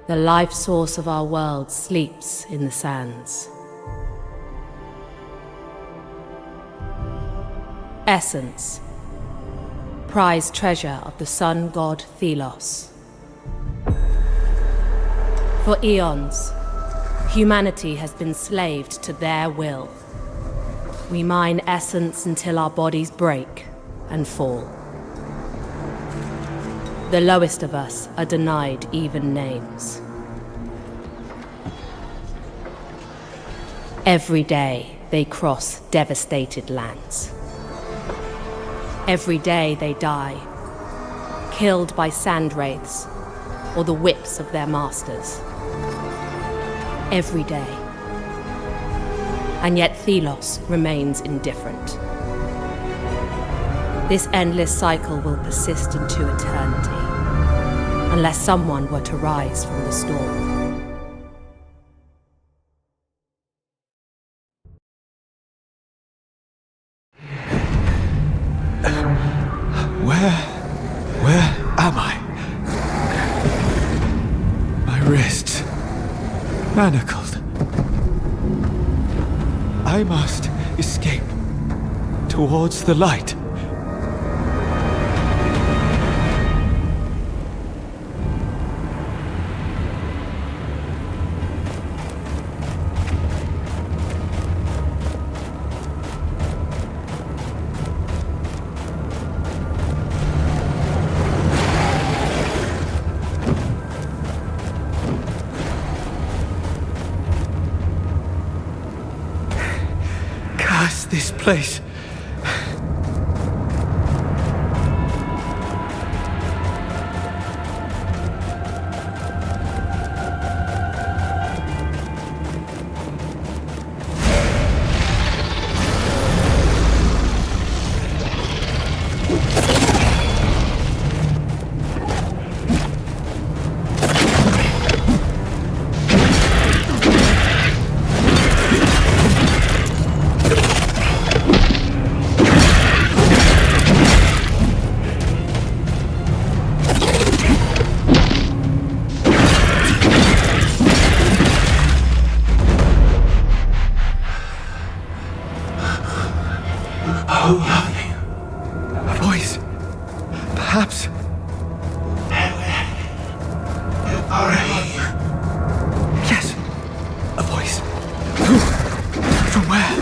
The life source of our world sleeps in the sands. Essence, prized treasure of the sun god Thelos. For eons, humanity has been slaved to their will. We mine essence until our bodies break and fall. The lowest of us are denied even names. Every day they cross devastated lands. Every day they die, killed by sand wraiths or the whips of their masters. Every day. And yet Thelos remains indifferent. This endless cycle will persist into eternity, unless someone were to rise from the storm. Where am I? My wrists manacled. I must escape towards the light. This place. A voice. Perhaps. Yes. A voice. From where?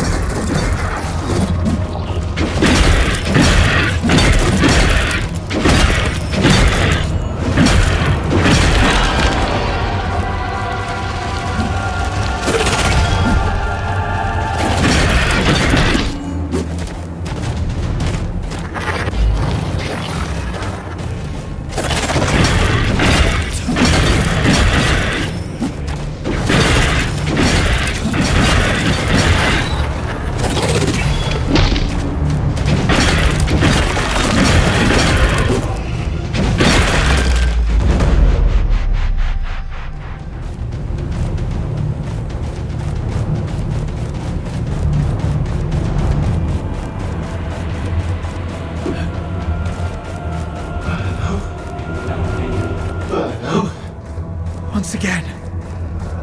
Once again,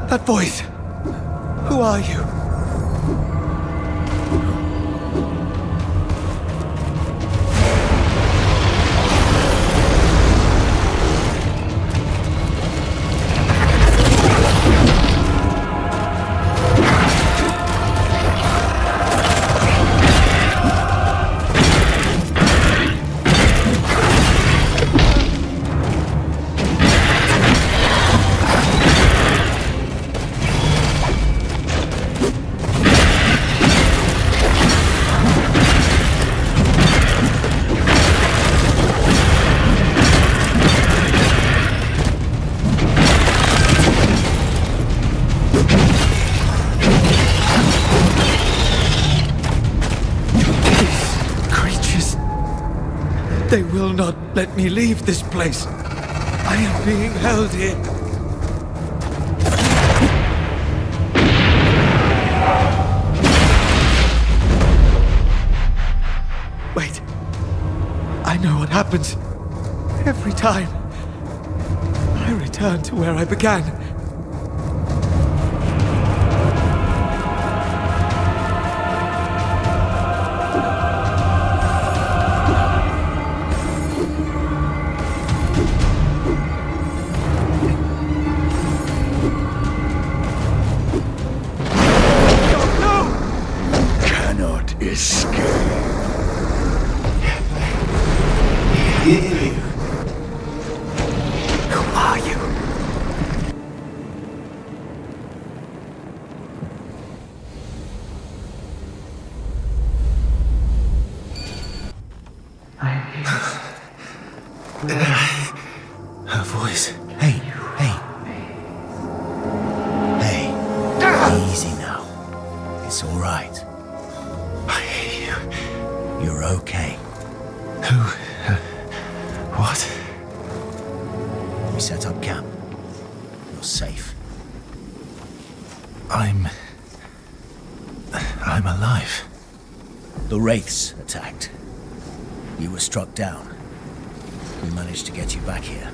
that voice. Who are you? They will not let me leave this place. I am being held here. Wait. I know what happens. Every time I return to where I began. Her voice. Hey. Easy now. It's all right. I hear you. You're okay. Who? What? We set up camp. You're safe. I'm alive. The Wraiths attacked. You were struck down. We managed to get you back here.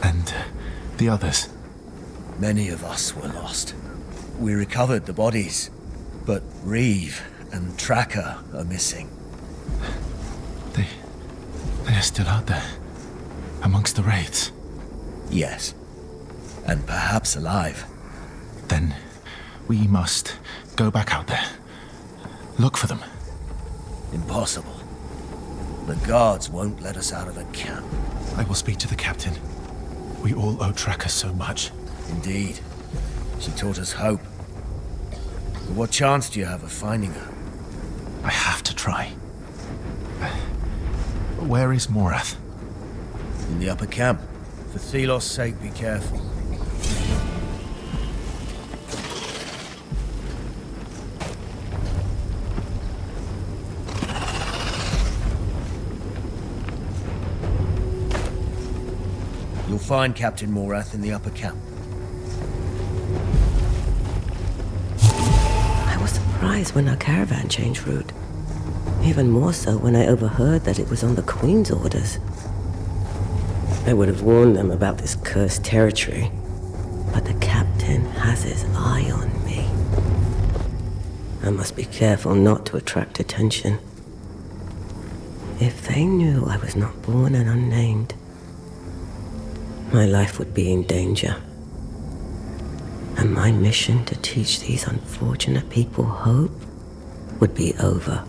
And the others? Many of us were lost. We recovered the bodies, but Reeve and Tracker are missing. They're still out there, amongst the Wraiths? Yes, and perhaps alive. Then we must go back out there. Look for them. Impossible. The guards won't let us out of the camp. I will speak to the captain. We all owe Tracker so much. Indeed. She taught us hope. But what chance do you have of finding her? I have to try. Where is Morath? In the upper camp. For Thelos' sake, be careful. You'll find Captain Morath in the upper camp. I was surprised when our caravan changed route. Even more so when I overheard that it was on the Queen's orders. I would have warned them about this cursed territory, but the captain has his eye on me. I must be careful not to attract attention. If they knew I was not born and unnamed, my life would be in danger. And my mission to teach these unfortunate people hope would be over.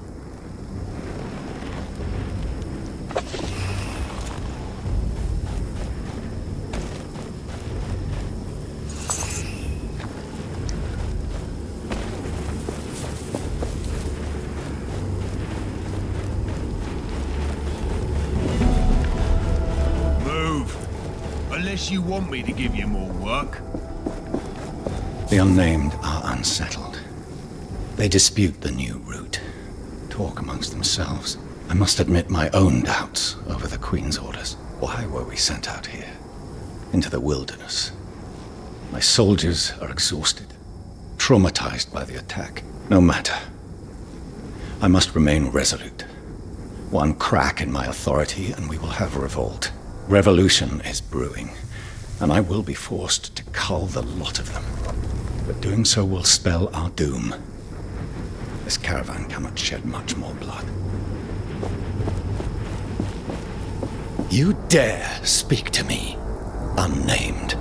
Unless you want me to give you more work. The unnamed are unsettled. They dispute the new route, talk amongst themselves. I must admit my own doubts over the Queen's orders. Why were we sent out here? Into the wilderness. My soldiers are exhausted, traumatized by the attack. No matter. I must remain resolute. One crack in my authority and we will have revolt. Revolution is brewing, and I will be forced to cull the lot of them. But doing so will spell our doom. This caravan cannot shed much more blood. You dare speak to me, unnamed.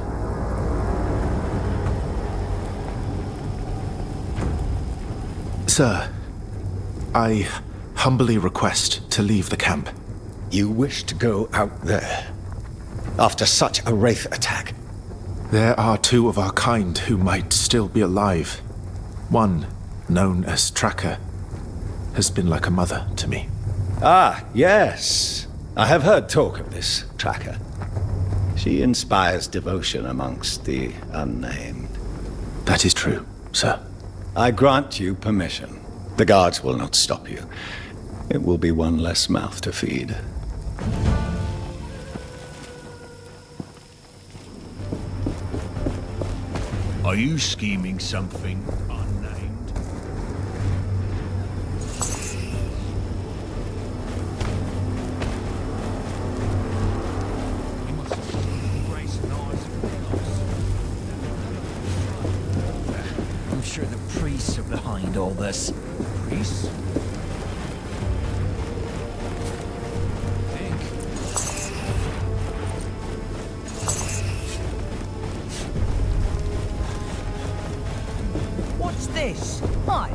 Sir, I humbly request to leave the camp. You wish to go out there? After such a wraith attack? There are two of our kind who might still be alive. One, known as Tracker, has been like a mother to me. Ah, yes. I have heard talk of this Tracker. She inspires devotion amongst the unnamed. That is true, sir. I grant you permission. The guards will not stop you. It will be one less mouth to feed. Are you scheming something unnamed? You must have grace and eyes. heartless. Priests? What's this? Hi.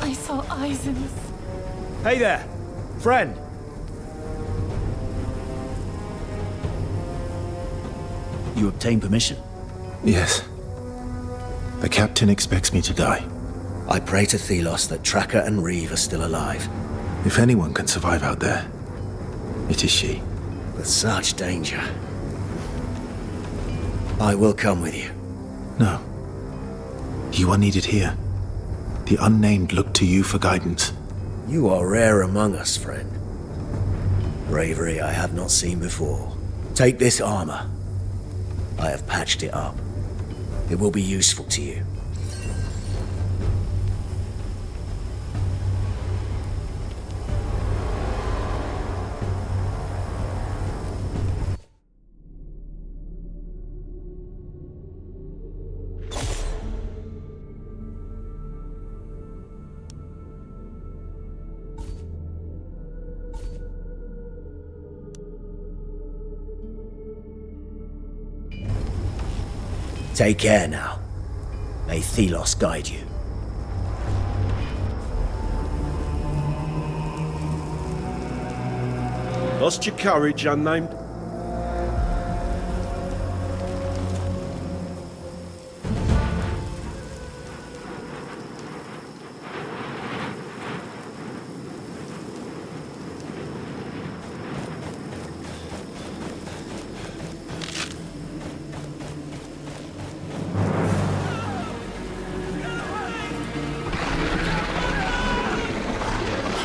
I saw eyes in this. Hey there, friend. You obtained permission? Yes. The captain expects me to die. I pray to Thelos that Tracker and Reeve are still alive. If anyone can survive out there, it is she. With such danger. I will come with you. No. You are needed here. The unnamed look to you for guidance. You are rare among us, friend. Bravery I have not seen before. Take this armor. I have patched it up. It will be useful to you. Take care now. May Thelos guide you. Lost your courage, unnamed?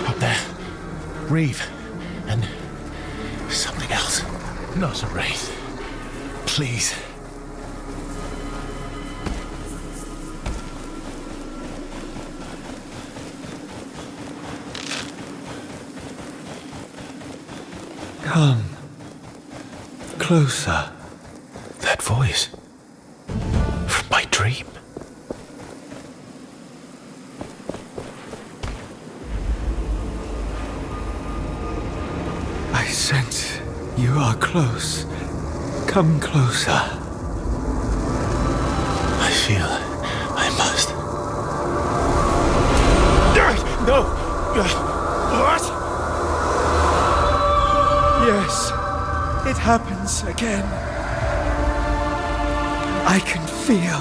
Up there. Reeve. And something else. Not a wraith. Please. Come. Closer. That voice. From my dream. I sense you are close. Come closer. I feel I must. No! What? Yes, it happens again. I can feel,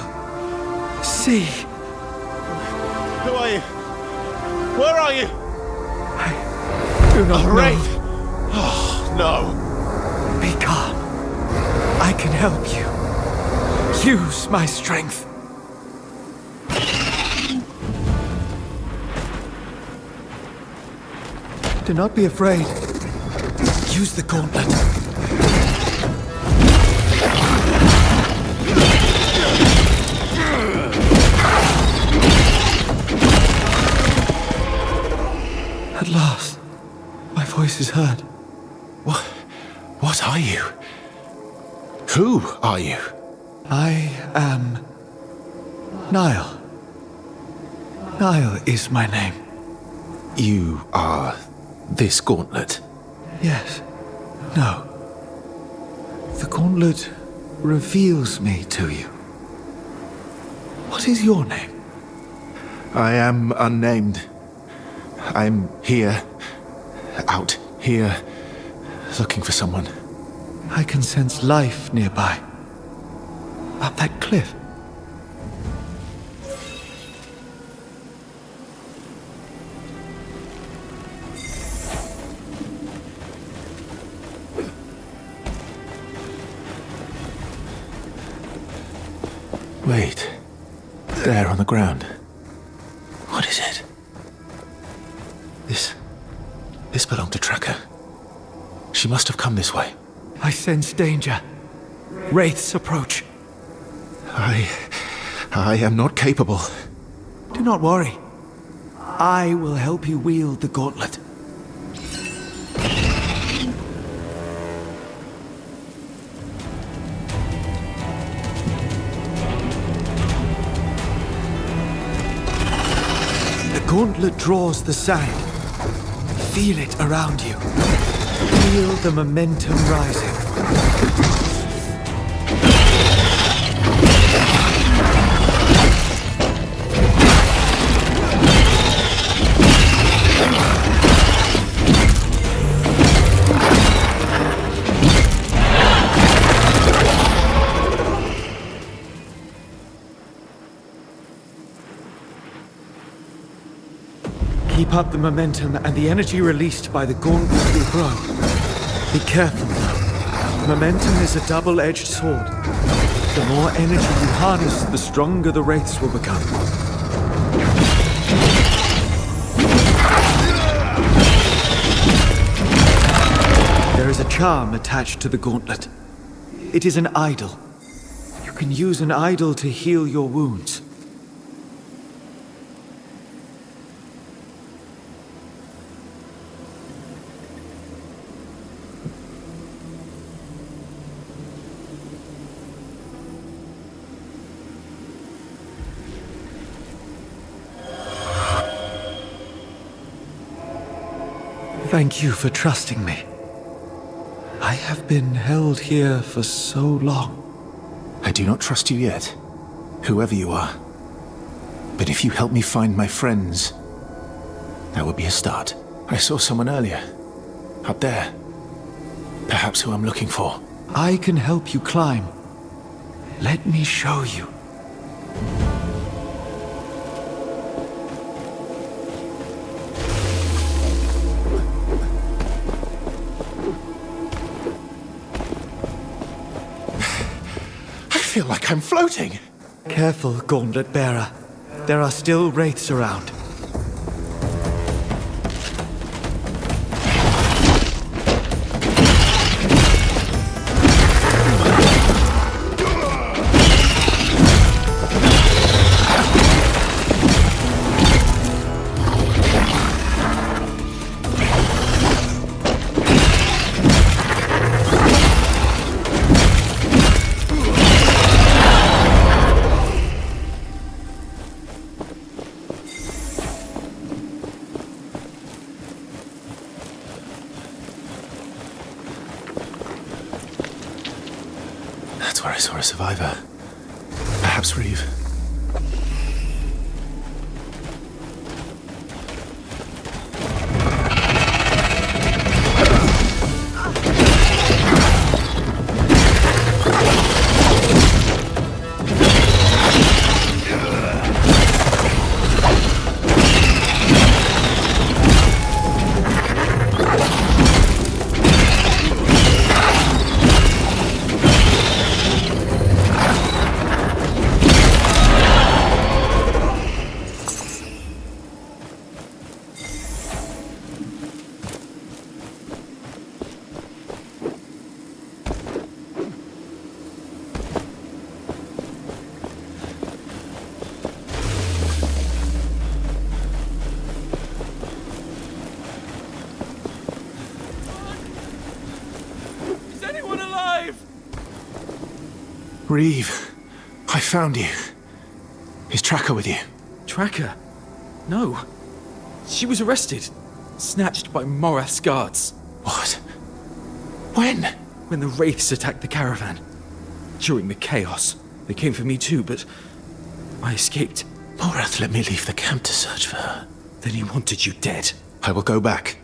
see. Who are you? Where are you? I do not know. Wraith! Oh, no. Be calm. I can help you. Use my strength. Do not be afraid. Use the gauntlet. At last, my voice is heard. What are you? Who are you? I am Nile. Nile is my name. You are this gauntlet. Yes. No. The gauntlet reveals me to you. What is your name? I am unnamed. I'm here. Out here. Looking for someone. I can sense life nearby. Up that cliff. Wait. There on the ground. What is it? This belonged to Tracker. She must have come this way. I sense danger. Wraiths approach. I am not capable. Do not worry. I will help you wield the gauntlet. gauntlet draws the sand. Feel it around you. Feel the momentum rising. Keep up the momentum, and the energy released by the gauntlet will grow. Be careful, though. Momentum is a double-edged sword. The more energy you harness, the stronger the wraiths will become. There is a charm attached to the gauntlet. It is an idol. You can use an idol to heal your wounds. Thank you for trusting me. I have been held here for so long. I do not trust you yet, whoever you are. But if you help me find my friends, that would be a start. I saw someone earlier, up there. Perhaps who I'm looking for. I can help you climb. Let me show you. I feel like I'm floating. Careful, Gauntlet Bearer. There are still wraiths around. That's where I saw a survivor. Perhaps Reeve. Reeve, I found you. Is Tracker with you? Tracker? No. She was arrested. Snatched by Morath's guards. What? When? When the wraiths attacked the caravan. During the chaos. They came for me too, but I escaped. Morath let me leave the camp to search for her. Then he wanted you dead. I will go back.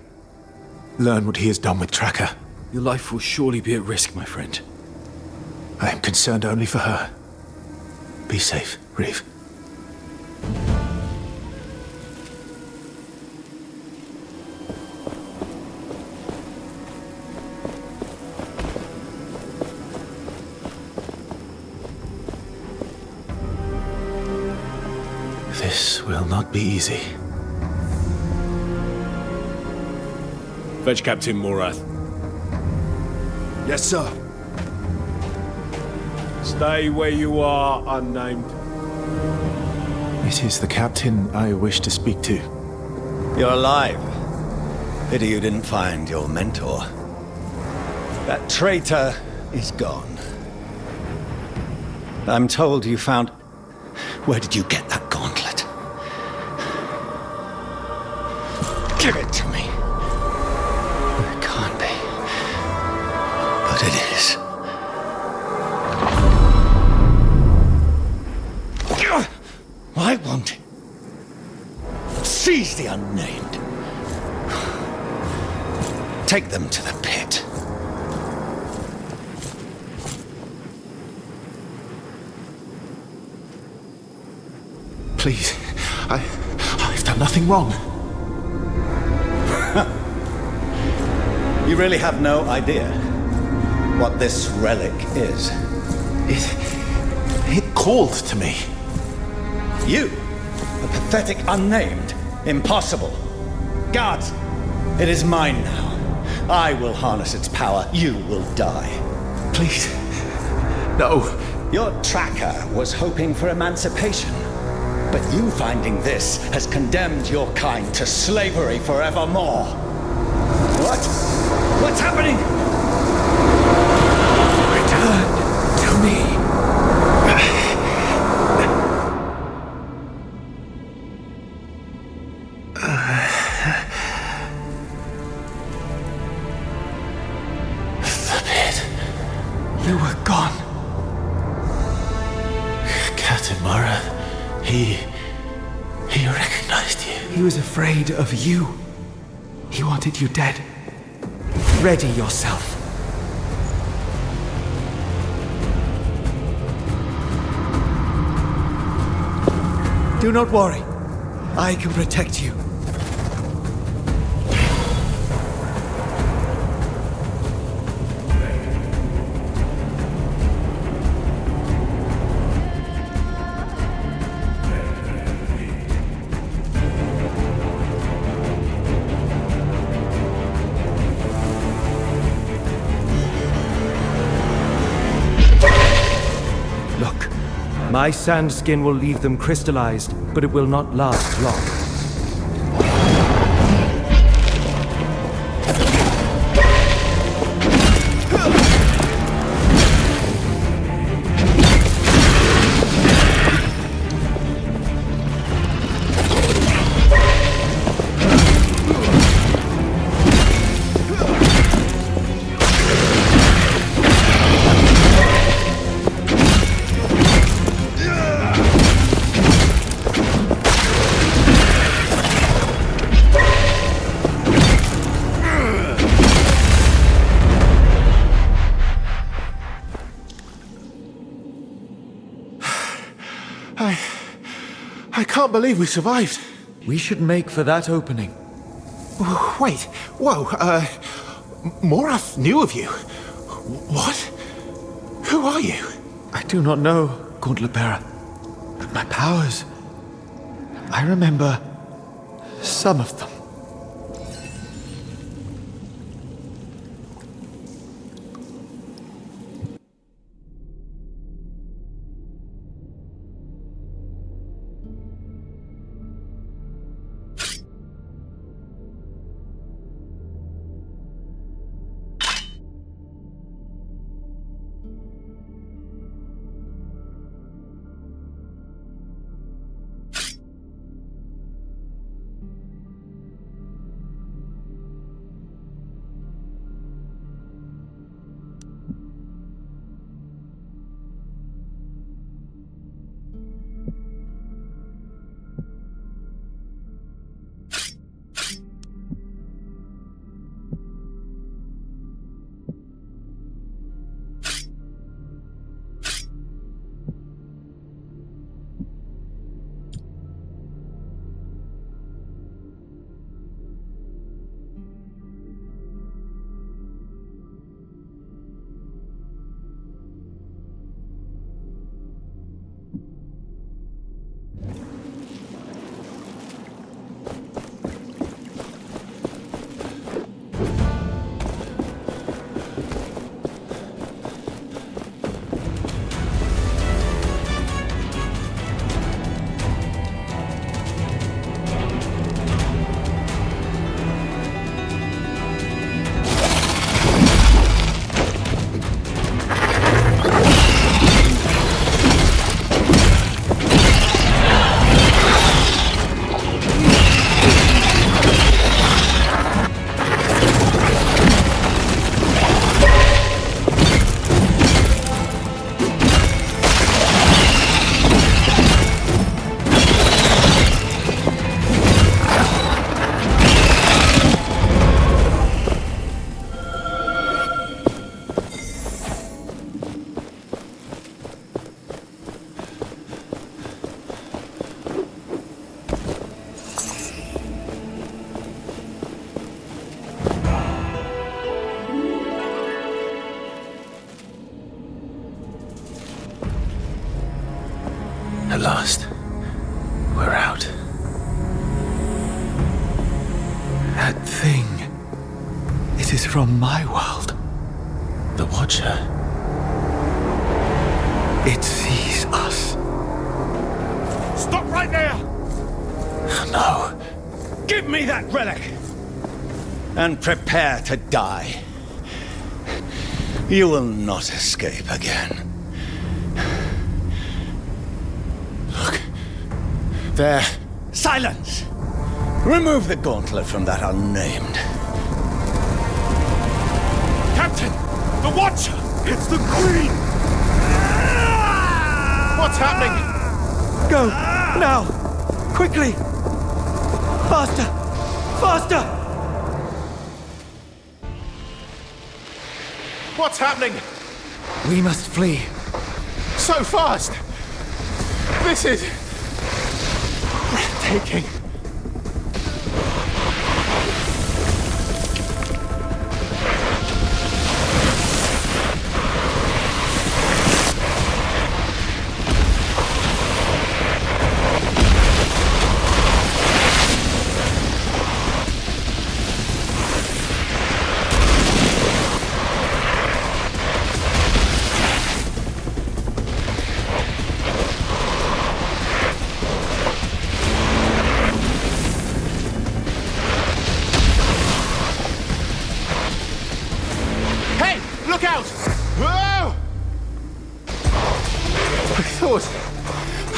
Learn what he has done with Tracker. Your life will surely be at risk, my friend. I am concerned only for her. Be safe, Reeve. This will not be easy. Fetch Captain Morath. Yes, sir. Stay where you are, unnamed. It is the captain I wish to speak to. You're alive. Pity you didn't find your mentor. That traitor is gone. I'm told you found... Where did you get that gauntlet? Give it to me. It can't be. But it is. I want it. Seize the unnamed. Take them to the pit. Please, I've done nothing wrong. You really have no idea what this relic is. It called to me. You, a pathetic unnamed, impossible. Guards, it is mine now. I will harness its power. You will die. Please, no. Your tracker was hoping for emancipation. But you finding this has condemned your kind to slavery forevermore. What? What's happening? Return to me. The pit. You were gone. Katamara. He recognized you. He was afraid of you. He wanted you dead. Ready yourself. Do not worry. I can protect you. My sand skin will leave them crystallized, but it will not last long. I can't believe we survived. We should make for that opening. Wait, whoa, Morath knew of you. What? Who are you? I do not know, Gauntlet Bearer. But my powers... I remember some of them. last. We're out. That thing. It is from my world. The Watcher. It sees us. Stop right there! No. Give me that relic! And prepare to die. You will not escape again. Look. There. Silence! Remove the gauntlet from that unnamed. Captain! The Watcher! It's the Queen! What's happening? Go! Now! Quickly! Faster! Faster! What's happening? We must flee. So fast! This is... breathtaking. Look out! Whoa! I thought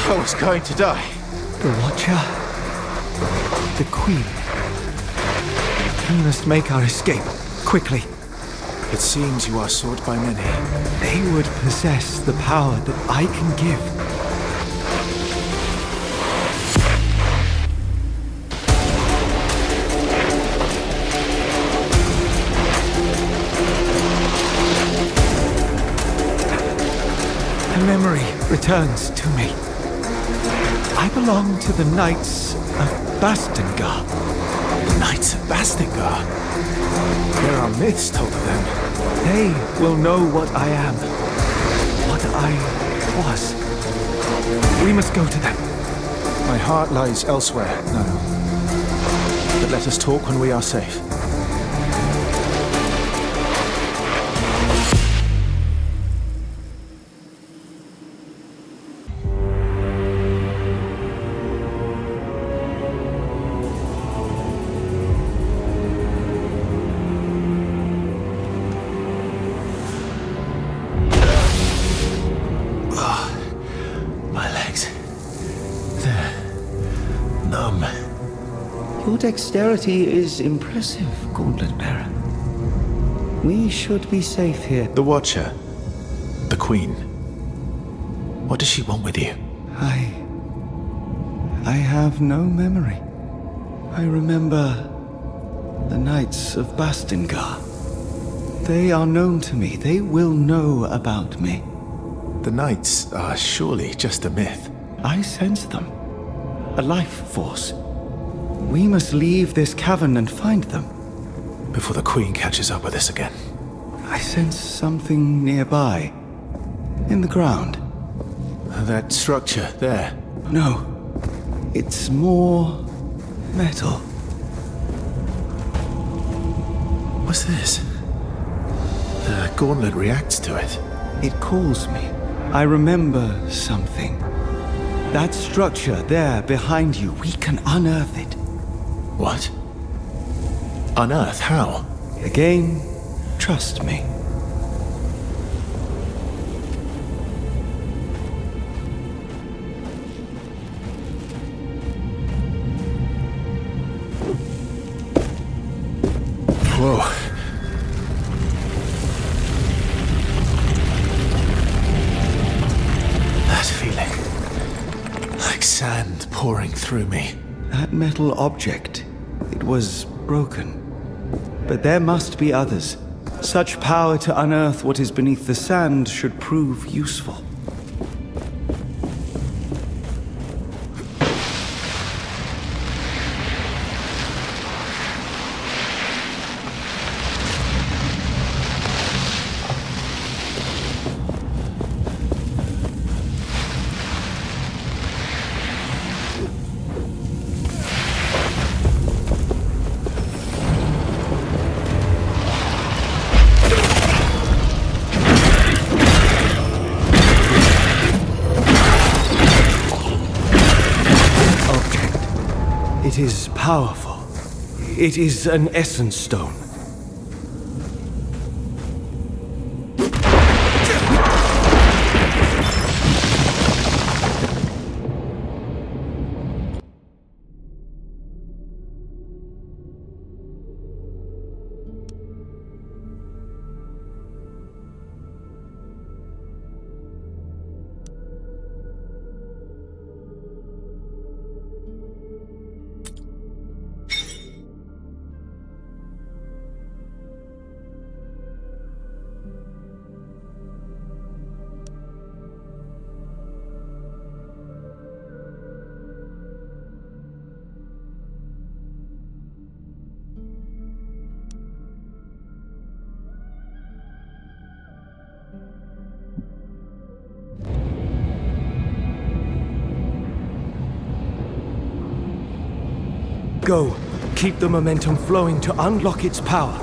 I was going to die. The Watcher. The Queen. We must make our escape. Quickly. It seems you are sought by many. They would possess the power that I can give. A memory returns to me. I belong to the Knights of Bastingar. The Knights of Bastingar? There are myths told of them. They will know what I am. What I was. We must go to them. My heart lies elsewhere now. But let us talk when we are safe. Your dexterity is impressive, Gauntlet Bearer. We should be safe here. The Watcher. The Queen. What does she want with you? I have no memory. I remember the Knights of Bastingar. They are known to me. They will know about me. The Knights are surely just a myth. I sense them. A life force. We must leave this cavern and find them. Before the Queen catches up with us again. I sense something nearby. In the ground. That structure there? No. It's more metal. What's this? The gauntlet reacts to it. It calls me. I remember something. That structure there behind you, we can unearth it. What? Unearth? How? Again, trust me. Whoa. That feeling. Like sand pouring through me. That metal object, it was broken. But there must be others. Such power to unearth what is beneath the sand should prove useful. It is powerful. It is an essence stone. Go. Keep the momentum flowing to unlock its power.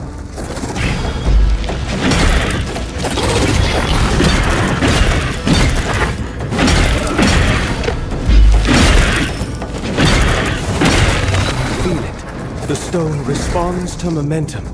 Feel it. The stone responds to momentum.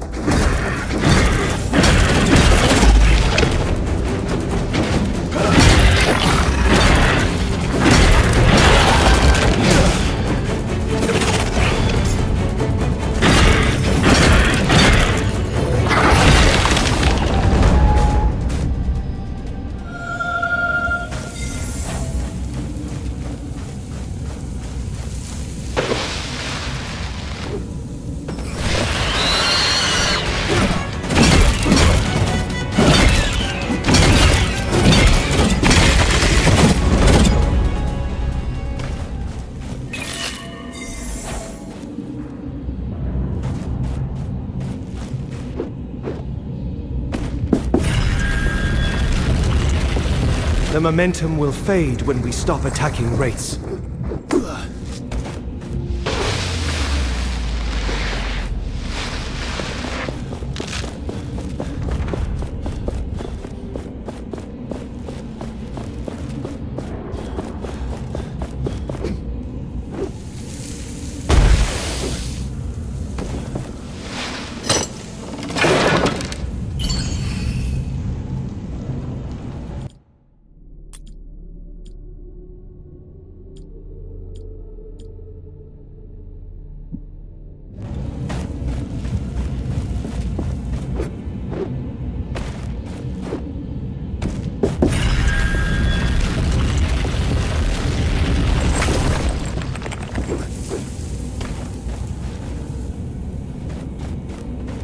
The momentum will fade when we stop attacking wraiths.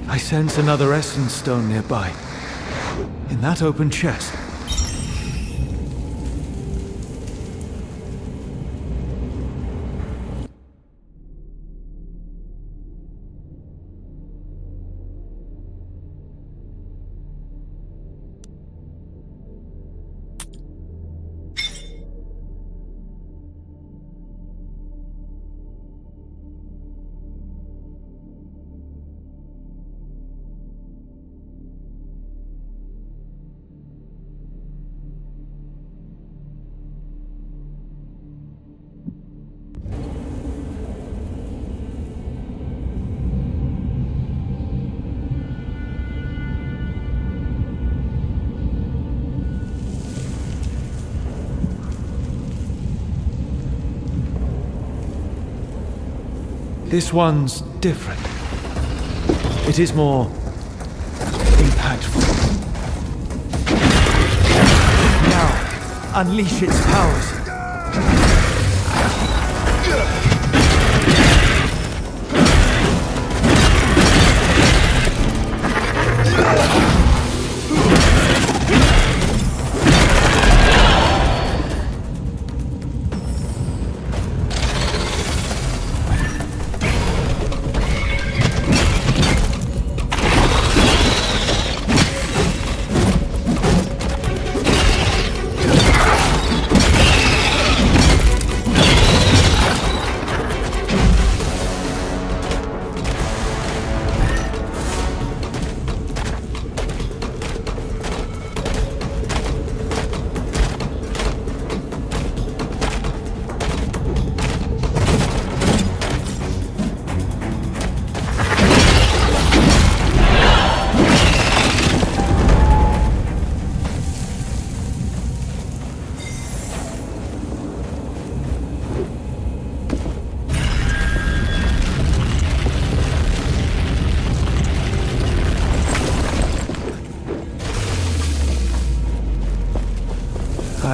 I sense another essence stone nearby. In that open chest. This one's different. It is more impactful. Now, unleash its powers.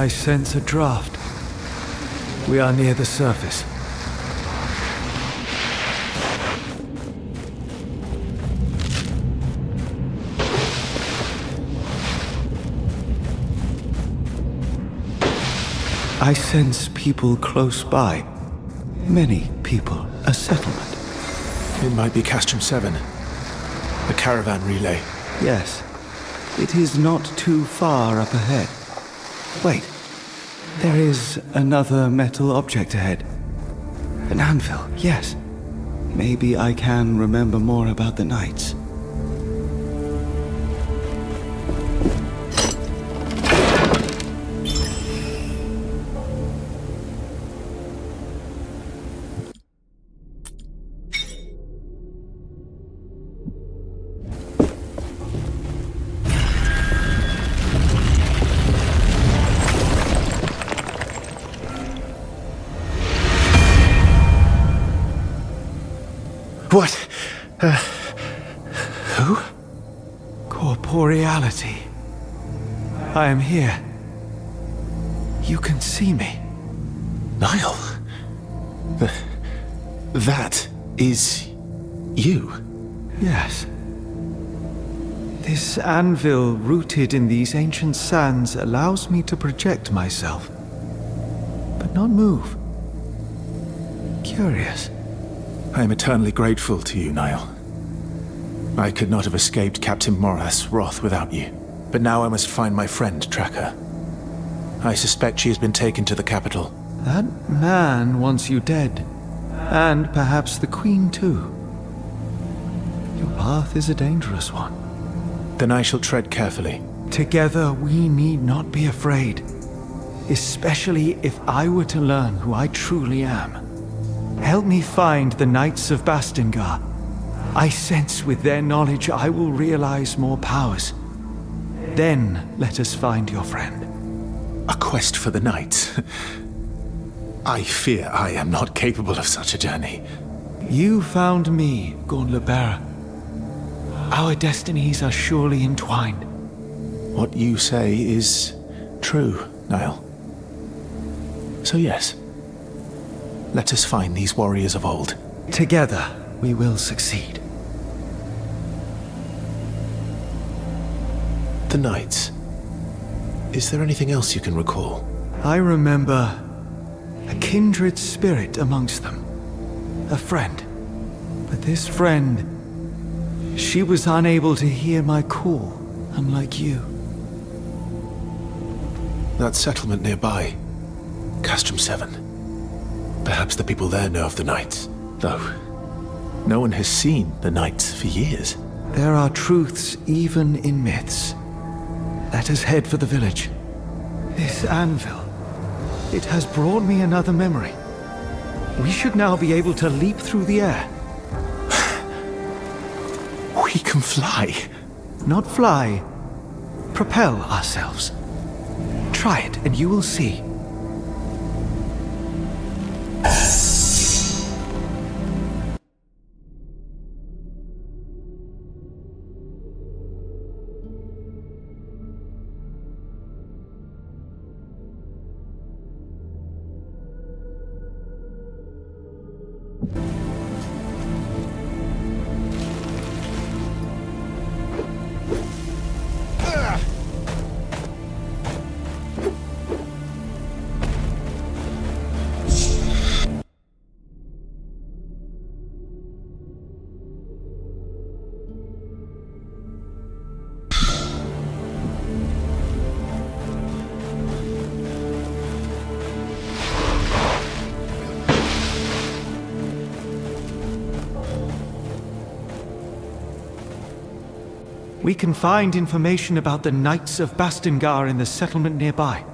I sense a draft. We are near the surface. I sense people close by. Many people. A settlement. It might be Castrum 7. The caravan relay. Yes. It is not too far up ahead. Wait. There is another metal object ahead. An anvil, yes. Maybe I can remember more about the knights. What? Who? Corporeality. I am here. You can see me. Niall? That is you? Yes. This anvil rooted in these ancient sands allows me to project myself, but not move. Curious. I am eternally grateful to you, Niall. I could not have escaped Captain Morath's wrath without you. But now I must find my friend, Tracker. I suspect she has been taken to the capital. That man wants you dead. And perhaps the Queen too. Your path is a dangerous one. Then I shall tread carefully. Together we need not be afraid. Especially if I were to learn who I truly am. Help me find the Knights of Bastingar. I sense with their knowledge I will realize more powers. Then let us find your friend. A quest for the Knights? I fear I am not capable of such a journey. You found me, libera. Our destinies are surely entwined. What you say is true, Niall. So yes. Let us find these warriors of old. Together, we will succeed. The Knights. Is there anything else you can recall? I remember a kindred spirit amongst them. A friend. But this friend, she was unable to hear my call, unlike you. That settlement nearby. Castrum 7. Perhaps the people there know of the Knights, though no one has seen the Knights for years. There are truths even in myths. Let us head for the village. This anvil, it has brought me another memory. We should now be able to leap through the air. We can fly. Not fly, propel ourselves. Try it and you will see. We can find information about the Knights of Bastingar in the settlement nearby.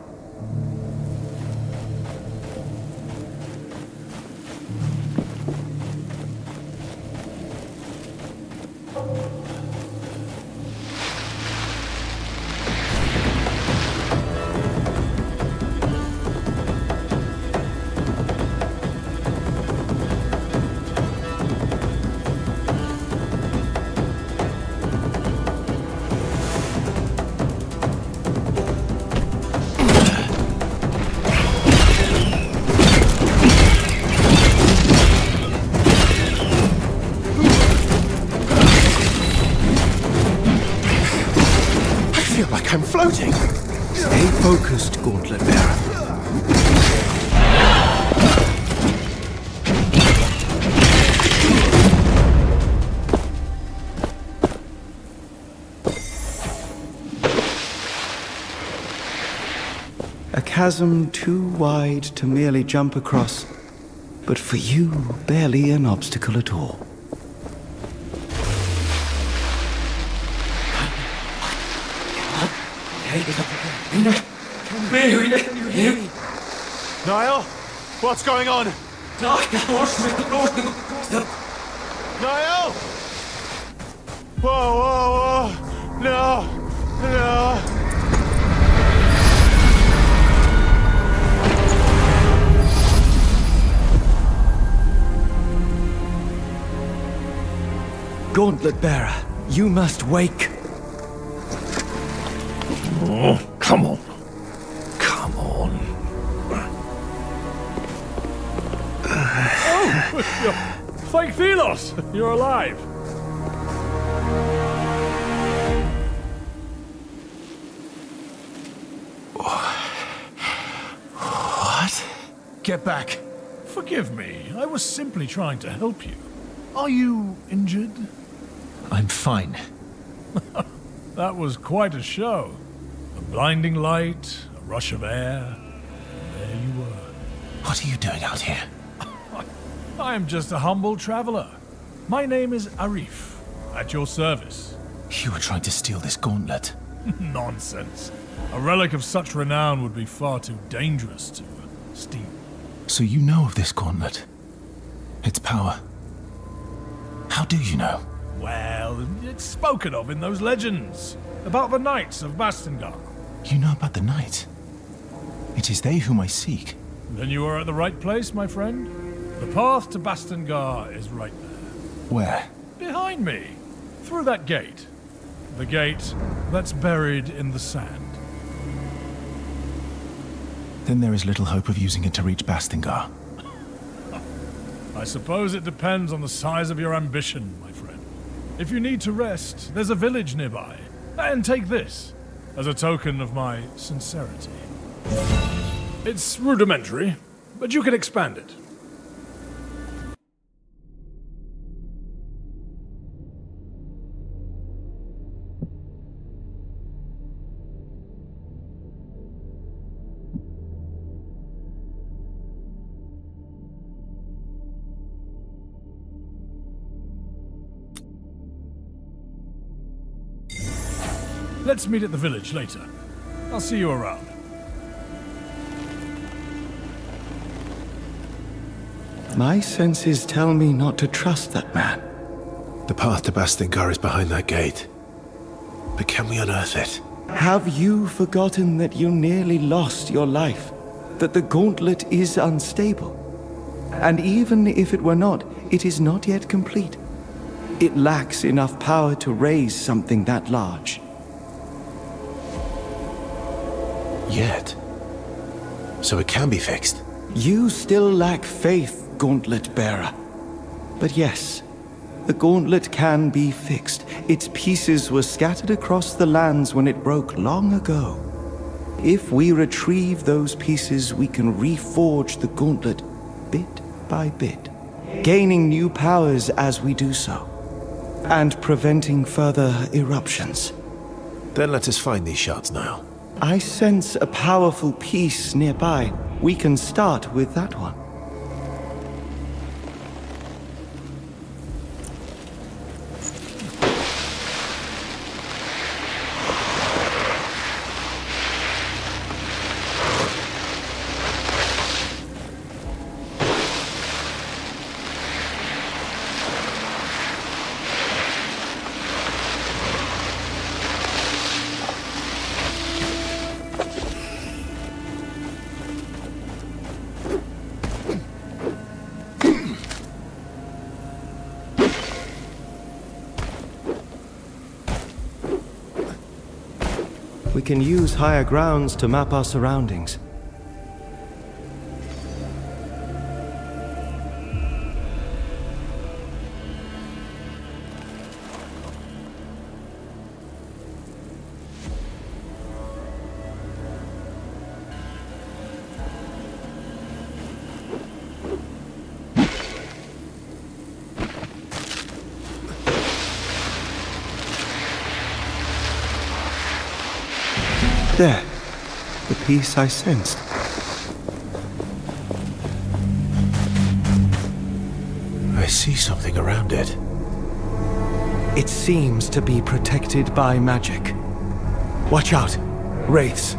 I'm floating! Stay focused, Gauntlet Bearer. A chasm too wide to merely jump across, but for you, barely an obstacle at all. Niall? What's going on? Niall? Whoa, whoa, whoa! No! No! Gauntlet Bearer, you must wake. Oh, come on. Come on. Fake Thelos! You're alive! What? Get back. Forgive me, I was simply trying to help you. Are you injured? I'm fine. That was quite a show. A blinding light, a rush of air, and there you were. What are you doing out here? I am just a humble traveler. My name is Arif, at your service. You were trying to steal this gauntlet. Nonsense. A relic of such renown would be far too dangerous to steal. So you know of this gauntlet? Its power? How do you know? Well, it's spoken of in those legends about the knights of Bastengar. You know about the knight? It is they whom I seek. Then you are at the right place, my friend. The path to Bastengar is right there. Where? Behind me. Through that gate. The gate that's buried in the sand. Then there is little hope of using it to reach Bastengar. I suppose it depends on the size of your ambition, my friend. If you need to rest, there's a village nearby. And take this, as a token of my sincerity. It's rudimentary, but you can expand it. Let's meet at the village later. I'll see you around. My senses tell me not to trust that man. The path to Bastengar is behind that gate. But can we unearth it? Have you forgotten that you nearly lost your life? That the gauntlet is unstable? And even if it were not, it is not yet complete. It lacks enough power to raise something that large. Yet. So it can be fixed. You still lack faith, Gauntlet Bearer. But yes, the gauntlet can be fixed. Its pieces were scattered across the lands when it broke long ago. If we retrieve those pieces, we can reforge the gauntlet bit by bit, gaining new powers as we do so, and preventing further eruptions. Then let us find these shards, Niall. I sense a powerful piece nearby. We can start with that one. We can use higher grounds to map our surroundings. There. The peace I sensed. I see something around it. It seems to be protected by magic. Watch out! Wraiths.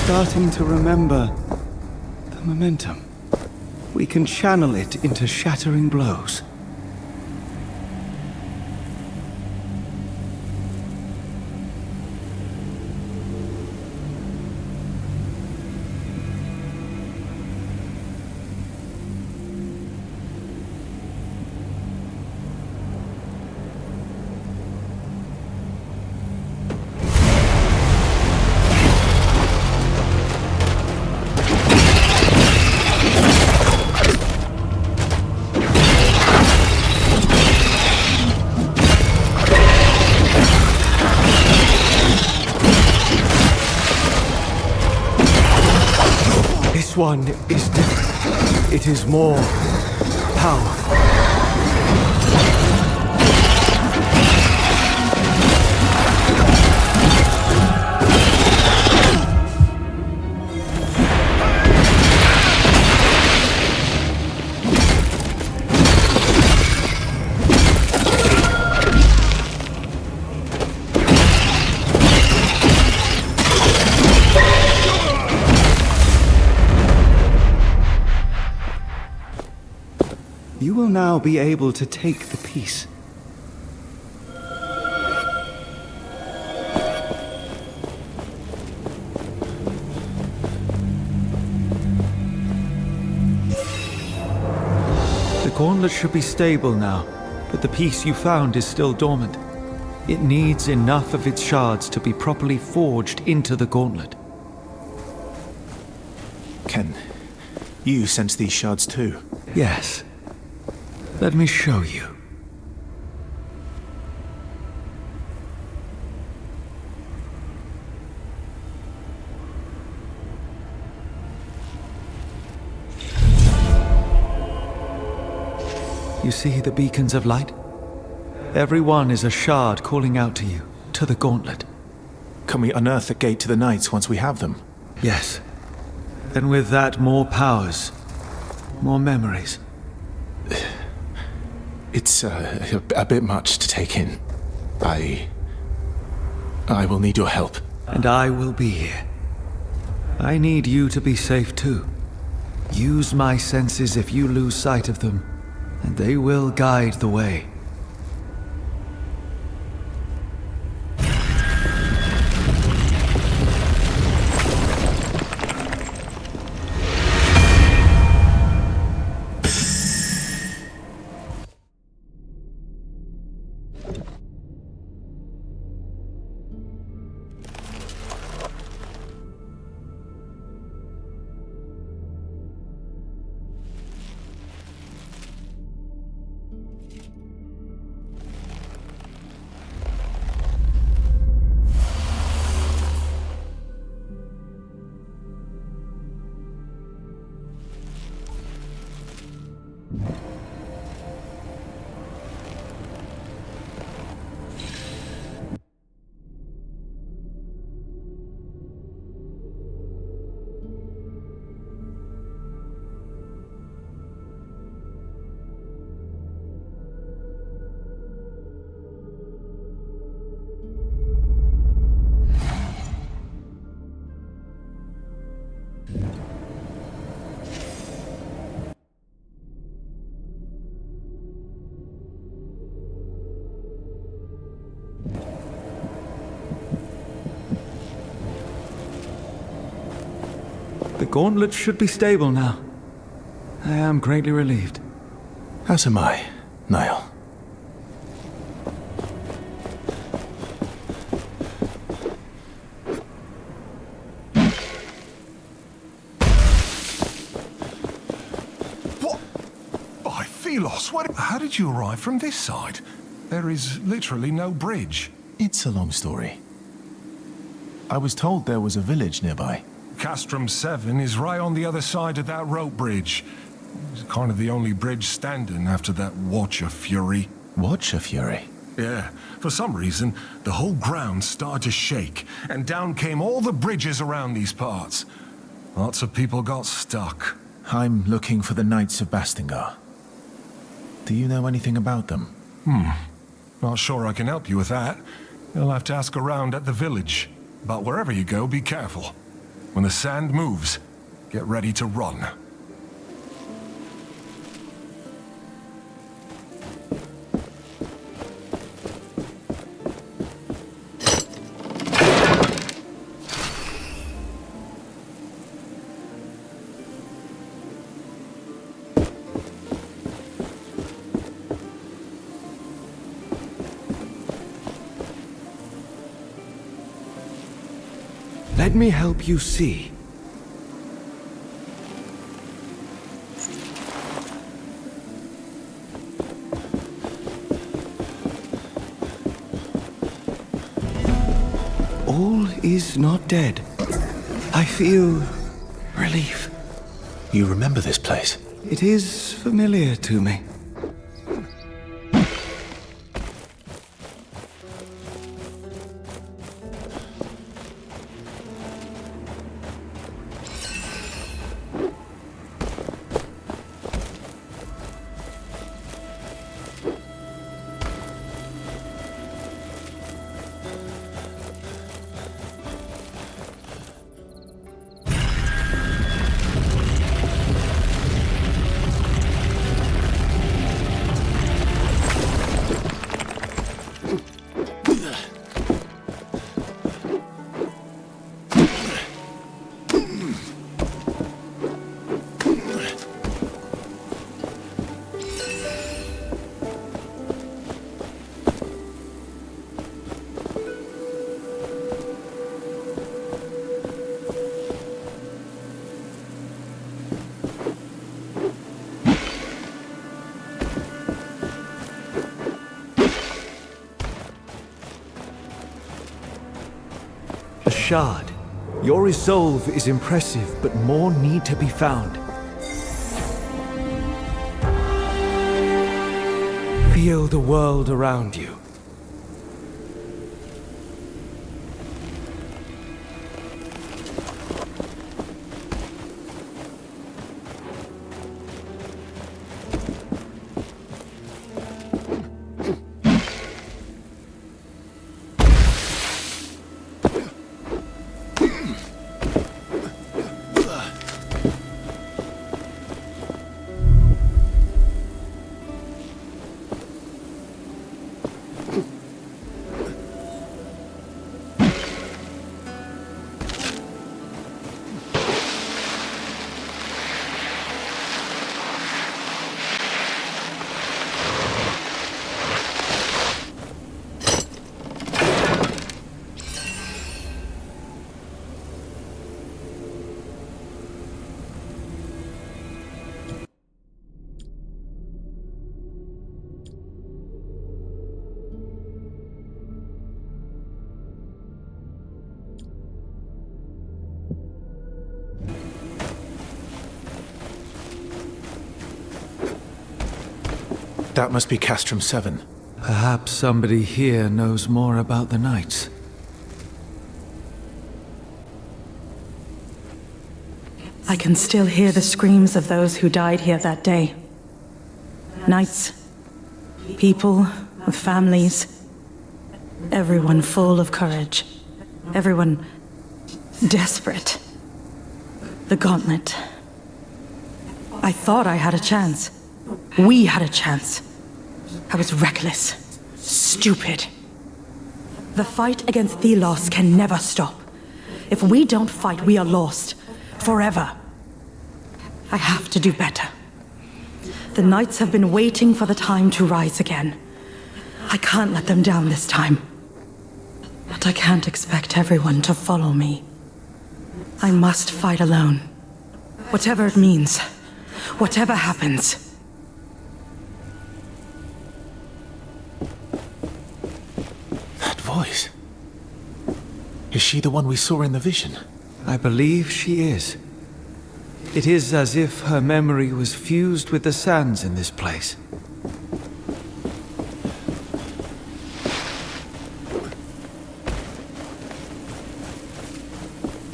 Starting to remember the momentum. We can channel it into shattering blows. This one is different. It is more powerful. You will now be able to take the piece. The gauntlet should be stable now, but the piece you found is still dormant. It needs enough of its shards to be properly forged into the gauntlet. Can you sense these shards too? Yes. Let me show you. You see the beacons of light? Every one is a shard calling out to you, to the gauntlet. Can we unearth the gate to the Knights once we have them? Yes. And with that, more powers, more memories. It's a bit much to take in. I will need your help. And I will be here. I need you to be safe too. Use my senses if you lose sight of them, and they will guide the way. The gauntlet should be stable now. I am greatly relieved. As am I, Niall. Delos, how did you arrive from this side? There is literally no bridge. It's a long story. I was told there was a village nearby. Castrum 7 is right on the other side of that rope bridge. It's kind of the only bridge standing after that Watcher Fury. Watcher Fury? Yeah. For some reason, the whole ground started to shake, and down came all the bridges around these parts. Lots of people got stuck. I'm looking for the Knights of Bastingar. Do you know anything about them? Not sure I can help you with that. You'll have to ask around at the village. But wherever you go, be careful. When the sand moves, get ready to run. Let me help you see. All is not dead. I feel relief. You remember this place? It is familiar to me. Shard. Your resolve is impressive, but more need to be found. Feel the world around you. That must be Castrum 7. Perhaps somebody here knows more about the Knights. I can still hear the screams of those who died here that day. Knights, people with families, everyone full of courage, everyone desperate. The gauntlet. I thought I had a chance. We had a chance. I was reckless, stupid. The fight against Delos can never stop. If we don't fight, we are lost. Forever. I have to do better. The Knights have been waiting for the time to rise again. I can't let them down this time. But I can't expect everyone to follow me. I must fight alone. Whatever it means. Whatever happens. voice. Is she the one we saw in the vision? I believe she is. It is as if her memory was fused with the sands in this place.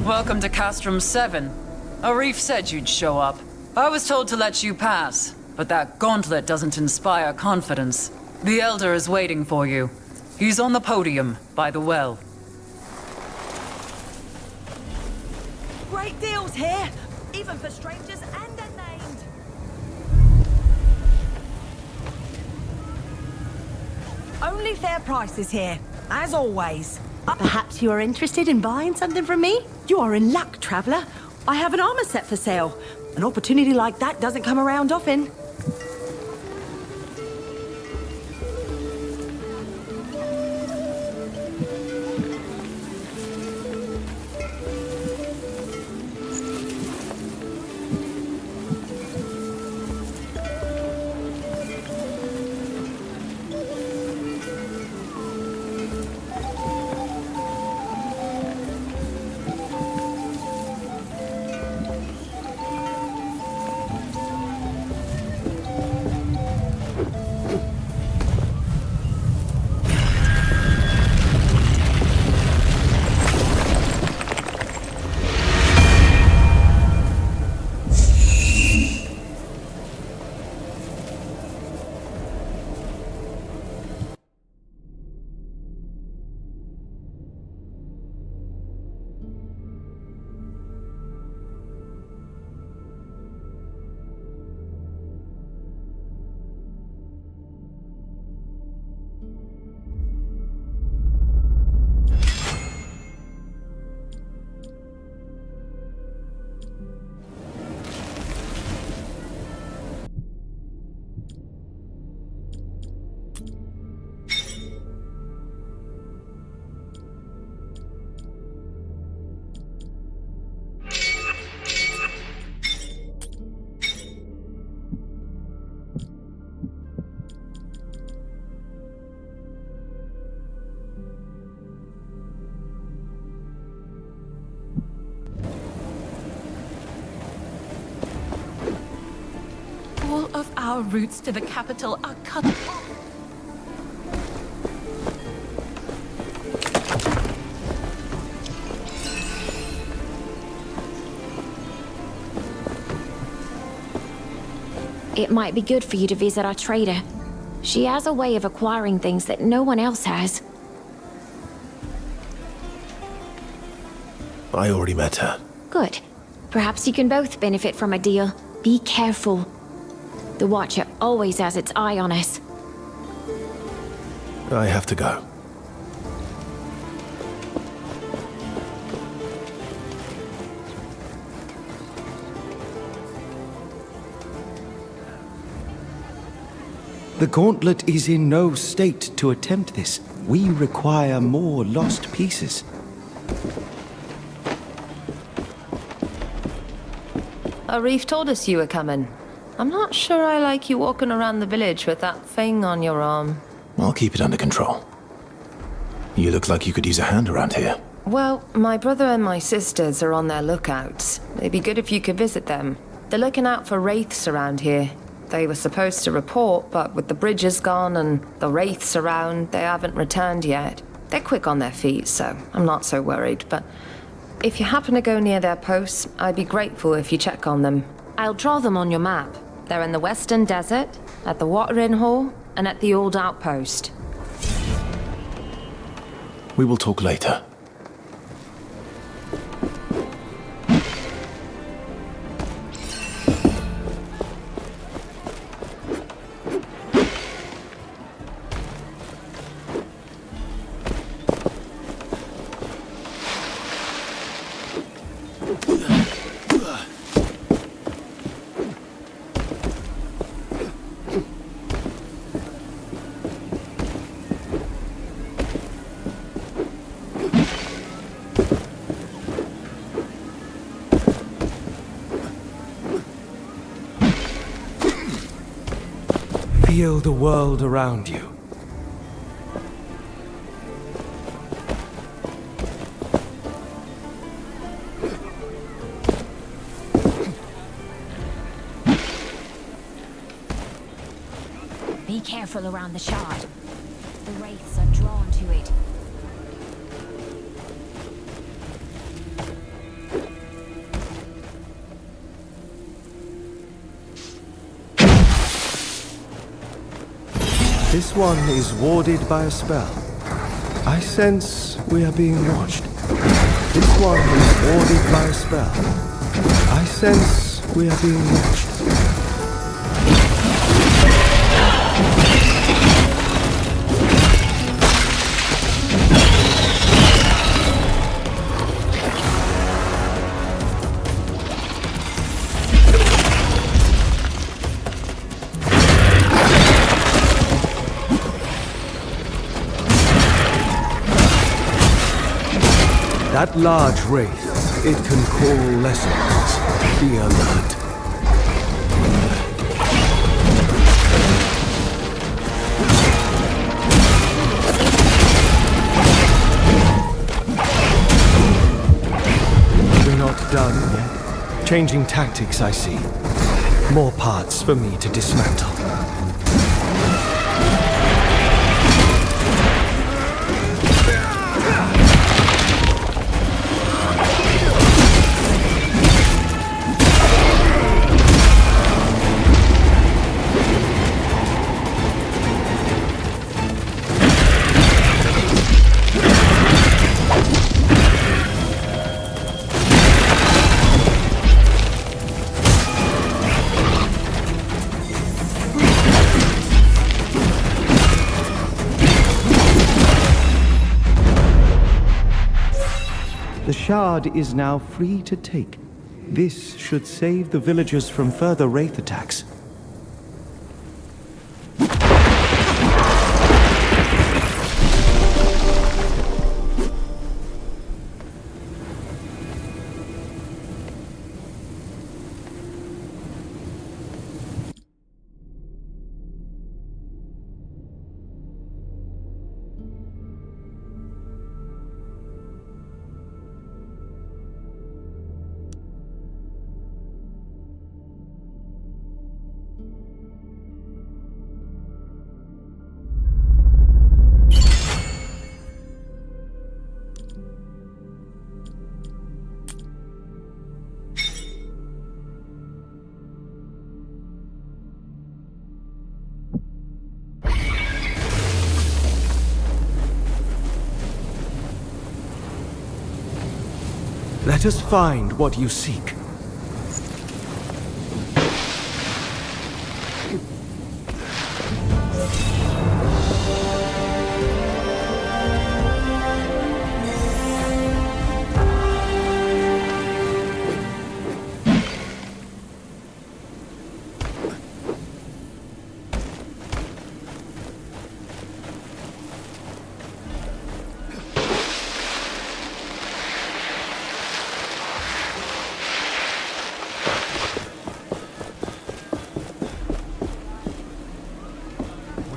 Welcome to Castrum 7. Arif said you'd show up. I was told to let you pass, but that gauntlet doesn't inspire confidence. The Elder is waiting for you. He's on the podium, by the well. Great deals here, even for strangers and unnamed. Only fair prices here, as always. Perhaps you are interested in buying something from me? You are in luck, traveler. I have an armor set for sale. An opportunity like that doesn't come around often. All of our routes to the capital are cut off. It might be good for you to visit our trader. She has a way of acquiring things that no one else has. I already met her. Good. Perhaps you can both benefit from a deal. Be careful. The Watcher always has its eye on us. I have to go. The gauntlet is in no state to attempt this. We require more lost pieces. Arif told us you were coming. I'm not sure I like you walking around the village with that thing on your arm. I'll keep it under control. You look like you could use a hand around here. Well, my brother and my sisters are on their lookouts. It'd be good if you could visit them. They're looking out for wraiths around here. They were supposed to report, but with the bridges gone and the wraiths around, they haven't returned yet. They're quick on their feet, so I'm not so worried, but if you happen to go near their posts, I'd be grateful if you check on them. I'll draw them on your map. They're in the Western Desert, at the Watering Hall, and at the Old Outpost. We will talk later. Feel the world around you. careful around the shard. The wraiths are drawn to it. This one is warded by a spell. I sense we are being watched. This one is warded by a spell. I sense we are being watched. That large wraith, it can call lessons. Be alert. We're not done yet. Changing tactics, I see. More parts for me to dismantle. The shard is now free to take. This should save the villagers from further wraith attacks. Let us find what you seek.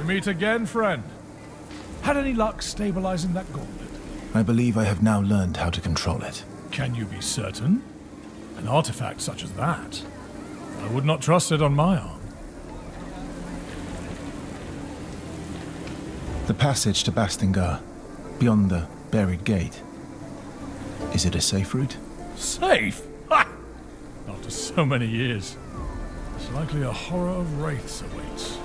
Meet again, friend. Had any luck stabilizing that gauntlet? I believe I have now learned how to control it. Can you be certain? An artifact such as that, I would not trust it on my arm. The passage to Bastingar, beyond the buried gate. Is it a safe route? Safe? Ha! After so many years, it's likely a horror of wraiths awaits.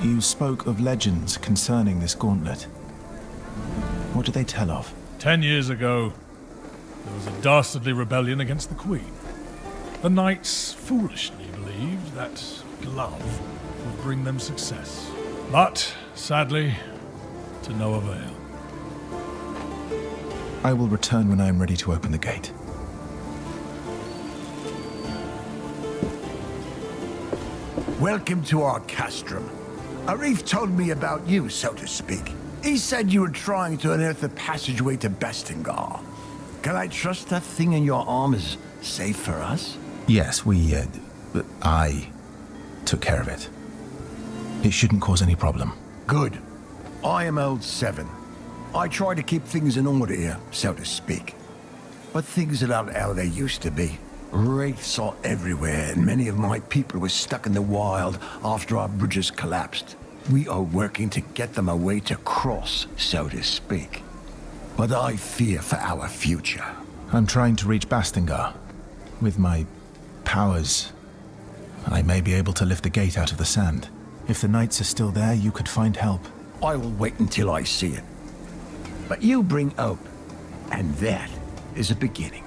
You spoke of legends concerning this gauntlet. What do they tell of? 10 years ago, there was a dastardly rebellion against the Queen. The knights foolishly believed that glove would bring them success. But, sadly, to no avail. I will return when I am ready to open the gate. Welcome to our castrum. Arif told me about you, so to speak. He said you were trying to unearth the passageway to Bastingar. Can I trust that thing in your arm is safe for us? Yes, I took care of it. It shouldn't cause any problem. Good. I am old 7. I try to keep things in order here, so to speak. But things are not how they used to be. Wraiths are everywhere, and many of my people were stuck in the wild after our bridges collapsed. We are working to get them a way to cross, so to speak. But I fear for our future. I'm trying to reach Bastingar. With my powers, I may be able to lift the gate out of the sand. If the knights are still there, you could find help. I will wait until I see it. But you bring hope, and that is a beginning.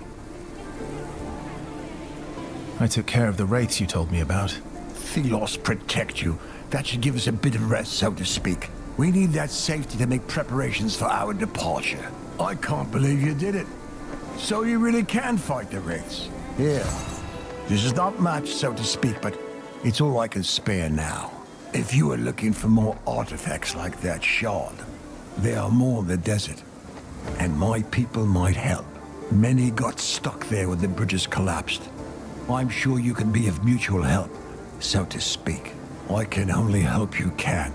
I took care of the wraiths you told me about. Thelos protect you. That should give us a bit of rest, so to speak. We need that safety to make preparations for our departure. I can't believe you did it. So you really can fight the wraiths? Yeah. This is not much, so to speak, but it's all I can spare now. If you are looking for more artifacts like that shard, there are more in the desert. And my people might help. Many got stuck there when the bridges collapsed. I'm sure you can be of mutual help, so to speak. I can only hope you can.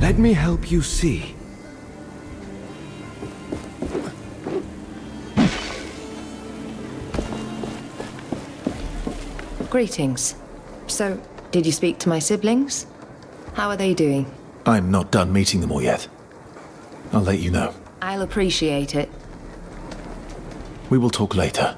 Let me help you see. Greetings. So, did you speak to my siblings? How are they doing? I'm not done meeting them all yet. I'll let you know. I'll appreciate it. We will talk later.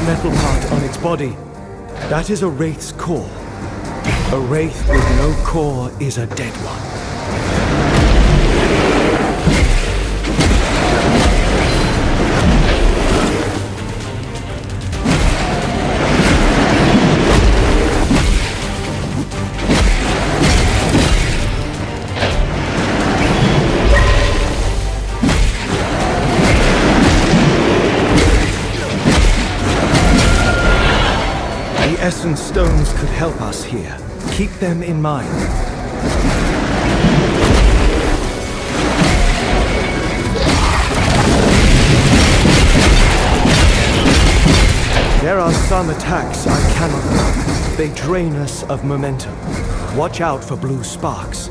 Metal part on its body. That is a wraith's core. A wraith with no core is a dead one. Essence stones could help us here. Keep them in mind. There are some attacks I cannot block. They drain us of momentum. Watch out for blue sparks.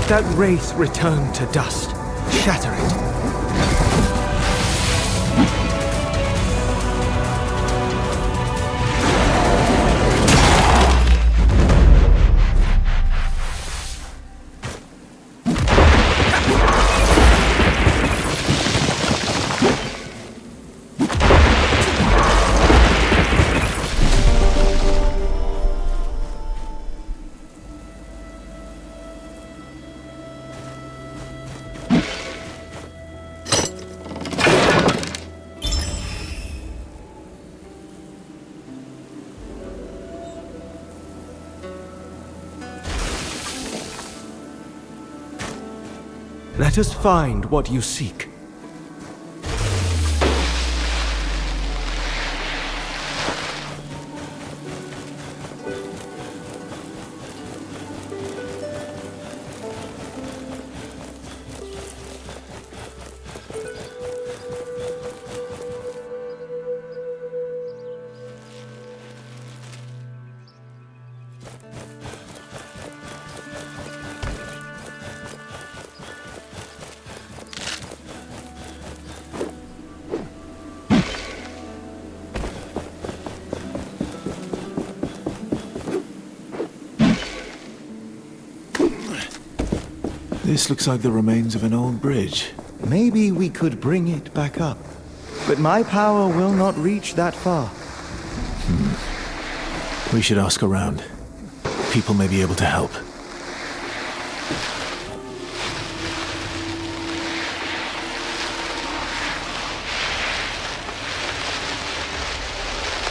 That wraith return to dust. Shatter it. Let us find what you seek. This looks like the remains of an old bridge. Maybe we could bring it back up. But my power will not reach that far. We should ask around. People may be able to help.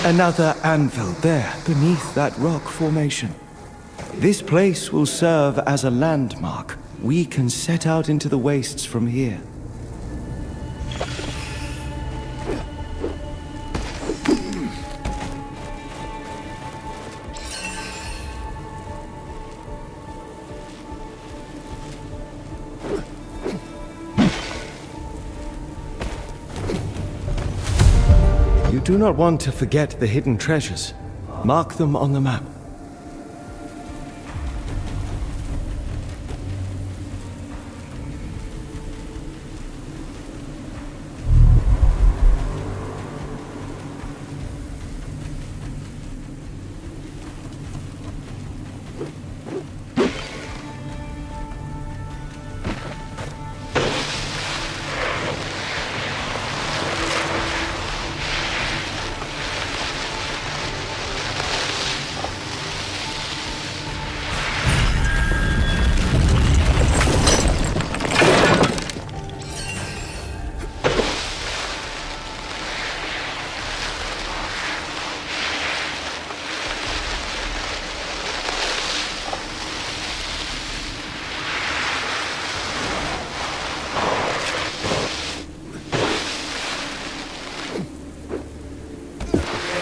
Another anvil there, beneath that rock formation. This place will serve as a landmark. We can set out into the wastes from here. You do not want to forget the hidden treasures. Mark them on the map.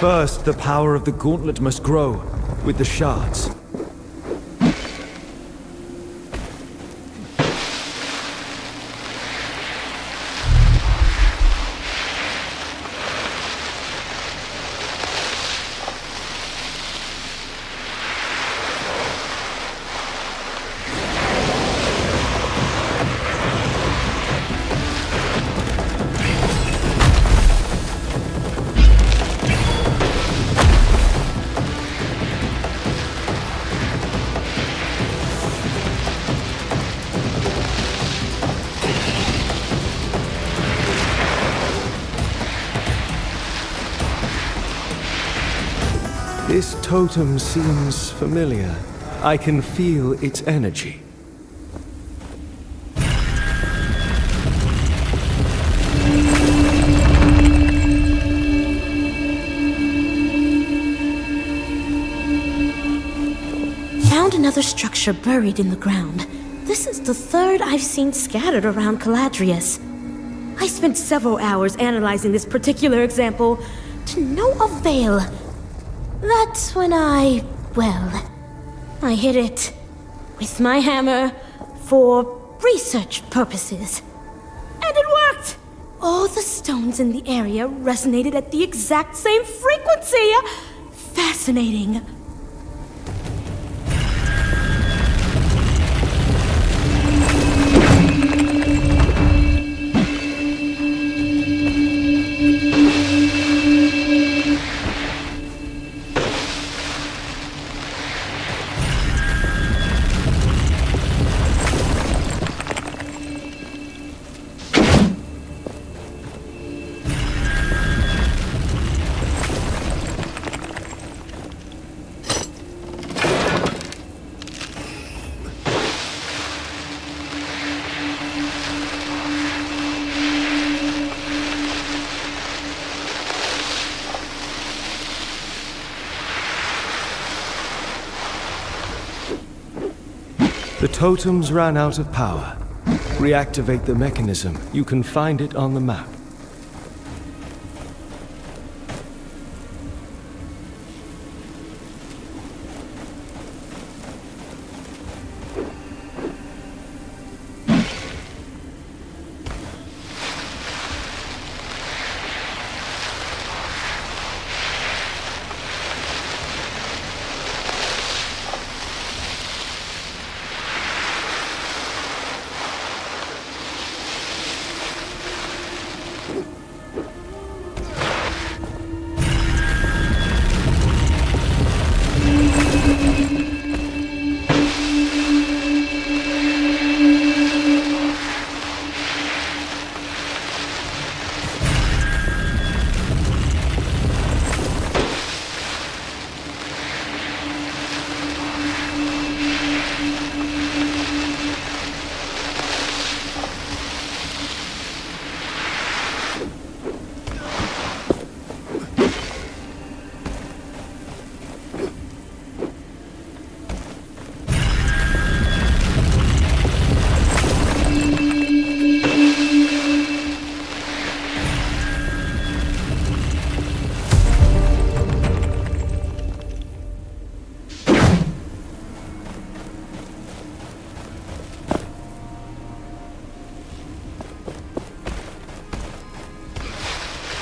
First, the power of the gauntlet must grow with the shards. This totem seems familiar. I can feel its energy. Found another structure buried in the ground. This is the third I've seen scattered around Caladrius. I spent several hours analyzing this particular example to no avail. That's when I hit it with my hammer for research purposes. And it worked! All the stones in the area resonated at the exact same frequency! Fascinating. The totems ran out of power. Reactivate the mechanism. You can find it on the map.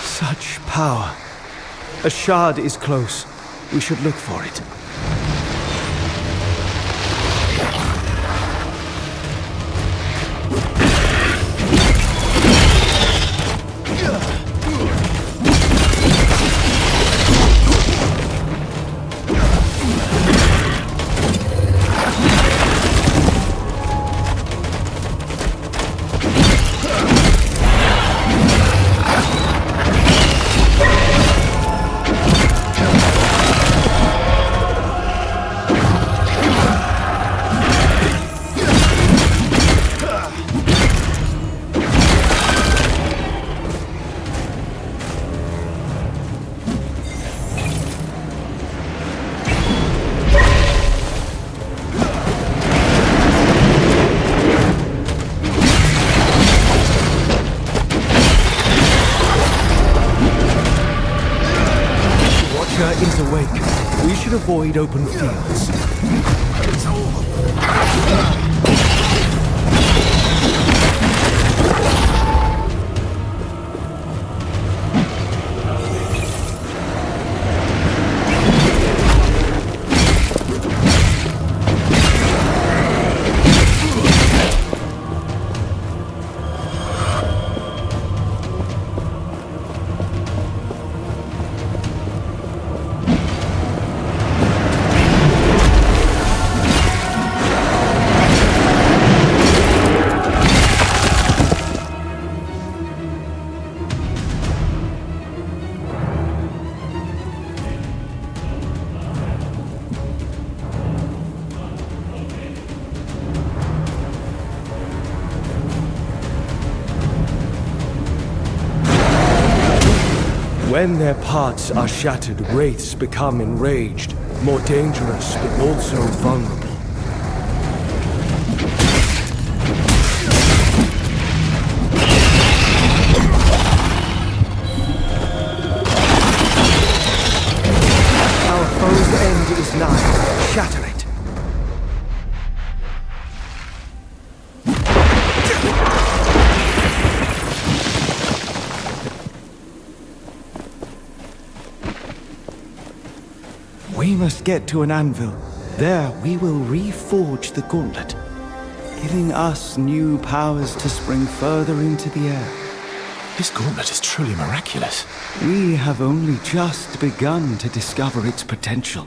Such power. A shard is close. We should look for it. Is awake. We should avoid open fields. When their parts are shattered, wraiths become enraged, more dangerous but also vulnerable. Our foe's end is nigh. Shatter it. We must get to an anvil. There we will reforge the gauntlet, giving us new powers to spring further into the air. This gauntlet is truly miraculous. We have only just begun to discover its potential.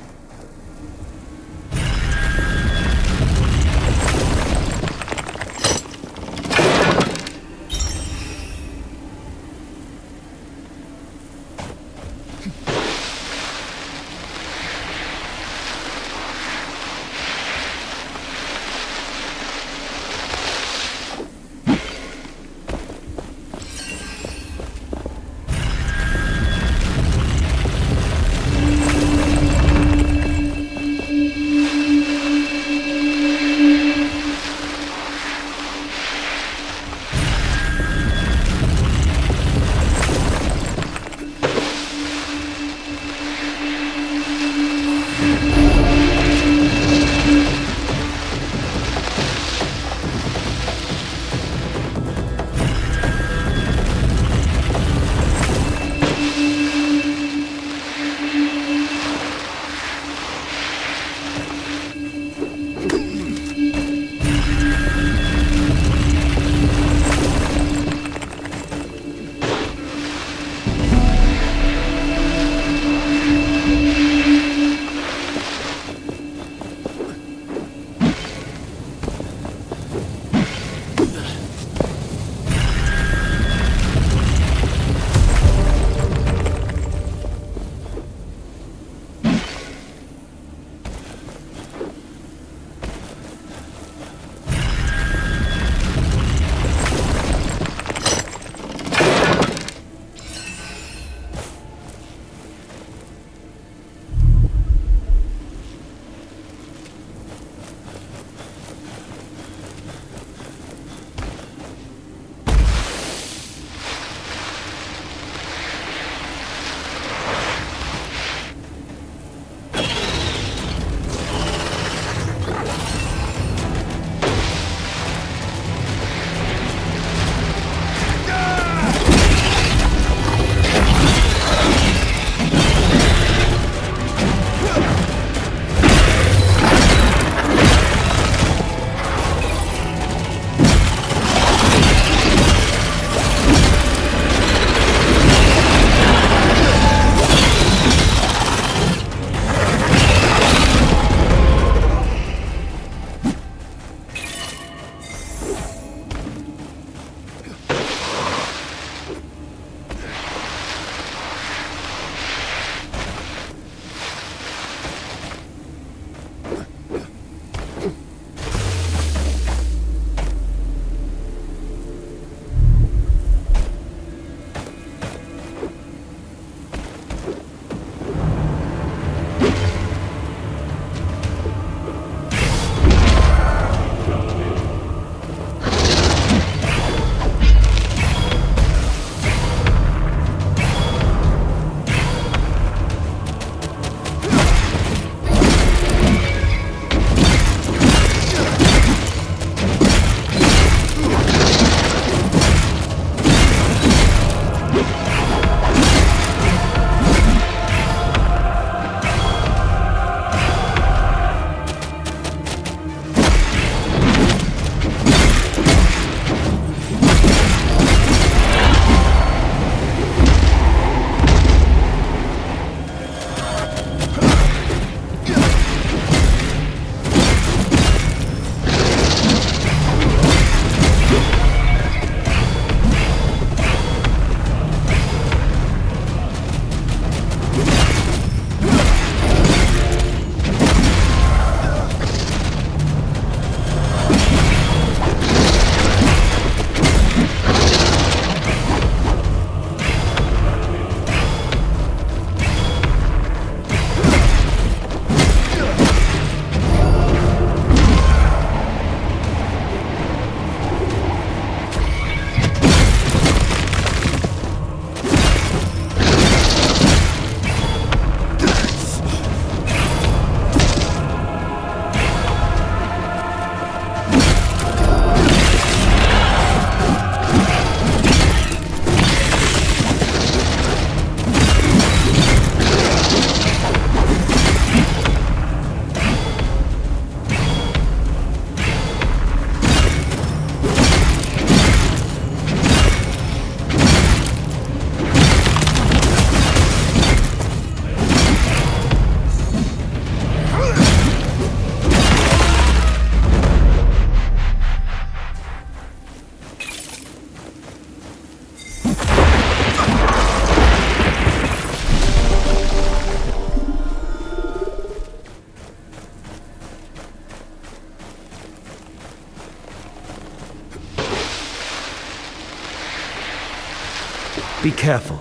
Be careful.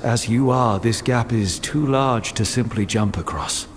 As you are, this gap is too large to simply jump across.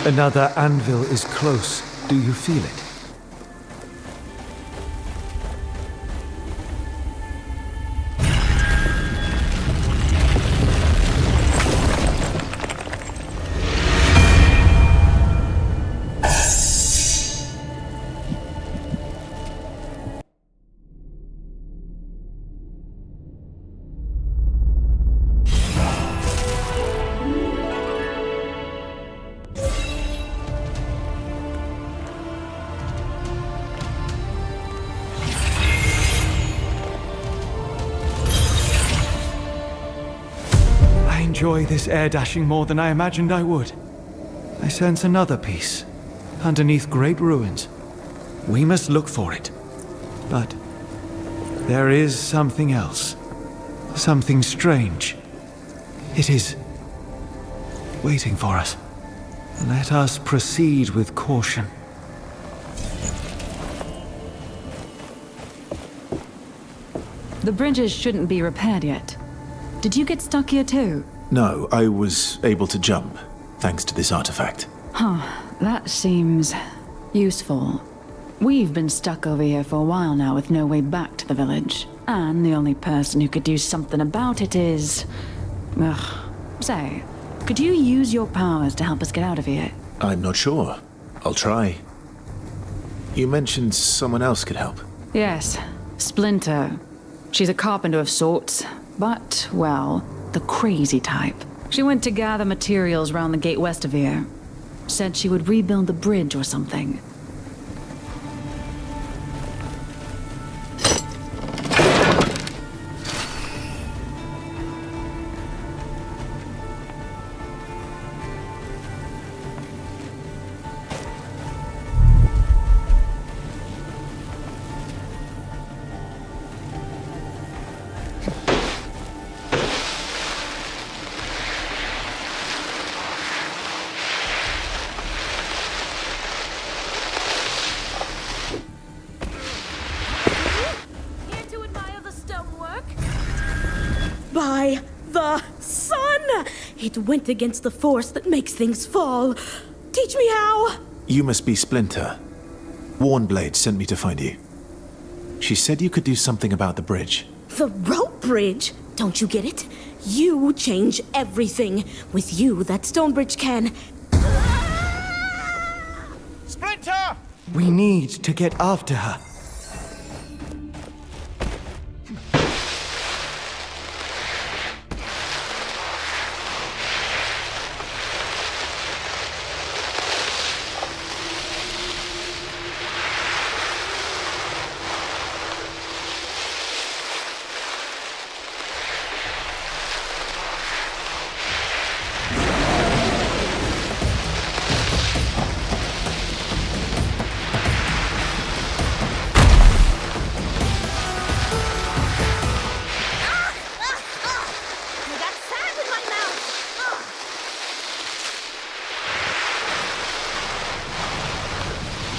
Another anvil is close. Do you feel it? I enjoy this air dashing more than I imagined I would. I sense another piece, underneath great ruins. We must look for it. But there is something else. Something strange. It is waiting for us. Let us proceed with caution. The bridges shouldn't be repaired yet. Did you get stuck here too? No, I was able to jump, thanks to this artifact. Huh, that seems useful. We've been stuck over here for a while now with no way back to the village. And the only person who could do something about it is... Say, could you use your powers to help us get out of here? I'm not sure. I'll try. You mentioned someone else could help. Yes, Splinter. She's a carpenter of sorts, but, well, the crazy type. She went to gather materials round the gate west of here. Said she would rebuild the bridge or something. By the sun! It went against the force that makes things fall. Teach me how! You must be Splinter. Warnblade sent me to find you. She said you could do something about the bridge. The rope bridge? Don't you get it? You change everything. With you, that stone bridge can... Splinter! We need to get after her.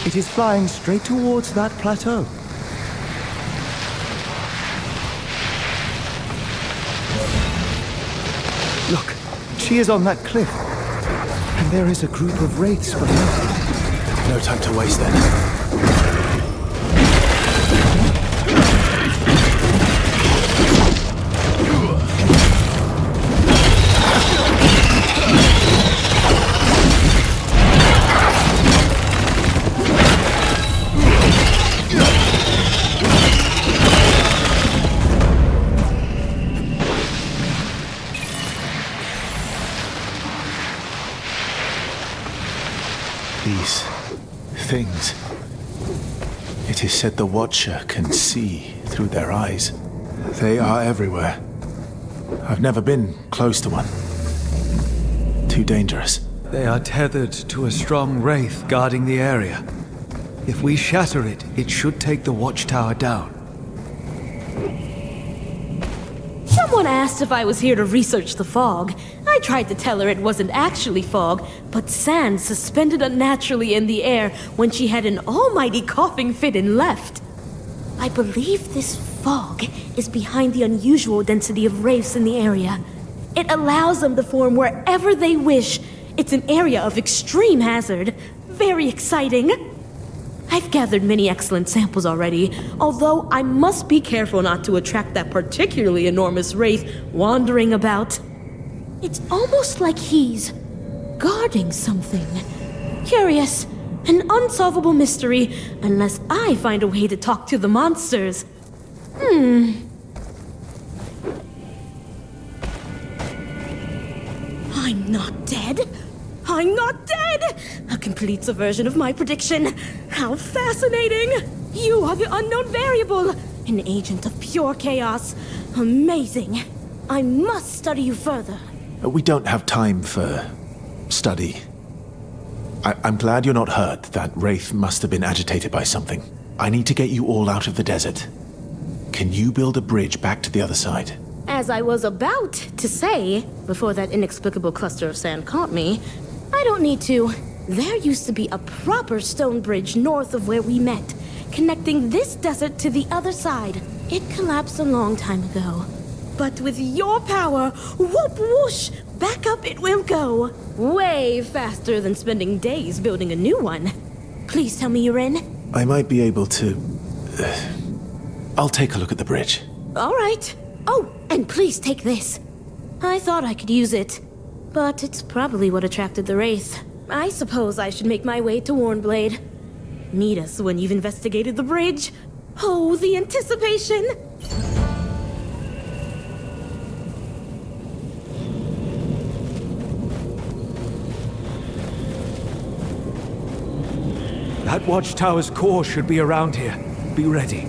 It is flying straight towards that plateau. Look, she is on that cliff. And there is a group of wraiths behind. No time to waste then. These things. It is said the Watcher can see through their eyes. They are everywhere. I've never been close to one. Too dangerous. They are tethered to a strong wraith guarding the area. If we shatter it, it should take the watchtower down. Someone asked if I was here to research the fog. I tried to tell her it wasn't actually fog, but sand suspended unnaturally in the air when she had an almighty coughing fit and left. I believe this fog is behind the unusual density of wraiths in the area. It allows them to form wherever they wish. It's an area of extreme hazard. Very exciting. I've gathered many excellent samples already, although I must be careful not to attract that particularly enormous wraith wandering about. It's almost like he's guarding something. Curious, an unsolvable mystery, unless I find a way to talk to the monsters. I'm not dead. I'm not dead! A complete subversion of my prediction. How fascinating! You are the unknown variable, an agent of pure chaos. Amazing. I must study you further. We don't have time for study. I'm glad you're not hurt. That wraith must have been agitated by something. I need to get you all out of the desert. Can you build a bridge back to the other side? As I was about to say, before that inexplicable cluster of sand caught me, I don't need to. There used to be a proper stone bridge north of where we met, connecting this desert to the other side. It collapsed a long time ago. But with your power, whoop whoosh, back up it will go. Way faster than spending days building a new one. Please tell me you're in. I might be able to... I'll take a look at the bridge. All right. Oh, and please take this. I thought I could use it, but it's probably what attracted the wraith. I suppose I should make my way to Warnblade. Meet us when you've investigated the bridge. Oh, the anticipation! That watchtower's core should be around here. Be ready.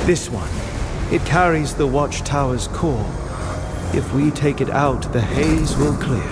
This one. It carries the watchtower's core. If we take it out, the haze will clear.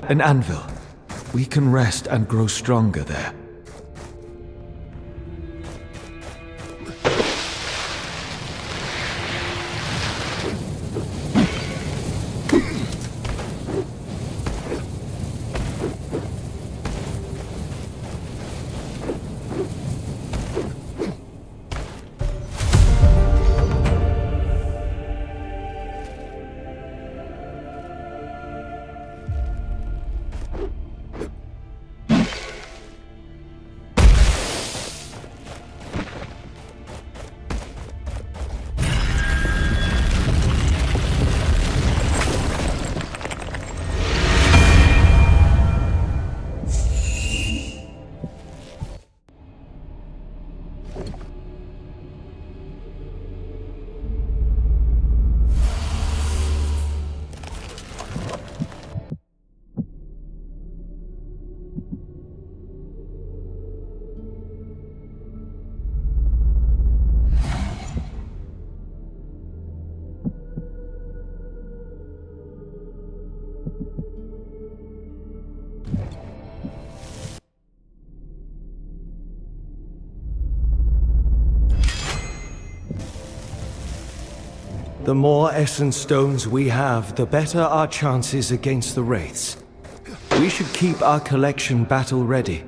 An anvil. We can rest and grow stronger there. The more essence stones we have, the better our chances against the wraiths. We should keep our collection battle ready.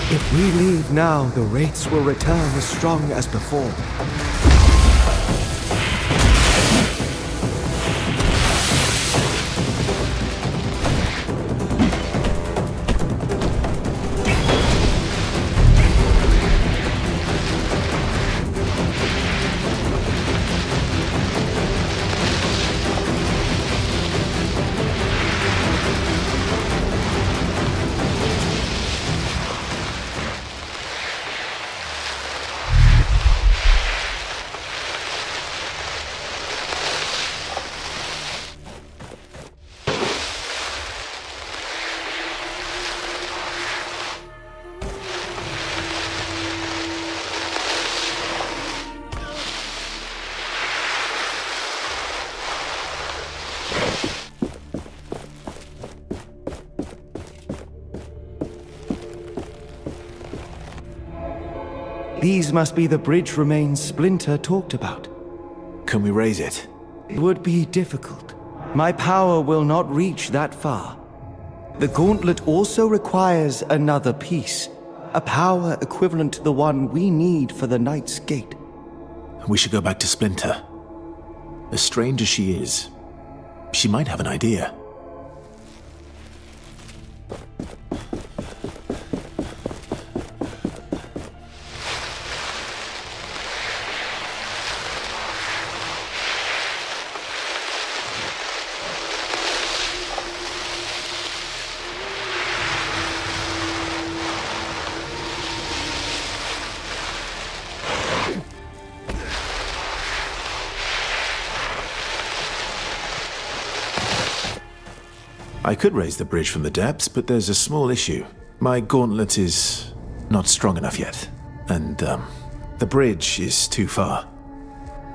If we leave now, the wraiths will return as strong as before. These must be the bridge remains Splinter talked about. Can we raise it? It would be difficult. My power will not reach that far. The gauntlet also requires another piece. A power equivalent to the one we need for the Knight's Gate. We should go back to Splinter. As strange as she is, she might have an idea. I could raise the bridge from the depths, but there's a small issue. My gauntlet is not strong enough yet, and the bridge is too far.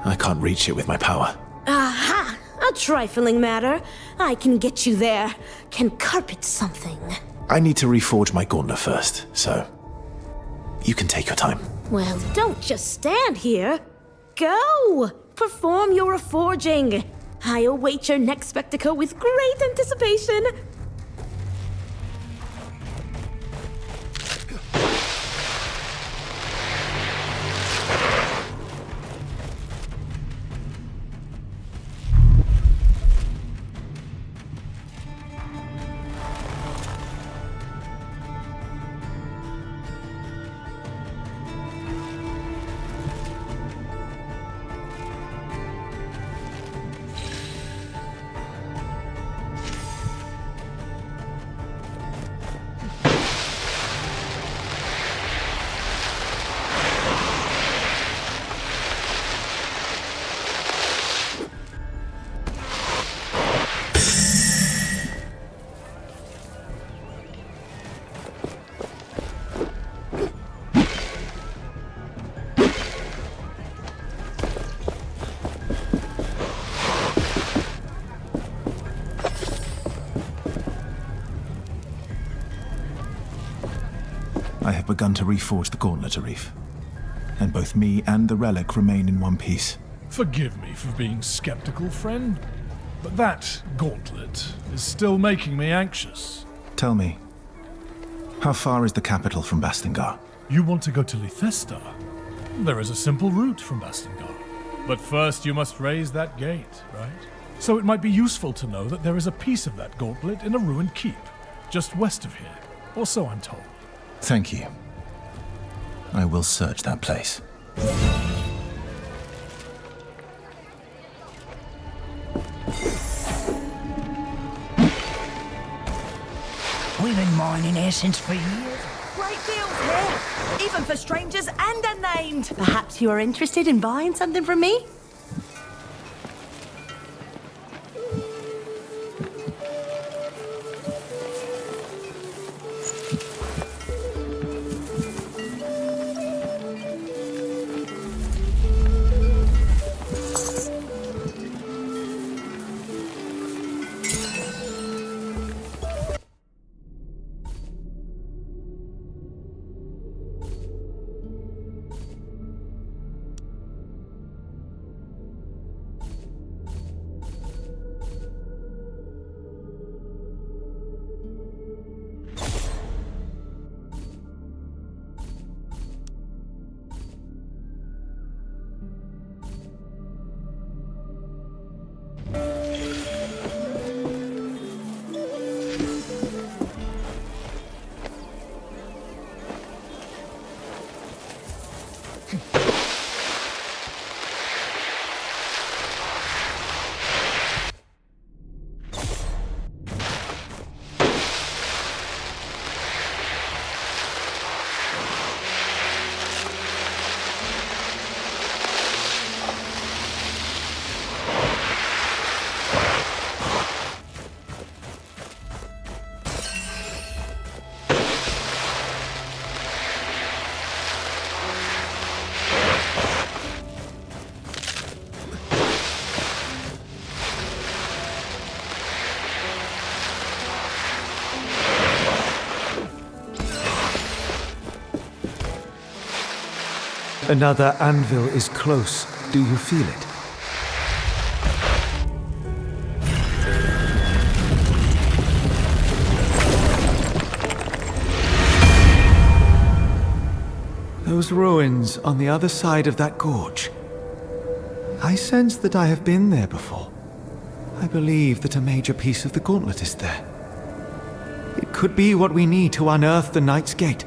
I can't reach it with my power. Aha! A trifling matter. I can get you there. Can carpet something. I need to reforge my gauntlet first, so you can take your time. Well, don't just stand here. Go! Perform your reforging. I await your next spectacle with great anticipation. begun to reforge the gauntlet, Arif. And both me and the relic remain in one piece. Forgive me for being skeptical, friend, but that gauntlet is still making me anxious. Tell me, how far is the capital from Bastingar? You want to go to Lethesta? There is a simple route from Bastingar. But first you must raise that gate, right? So it might be useful to know that there is a piece of that gauntlet in a ruined keep, just west of here, or so I'm told. Thank you. I will search that place. We've been mining essence for years. Great deals here, even for strangers and unnamed. Perhaps you are interested in buying something from me? Another anvil is close. Do you feel it? Those ruins on the other side of that gorge. I sense that I have been there before. I believe that a major piece of the gauntlet is there. It could be what we need to unearth the Knight's Gate.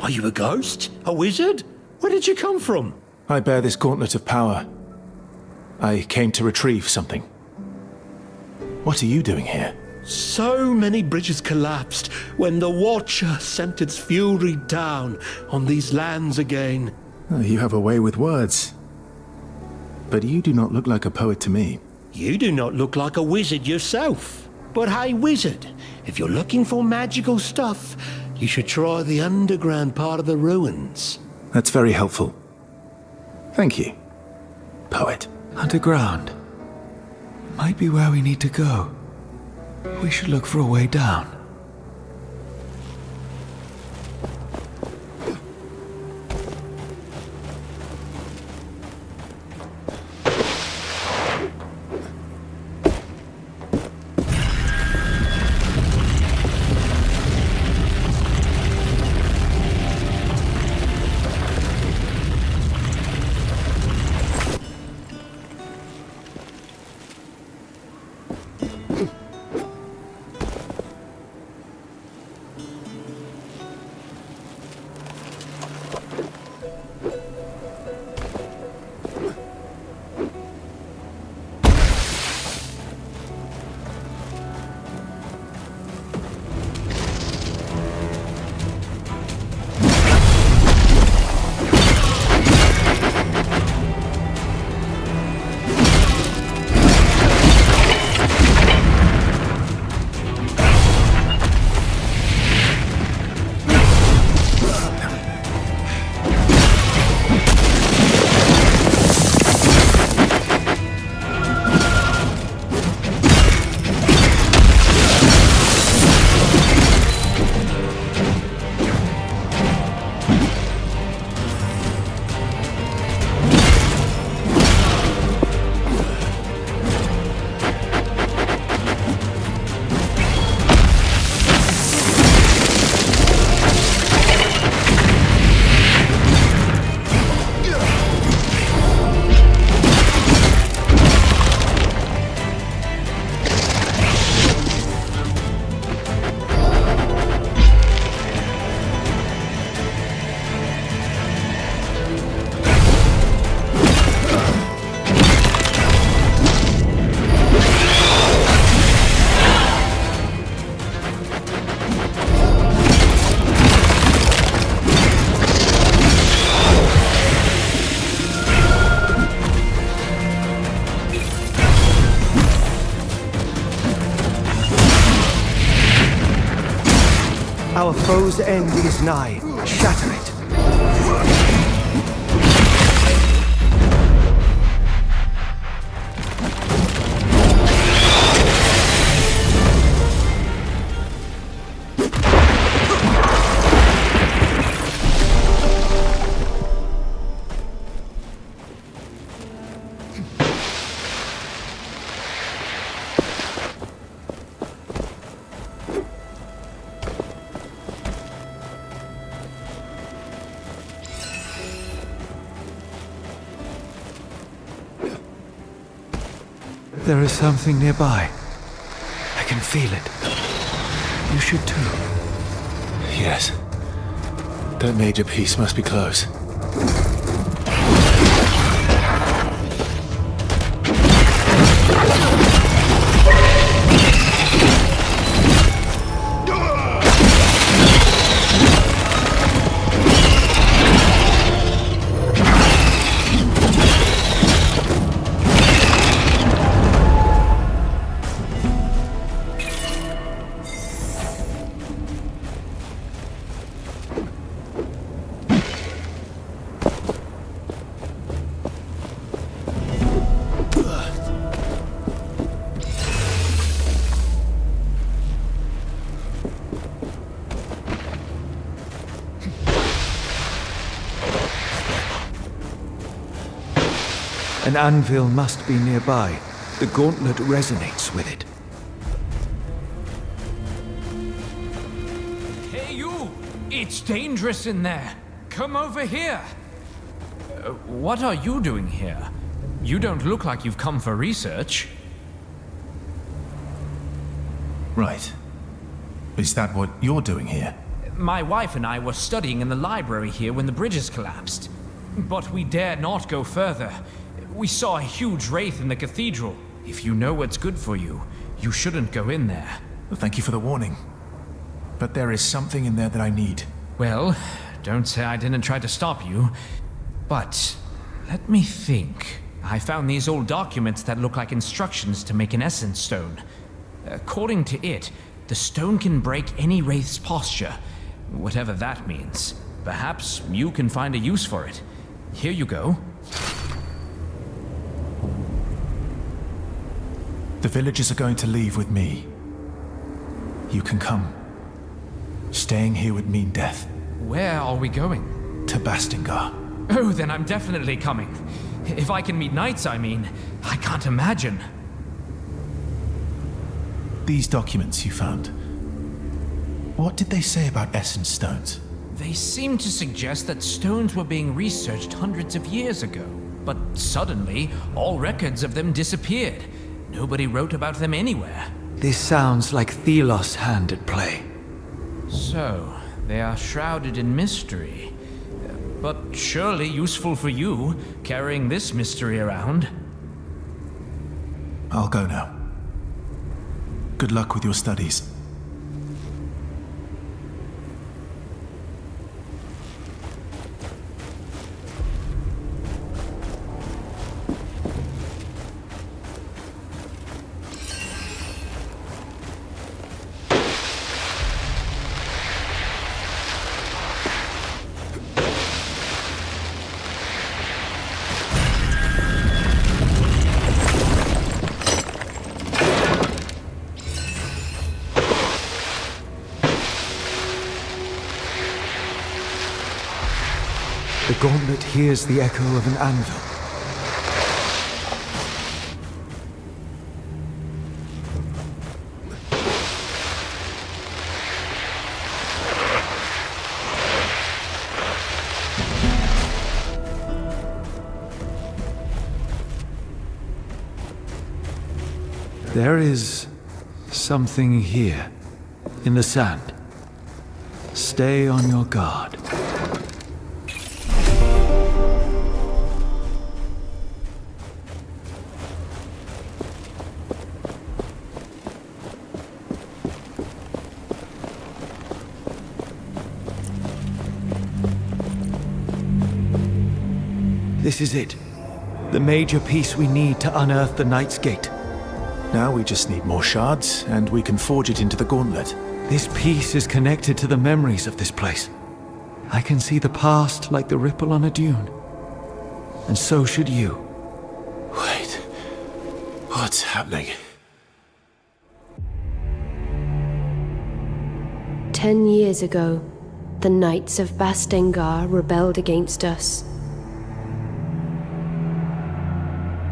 Are you a ghost? A wizard? Where did you come from? I bear this gauntlet of power. I came to retrieve something. What are you doing here? So many bridges collapsed when the Watcher sent its fury down on these lands again. Oh, you have a way with words. But you do not look like a poet to me. You do not look like a wizard yourself. But hey, wizard, if you're looking for magical stuff, you should try the underground part of the ruins. That's very helpful. Thank you, poet. Underground. Might be where we need to go. We should look for a way down. Our foe's end is nigh. Shatter it. There is something nearby. I can feel it. You should too. Yes. That major piece must be close. An anvil must be nearby. The gauntlet resonates with it. Hey you! It's dangerous in there! Come over here! What are you doing here? You don't look like you've come for research. Right. Is that what you're doing here? My wife and I were studying in the library here when the bridges collapsed. But we dare not go further. We saw a huge wraith in the cathedral. If you know what's good for you, you shouldn't go in there. Well, thank you for the warning. But there is something in there that I need. Well, don't say I didn't try to stop you. But let me think. I found these old documents that look like instructions to make an essence stone. According to it, the stone can break any wraith's posture, whatever that means. Perhaps you can find a use for it. Here you go. The villagers are going to leave with me. You can come. Staying here would mean death. Where are we going? To Bastingar. Oh, then I'm definitely coming. If I can meet knights, I mean. I can't imagine. These documents you found. What did they say about essence stones? They seem to suggest that stones were being researched hundreds of years ago. But suddenly, all records of them disappeared. Nobody wrote about them anywhere. This sounds like Thelos' hand at play. So, they are shrouded in mystery. But surely useful for you, carrying this mystery around. I'll go now. Good luck with your studies. The gauntlet hears the echo of an anvil. There is something here, in the sand. Stay on your guard. This is it. The major piece we need to unearth the Knight's Gate. Now we just need more shards, and we can forge it into the gauntlet. This piece is connected to the memories of this place. I can see the past like the ripple on a dune. And so should you. Wait. What's happening? 10 years ago, the Knights of Bastingar rebelled against us.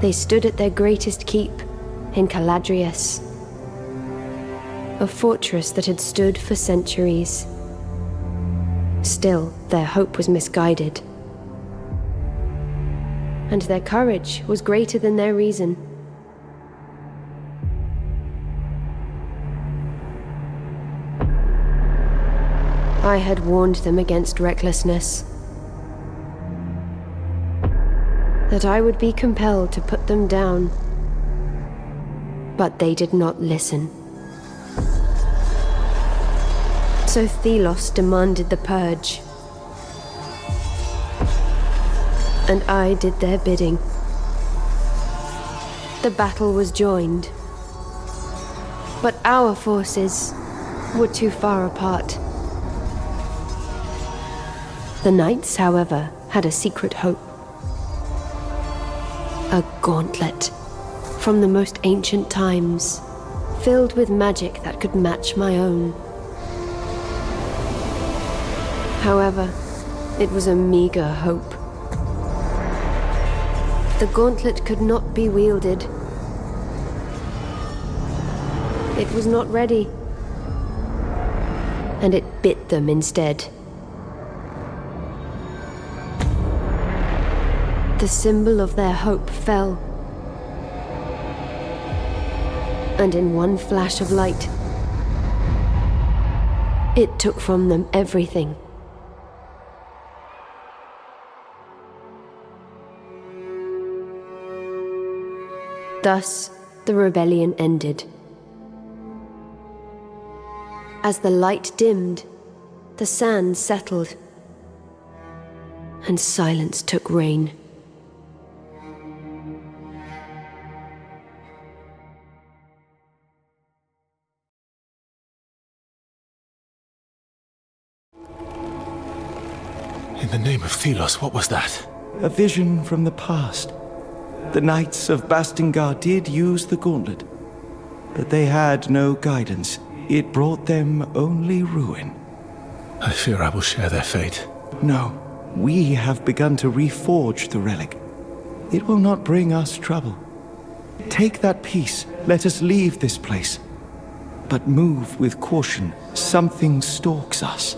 They stood at their greatest keep in Caladrius, a fortress that had stood for centuries. Still, their hope was misguided, and their courage was greater than their reason. I had warned them against recklessness, that I would be compelled to put them down. But they did not listen. So Thelos demanded the purge. And I did their bidding. The battle was joined. But our forces were too far apart. The knights, however, had a secret hope. A gauntlet from the most ancient times, filled with magic that could match my own. However, it was a meager hope. The gauntlet could not be wielded. It was not ready, and it bit them instead. The symbol of their hope fell. And in one flash of light, it took from them everything. Thus, the rebellion ended. As the light dimmed, the sand settled, and silence took reign. In the name of Thelos, what was that? A vision from the past. The Knights of Bastingar did use the gauntlet, but they had no guidance. it brought them only ruin. I fear I will share their fate. No, we have begun to reforge the relic. It will not bring us trouble. Take that piece, let us leave this place. But move with caution. Something stalks us.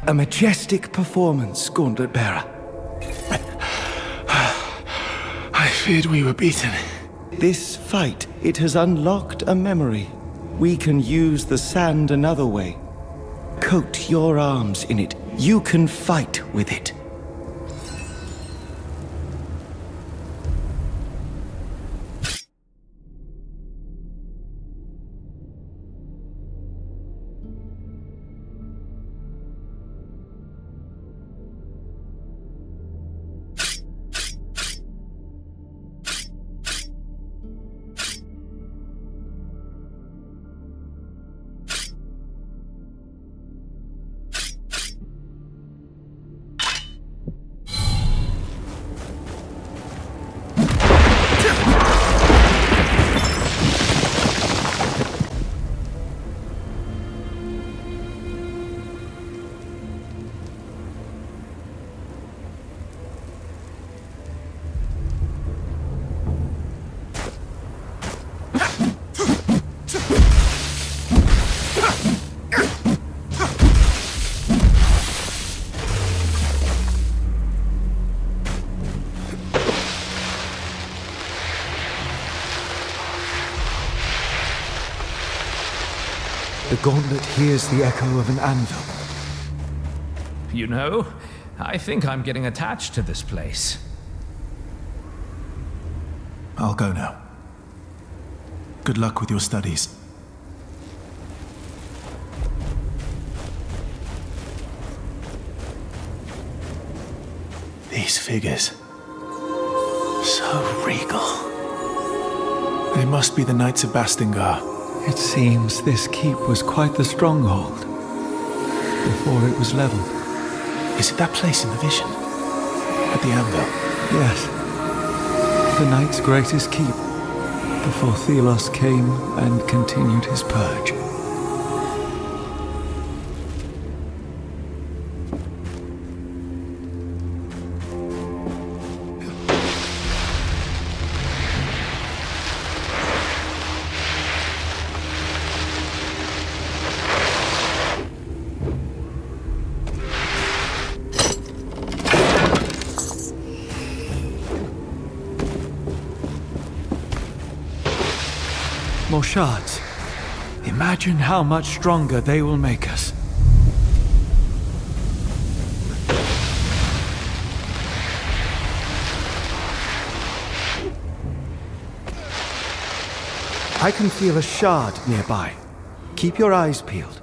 A majestic performance, Gauntlet Bearer. I feared we were beaten. This fight, it has unlocked a memory. We can use the sand another way. Coat your arms in it. You can fight with it. The gauntlet hears the echo of an anvil. You know, I think I'm getting attached to this place. I'll go now. Good luck with your studies. These figures. So regal. They must be the Knights of Bastingar. It seems this keep was quite the stronghold before it was leveled. Is it that place in the vision? At the anvil? Yes. The Knight's greatest keep, before Thelos came and continued his purge. More shards. Imagine how much stronger they will make us. I can feel a shard nearby. Keep your eyes peeled.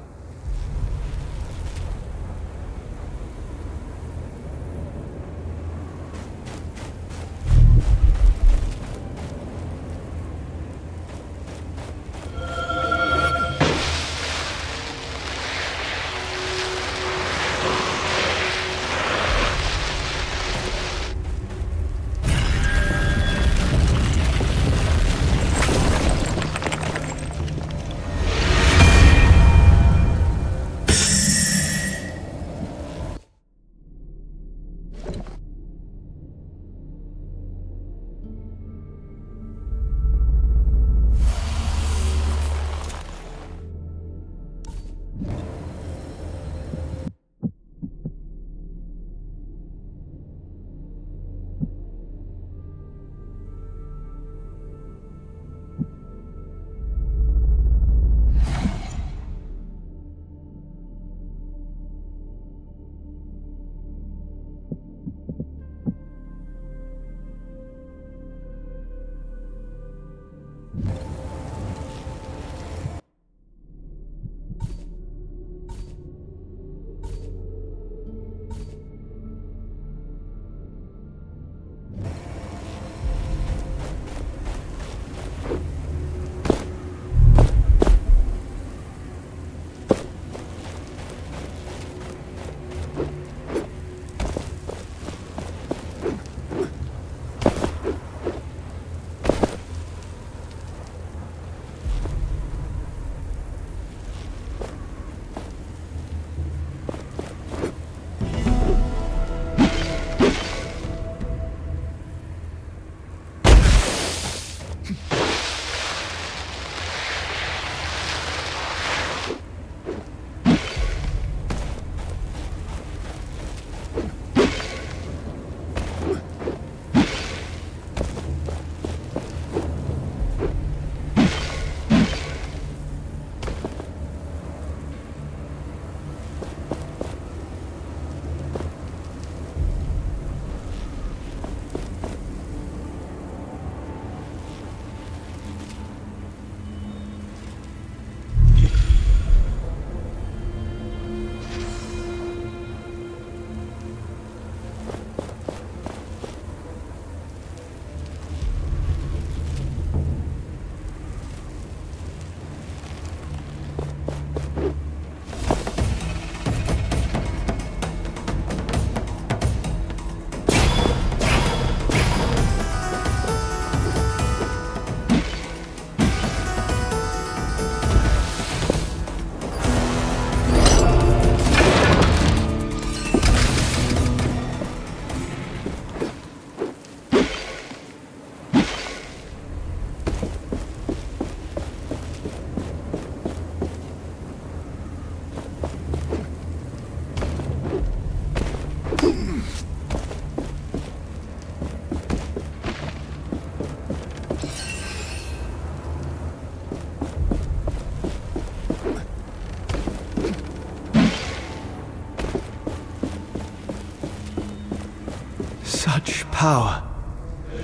Such power.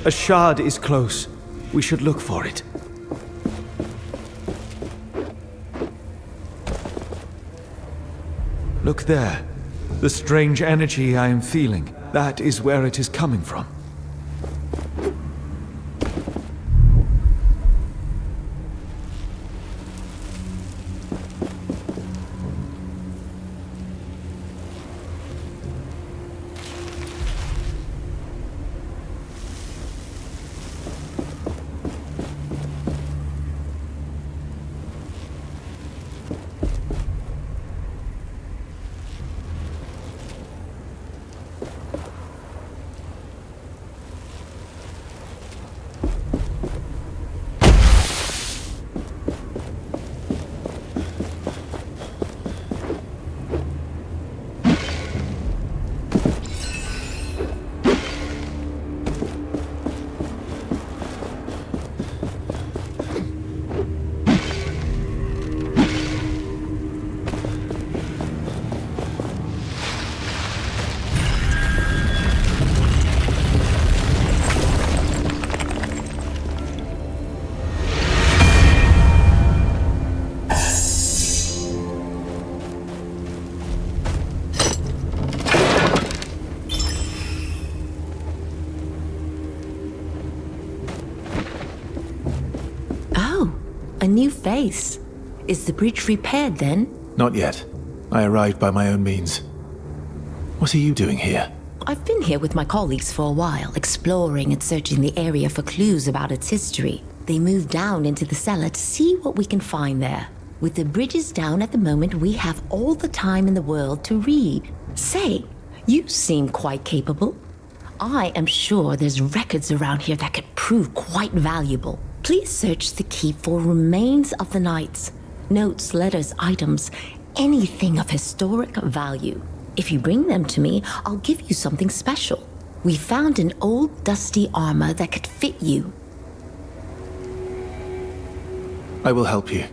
A shard is close. We should look for it. Look there. The strange energy I am feeling. That is where it is coming from. A new face. Is the bridge repaired then? Not yet. I arrived by my own means. What are you doing here? I've been here with my colleagues for a while, exploring and searching the area for clues about its history. They moved down into the cellar to see what we can find there. With the bridges down at the moment, we have all the time in the world to read. Say, you seem quite capable. I am sure there's records around here that could prove quite valuable. Please search the keep for remains of the knights. Notes, letters, items, anything of historic value. If you bring them to me, I'll give you something special. We found an old dusty armor that could fit you. I will help you.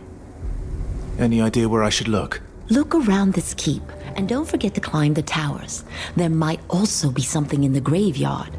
Any idea where I should look? Look around this keep, and don't forget to climb the towers. There might also be something in the graveyard.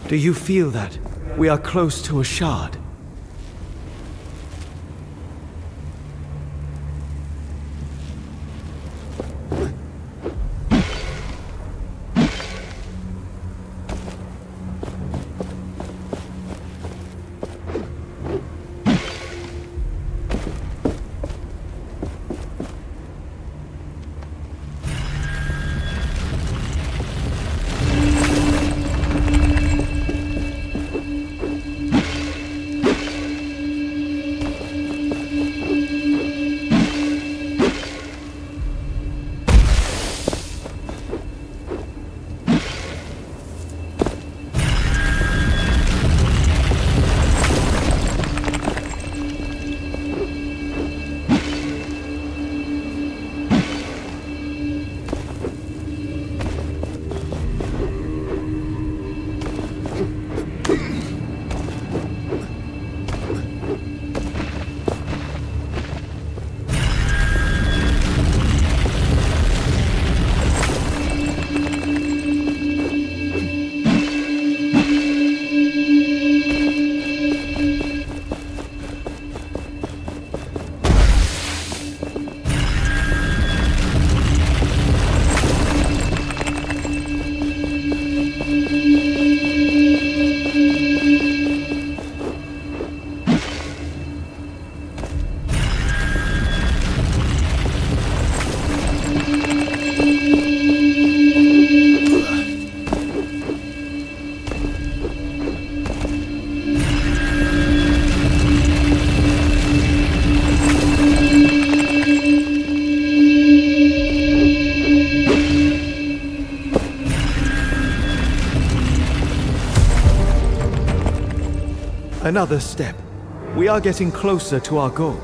Do you feel that? We are close to a shard. Another step. We are getting closer to our goal.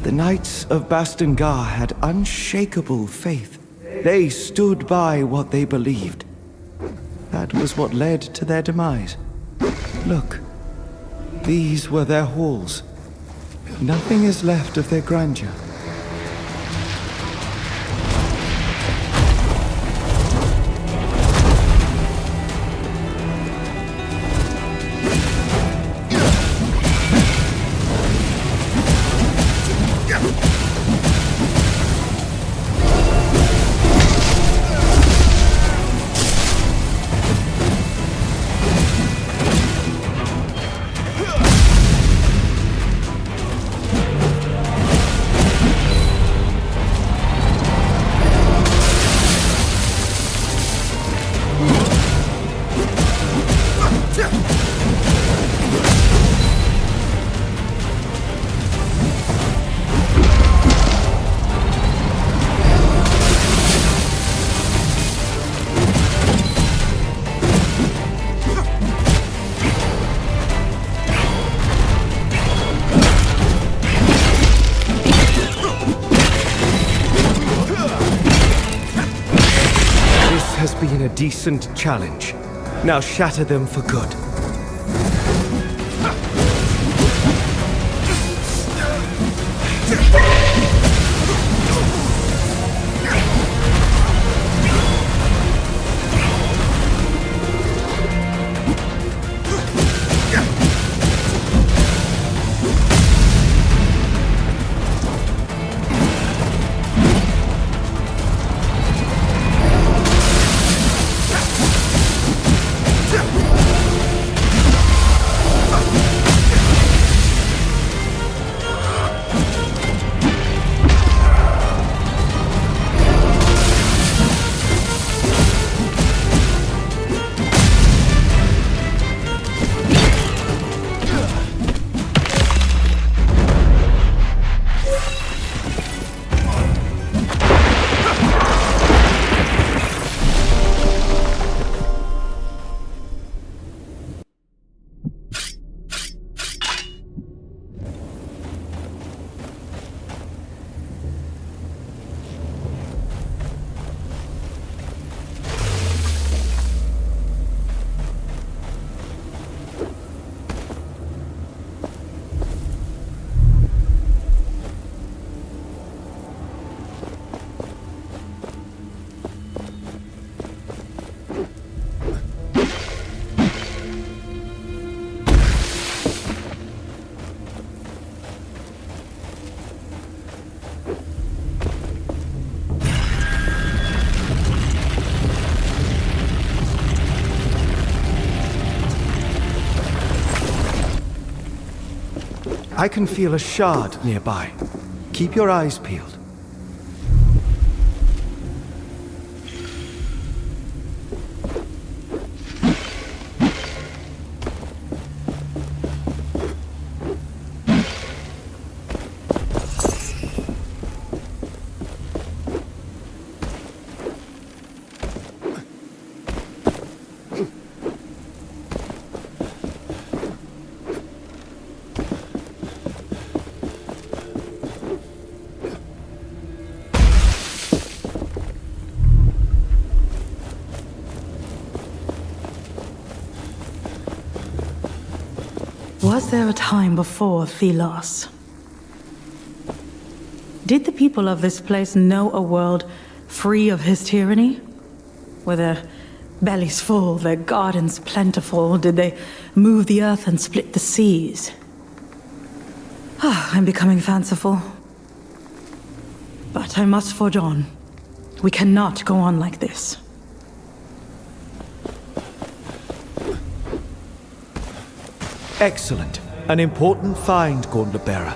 The Knights of Bastengar had unshakable faith. They stood by what they believed. That was what led to their demise. Look, these were their halls. Nothing is left of their grandeur. A decent challenge. Now shatter them for good. I can feel a shard nearby. Keep your eyes peeled. Was there a time before Thelos? Did the people of this place know a world free of his tyranny? Were their bellies full, their gardens plentiful? Did they move the earth and split the seas? I'm becoming fanciful. But I must forge on. We cannot go on like this. Excellent. An important find, Gauntlet Bearer.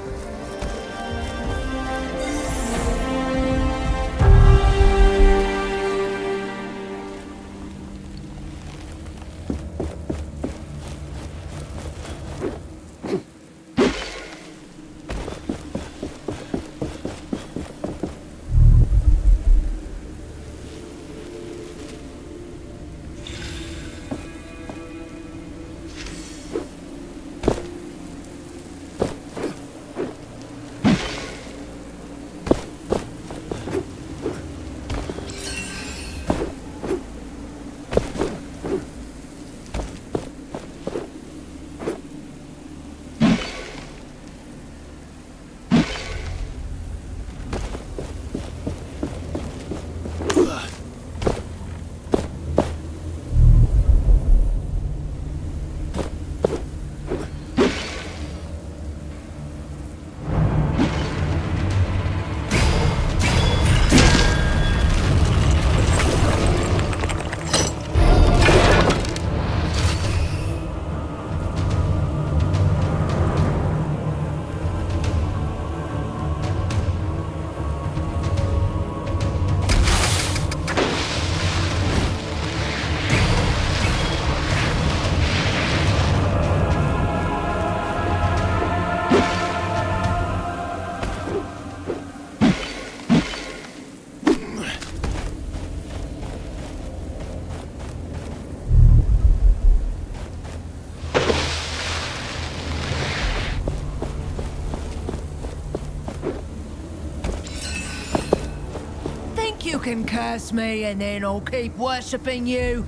You can curse me and then I'll keep worshipping you.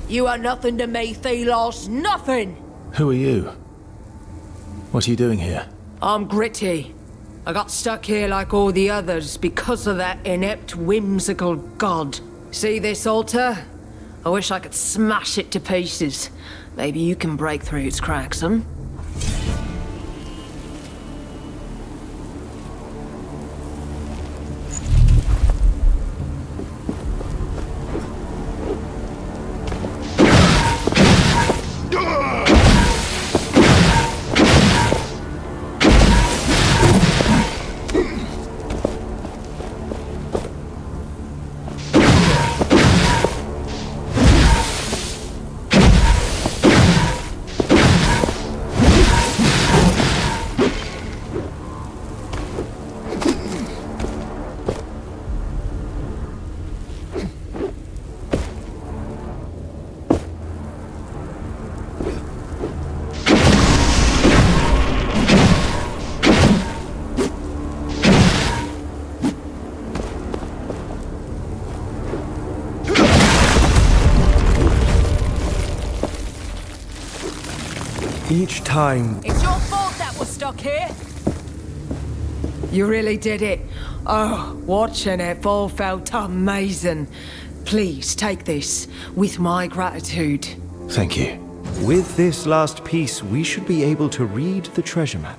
You are nothing to me, Thelos, nothing! Who are you? What are you doing here? I'm gritty. I got stuck here like all the others because of that inept, whimsical god. See this altar? I wish I could smash it to pieces. Maybe you can break through its cracks, huh? Each time... It's your fault that we're stuck here. You really did it. Oh, watching it all felt amazing. Please take this with my gratitude. Thank you. With this last piece, we should be able to read the treasure map.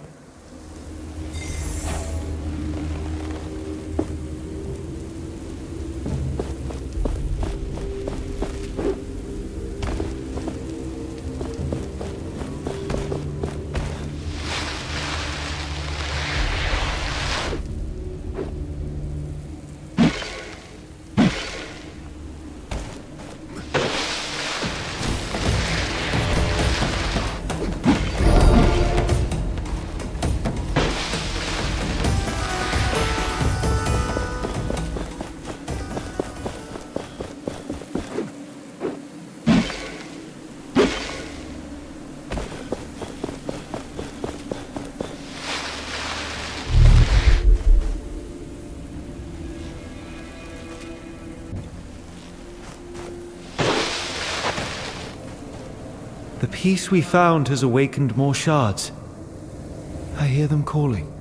The piece we found has awakened more shards. I hear them calling.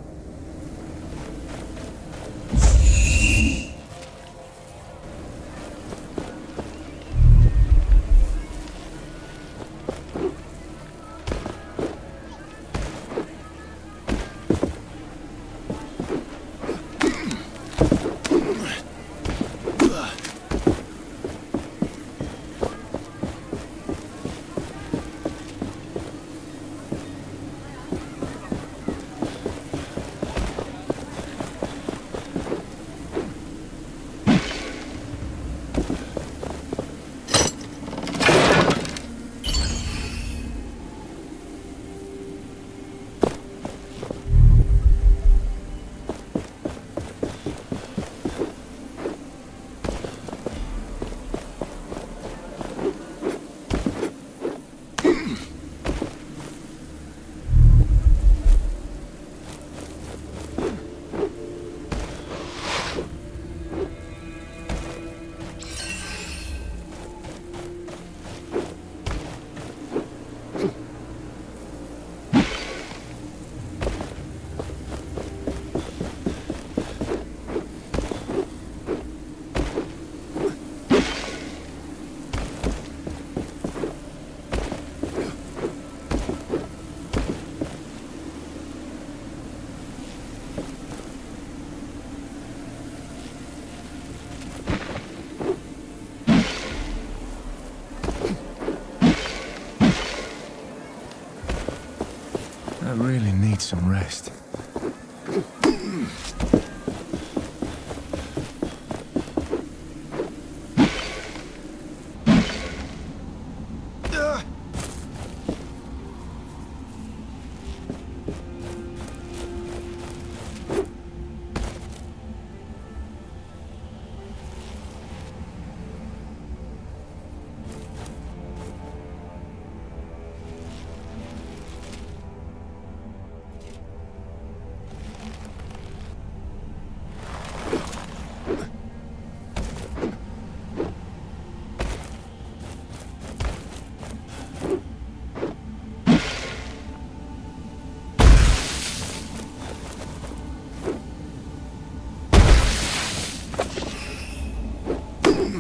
I really need some rest.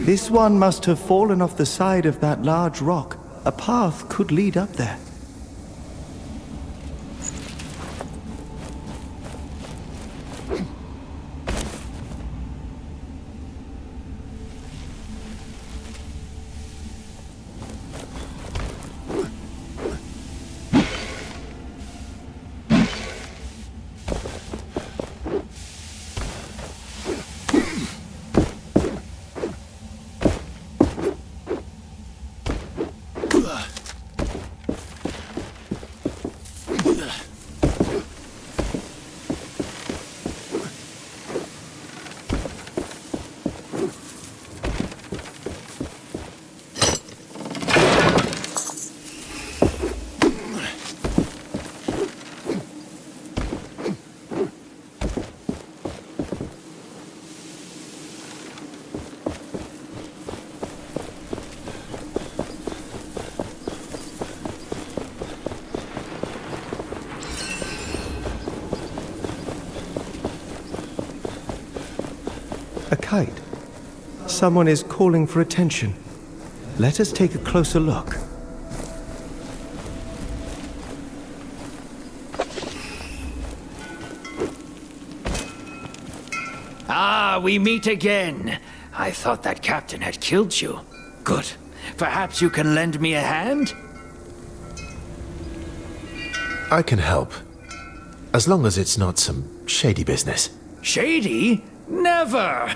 This one must have fallen off the side of that large rock. A path could lead up there. A kite. Someone is calling for attention. Let us take a closer look. Ah, we meet again. I thought that captain had killed you. Good. Perhaps you can lend me a hand? I can help. As long as it's not some shady business. Shady? Never!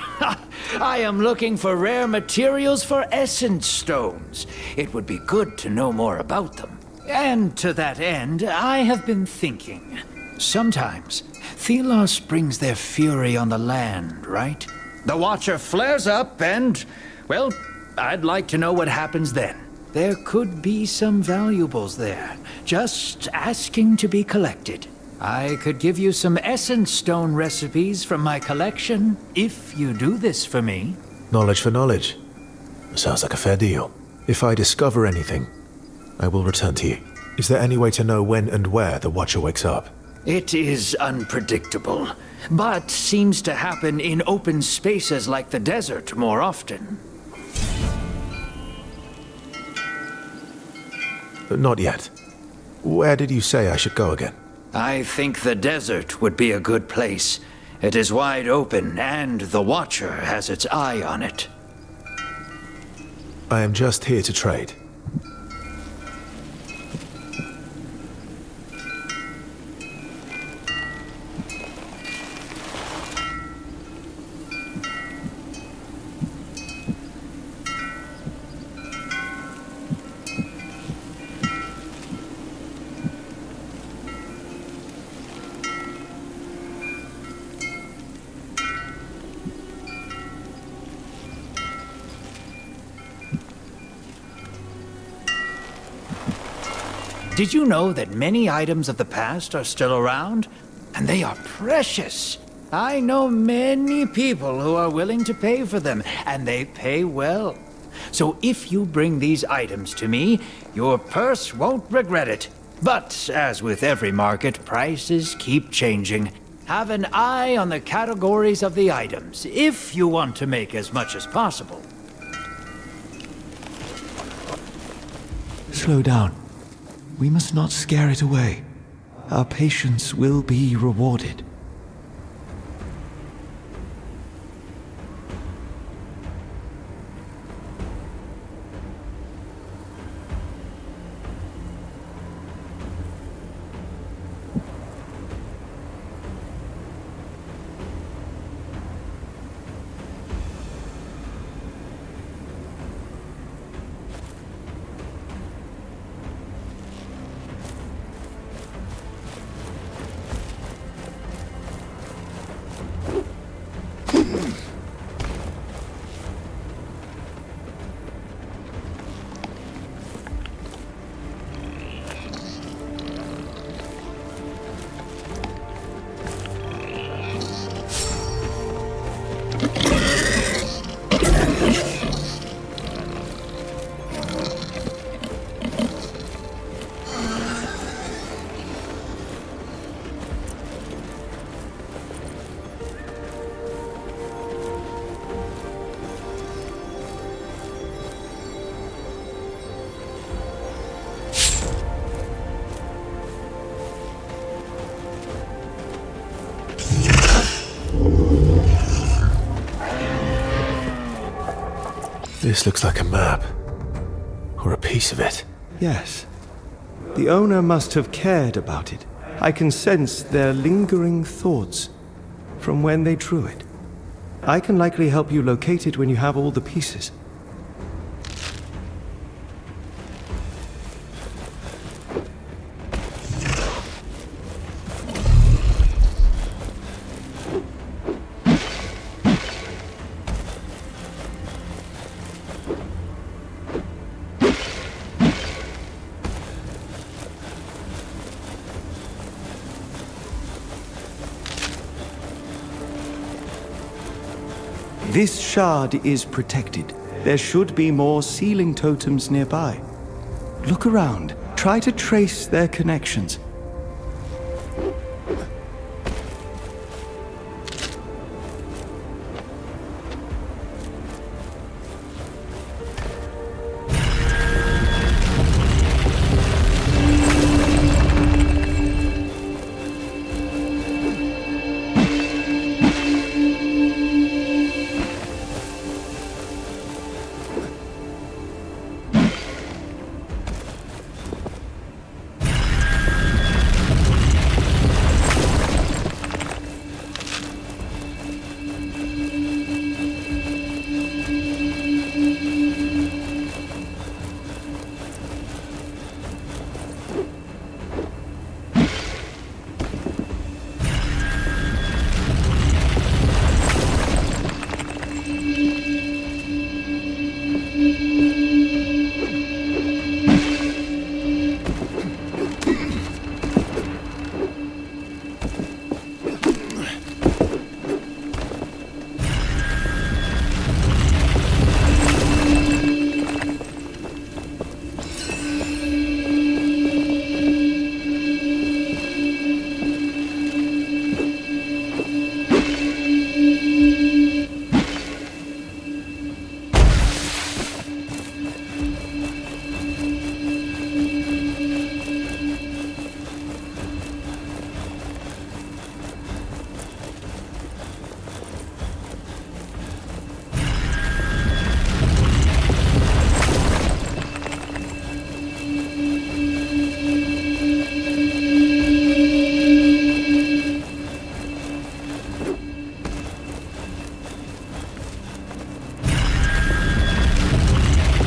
I am looking for rare materials for essence stones. It would be good to know more about them. And to that end, I have been thinking. Sometimes, Thelos brings their fury on the land, right? The Watcher flares up and, well, I'd like to know what happens then. There could be some valuables there, just asking to be collected. I could give you some essence stone recipes from my collection, if you do this for me. Knowledge for knowledge. Sounds like a fair deal. If I discover anything, I will return to you. Is there any way to know when and where the Watcher wakes up? It is unpredictable, but seems to happen in open spaces like the desert more often. Not yet. Where did you say I should go again? I think the desert would be a good place. It is wide open, and the Watcher has its eye on it. I am just here to trade. Did you know that many items of the past are still around? And they are precious. I know many people who are willing to pay for them, and they pay well. So if you bring these items to me, your purse won't regret it. But as with every market, prices keep changing. Have an eye on the categories of the items, if you want to make as much as possible. Slow down. We must not scare it away. Our patience will be rewarded. This looks like a map. Or a piece of it. Yes. The owner must have cared about it. I can sense their lingering thoughts from when they drew it. I can likely help you locate it when you have all the pieces. This shard is protected. There should be more sealing totems nearby. Look around. Try to trace their connections.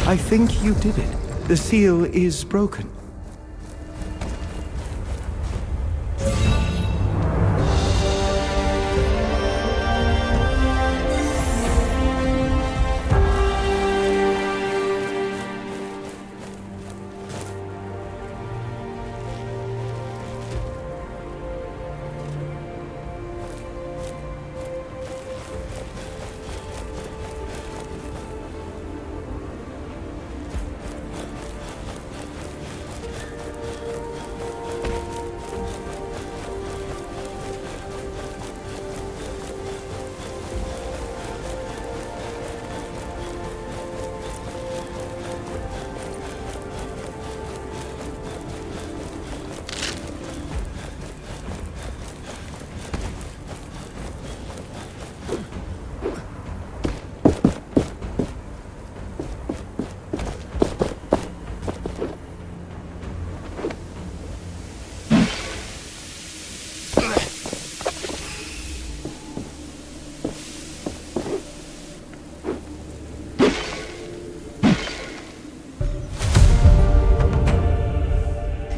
I think you did it. The seal is broken.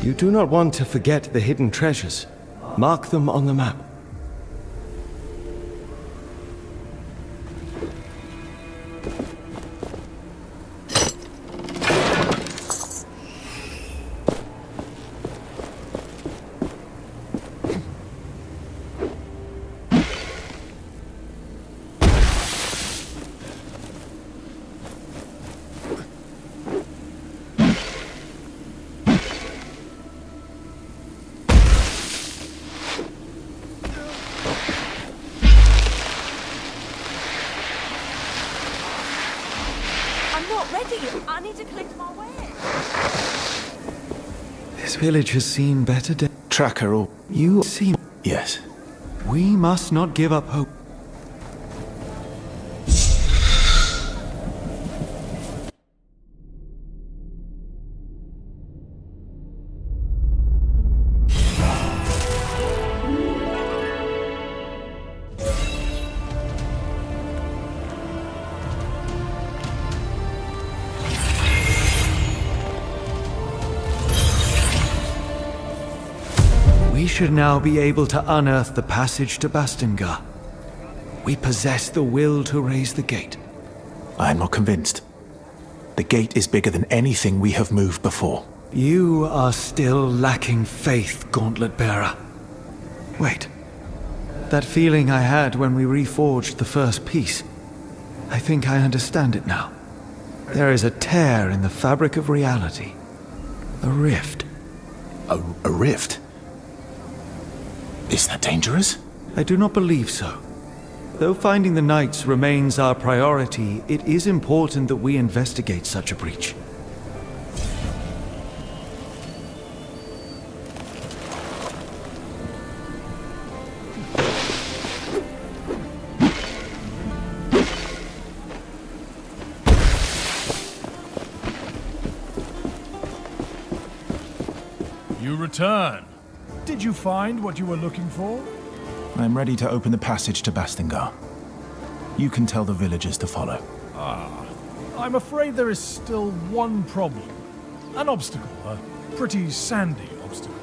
You do not want to forget the hidden treasures. Mark them on the map. I need to collect my wares. This village has seen better days. Tracker or... You see... Yes. We must not give up hope. We should now be able to unearth the passage to Bastingar. We possess the will to raise the gate. I'm not convinced. The gate is bigger than anything we have moved before. You are still lacking faith, Gauntlet Bearer. Wait. That feeling I had when we reforged the first piece. I think I understand it now. There is a tear in the fabric of reality. A rift. A rift? Is that dangerous? I do not believe so. Though finding the Knights remains our priority, it is important that we investigate such a breach. You return. Did you find what you were looking for? I'm ready to open the passage to Bastingar. You can tell the villagers to follow. I'm afraid there is still one problem. An obstacle, a pretty sandy obstacle.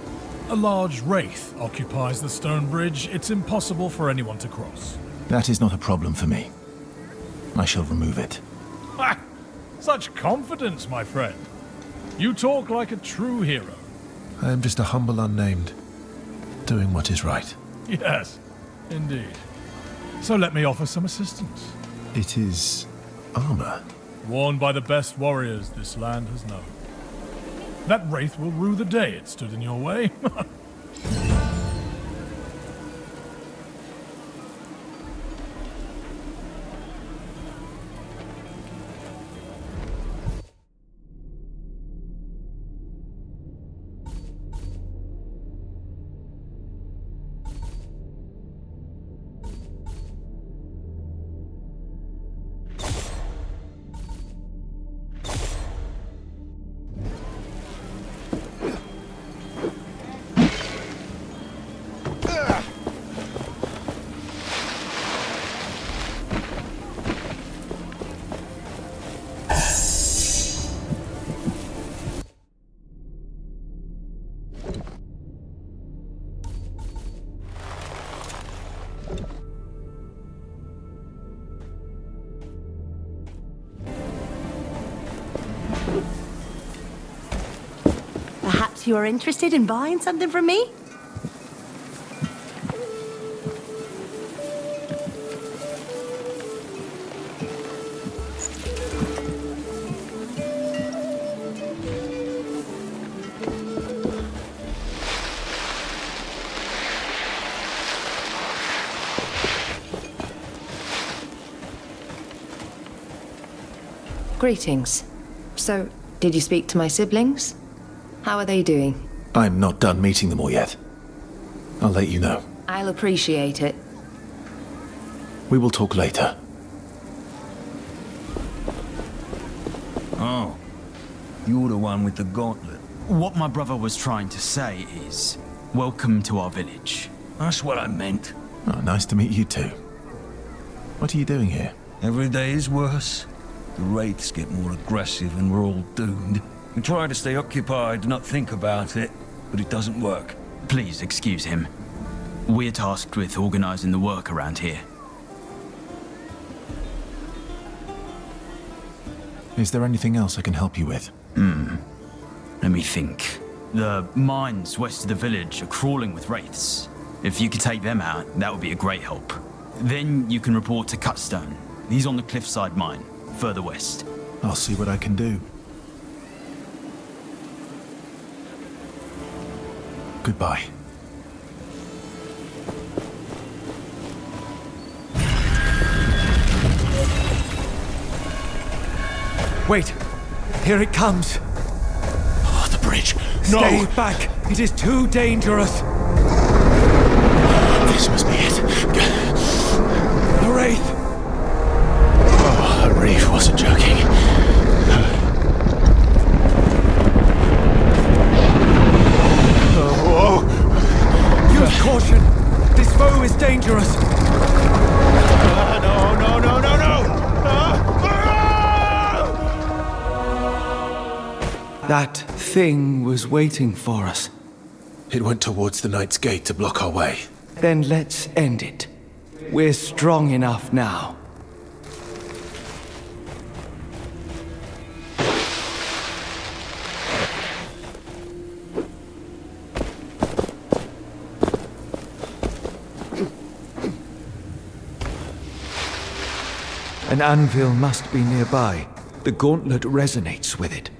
A large wraith occupies the stone bridge. It's impossible for anyone to cross. That is not a problem for me. I shall remove it. Ha! Such confidence, my friend. You talk like a true hero. I am just a humble unnamed, doing what is right. Yes, indeed. So let me offer some assistance. It is armor. Worn by the best warriors this land has known. That wraith will rue the day it stood in your way. Perhaps you are interested in buying something from me? Greetings. So, did you speak to my siblings? How are they doing? I'm not done meeting them all yet. I'll let you know. I'll appreciate it. We will talk later. Oh, you're the one with the gauntlet. What my brother was trying to say is, welcome to our village. That's what I meant. Oh, nice to meet you too. What are you doing here? Every day is worse. The wraiths get more aggressive and we're all doomed. We try to stay occupied, not think about it, but it doesn't work. Please excuse him. We're tasked with organizing the work around here. Is there anything else I can help you with? Let me think. The mines west of the village are crawling with wraiths. If you could take them out, that would be a great help. Then you can report to Cutstone. He's on the cliffside mine, further west. I'll see what I can do. Goodbye. Wait! Here it comes! Oh, the bridge! No! Stay back! It is too dangerous! This must be it. The wraith! Oh, Reeve wasn't joking. Use caution! This foe is dangerous! That thing was waiting for us. It went towards the Knight's Gate to block our way. Then let's end it. We're strong enough now. An anvil must be nearby. The gauntlet resonates with it.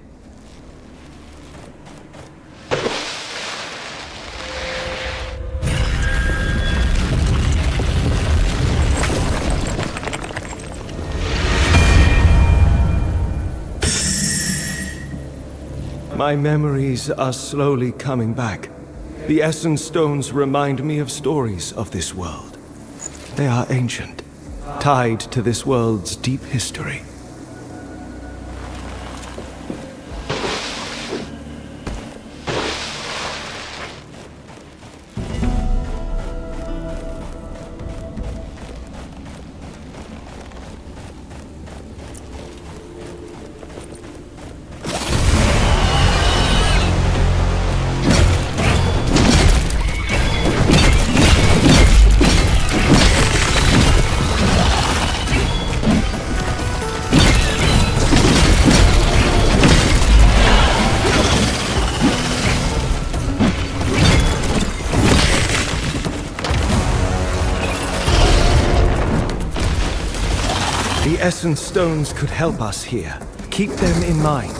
My memories are slowly coming back. The Essence Stones remind me of stories of this world. They are ancient, tied to this world's deep history. The Essence Stones could help us here. Keep them in mind.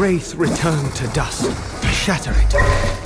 wraith return to dust. Shatter it.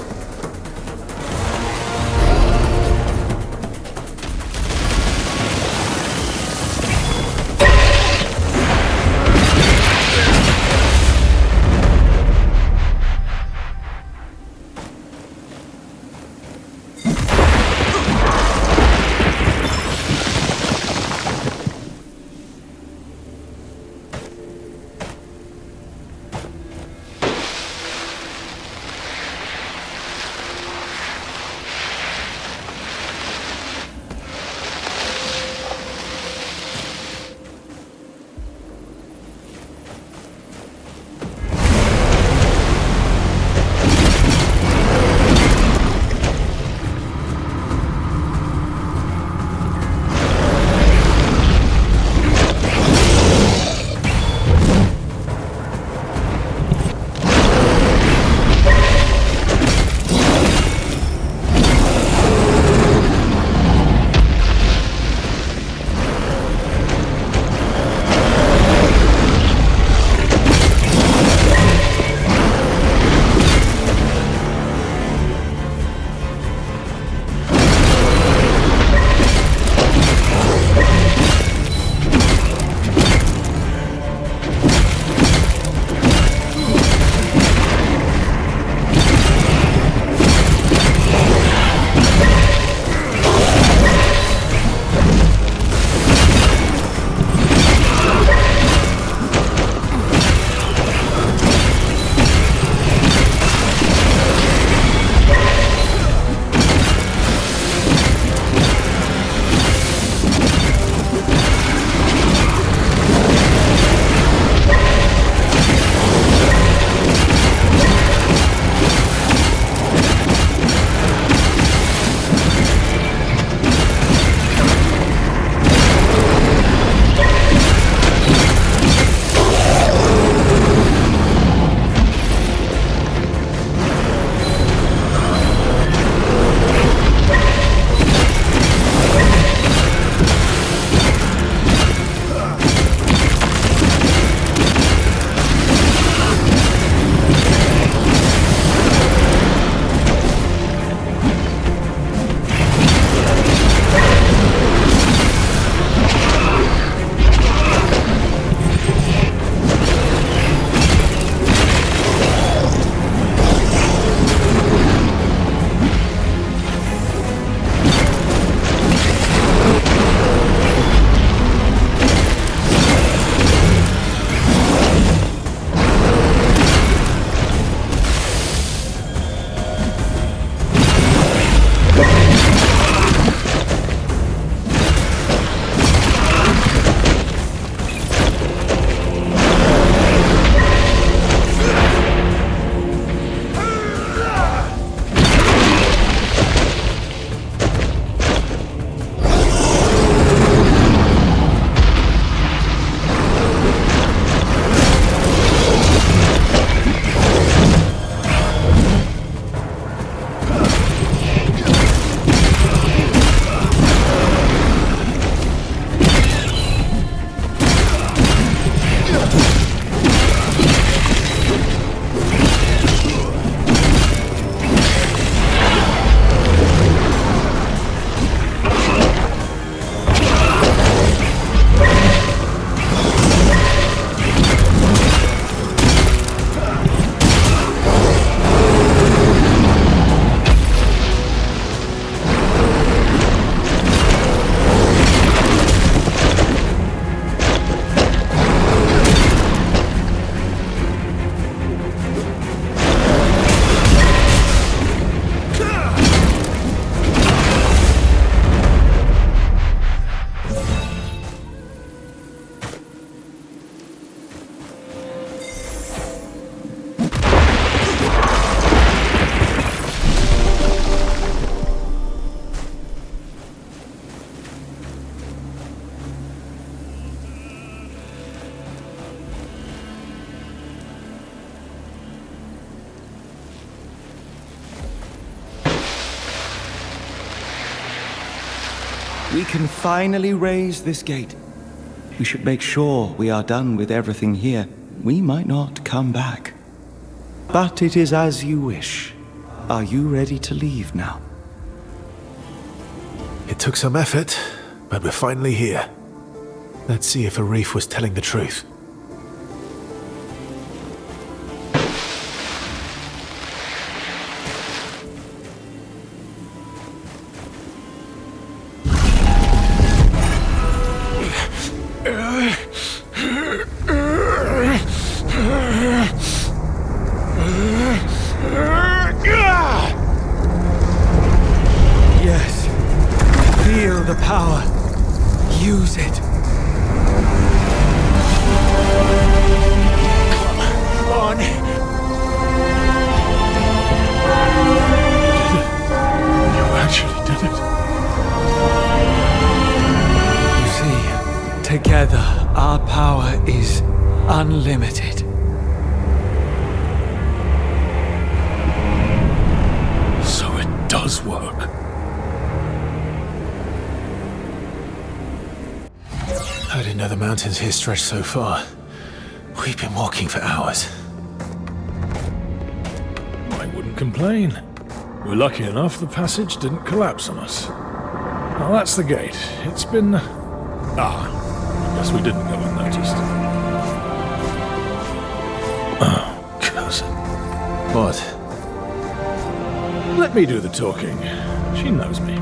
We can finally raise this gate. We should make sure we are done with everything here. We might not come back. But it is as you wish. Are you ready to leave now? It took some effort, but we're finally here. Let's see if Arif was telling the truth. Yes. Feel the power. Use it. Come on. You actually did it. You see, together our power is unlimited. So it does work. I didn't know the mountains here stretched so far. We've been walking for hours. I wouldn't complain. We're lucky enough the passage didn't collapse on us. Now that's the gate. It's been... I guess we didn't go unnoticed. Oh, cousin. What? Let me do the talking. She knows me.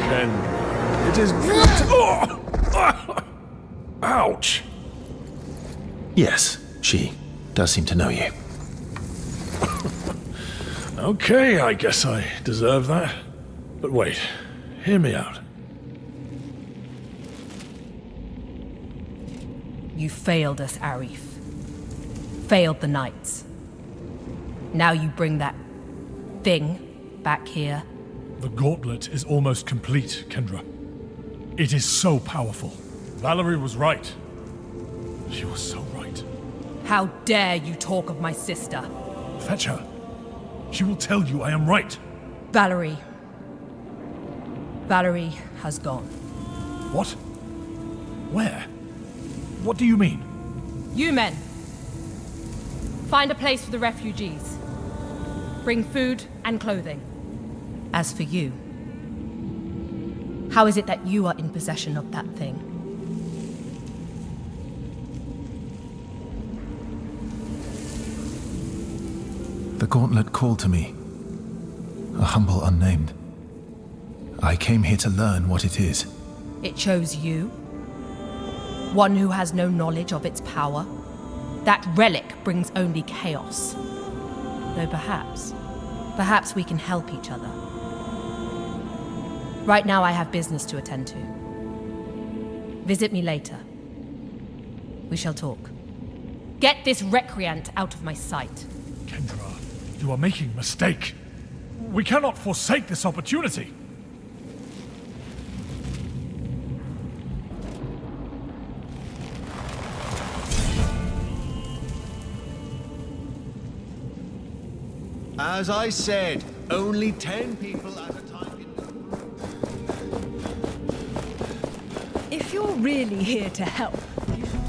Kendra, it is good to... Oh! Ouch! Yes, she does seem to know you. Okay, I guess I deserve that. But wait, hear me out. You failed us, Arif. Failed the Knights. Now you bring that thing back here. The gauntlet is almost complete, Kendra. It is so powerful. Valerie was right. She was so right. How dare you talk of my sister? Fetch her. She will tell you I am right. Valerie. Valerie has gone. What? Where? What do you mean? You men. Find a place for the refugees. Bring food and clothing. As for you, how is it that you are in possession of that thing? The gauntlet called to me. A humble unnamed. I came here to learn what it is. It chose you? One who has no knowledge of its power? That relic brings only chaos. Though perhaps we can help each other. Right now I have business to attend to. Visit me later. We shall talk. Get this recreant out of my sight. Kendra, you are making a mistake. We cannot forsake this opportunity. As I said, only 10 people at a time. If you're really here to help, you should...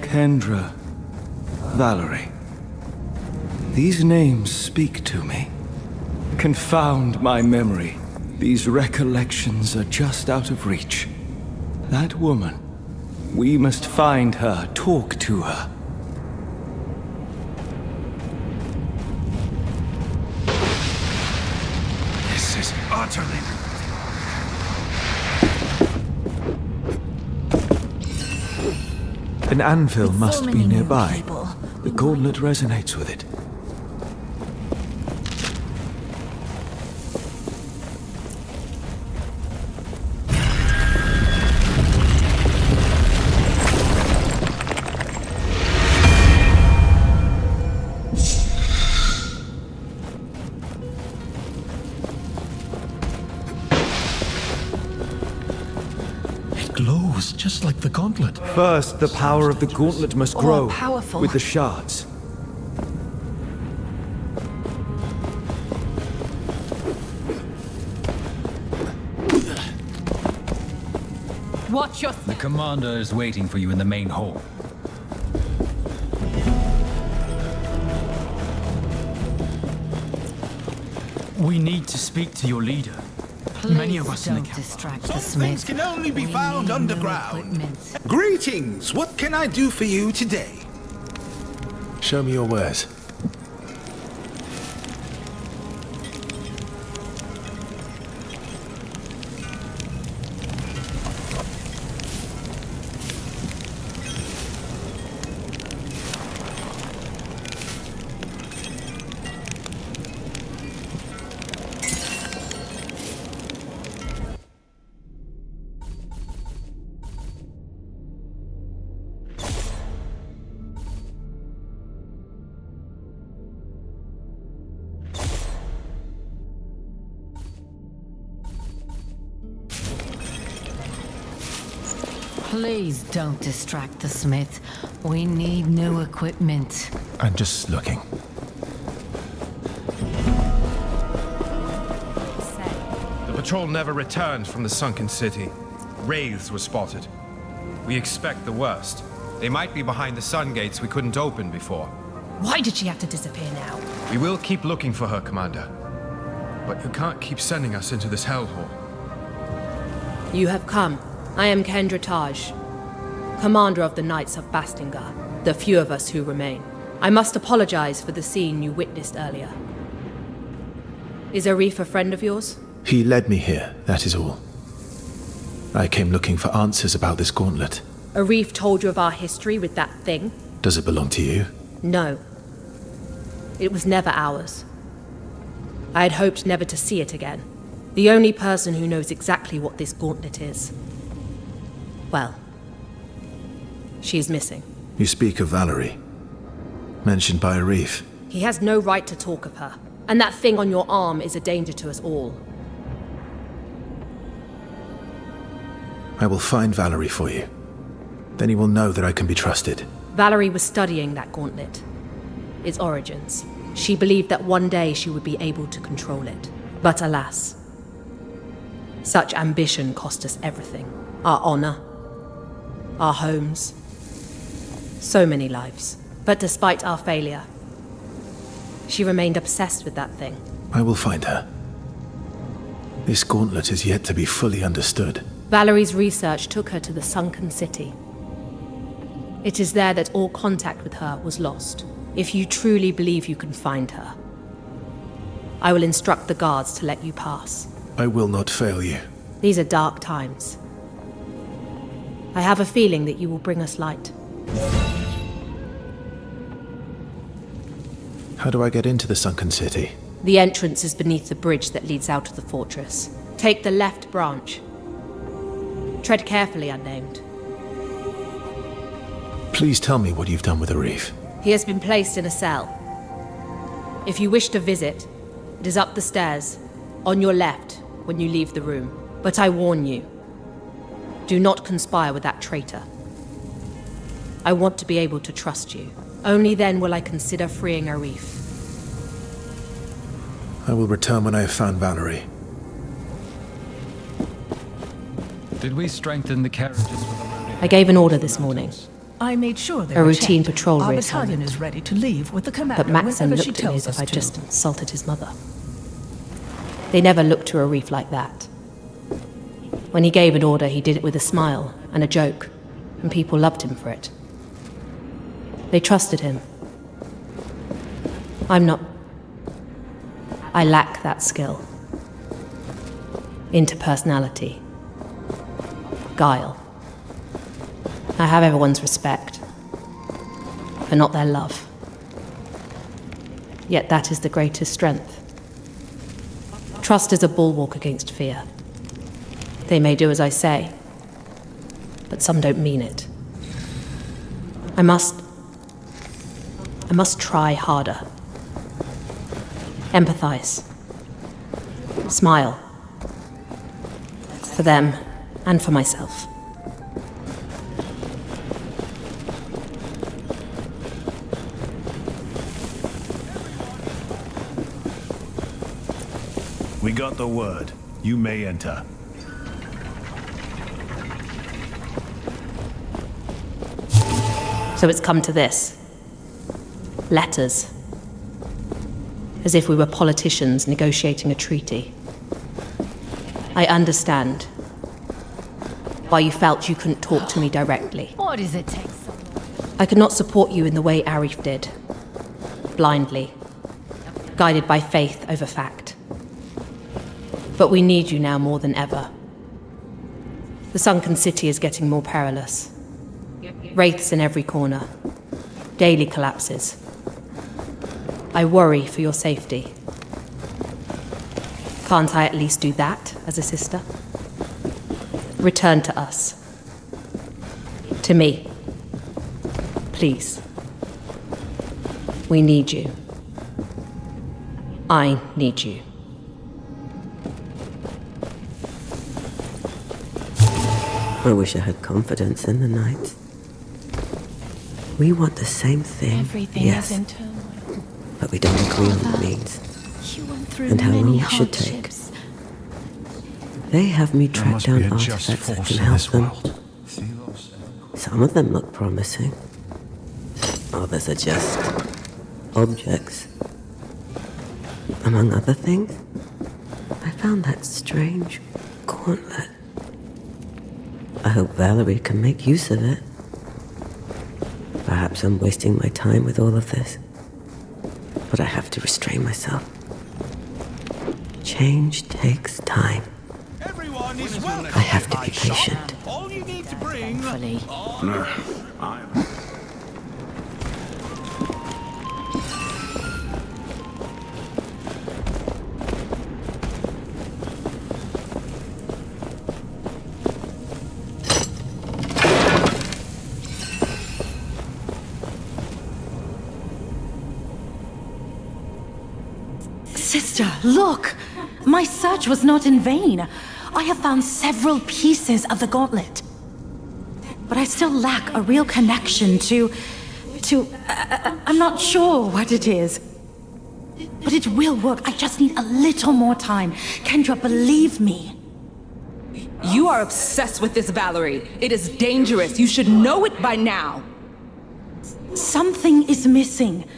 Kendra, Valerie. These names speak to me. Confound my memory. These recollections are just out of reach. That woman. We must find her, talk to her. This is utterly... An anvil must so be many new nearby. people. The gauntlet resonates with it. Just like the gauntlet. First, the power of the gauntlet must grow powerful. with the shards. Watch your... The commander is waiting for you in the main hall. We need to speak to your leader. Many of us in the camp. Some things can only be found underground. Greetings! What can I do for you today? Show me your wares. Please don't distract the smith. We need new equipment. I'm just looking. The patrol never returned from the sunken city. Wraiths were spotted. We expect the worst. They might be behind the sun gates we couldn't open before. Why did she have to disappear now? We will keep looking for her, Commander. But you can't keep sending us into this hellhole. You have come. I am Kendra Taj, commander of the Knights of Bastingar, the few of us who remain. I must apologize for the scene you witnessed earlier. Is Arif a friend of yours? He led me here, that is all. I came looking for answers about this gauntlet. Arif told you of our history with that thing? Does it belong to you? No. It was never ours. I had hoped never to see it again. The only person who knows exactly what this gauntlet is. Well, she is missing. You speak of Valerie, mentioned by Arif. He has no right to talk of her, and that thing on your arm is a danger to us all. I will find Valerie for you. Then you will know that I can be trusted. Valerie was studying that gauntlet, its origins. She believed that one day she would be able to control it. But alas, such ambition cost us everything. Our honor, our homes, so many lives. But despite our failure, she remained obsessed with that thing. I will find her. This gauntlet is yet to be fully understood. Valerie's research took her to the sunken city. It is there that all contact with her was lost. If you truly believe you can find her, I will instruct the guards to let you pass. I will not fail you. These are dark times. I have a feeling that you will bring us light. How do I get into the sunken city? The entrance is beneath the bridge that leads out of the fortress. Take the left branch. Tread carefully, unnamed. Please tell me what you've done with Arif. He has been placed in a cell. If you wish to visit, it is up the stairs, on your left, when you leave the room. But I warn you, do not conspire with that traitor. I want to be able to trust you. Only then will I consider freeing Arif. I will return when I have found Valerie. Did we strengthen the carriages for the road? I gave an order this morning. I made sure they A were routine checked. patrol Our race battalion helmet. is ready to leave with the commander But Maxim whenever she looked at me tells as if us I'd to. just insulted his mother. They never looked to Arif like that. When he gave an order, he did it with a smile and a joke, and people loved him for it. They trusted him. I'm not... I lack that skill. Interpersonality. Guile. I have everyone's respect, but not their love. Yet that is the greatest strength. Trust is a bulwark against fear. They may do as I say, but some don't mean it. I must try harder. Empathize. Smile. For them and for myself. We got the word. You may enter. So it's come to this. Letters. As if we were politicians negotiating a treaty. I understand why you felt you couldn't talk to me directly. Why does it take so long? I could not support you in the way Arif did. Blindly. Guided by faith over fact. But we need you now more than ever. The sunken city is getting more perilous. Wraiths in every corner. Daily collapses. I worry for your safety. Can't I at least do that as a sister? Return to us. To me. Please. We need you. I need you. I wish I had confidence in the Knights. We want the same thing, Everything yes, is in turmoil. but we don't agree on the means You went through and how many long we should take. hardships. They have me track must down be a just artifacts that force can in help this them. world. Some of them look promising. Others are just objects. Among other things, I found that strange gauntlet. I hope Valerie can make use of it. Perhaps I'm wasting my time with all of this, but I have to restrain myself. Change takes time. I have to be patient. All you need to bring. Thankfully. Sister, look! My search was not in vain. I have found several pieces of the gauntlet. But I still lack a real connection to... I'm not sure what it is. But it will work. I just need a little more time. Kendra, believe me. You are obsessed with this, Valerie. It is dangerous. You should know it by now. Something is missing.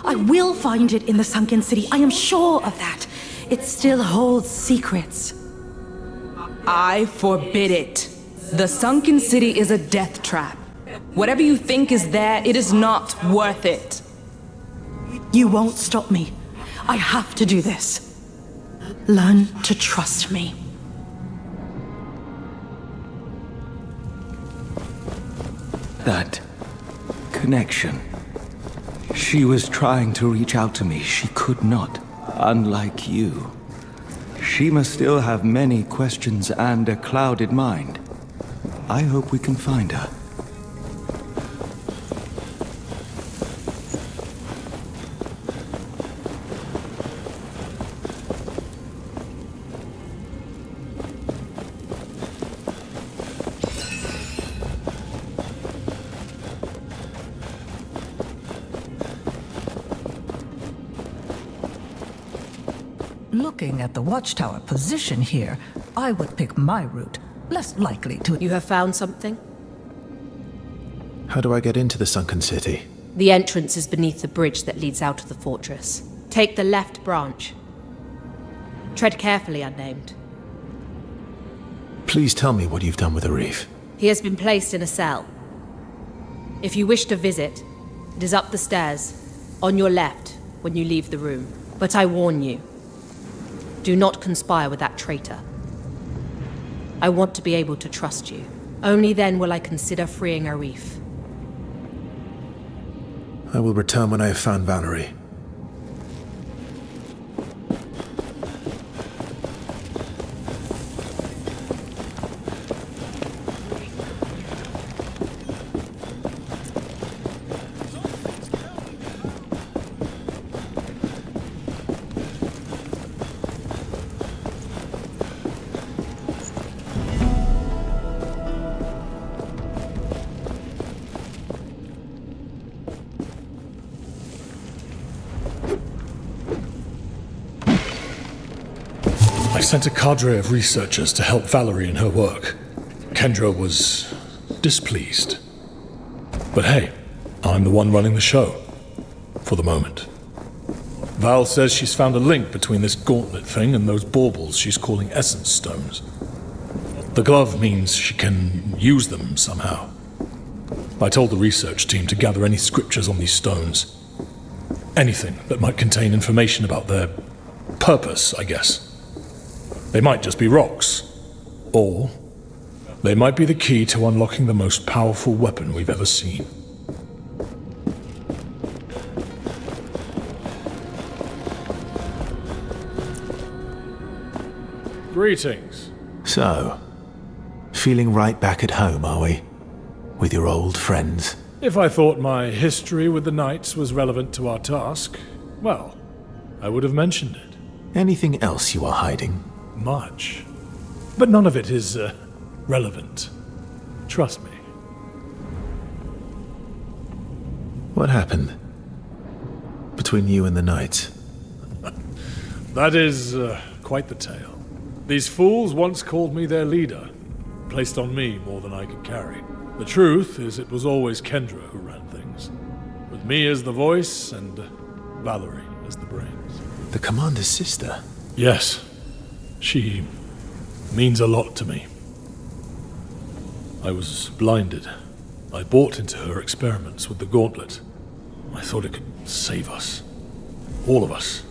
I will find it in the sunken city. I am sure of that. It still holds secrets. I forbid it. The sunken city is a death trap. Whatever you think is there, it is not worth it. You won't stop me. I have to do this. Learn to trust me. That connection. She was trying to reach out to me. She could not, unlike you. She must still have many questions and a clouded mind. I hope we can find her. Looking at the watchtower position here, I would pick my route. Less likely to... You have found something? How do I get into the sunken city? The entrance is beneath the bridge that leads out of the fortress. Take the left branch. Tread carefully, unnamed. Please tell me what you've done with Arif. He has been placed in a cell. If you wish to visit, it is up the stairs, on your left, when you leave the room. But I warn you, do not conspire with that traitor. I want to be able to trust you. Only then will I consider freeing Arif. I will return when I have found Valerie. I sent a cadre of researchers to help Valerie in her work. Kendra was displeased. But hey, I'm the one running the show. For the moment. Val says she's found a link between this gauntlet thing and those baubles she's calling essence stones. The glove means she can use them somehow. I told the research team to gather any scriptures on these stones. Anything that might contain information about their purpose, I guess. They might just be rocks. Or they might be the key to unlocking the most powerful weapon we've ever seen. Greetings. So, feeling right back at home, are we? With your old friends? If I thought my history with the Knights was relevant to our task, well, I would have mentioned it. Anything else you are hiding? Much. But none of it is, relevant. Trust me. What happened? Between you and the Knights? That is, quite the tale. These fools once called me their leader, placed on me more than I could carry. The truth is it was always Kendra who ran things, with me as the voice and Valerie as the brains. The Commander's sister? Yes. She means a lot to me. I was blinded. I bought into her experiments with the gauntlet. I thought it could save us. All of us.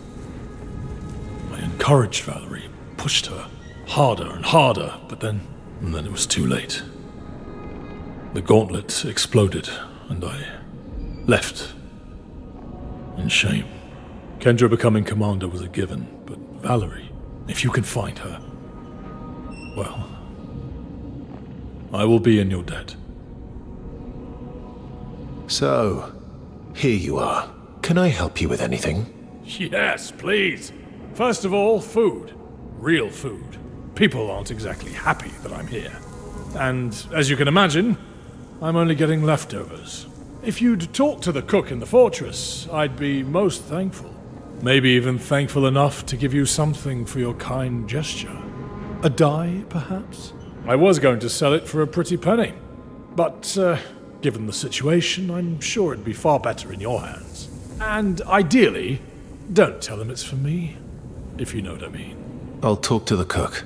I encouraged Valerie, pushed her harder and harder, but then it was too late. The gauntlet exploded, and I left in shame. Kendra becoming commander was a given, but Valerie, if you can find her, well, I will be in your debt. So, here you are. Can I help you with anything? Yes, please. First of all, food. Real food. People aren't exactly happy that I'm here. And, as you can imagine, I'm only getting leftovers. If you'd talk to the cook in the fortress, I'd be most thankful. Maybe even thankful enough to give you something for your kind gesture. A dye, perhaps? I was going to sell it for a pretty penny. But, given the situation, I'm sure it'd be far better in your hands. And, ideally, don't tell him it's for me, if you know what I mean. I'll talk to the cook.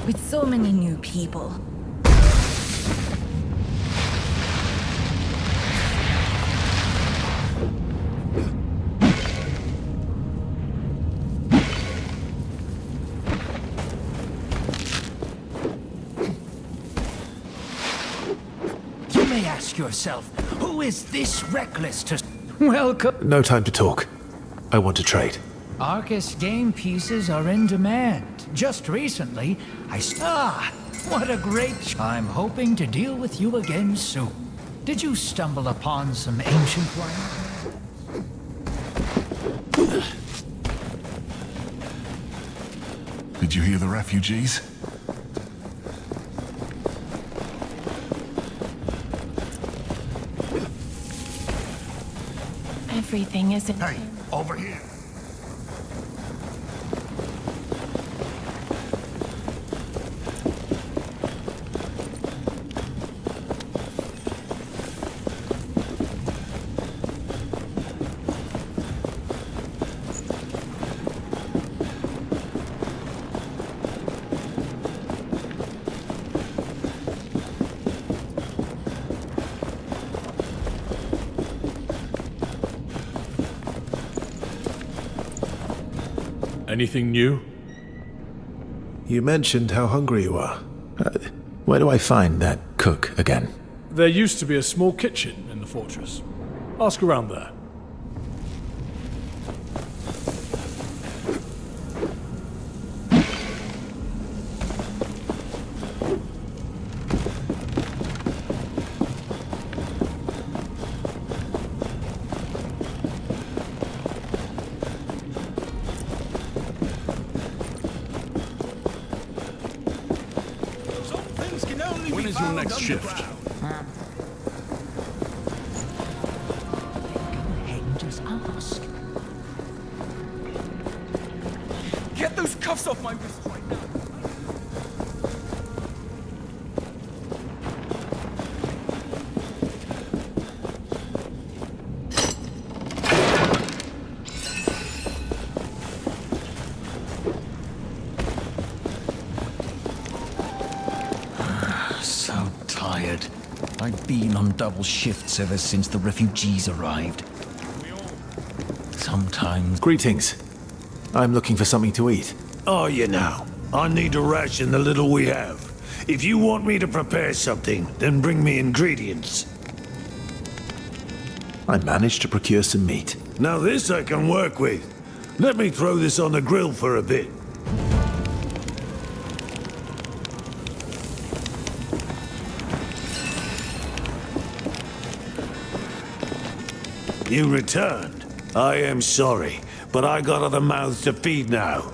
With so many new people. You may ask yourself, who is this reckless to... Welcome. No time to talk. I want to trade. Arcus game pieces are in demand. Just recently, what a great... I'm hoping to deal with you again soon. Did you stumble upon some ancient ones? Did you hear the refugees? Everything is in... Hey, over here. Anything new? You mentioned how hungry you are. Where do I find that cook again? There used to be a small kitchen in the fortress. Ask around there. When is your next shift? Just ask. Get those cuffs off my wrist right now! So tired. I've been on double shifts ever since the refugees arrived. Sometimes... Greetings. I'm looking for something to eat. Are you now? I need to ration the little we have. If you want me to prepare something, then bring me ingredients. I managed to procure some meat. Now this I can work with. Let me throw this on the grill for a bit. You returned. I am sorry, but I got other mouths to feed now.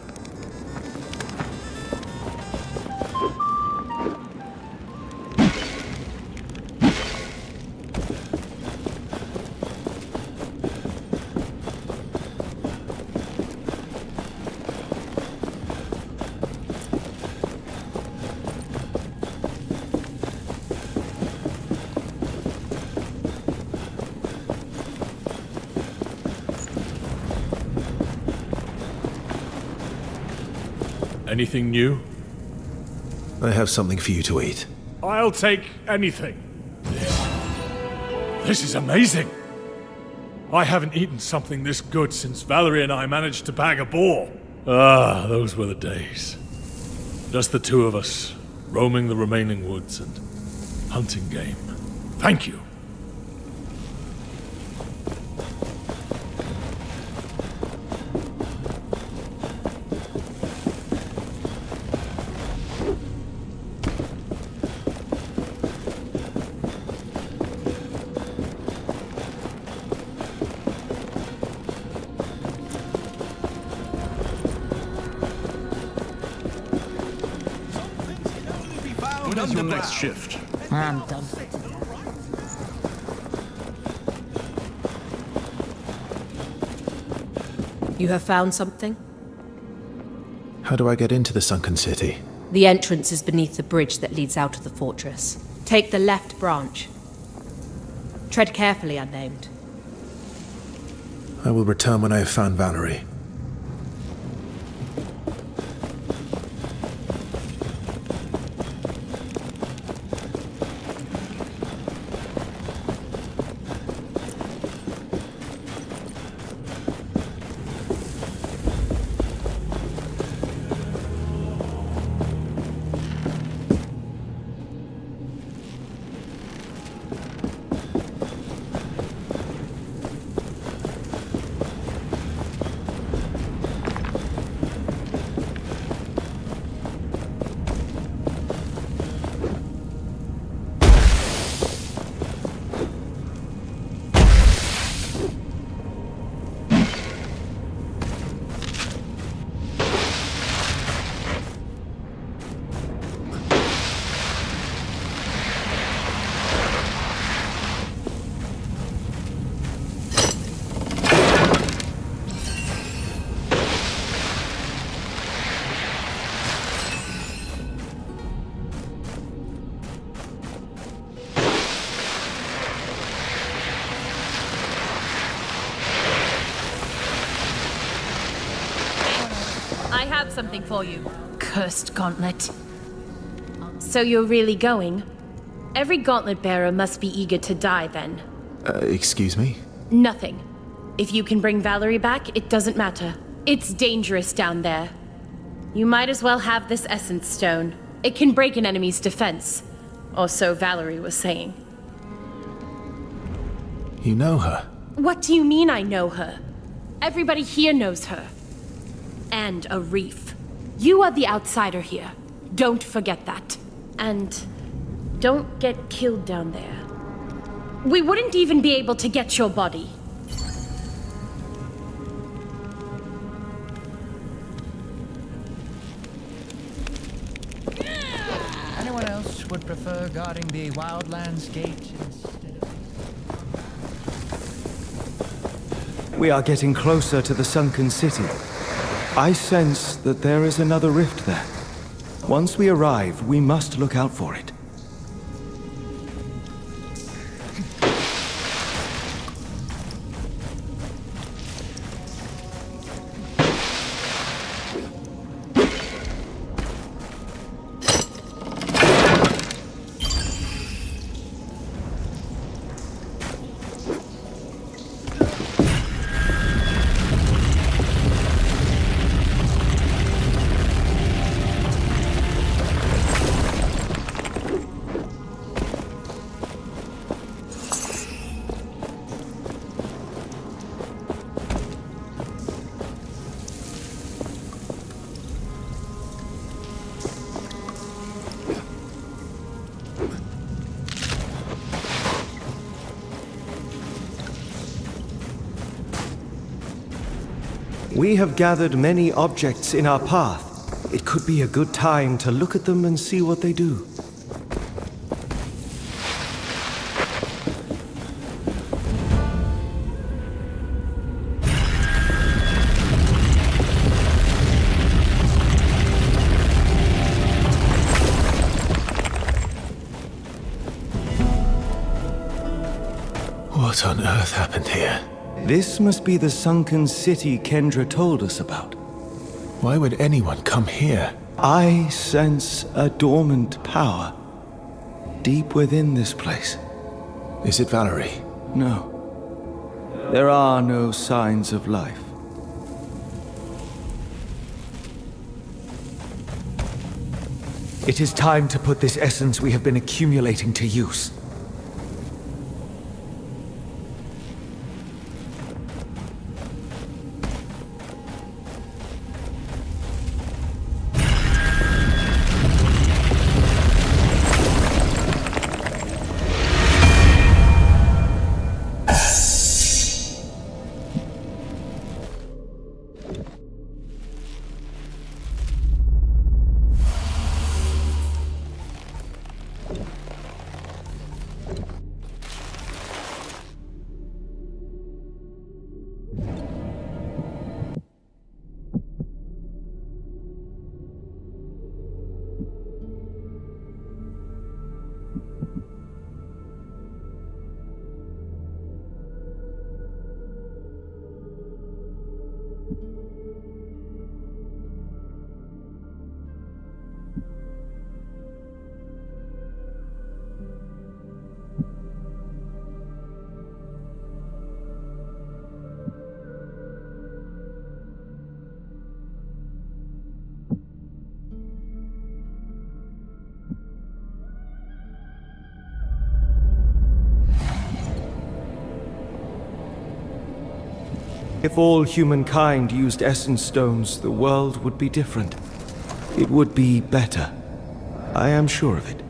Anything new? I have something for you to eat. I'll take anything. This is amazing. I haven't eaten something this good since Valerie and I managed to bag a boar. Ah, those were the days. Just the two of us, roaming the remaining woods and hunting game. Thank you. When is your next shift? I'm done. You have found something? How do I get into the sunken city? The entrance is beneath the bridge that leads out of the fortress. Take the left branch. Tread carefully, unnamed. I will return when I have found Valerie. I have something for you. Cursed gauntlet. So you're really going? Every gauntlet bearer must be eager to die, then. Excuse me? Nothing. If you can bring Valerie back, it doesn't matter. It's dangerous down there. You might as well have this essence stone. It can break an enemy's defense. Or so Valerie was saying. You know her? What do you mean I know her? Everybody here knows her. And Arif. You are the outsider here. Don't forget that. And don't get killed down there. We wouldn't even be able to get your body. Anyone else would prefer guarding the Wildlands Gate instead of... We are getting closer to the sunken city. I sense that there is another rift there. Once we arrive, we must look out for it. We have gathered many objects in our path. It could be a good time to look at them and see what they do. What on earth happened here? This must be the sunken city Kendra told us about. Why would anyone come here? I sense a dormant power deep within this place. Is it Valerie? No. There are no signs of life. It is time to put this essence we have been accumulating to use. If all humankind used essence stones, the world would be different. It would be better. I am sure of it.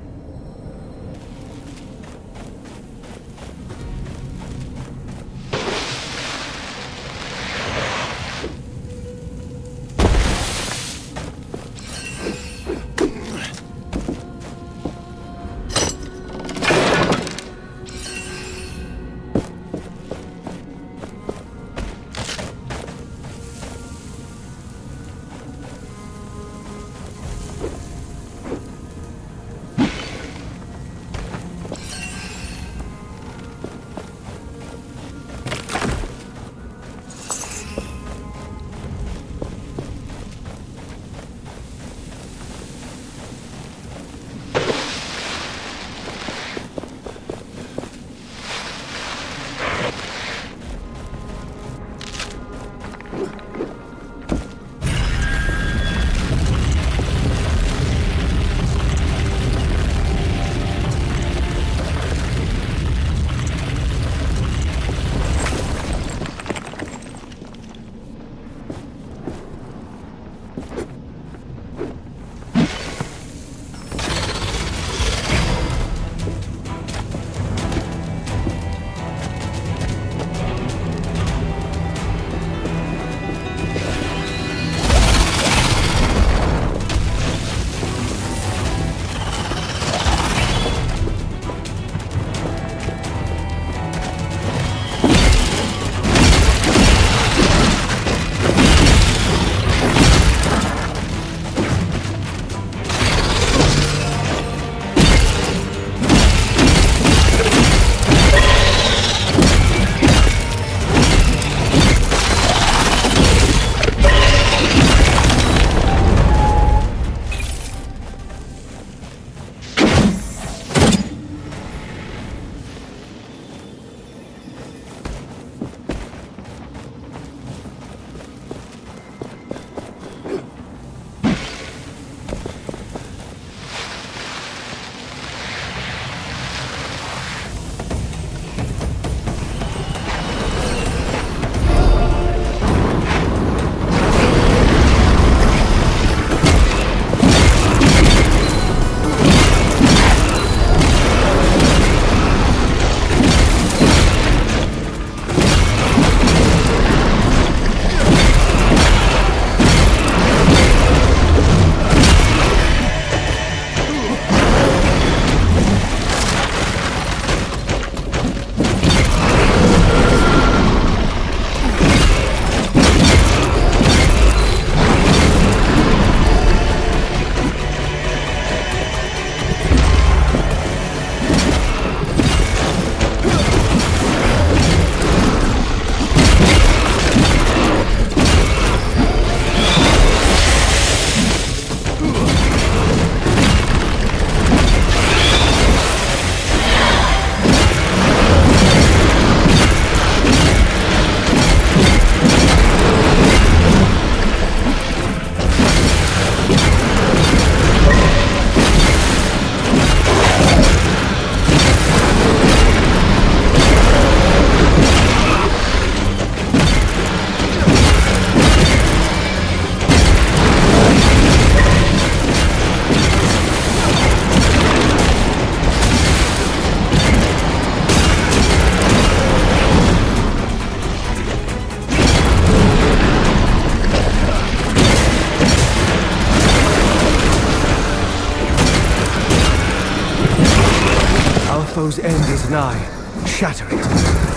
Crow's end is nigh. Shatter it.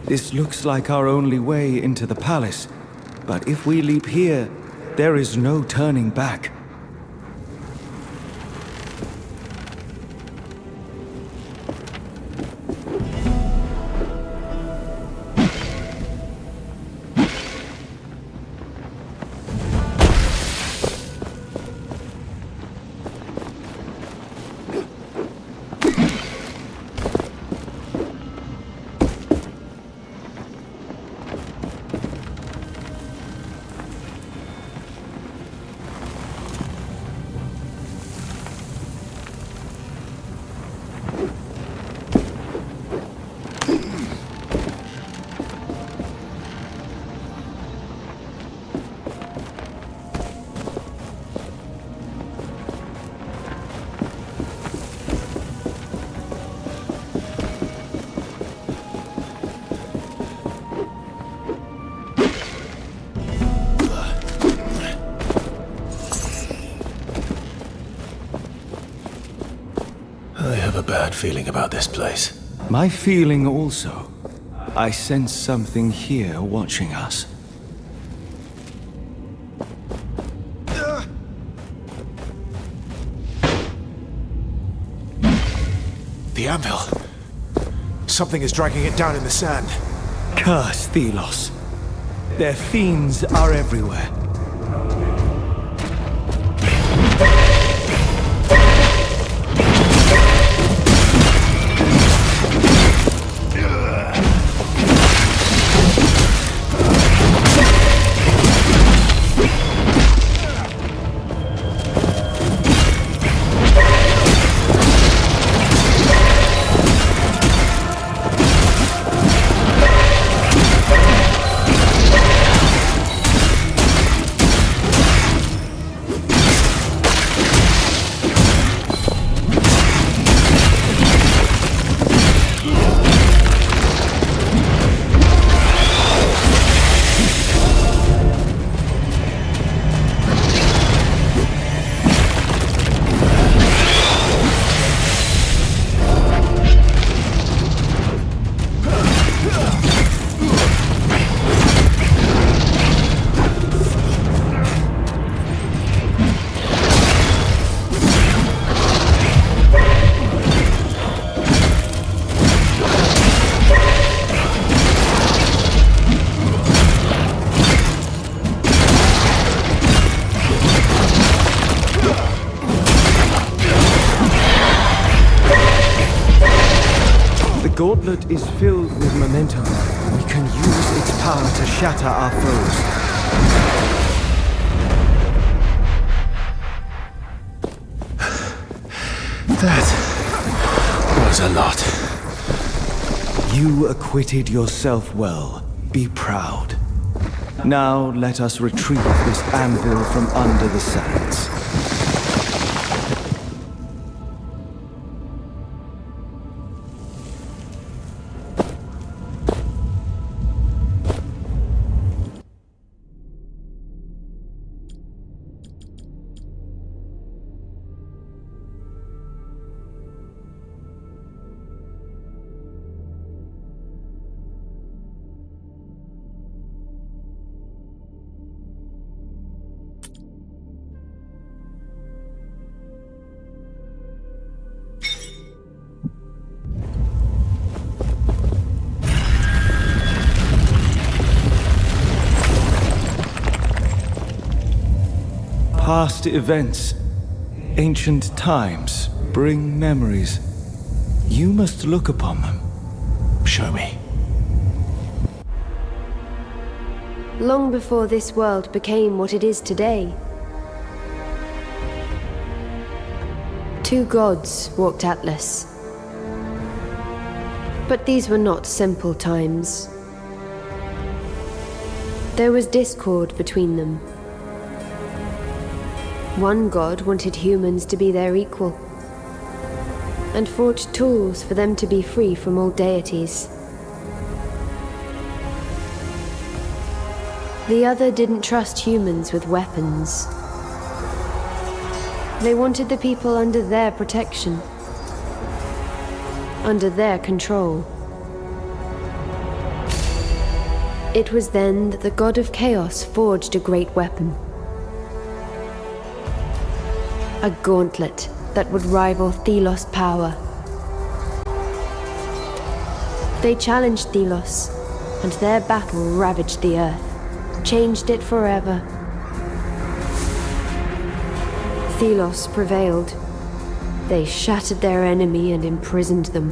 This looks like our only way into the palace, but if we leap here, there is no turning back. I have a bad feeling about this place. My feeling also. I sense something here watching us. The anvil. Something is dragging it down in the sand. Curse Thelos. Their fiends are everywhere. The gauntlet is filled with momentum. We can use its power to shatter our foes. That was a lot. You acquitted yourself well. Be proud. Now let us retrieve this anvil from under the sands. Past events, ancient times, bring memories. You must look upon them. Show me. long before this world became what it is today. Two gods walked Atlas. But these were not simple times. There was discord between them. One god wanted humans to be their equal, and forged tools for them to be free from all deities. The other didn't trust humans with weapons. They wanted the people under their protection, under their control. It was then that the god of chaos forged a great weapon. A gauntlet that would rival Thelos' power. They challenged Thelos, and their battle ravaged the earth, changed it forever. Thelos prevailed. They shattered their enemy and imprisoned them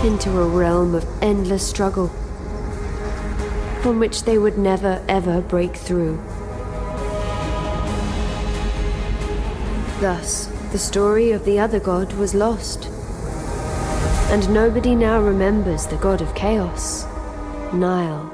into a realm of endless struggle, from which they would never ever break through. Thus, the story of the other god was lost, and nobody now remembers the god of chaos, Nile.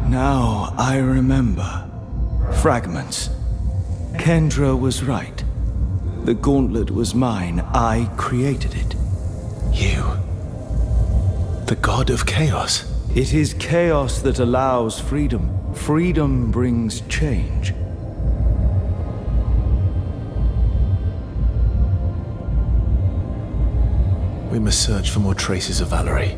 Now I remember. Fragments. Kendra was right. The gauntlet was mine. I created it. You? The god of chaos? It is chaos that allows freedom. Freedom brings change. We must search for more traces of Valerie.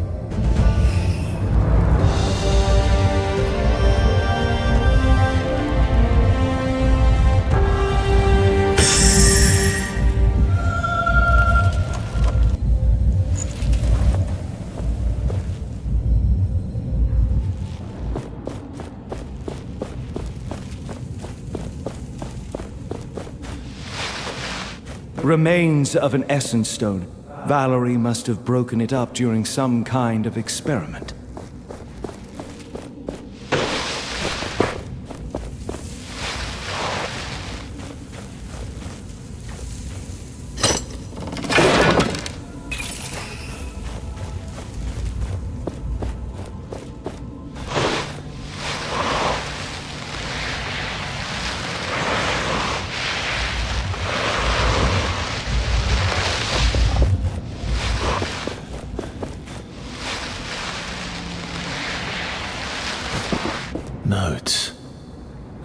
Remains of an essence stone. Valerie must have broken it up during some kind of experiment. Notes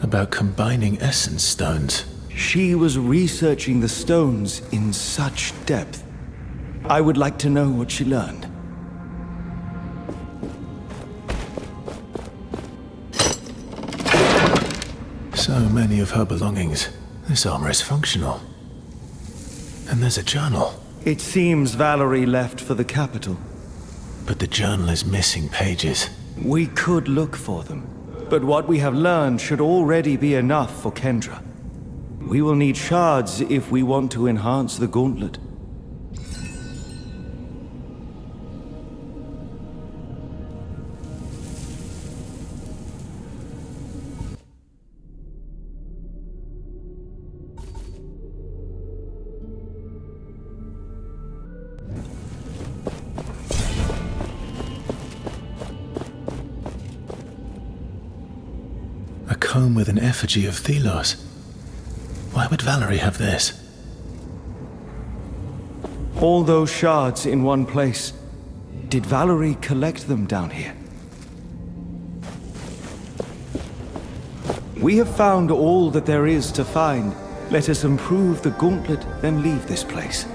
about combining essence stones. She was researching the stones in such depth. I would like to know what she learned. So many of her belongings. This armor is functional. And there's a journal. It seems Valerie left for the capital. But the journal is missing pages. We could look for them. But what we have learned should already be enough for Kendra. We will need shards if we want to enhance the gauntlet. A comb with an effigy of Thelos. Why would Valerie have this? All those shards in one place. Did Valerie collect them down here? We have found all that there is to find. Let us improve the gauntlet, then leave this place.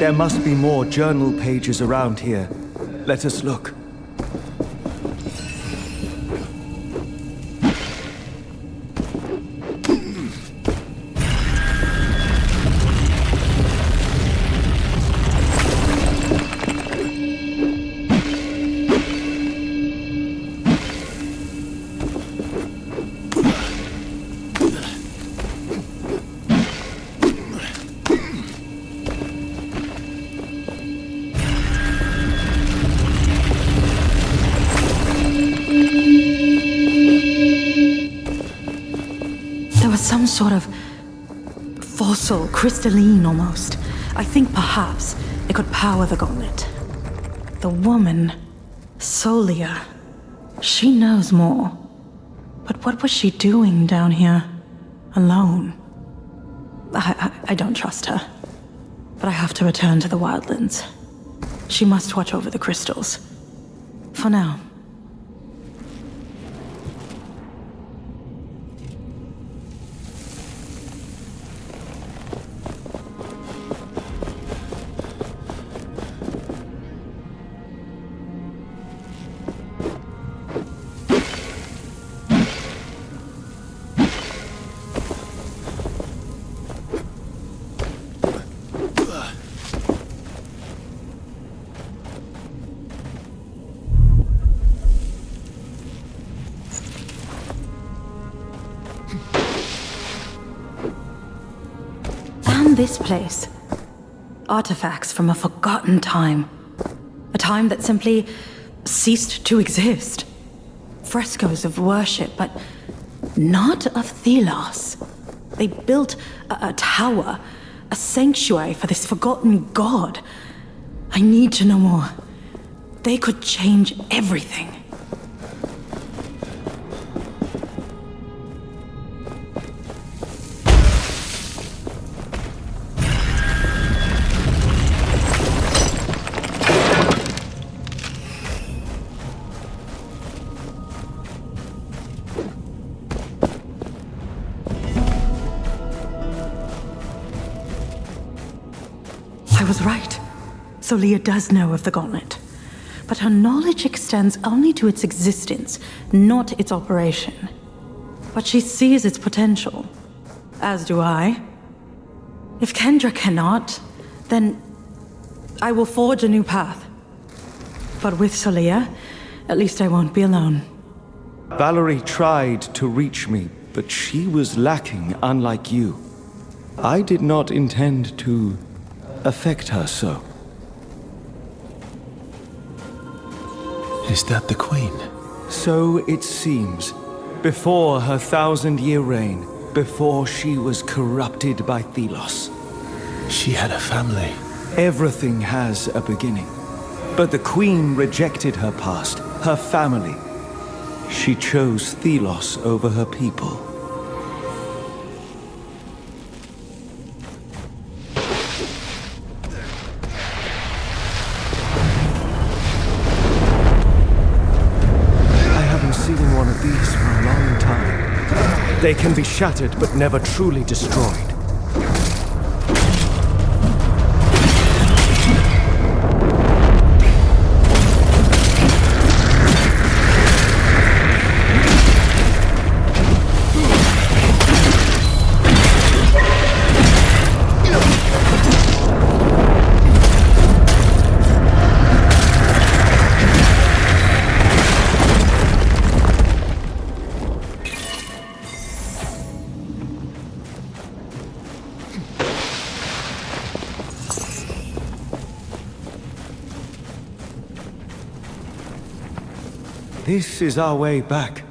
There must be more journal pages around here. Let us look. Some sort of fossil, crystalline almost. I think perhaps it could power the gauntlet. The woman, Solia, she knows more. But what was she doing down here, alone? I don't trust her. But I have to return to the wildlands. She must watch over the crystals. For now. This place. Artifacts from a forgotten time. A time that simply ceased to exist. Frescoes of worship, but not of Thelos. They built a tower, a sanctuary for this forgotten god. I need to know more. They could change everything. I was right. Solia does know of the gauntlet. But her knowledge extends only to its existence, not its operation. But she sees its potential. As do I. If Kendra cannot, then I will forge a new path. But with Solia, at least I won't be alone. Valerie tried to reach me, but she was lacking, unlike you. I did not intend to affect her so. Is that the Queen? So it seems. Before her 1,000-year reign, before she was corrupted by Thelos. She had a family. Everything has a beginning. But the Queen rejected her past, her family. She chose Thelos over her people. These for a long time. They can be shattered, but never truly destroyed. This is our way back.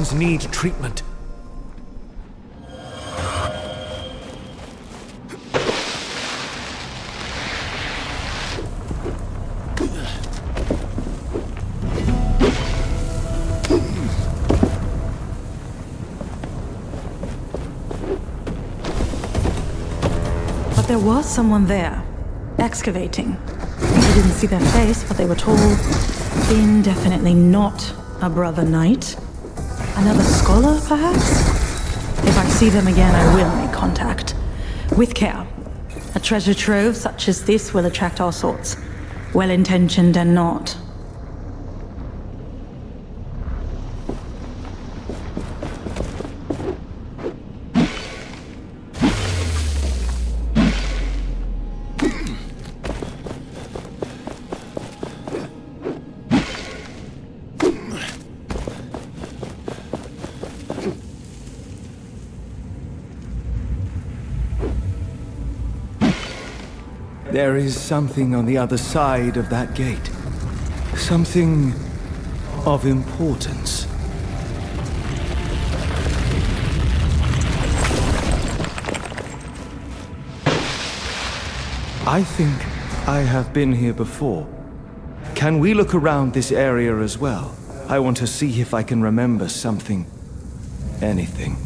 wounds need treatment. But there was someone there, excavating. I didn't see their face, but they were tall, thin, definitely not a brother knight. Another scholar, perhaps? If I see them again, I will make contact. With care. A treasure trove such as this will attract all sorts. Well-intentioned and not. There is something on the other side of that gate. Something of importance. I think I have been here before. Can we look around this area as well? I want to see if I can remember something. Anything.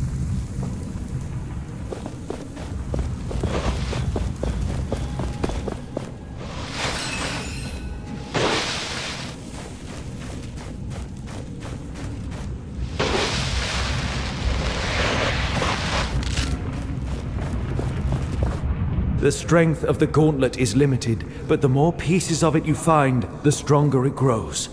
The strength of the gauntlet is limited, but the more pieces of it you find, the stronger it grows.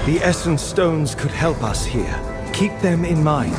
The essence stones could help us here. Keep them in mind.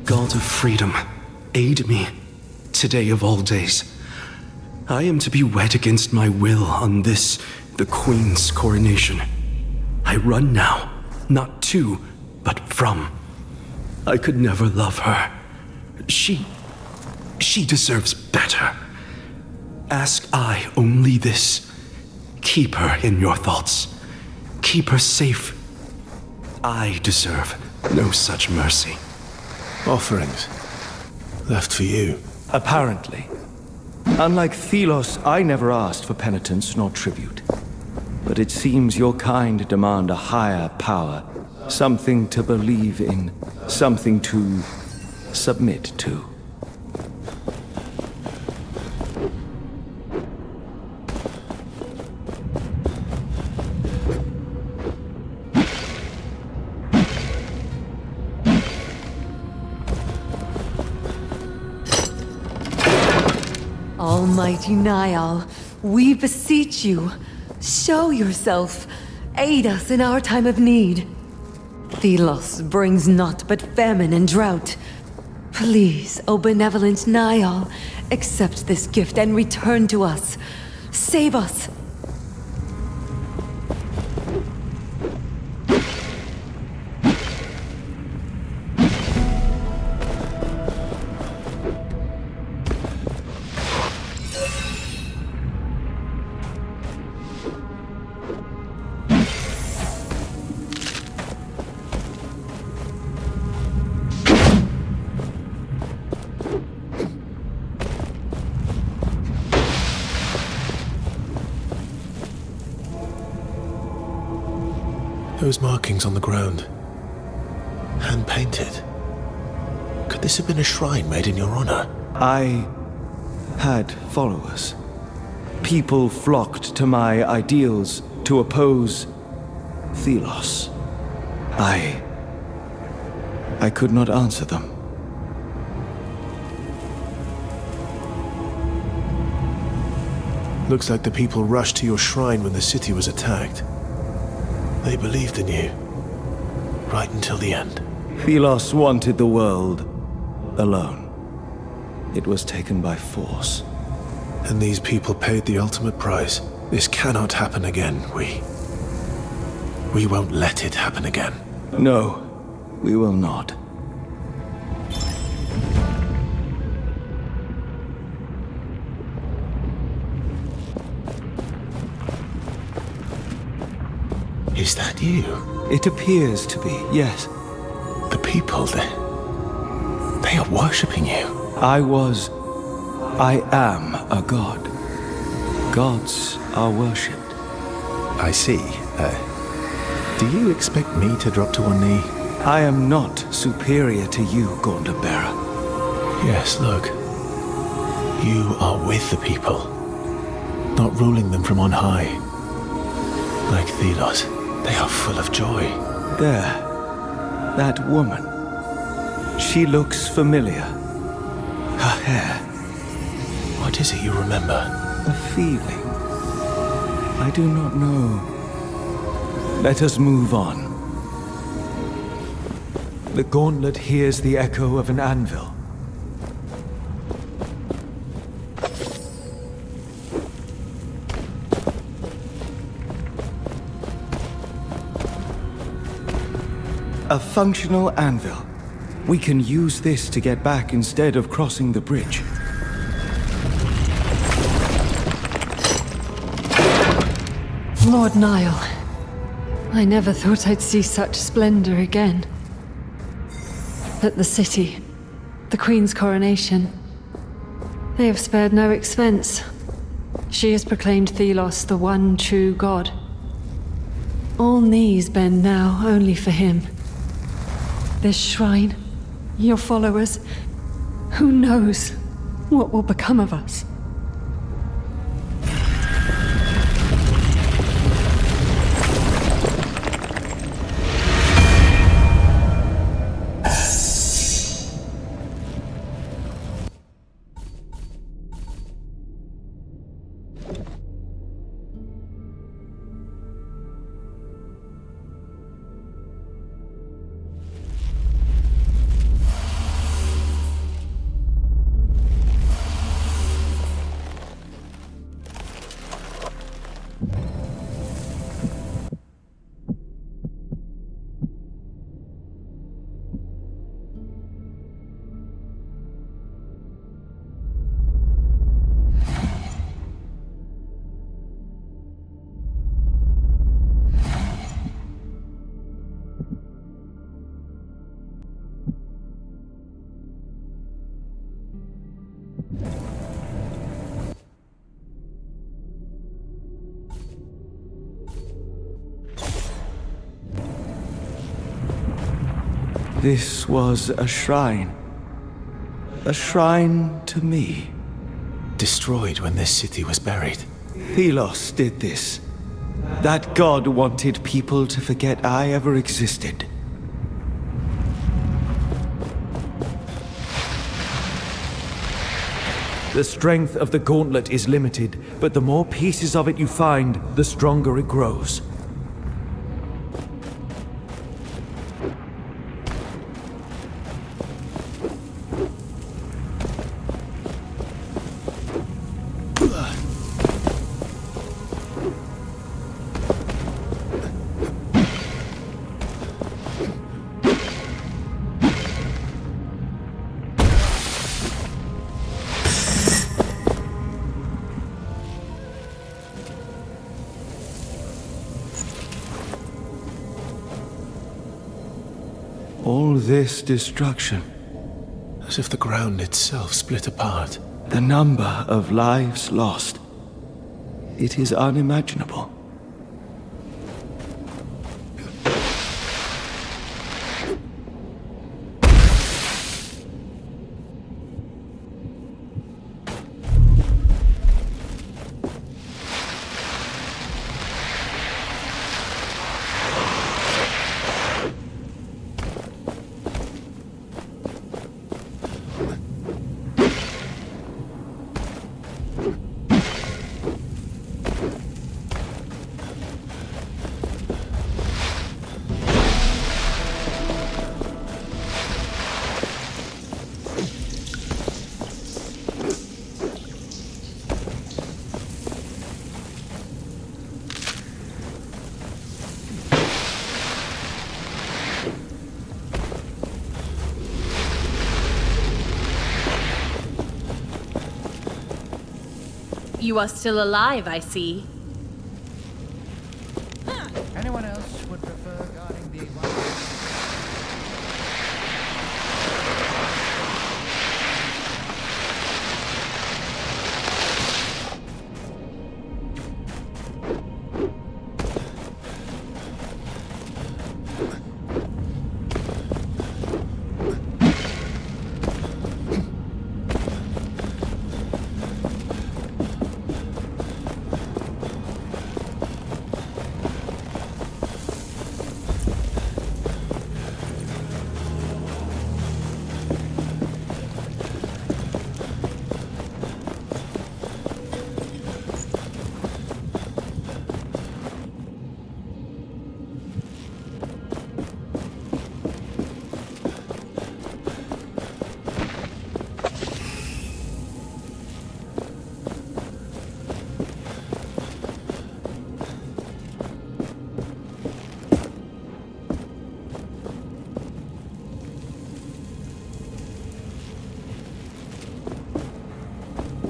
God of freedom, aid me, today of all days. I am to be wed against my will on this, the Queen's coronation. I run now, not to, but from. I could never love her. She deserves better. Ask I only this. Keep her in your thoughts. Keep her safe. I deserve no such mercy. Offerings. Left for you. Apparently. Unlike Thelos, I never asked for penitence nor tribute. But it seems your kind demand a higher power. Something to believe in. Something to submit to. Almighty Niall, we beseech you, show yourself. Aid us in our time of need. Thelos brings naught but famine and drought. Please, O benevolent Niall, accept this gift and return to us. Save us. Those markings on the ground. Hand-painted. Could this have been a shrine made in your honor? I had followers. People flocked to my ideals to oppose Thelos. I could not answer them. Looks like the people rushed to your shrine when the city was attacked. They believed in you. Right until the end. Thelos wanted the world alone. It was taken by force. And these people paid the ultimate price. This cannot happen again. We won't let it happen again. No, we will not. Is that you? It appears to be, yes. The people, they are worshipping you. I am a god. Gods are worshipped. I see. Do you expect me to drop to one knee? I am not superior to you, Gauntlet-bearer. Yes, look. You are with the people, not ruling them from on high. Like Thelos, they are full of joy. There. That woman. She looks familiar. Her hair. What is it you remember? A feeling. I do not know. Let us move on. The gauntlet hears the echo of an anvil. A functional anvil. We can use this to get back instead of crossing the bridge. Lord Niall, I never thought I'd see such splendor again. But the city, the Queen's coronation, they have spared no expense. She has proclaimed Thelos the one true god. All knees bend now only for him. This shrine, your followers, who knows what will become of us? This was a shrine. A shrine to me. Destroyed when this city was buried. Thelos did this. That god wanted people to forget I ever existed. The strength of the gauntlet is limited, but the more pieces of it you find, the stronger it grows. All this destruction. As if the ground itself split apart. The number of lives lost. It is unimaginable. You are still alive, I see. Anyone else would prefer guarding the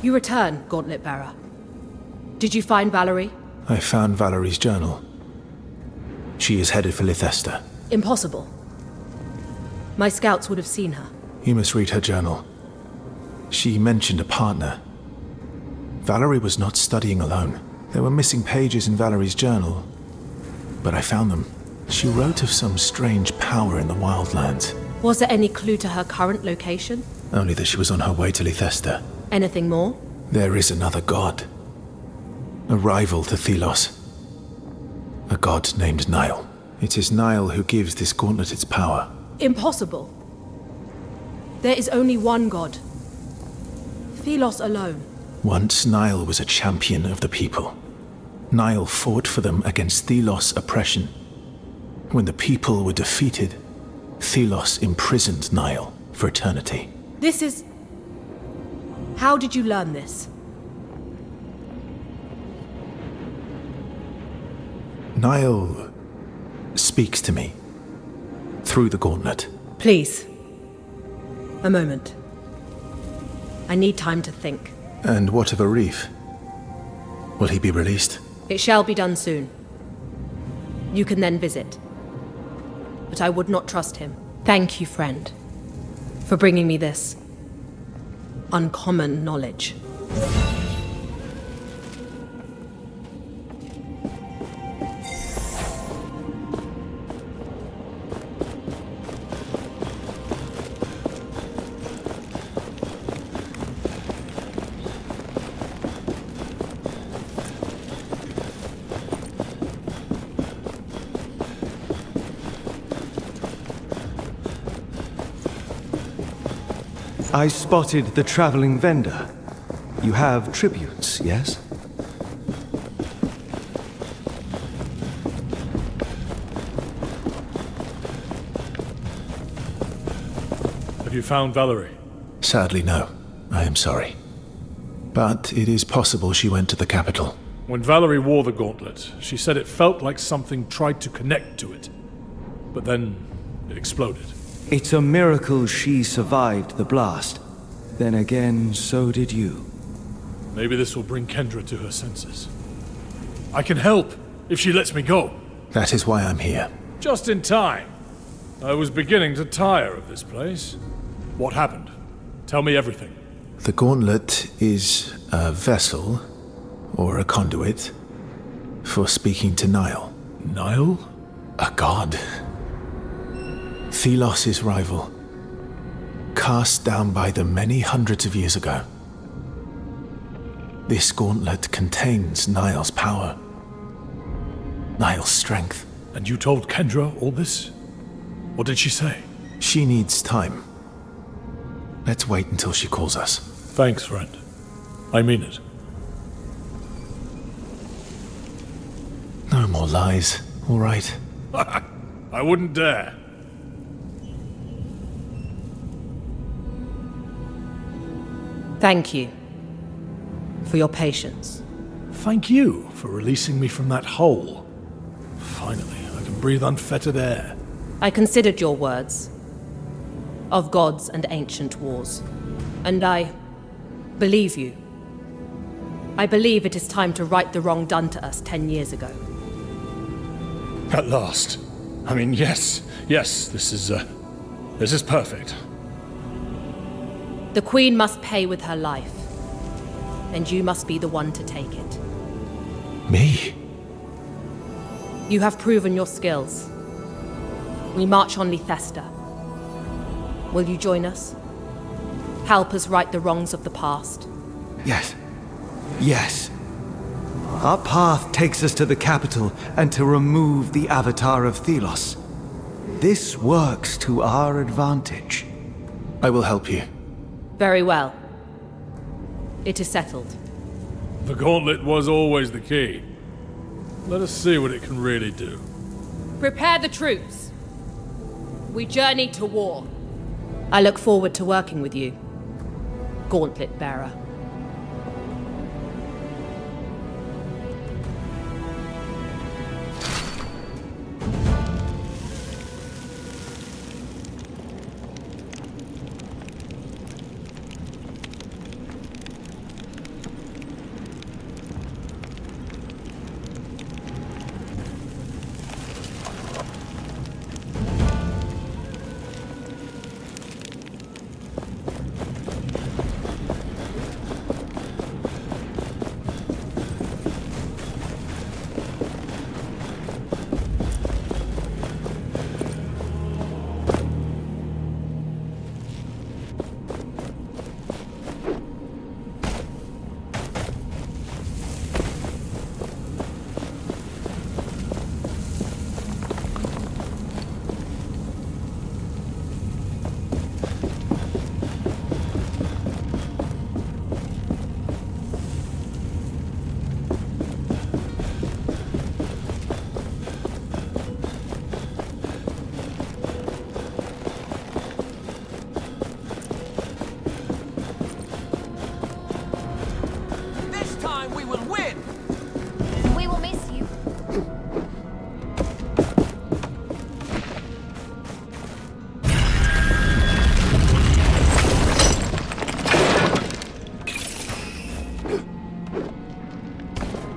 You return, Gauntlet Bearer. Did you find Valerie? I found Valerie's journal. She is headed for Lithesta. Impossible. My scouts would have seen her. You must read her journal. She mentioned a partner. Valerie was not studying alone. There were missing pages in Valerie's journal, but I found them. She wrote of some strange power in the wildlands. Was there any clue to her current location? Only that she was on her way to Lithesta. Anything more? There is another god. A rival to Thelos. A god named Nile. It is Nile who gives this gauntlet its power. Impossible. There is only one god. Thelos alone. Once Nile was a champion of the people. Nile fought for them against Thelos' oppression. When the people were defeated, Thelos imprisoned Nile for eternity. This is... How did you learn this? Nile speaks to me through the gauntlet. Please. A moment. I need time to think. And what of Arif? Will he be released? It shall be done soon. You can then visit. But I would not trust him. Thank you, friend, for bringing me this uncommon knowledge. I spotted the traveling vendor. You have tributes, yes? Have you found Valerie? Sadly, no. I am sorry. But it is possible she went to the capital. When Valerie wore the gauntlet, she said it felt like something tried to connect to it. But then it exploded. It's a miracle she survived the blast. Then again, so did you. Maybe this will bring Kendra to her senses. I can help if she lets me go. That is why I'm here. Just in time. I was beginning to tire of this place. What happened? Tell me everything. The gauntlet is a vessel, or a conduit, for speaking to Nile. Nile? A god. Thelos' rival. Cast down by them many hundreds of years ago. This gauntlet contains Nile's power. Nile's strength. And you told Kendra all this? What did she say? She needs time. Let's wait until she calls us. Thanks, friend. I mean it. No more lies, all right? I wouldn't dare. Thank you for your patience. Thank you for releasing me from that hole. Finally, I can breathe unfettered air. I considered your words of gods and ancient wars, and I believe you. I believe it is time to right the wrong done to us 10 years ago. At last. I mean, yes, this is perfect. The Queen must pay with her life, and you must be the one to take it. Me? You have proven your skills. We march on Lethesta. Will you join us? Help us right the wrongs of the past? Yes. Yes. Our path takes us to the capital and to remove the avatar of Thelos. This works to our advantage. I will help you. Very well. It is settled. The gauntlet was always the key. Let us see what it can really do. Prepare the troops. We journey to war. I look forward to working with you, Gauntlet Bearer.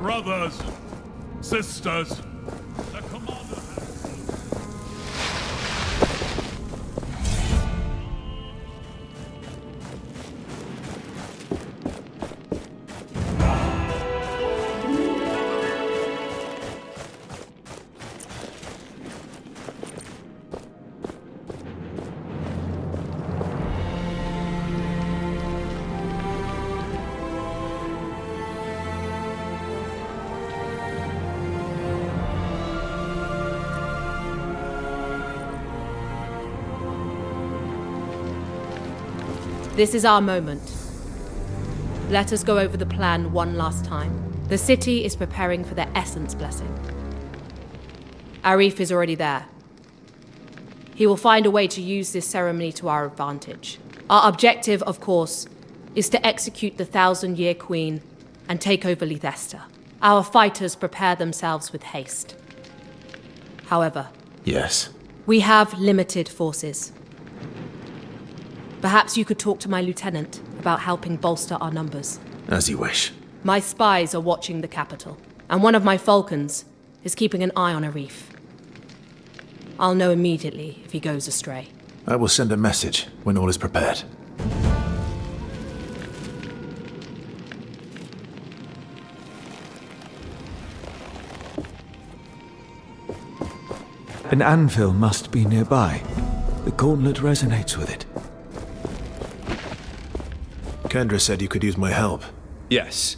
Brothers, sisters, the commander This is our moment. Let us go over the plan one last time. The city is preparing for their essence blessing. Arif is already there. He will find a way to use this ceremony to our advantage. Our objective, of course, is to execute the 1,000-year queen and take over Leicester. Our fighters prepare themselves with haste. However, Yes. we have limited forces. Perhaps you could talk to my lieutenant about helping bolster our numbers. As you wish. My spies are watching the capital, and one of my falcons is keeping an eye on Arif. I'll know immediately if he goes astray. I will send a message when all is prepared. An anvil must be nearby. The gauntlet resonates with it. Kendra said you could use my help. Yes.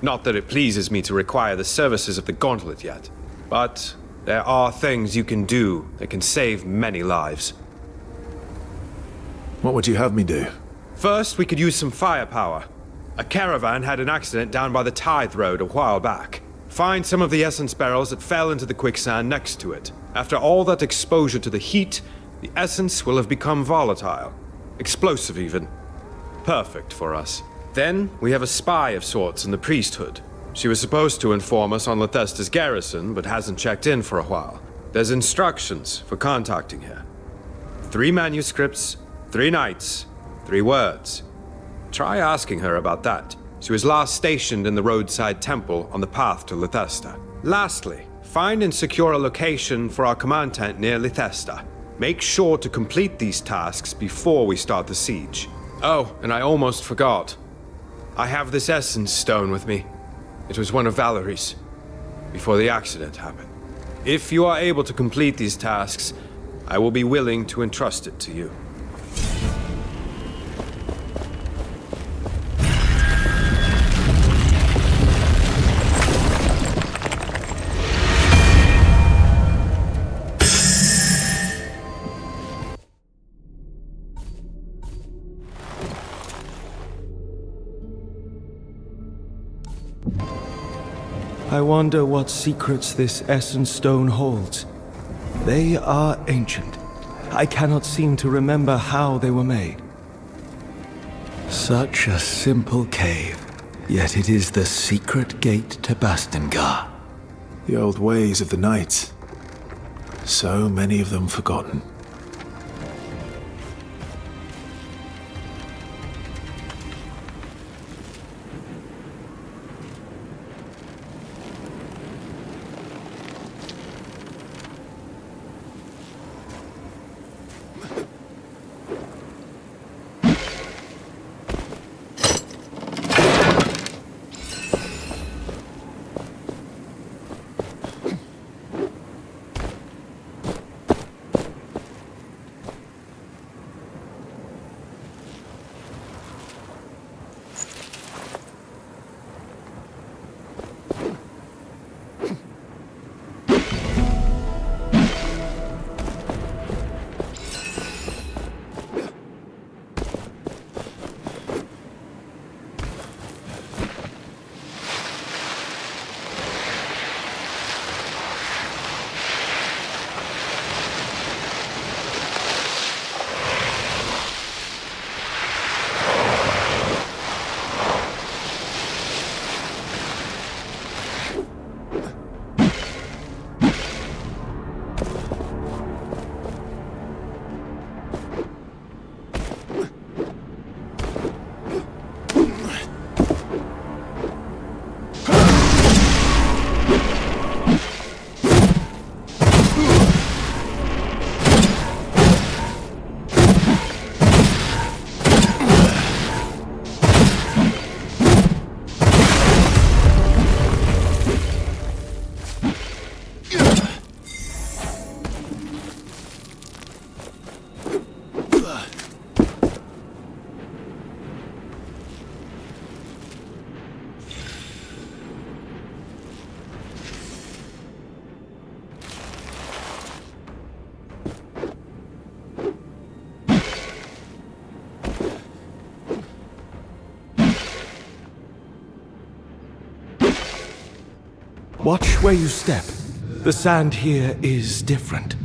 Not that it pleases me to require the services of the gauntlet yet, but there are things you can do that can save many lives. What would you have me do? First, we could use some firepower. A caravan had an accident down by the Tithe Road a while back. Find some of the essence barrels that fell into the quicksand next to it. After all that exposure to the heat, the essence will have become volatile. Explosive even. Perfect for us. Then, we have a spy of sorts in the priesthood. She was supposed to inform us on Leicesta's garrison, but hasn't checked in for a while. There's instructions for contacting her. 3 manuscripts, 3 nights, 3 words. Try asking her about that. She was last stationed in the roadside temple on the path to Leicester. Lastly, find and secure a location for our command tent near Leicester. Make sure to complete these tasks before we start the siege. Oh, and I almost forgot. I have this essence stone with me. It was one of Valerie's, before the accident happened. If you are able to complete these tasks, I will be willing to entrust it to you. I wonder what secrets this essence stone holds. They are ancient. I cannot seem to remember how they were made. Such a simple cave, yet it is the secret gate to Bastengar. The old ways of the knights. So many of them forgotten. Watch where you step. The sand here is different.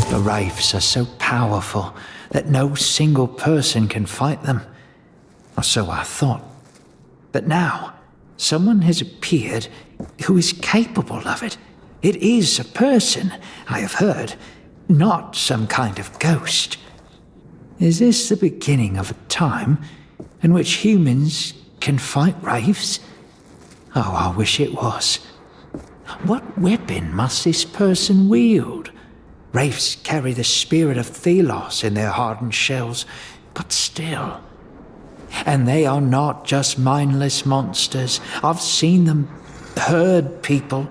The wraiths are so powerful that no single person can fight them. Or so I thought. But now, someone has appeared who is capable of it. It is a person, I have heard, not some kind of ghost. Is this the beginning of a time in which humans can fight wraiths? Oh, I wish it was. What weapon must this person wield? Wraiths carry the spirit of Thelos in their hardened shells, but still. And they are not just mindless monsters. I've seen them, heard people,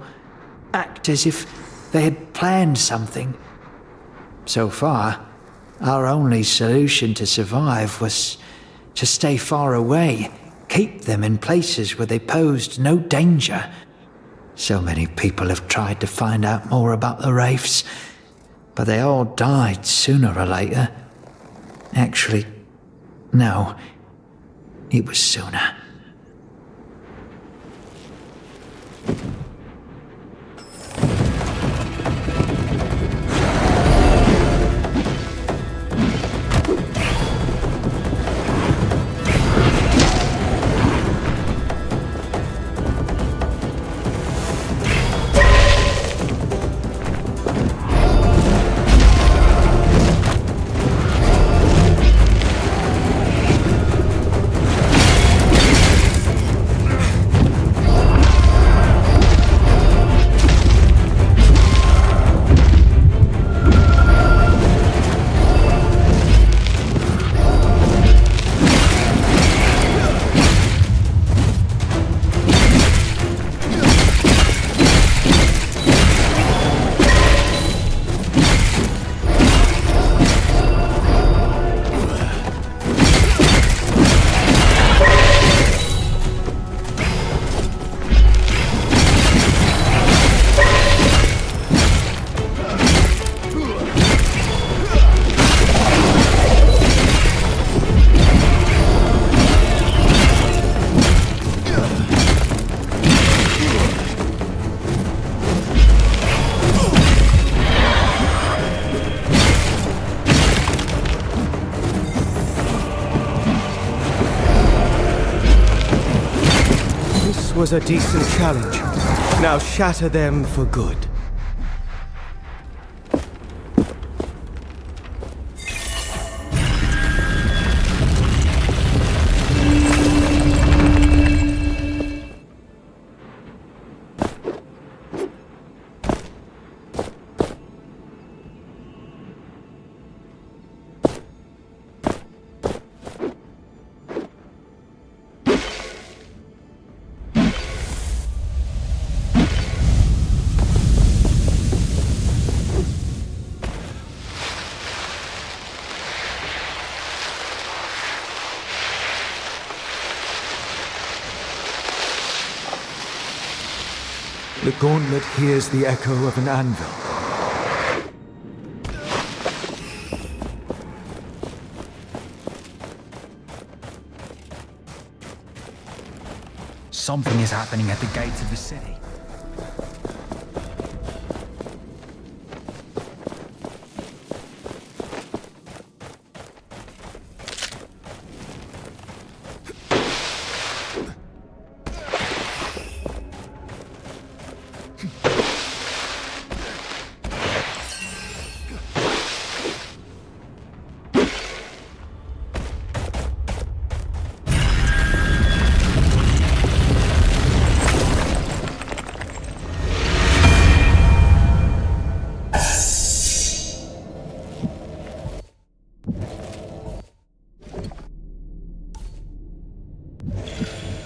act as if they had planned something. So far, our only solution to survive was to stay far away, keep them in places where they posed no danger. So many people have tried to find out more about the wraiths, but they all died sooner or later. Actually, no, it was sooner. was a decent challenge. Now shatter them for good. The gauntlet hears the echo of an anvil. Something is happening at the gates of the city.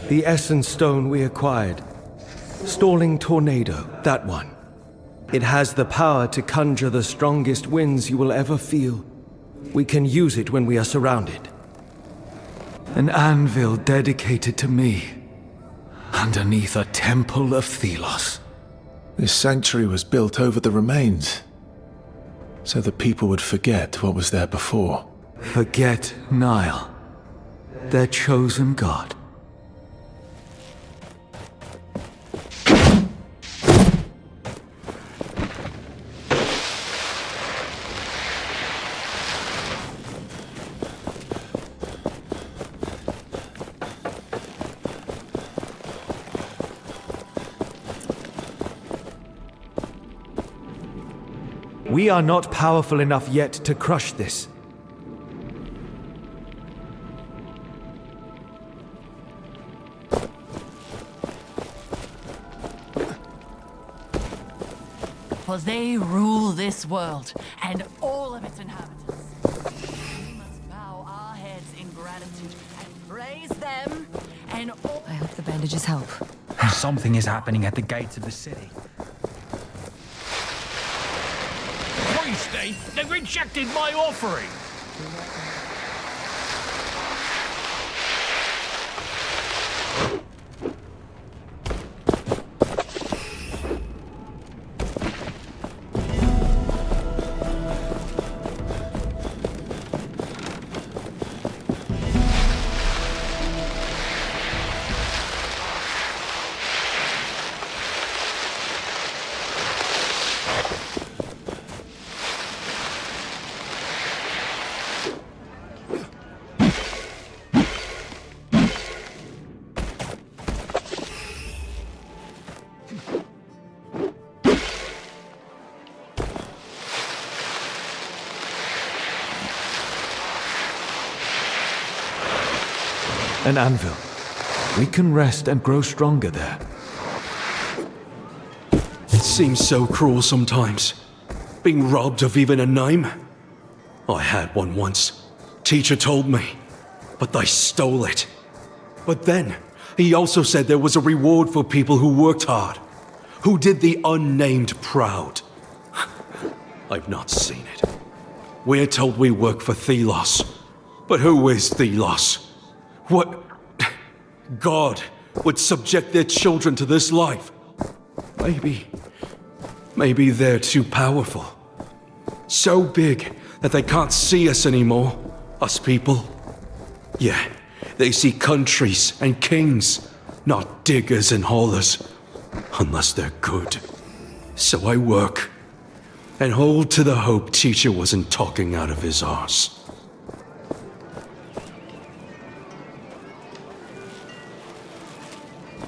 The essence stone we acquired. Stalling tornado, that one. It has the power to conjure the strongest winds you will ever feel. We can use it when we are surrounded. An anvil dedicated to me. Underneath a temple of Thelos. This sanctuary was built over the remains, so that people would forget what was there before. Forget Nile, their chosen god. We are not powerful enough yet to crush this. For they rule this world and all of its inhabitants. We must bow our heads in gratitude and praise them and all. I hope the bandages help. Something is happening at the gates of the city. They rejected my offering! An anvil. We can rest and grow stronger there. It seems so cruel sometimes, being robbed of even a name. I had one once. Teacher told me, but I stole it. But then, he also said there was a reward for people who worked hard, who did the unnamed proud. I've not seen it. We're told we work for Thelos. But who is Thelos? What god would subject their children to this life? Maybe they're too powerful. So big that they can't see us anymore, us people. Yeah, they see countries and kings, not diggers and haulers, unless they're good. So I work, and hold to the hope Teacher wasn't talking out of his arse.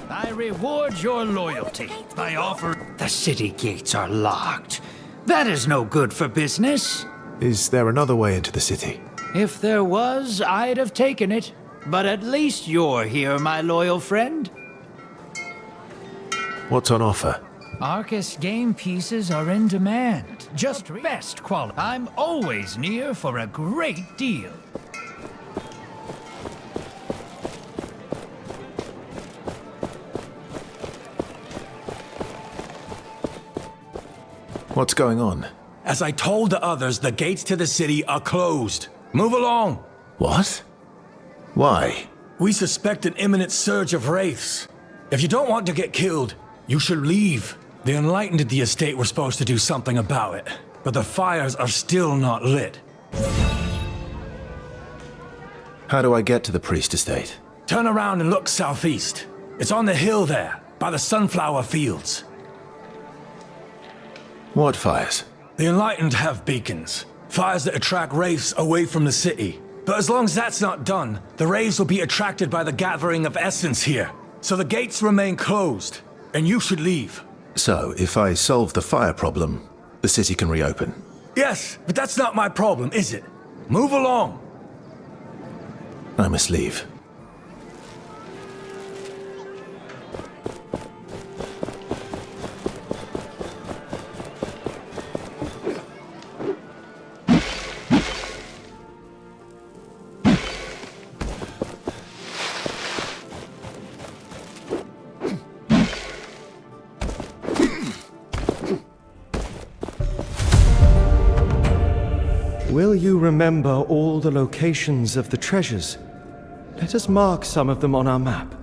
I reward your loyalty by offering... The city gates are locked. That is no good for business. Is there another way into the city? If there was, I'd have taken it. But at least you're here, my loyal friend. What's on offer? Arcus game pieces are in demand. Just best quality. I'm always near for a great deal. What's going on? As I told the others, the gates to the city are closed. Move along. What? Why? We suspect an imminent surge of wraiths. If you don't want to get killed, you should leave. The Enlightened at the estate were supposed to do something about it, but the fires are still not lit. How do I get to the priest estate? Turn around and look southeast. It's on the hill there, by the sunflower fields. What fires? The Enlightened have beacons. Fires that attract wraiths away from the city. But as long as that's not done, the wraiths will be attracted by the gathering of essence here. So the gates remain closed, and you should leave. So, if I solve the fire problem, the city can reopen? Yes, but that's not my problem, is it? Move along. I must leave. Will you remember all the locations of the treasures? Let us mark some of them on our map.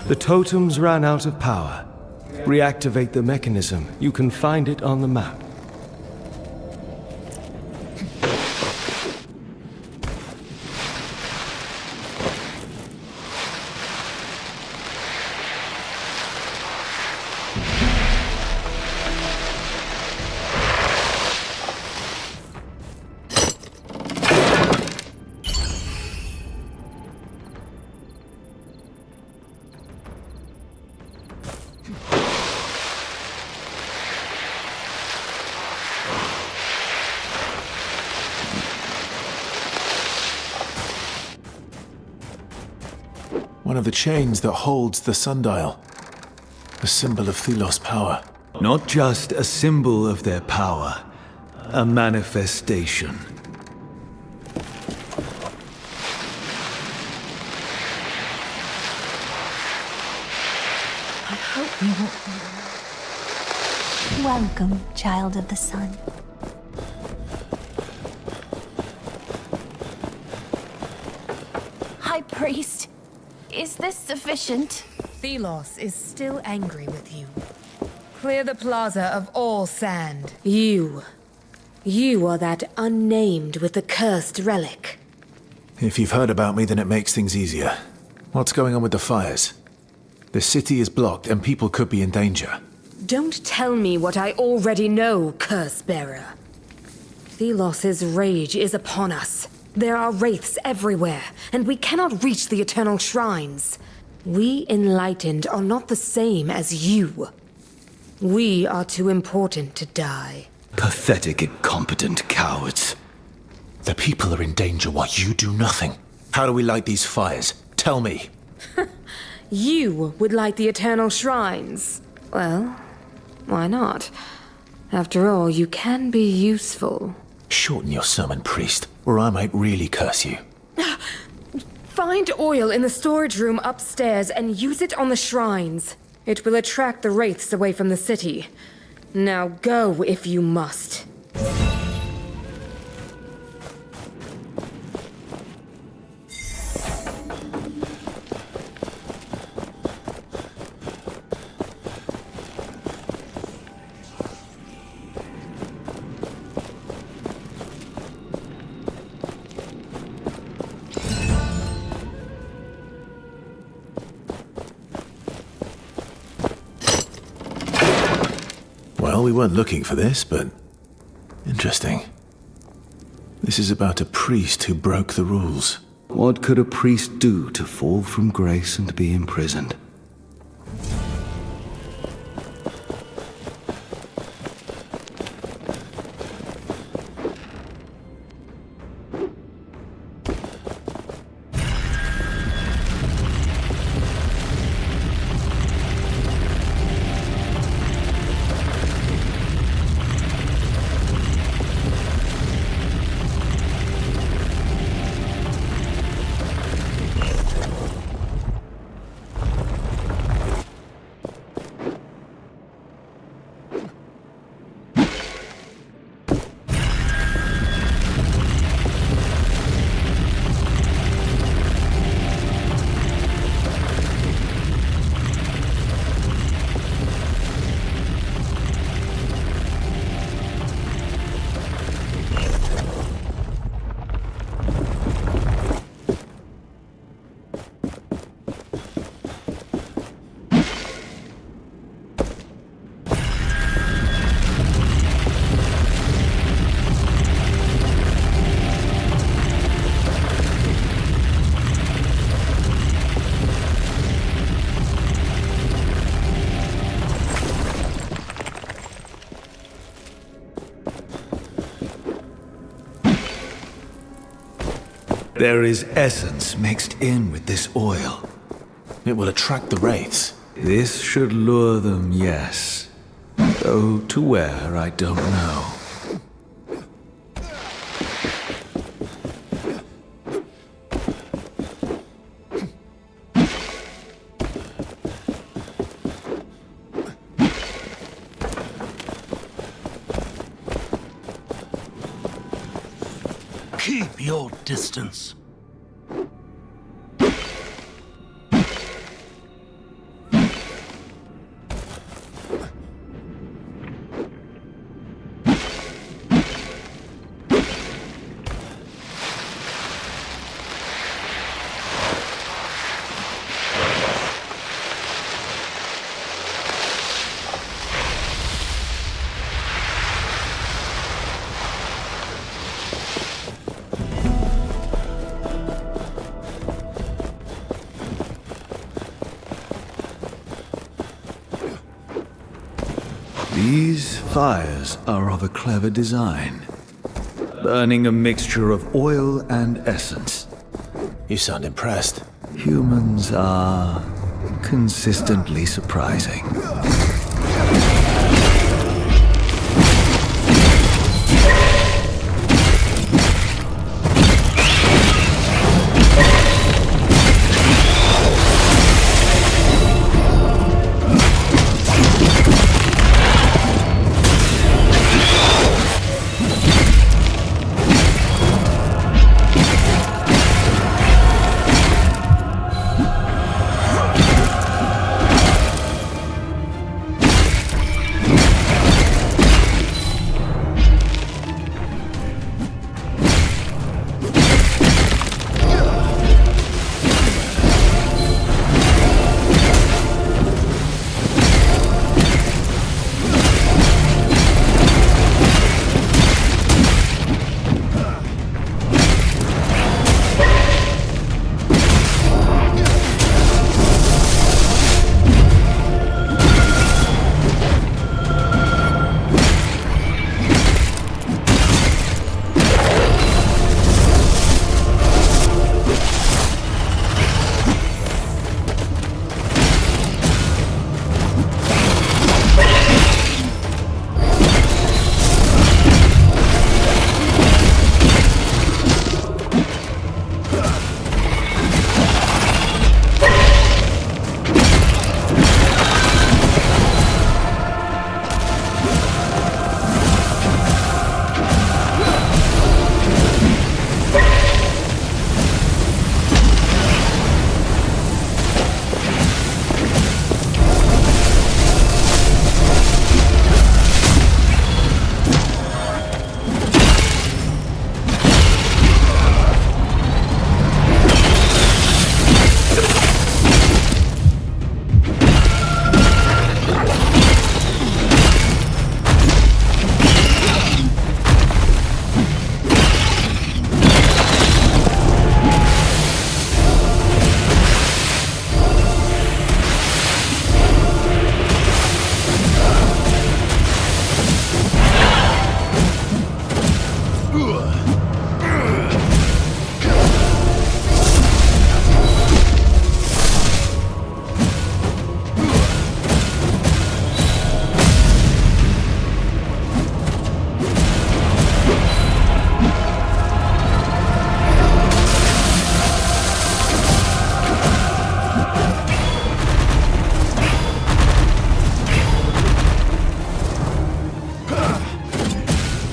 The totems ran out of power. Reactivate the mechanism. You can find it on the map. One of the chains that holds the sundial. A symbol of Thelos' power. Not just a symbol of their power, a manifestation. I hope you won't. Welcome, child of the sun. High Priest, is this sufficient? Thelos is still angry with you. Clear the plaza of all sand. You are that unnamed with the cursed relic. If you've heard about me, then it makes things easier. What's going on with the fires? The city is blocked and people could be in danger. Don't tell me what I already know, Curse-bearer. Thelos' rage is upon us. There are wraiths everywhere, and we cannot reach the eternal shrines. We Enlightened are not the same as you. We are too important to die. Pathetic, incompetent cowards. The people are in danger while you do nothing. How do we light these fires? Tell me. You would light the eternal shrines. Well, why not? After all, you can be useful. Shorten your sermon, priest, or I might really curse you. Find oil in the storage room upstairs and use it on the shrines. It will attract the wraiths away from the city. Now go if you must. Well, we weren't looking for this, but interesting. This is about a priest who broke the rules. What could a priest do to fall from grace and be imprisoned? There is essence mixed in with this oil. It will attract the wraiths. This should lure them, yes. Though to where, I don't know. Keep your distance. These fires are of a clever design, burning a mixture of oil and essence. You sound impressed. Humans are consistently surprising.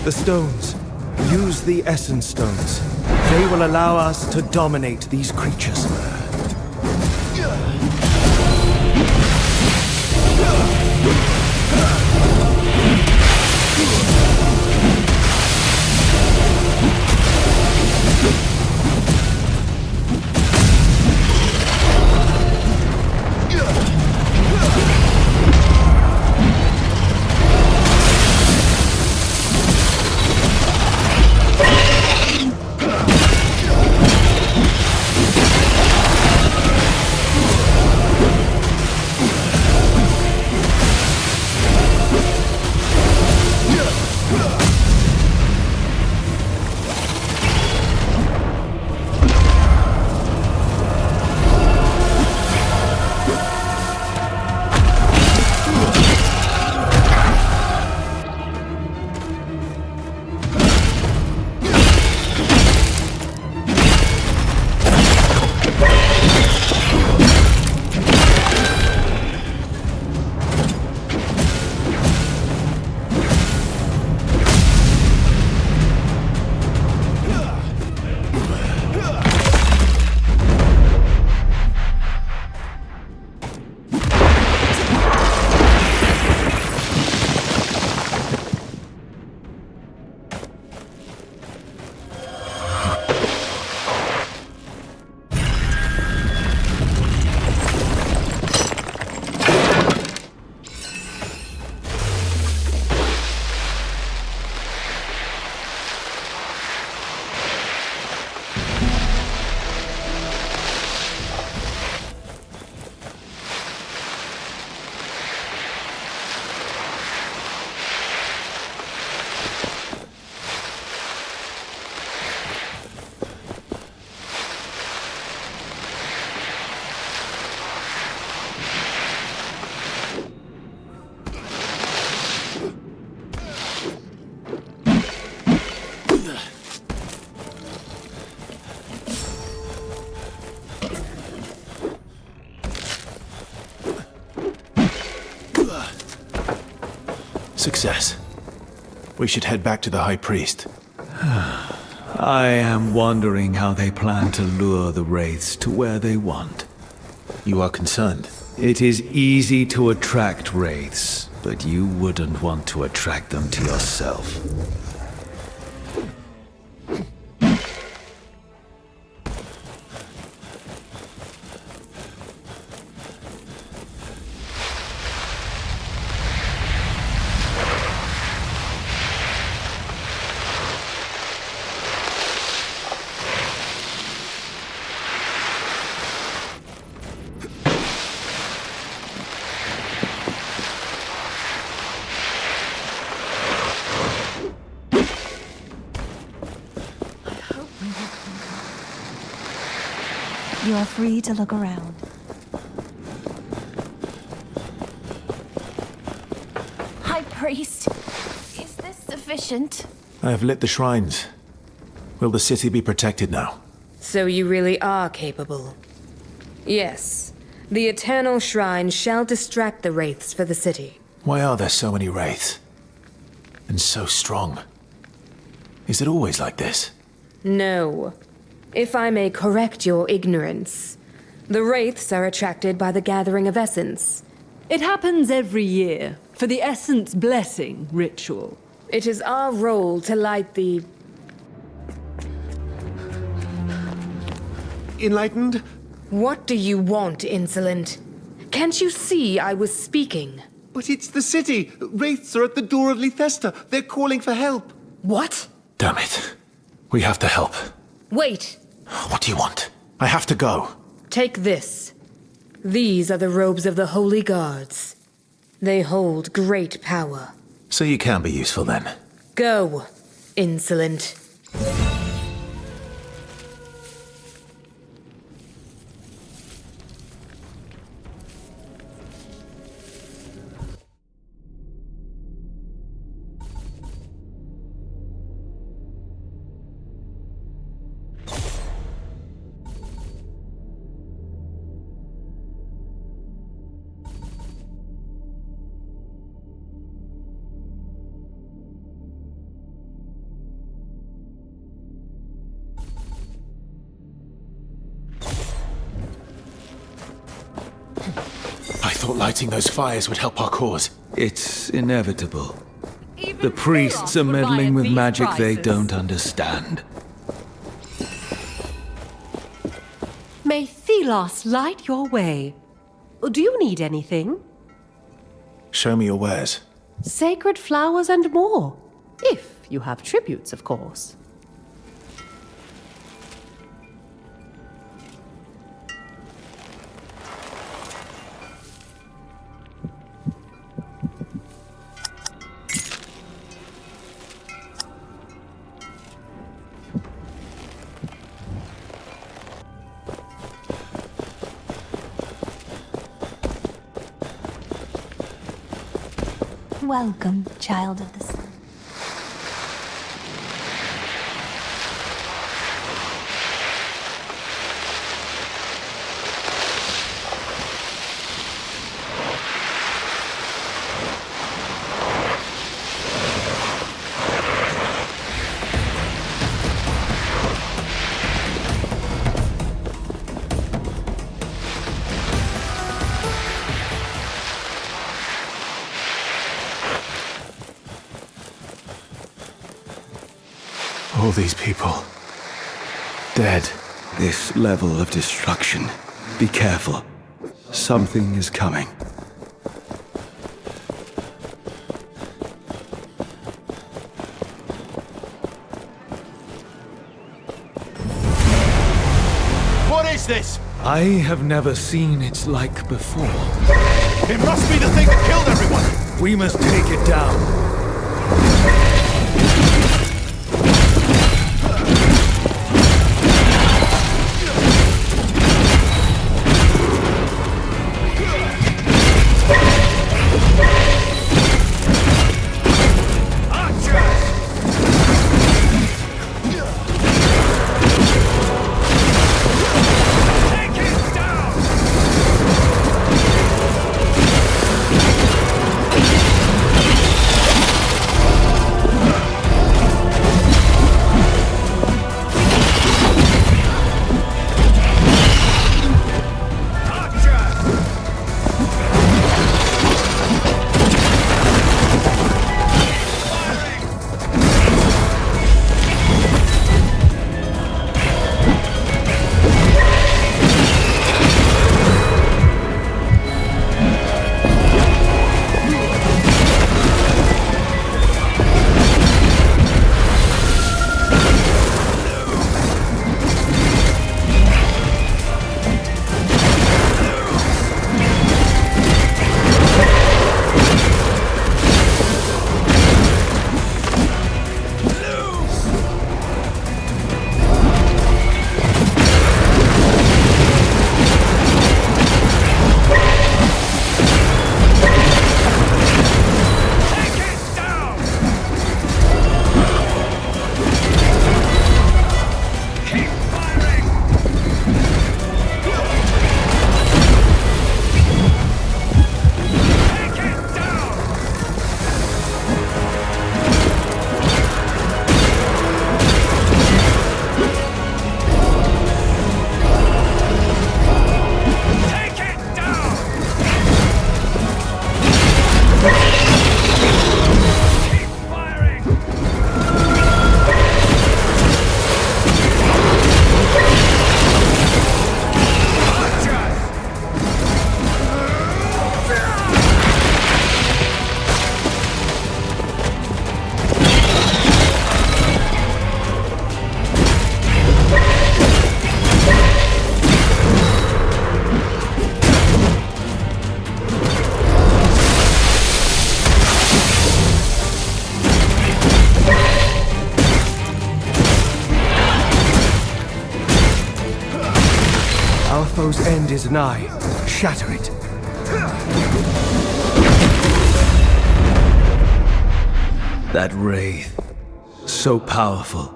The stones. Use the essence stones. They will allow us to dominate these creatures. Success. We should head back to the High Priest. I am wondering how they plan to lure the wraiths to where they want. You are concerned? It is easy to attract wraiths, but you wouldn't want to attract them to yourself. You are free to look around. High Priest, is this sufficient? I have lit the shrines. Will the city be protected now? So you really are capable. Yes. The Eternal Shrine shall distract the wraiths for the city. Why are there so many wraiths? And so strong? Is it always like this? No. If I may correct your ignorance, the wraiths are attracted by the gathering of essence. It happens every year, for the essence blessing ritual. It is our role to light the... Enlightened? What do you want, insolent? Can't you see I was speaking? But it's the city! Wraiths are at the door of Lethesta. They're calling for help. What? Damn it. We have to help. Wait! What do you want? I have to go. Take this. These are the robes of the Holy Guards. They hold great power. So you can be useful then. Go, insolent. thought lighting those fires would help our cause. It's inevitable. The priests are meddling with magic they don't understand. May Thelos light your way. Do you need anything? Show me your wares. Sacred flowers and more. If you have tributes, of course. Welcome, child of the sun. All these people. Dead. This level of destruction. Be careful. Something is coming. What is this? I have never seen its like before. It must be the thing that killed everyone! We must take it down. Foe's end is nigh. Shatter it. That wraith. So powerful.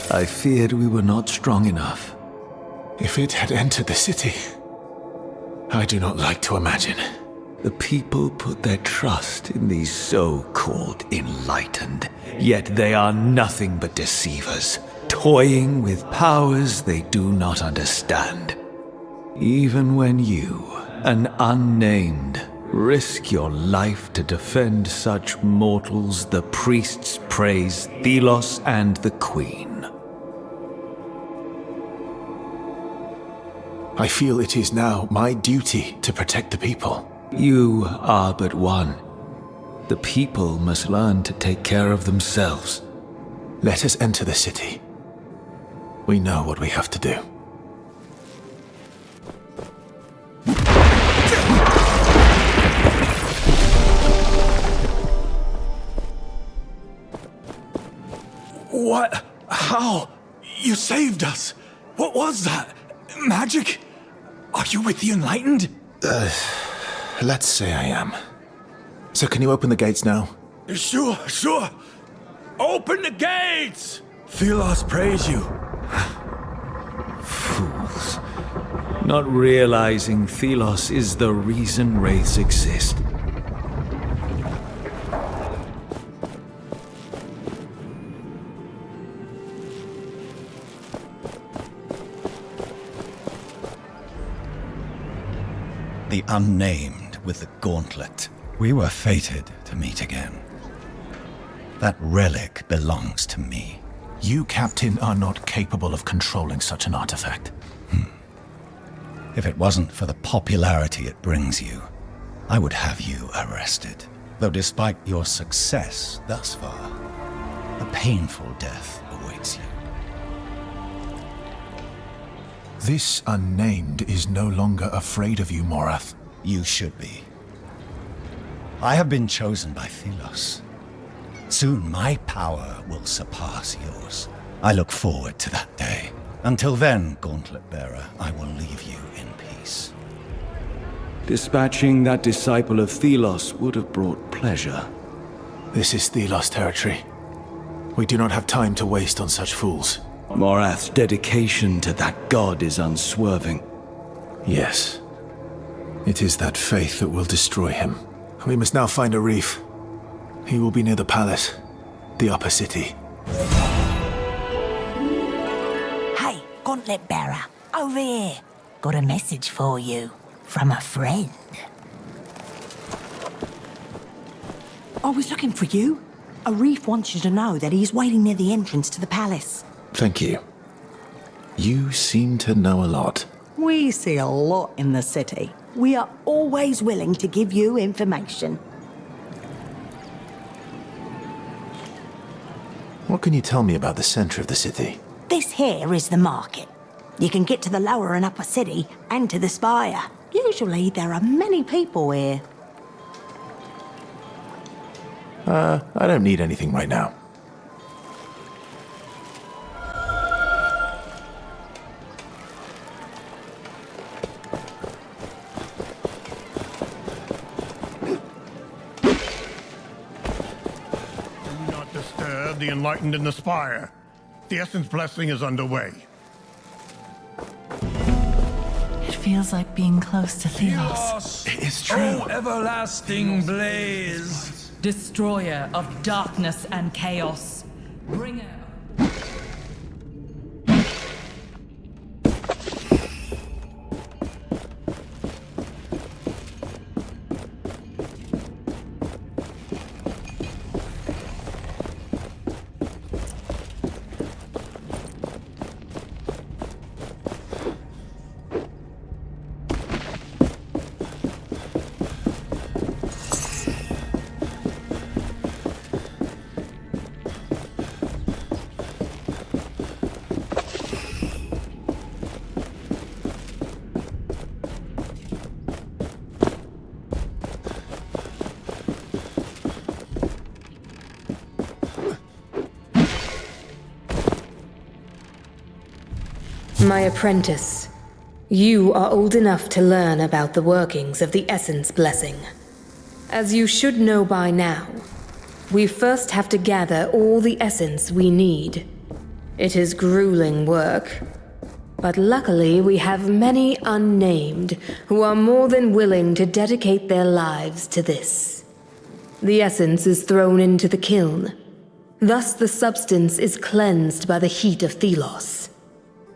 I feared we were not strong enough. If it had entered the city, I do not like to imagine. The people put their trust in these so-called enlightened, yet they are nothing but deceivers, toying with powers they do not understand. Even when you an unnamed. Risk your life to defend such mortals. The priests praise Thelos and the Queen. I feel it is now my duty to protect the people. You are but one. The people must learn to take care of themselves. Let us enter the city. We know what we have to do. What? How? You saved us! What was that? Magic? Are you with the Enlightened? Let's say I am. So can you open the gates now? Sure. Open the gates! Thelos praise you. Fools. Not realizing Thelos is the reason wraiths exist. The unnamed with the gauntlet. We were fated to meet again. That relic belongs to me. You, Captain, are not capable of controlling such an artifact. If it wasn't for the popularity it brings you, I would have you arrested. Though despite your success thus far, a painful death awaits you. This unnamed is no longer afraid of you, Morath. You should be. I have been chosen by Thelos. Soon my power will surpass yours. I look forward to that day. Until then, Gauntlet Bearer, I will leave you in peace. Dispatching that disciple of Thelos would have brought pleasure. This is Thelos territory. We do not have time to waste on such fools. Morath's dedication to that god is unswerving. Yes. It is that faith that will destroy him. We must now find a reef. He will be near the palace, the upper city. Hey, Gauntlet Bearer, over here. Got a message for you from a friend. I was looking for you. A reef wants you to know that he's waiting near the entrance to the palace. Thank you. You seem to know a lot. We see a lot in the city. We are always willing to give you information. What can you tell me about the center of the city? This here is the market. You can get to the lower and upper city and to the spire. Usually there are many people here. I don't need anything right now. The Enlightened in the Spire. The Essence Blessing is underway. It feels like being close to Thelos. It's true. Oh, everlasting blaze. Destroyer of darkness and chaos. Bringer. My apprentice, you are old enough to learn about the workings of the Essence Blessing. As you should know by now, we first have to gather all the essence we need. It is grueling work, but luckily we have many unnamed who are more than willing to dedicate their lives to this. The essence is thrown into the kiln. Thus the substance is cleansed by the heat of Thelos.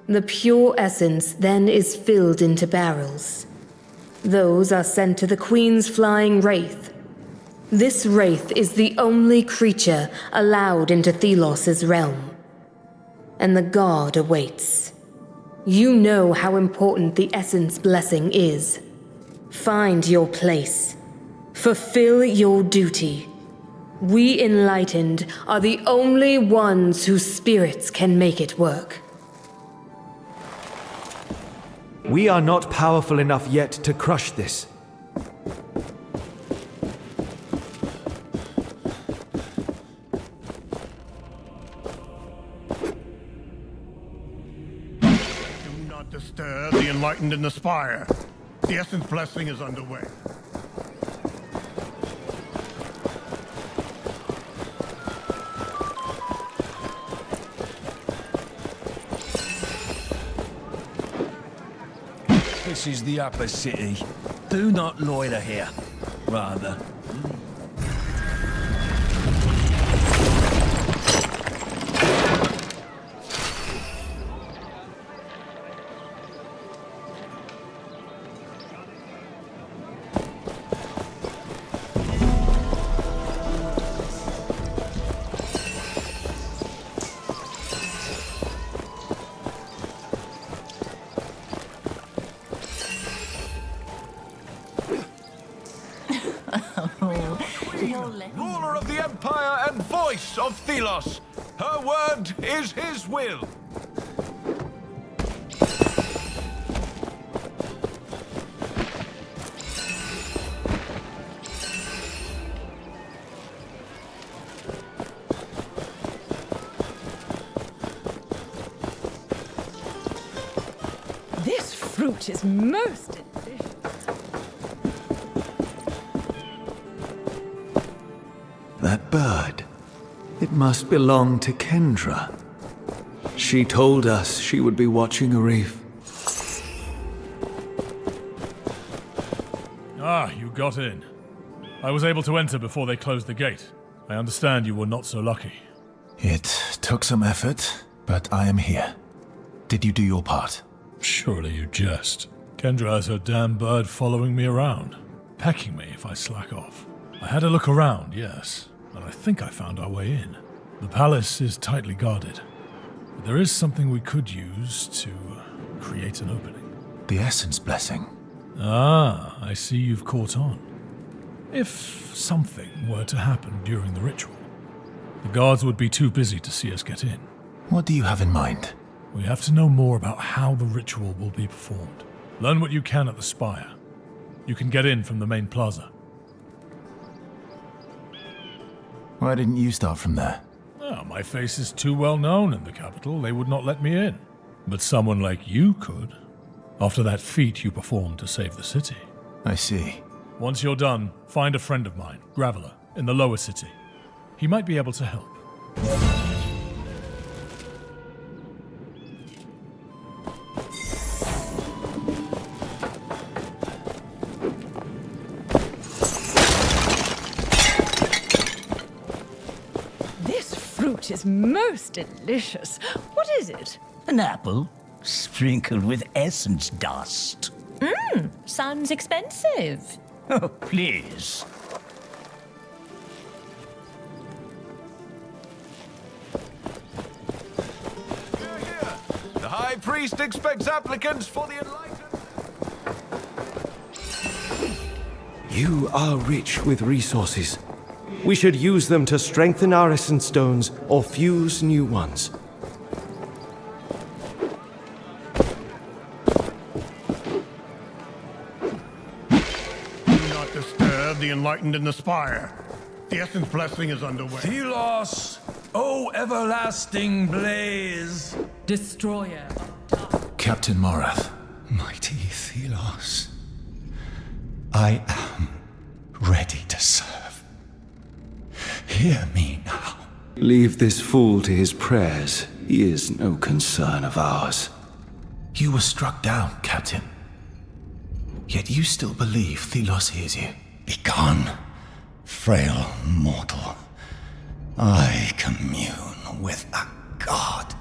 The pure essence then is filled into barrels. Those are sent to the Queen's flying wraith. This wraith is the only creature allowed into Thelos's realm. And the guard awaits. You know how important the Essence blessing is. Find your place. Fulfill your duty. We Enlightened are the only ones whose spirits can make it work. We are not powerful enough yet to crush this. Do not disturb the Enlightened in the spire. The Essence blessing is underway. This is the upper city. Do not loiter here. Rather. Ruler of the Empire and voice of Thelos. Her word is his will. This fruit is most delicious. That bird. It must belong to Kendra. She told us she would be watching a reef. Ah, you got in. I was able to enter before they closed the gate. I understand you were not so lucky. It took some effort, but I am here. Did you do your part? Surely you jest. Kendra has her damn bird following me around, pecking me if I slack off. I had a look around, yes, and I think I found our way in. The palace is tightly guarded, but there is something we could use to create an opening. The Essence blessing. Ah, I see you've caught on. If something were to happen during the ritual, the guards would be too busy to see us get in. What do you have in mind? We have to know more about how the ritual will be performed. Learn what you can at the spire. You can get in from the main plaza. Why didn't you start from there? Oh, my face is too well known in the capital. They would not let me in. But someone like you could, after that feat you performed to save the city. I see. Once you're done, find a friend of mine, Graveler, in the lower city. He might be able to help. This fruit is most delicious. What is it? An apple sprinkled with essence dust. Sounds expensive. Oh, please. The High Priest expects applicants for the Enlightened. You are rich with resources. We should use them to strengthen our essence stones or fuse new ones. Do not disturb the Enlightened in the spire. The Essence blessing is underway. Thelos, O everlasting blaze. Destroyer. Captain Morath. Mighty Thelos. I am ready to serve. Hear me now. Leave this fool to his prayers. He is no concern of ours. You were struck down, Captain. Yet you still believe Thelos hears you. Begone, frail mortal. I commune with a god.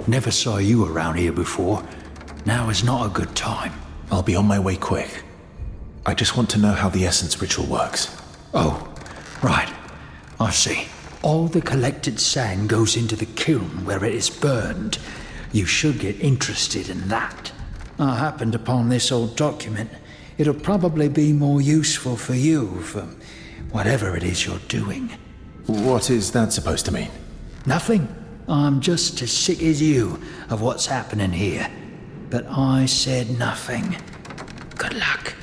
Never saw you around here before. Now is not a good time. I'll be on my way quick. I just want to know how the essence ritual works. Oh, right. I see. All the collected sand goes into the kiln where it is burned. You should get interested in that. I happened upon this old document. It'll probably be more useful for you for whatever it is you're doing. What is that supposed to mean? Nothing. I'm just as sick as you of what's happening here. But I said nothing. Good luck.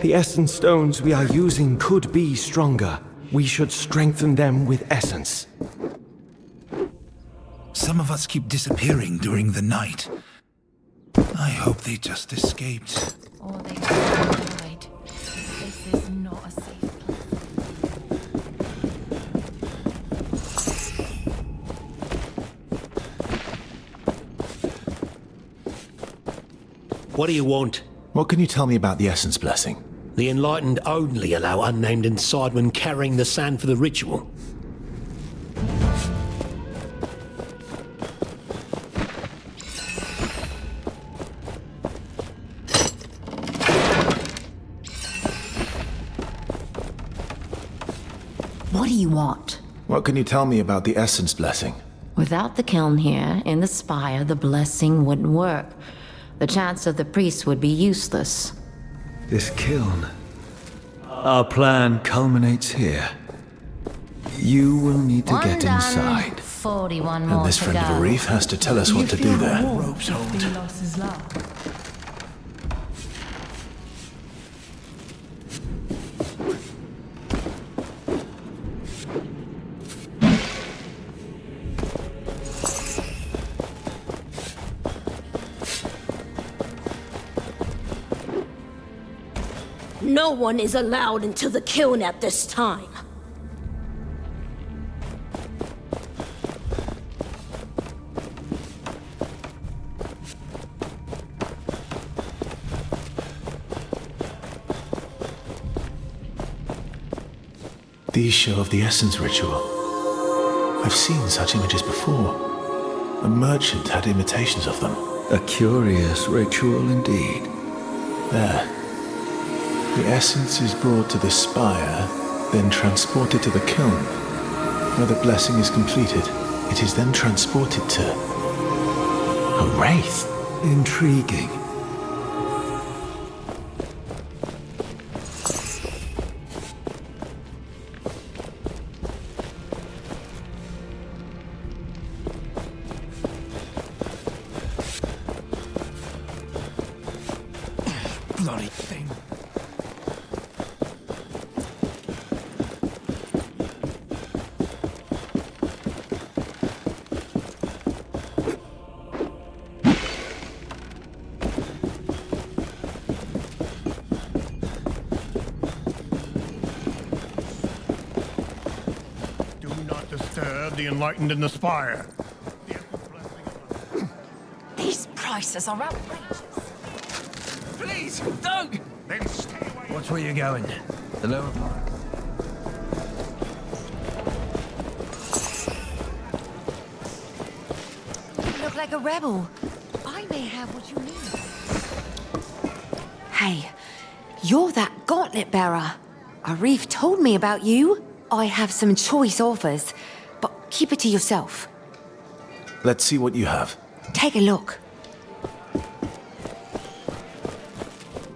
The essence stones we are using could be stronger. We should strengthen them with essence. Some of us keep disappearing during the night. I hope they just escaped. Or they died. This is not a safe What do you want? What can you tell me about the essence blessing? The enlightened only allow unnamed inside when carrying the sand for the ritual. What do you want? What can you tell me about the essence blessing? Without the kiln here, in the spire, the blessing wouldn't work. The chants of the priests would be useless. This kiln. Our plan culminates here. You will need to get inside. 41 And more this to friend of go. a reef has to tell us what to do there. Ropes hold. Thelos' love. No one is allowed into the kiln at this time. These show of the essence ritual. I've seen such images before. A merchant had imitations of them. A curious ritual indeed. There. The essence is brought to the spire, then transported to the kiln. Where the blessing is completed, it is then transported to a wraith. Intriguing. Bloody thing. Do not disturb the enlightened in the spire. These prices are outrageous. Please, don't! Then stay away. Watch where you're going. The lower part. You look like a rebel. I may have what you need. Hey, you're that gauntlet bearer. Arif told me about you. I have some choice offers, but keep it to yourself. Let's see what you have. Take a look.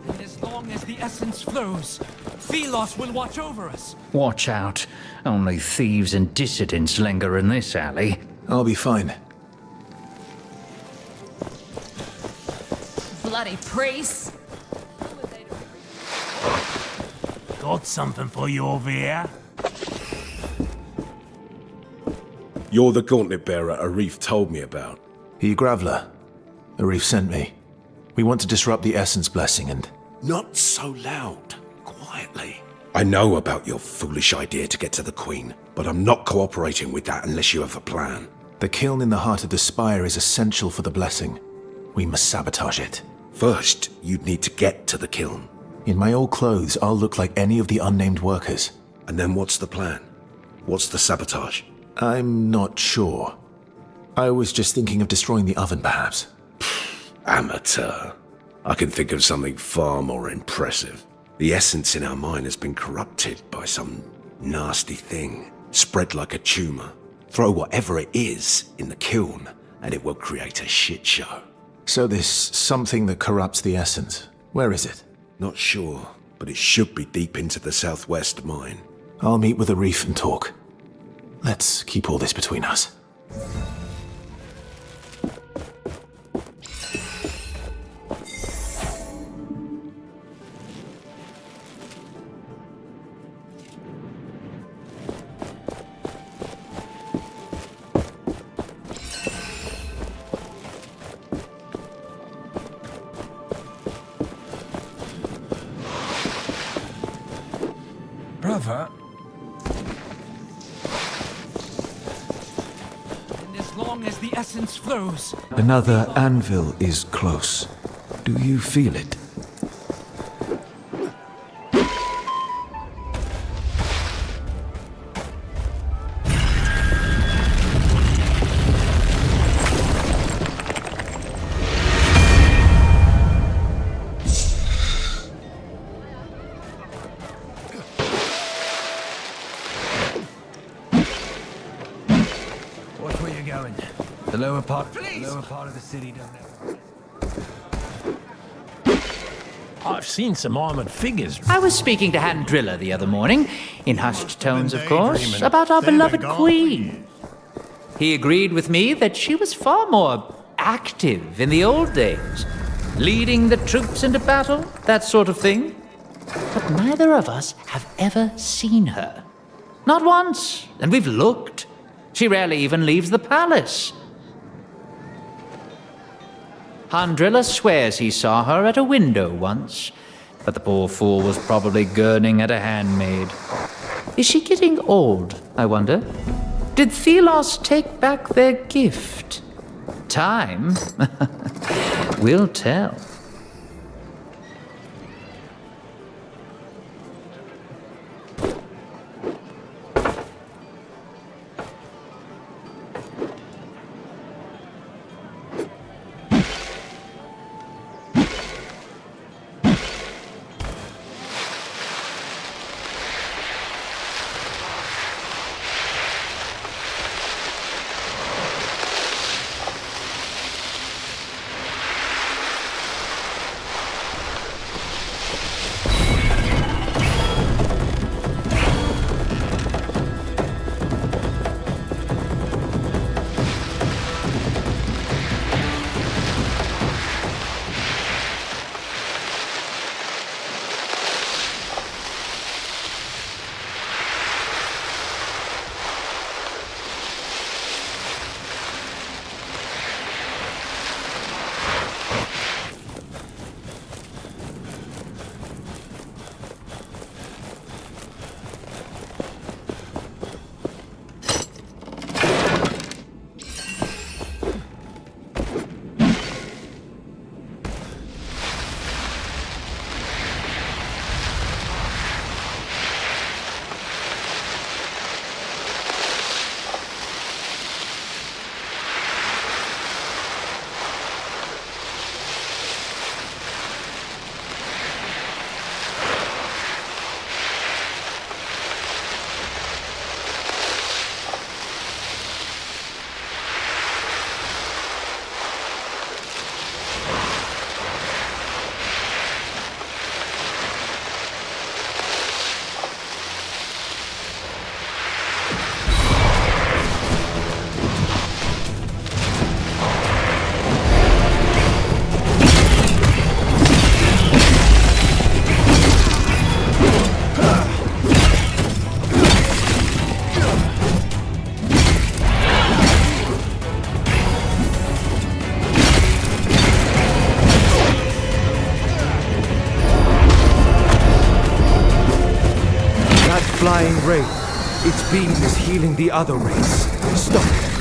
And as long as the essence flows, Thelos will watch over us. Watch out. Only thieves and dissidents linger in this alley. I'll be fine. Bloody priests. Got something for you over here? You're the gauntlet bearer Arif told me about. He Graveler. Arif sent me. We want to disrupt the Essence Blessing and... Not so loud. Quietly. I know about your foolish idea to get to the Queen, but I'm not cooperating with that unless you have a plan. The kiln in the heart of the spire is essential for the blessing. We must sabotage it. First, you'd need to get to the kiln. In my old clothes, I'll look like any of the unnamed workers. And then what's the plan? What's the sabotage? I'm not sure. I was just thinking of destroying the oven, perhaps. Amateur. I can think of something far more impressive. The essence in our mine has been corrupted by some nasty thing, spread like a tumor. Throw whatever it is in the kiln, and it will create a shit show. So this something that corrupts the essence, where is it? Not sure, but it should be deep into the southwest mine. I'll meet with Arif and talk. Let's keep all this between us. Brother, And as long as the essence flows, Another anvil is close. Do you feel it? watch where you're going. The lower part of the city doesn't have... I've seen some armored figures. I was speaking to Handrilla the other morning, in hushed tones, of course, daydreaming. about our They've been beloved gone for queen. He agreed with me that she was far more active in the old days, leading the troops into battle, that sort of thing. But neither of us have ever seen her. Not once, and we've looked. She rarely even leaves the palace. Handrilla swears he saw her at a window once, but the poor fool was probably gurning at a handmaid. Is she getting old, I wonder? Did Thelos take back their gift? Time will tell. flying wraith. Its beam is healing the other wraiths. Stop it.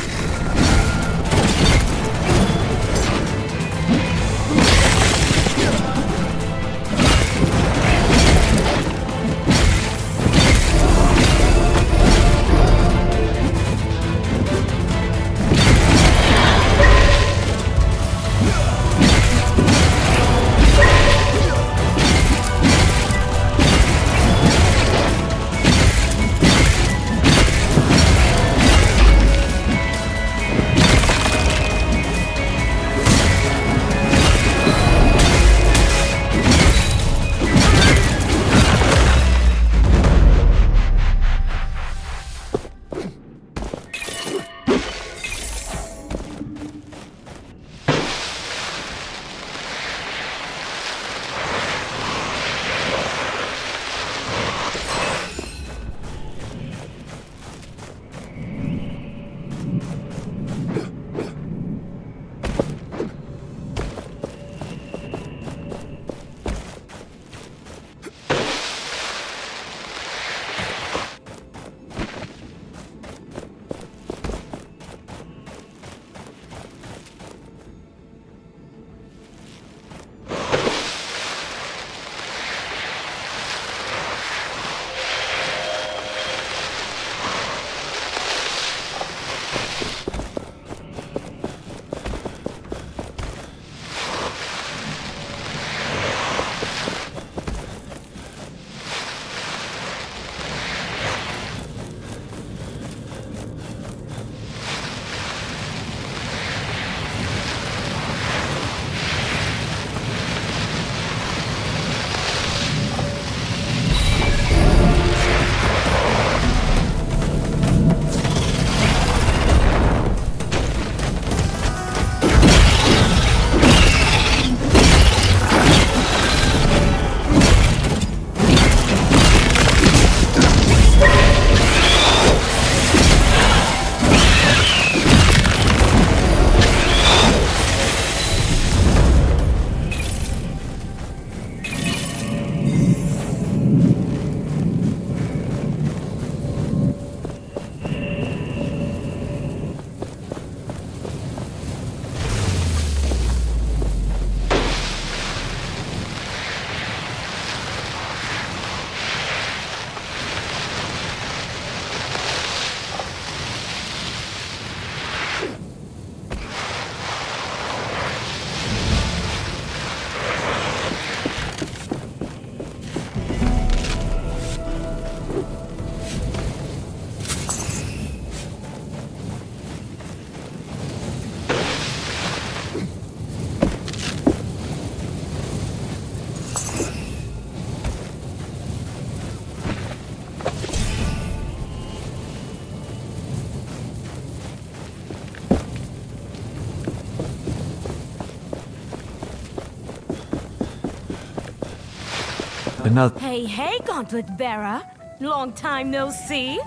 Another. Hey, hey, Gauntlet Bearer. Long time no see.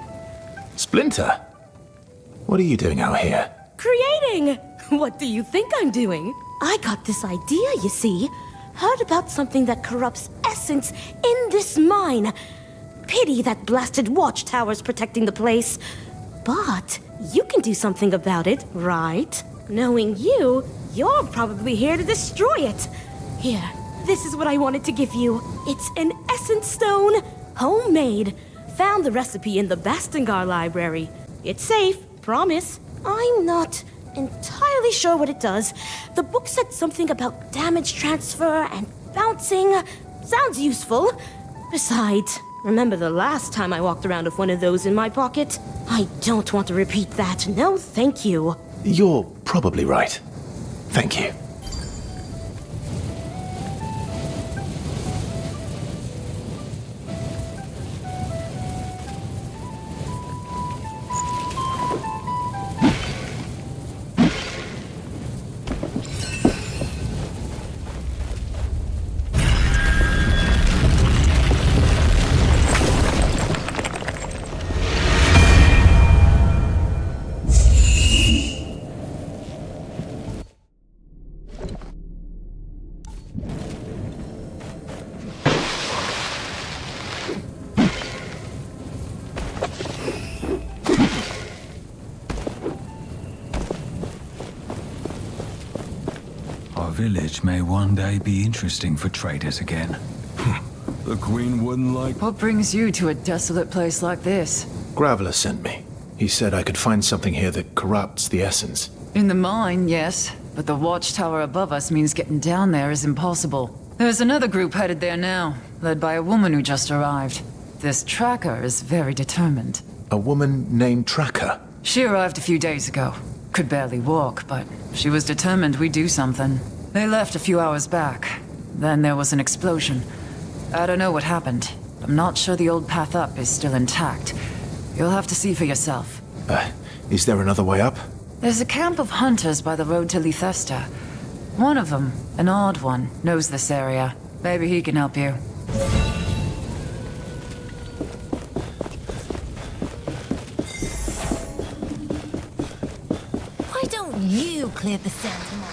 Splinter? What are you doing out here? Creating! What do you think I'm doing? I got this idea, you see. Heard about something that corrupts essence in this mine. Pity that blasted watchtower's protecting the place. But you can do something about it, right? Knowing you, you're probably here to destroy it. Here, this is what I wanted to give you. It's an essence stone, homemade. Found the recipe in the Bastengar library. It's safe, promise. I'm not entirely sure what it does. The book said something about damage transfer and bouncing. Sounds useful. Besides, remember the last time I walked around with one of those in my pocket? I don't want to repeat that. No, thank you. You're probably right. Thank you. Our village may one day be interesting for traders again. The Queen wouldn't like... What brings you to a desolate place like this? Graveler sent me. He said I could find something here that corrupts the essence. In the mine, yes. But the watchtower above us means getting down there is impossible. There's another group headed there now, led by a woman who just arrived. This tracker is very determined. A woman named Tracker? She arrived a few days ago. Could barely walk, but she was determined we'd do something. They left a few hours back. Then there was an explosion. I don't know what happened. I'm not sure the old path up is still intact. You'll have to see for yourself. Is there another way up? There's a camp of hunters by the road to Levántate. One of them, an odd one, knows this area. Maybe he can help you. Why don't you clear the sand tomorrow?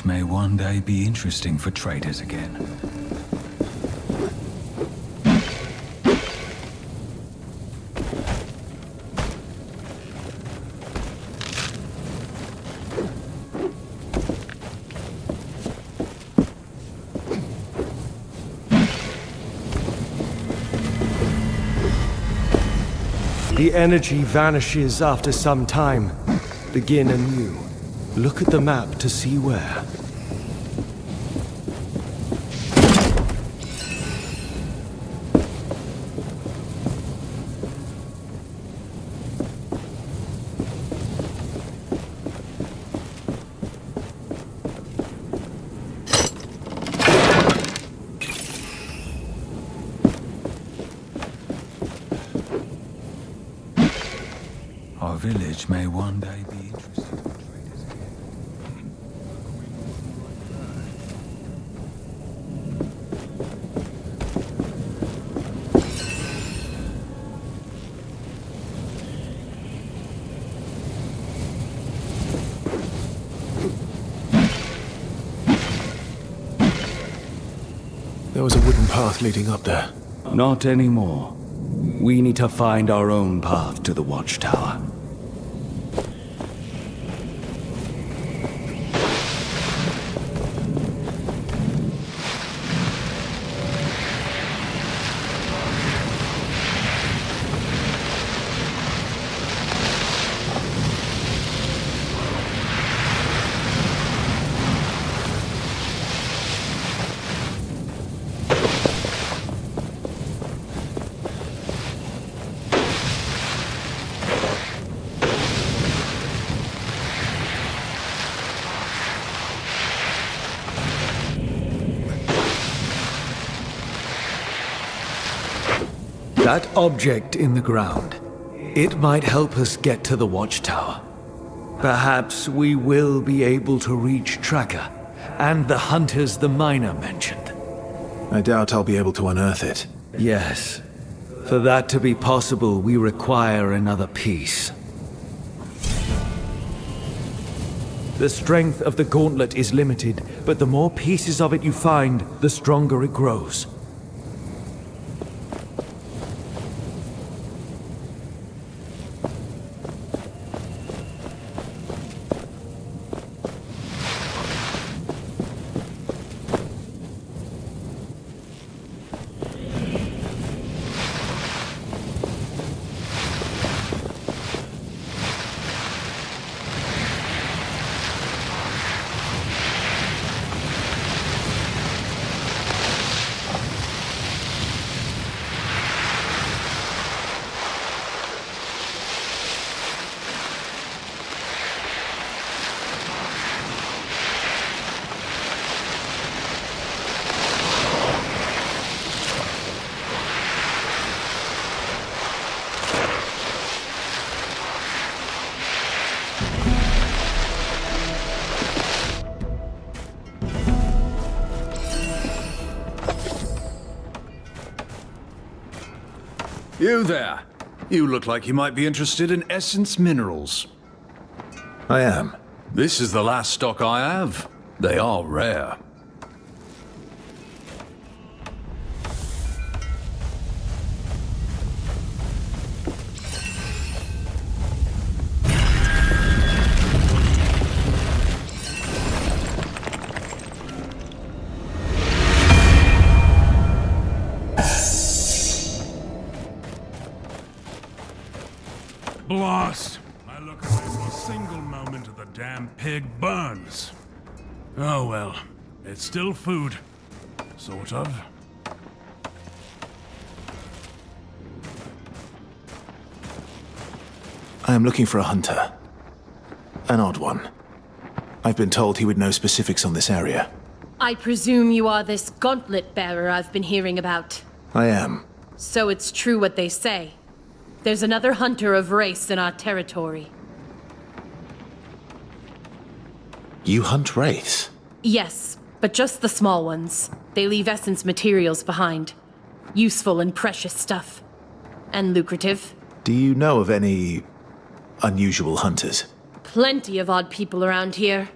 May one day be interesting for traders again. The energy vanishes after some time. Begin anew. Look at the map to see where. Our village may one day be interesting. There was a wooden path leading up there. Not anymore. We need to find our own path to the watchtower. That object in the ground. It might help us get to the watchtower. Perhaps we will be able to reach Tracker and the hunters the miner mentioned. I doubt I'll be able to unearth it. Yes. For that to be possible, we require another piece. The strength of the gauntlet is limited, but the more pieces of it you find, the stronger it grows. You there. You look like you might be interested in essence minerals. I am. This is the last stock I have. They are rare. Blast! I look away for a single moment of the damn pig burns. Oh well, it's still food. Sort of. I am looking for a hunter. An odd one. I've been told he would know specifics on this area. I presume you are this gauntlet bearer I've been hearing about. I am. So it's true what they say. There's another hunter of race in our territory. You hunt wraiths? Yes, but just the small ones. They leave essence materials behind. Useful and precious stuff. And lucrative. Do you know of any unusual hunters? Plenty of odd people around here.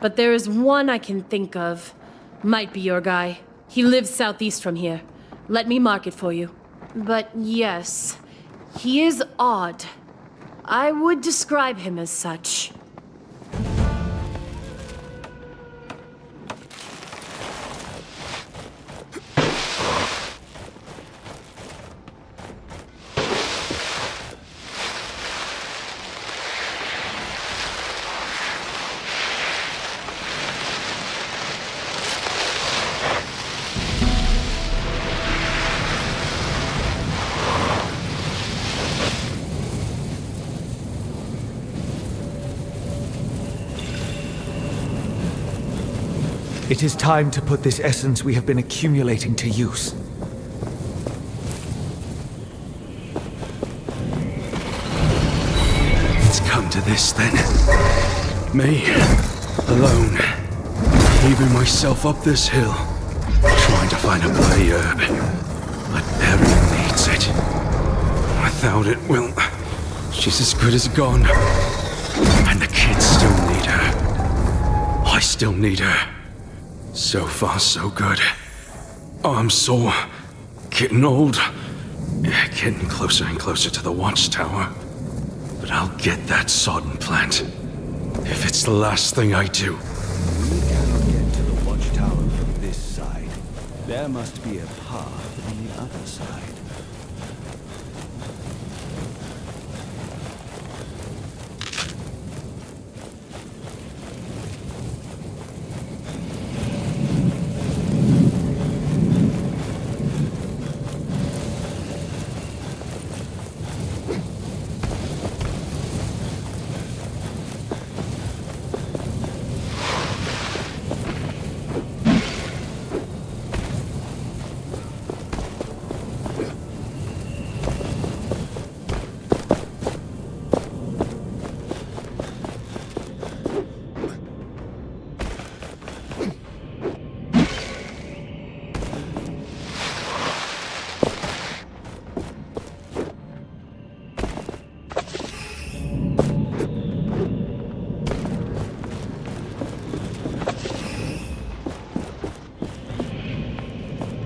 But there is one I can think of. Might be your guy. He lives southeast from here. Let me mark it for you. But yes, he is odd. I would describe him as such. It is time to put this essence we have been accumulating to use. It's come to this then. Me, alone, heaving myself up this hill, trying to find a bloody herb. But Perry needs it. Without it, well, she's as good as gone. And the kids still need her. I still need her. So far, so good. I'm sore. Getting old. Getting closer and closer to the watchtower. But I'll get that sodden plant. If it's the last thing I do. We cannot get to the watchtower from this side. There must be a path on the other side.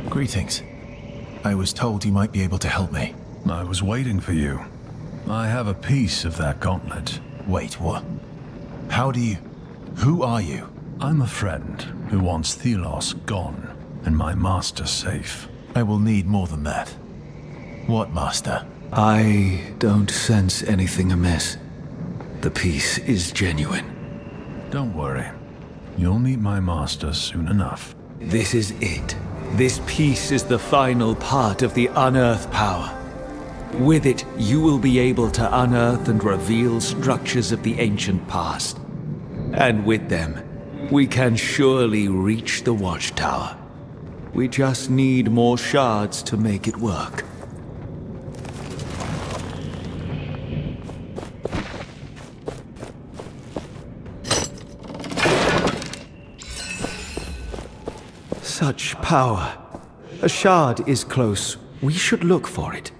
Greetings. I was told you might be able to help me. I was waiting for you. I have a piece of that gauntlet. Wait, what? How do you... Who are you? I'm a friend who wants Thelos gone and my master safe. I will need more than that. What master? I don't sense anything amiss. The piece is genuine. Don't worry. You'll meet my master soon enough. This is it. This piece is the final part of the unearthed power. With it, you will be able to unearth and reveal structures of the ancient past. And with them, we can surely reach the watchtower. We just need more shards to make it work. Such power. A shard is close. We should look for it.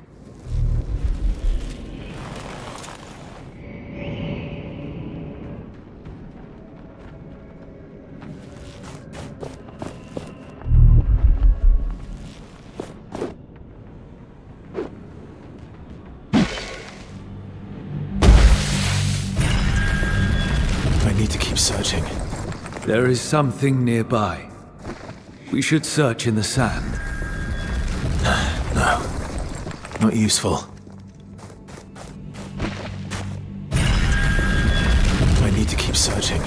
to keep searching. There is something nearby. We should search in the sand. No. Not useful. I need to keep searching.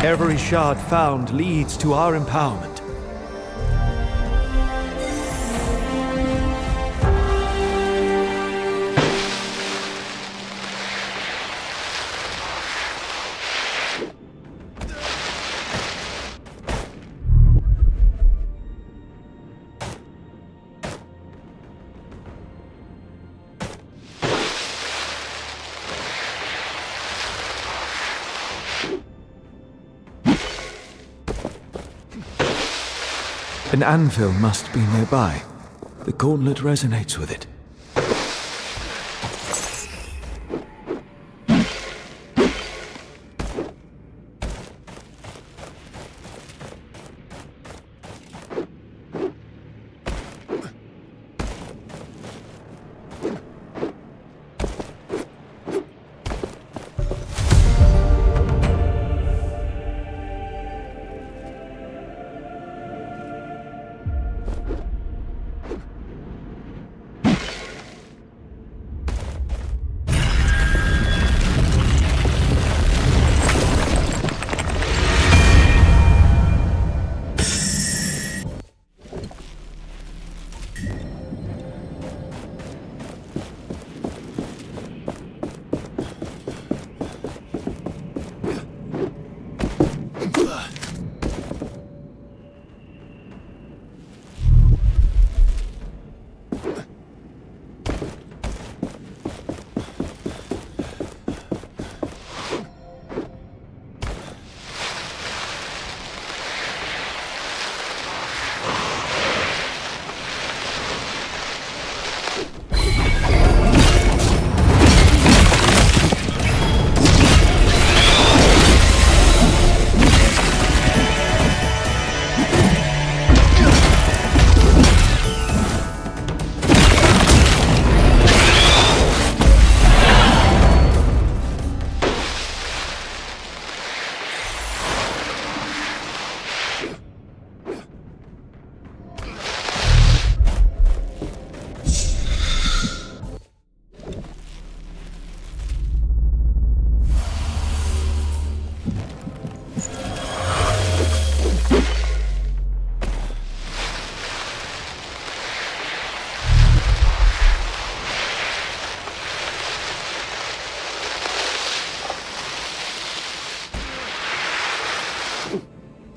Every shard found leads to our empowerment. An anvil must be nearby. The gauntlet resonates with it.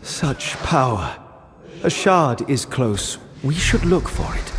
Such power. A shard is close. We should look for it.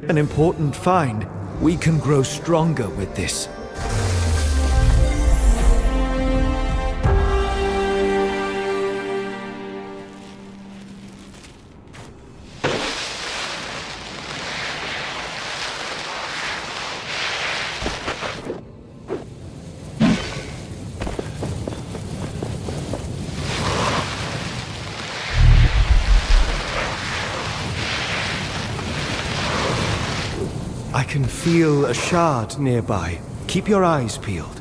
An important find. We can grow stronger with this. I can feel a shard nearby. Keep your eyes peeled.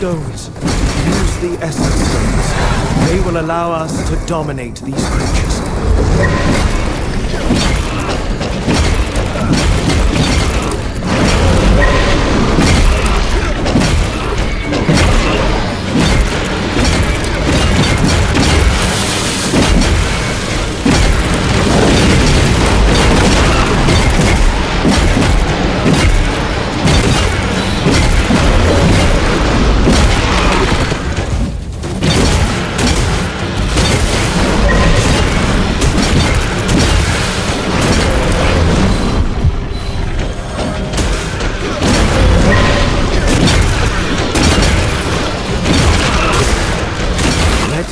Stones. Use the essence stones. They will allow us to dominate these creatures.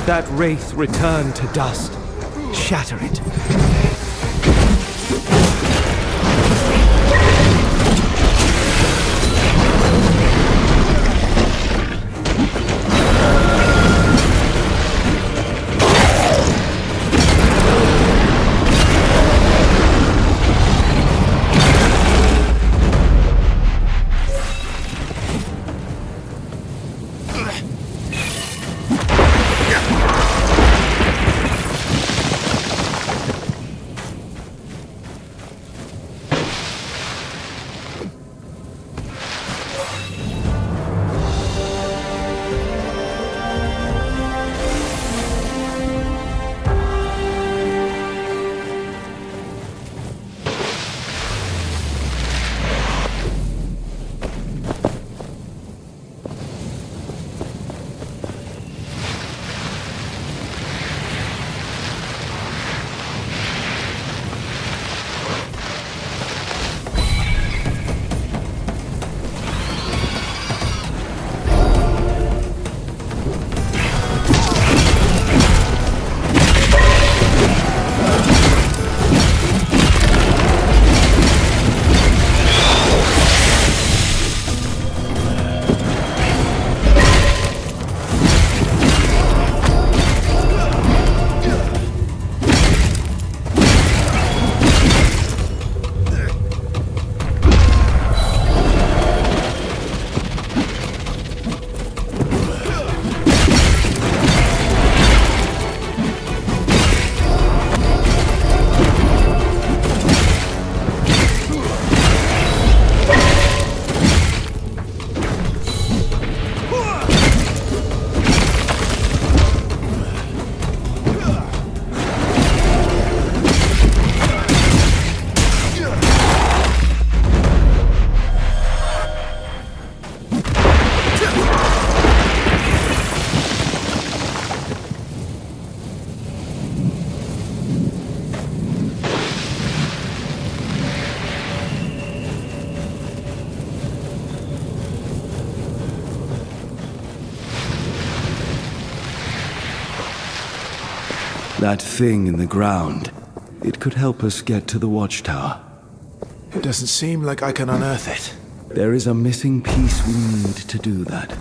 That wraith return to dust. Shatter it. That thing in the ground. It could help us get to the watchtower. It doesn't seem like I can unearth it. There is a missing piece we need to do that.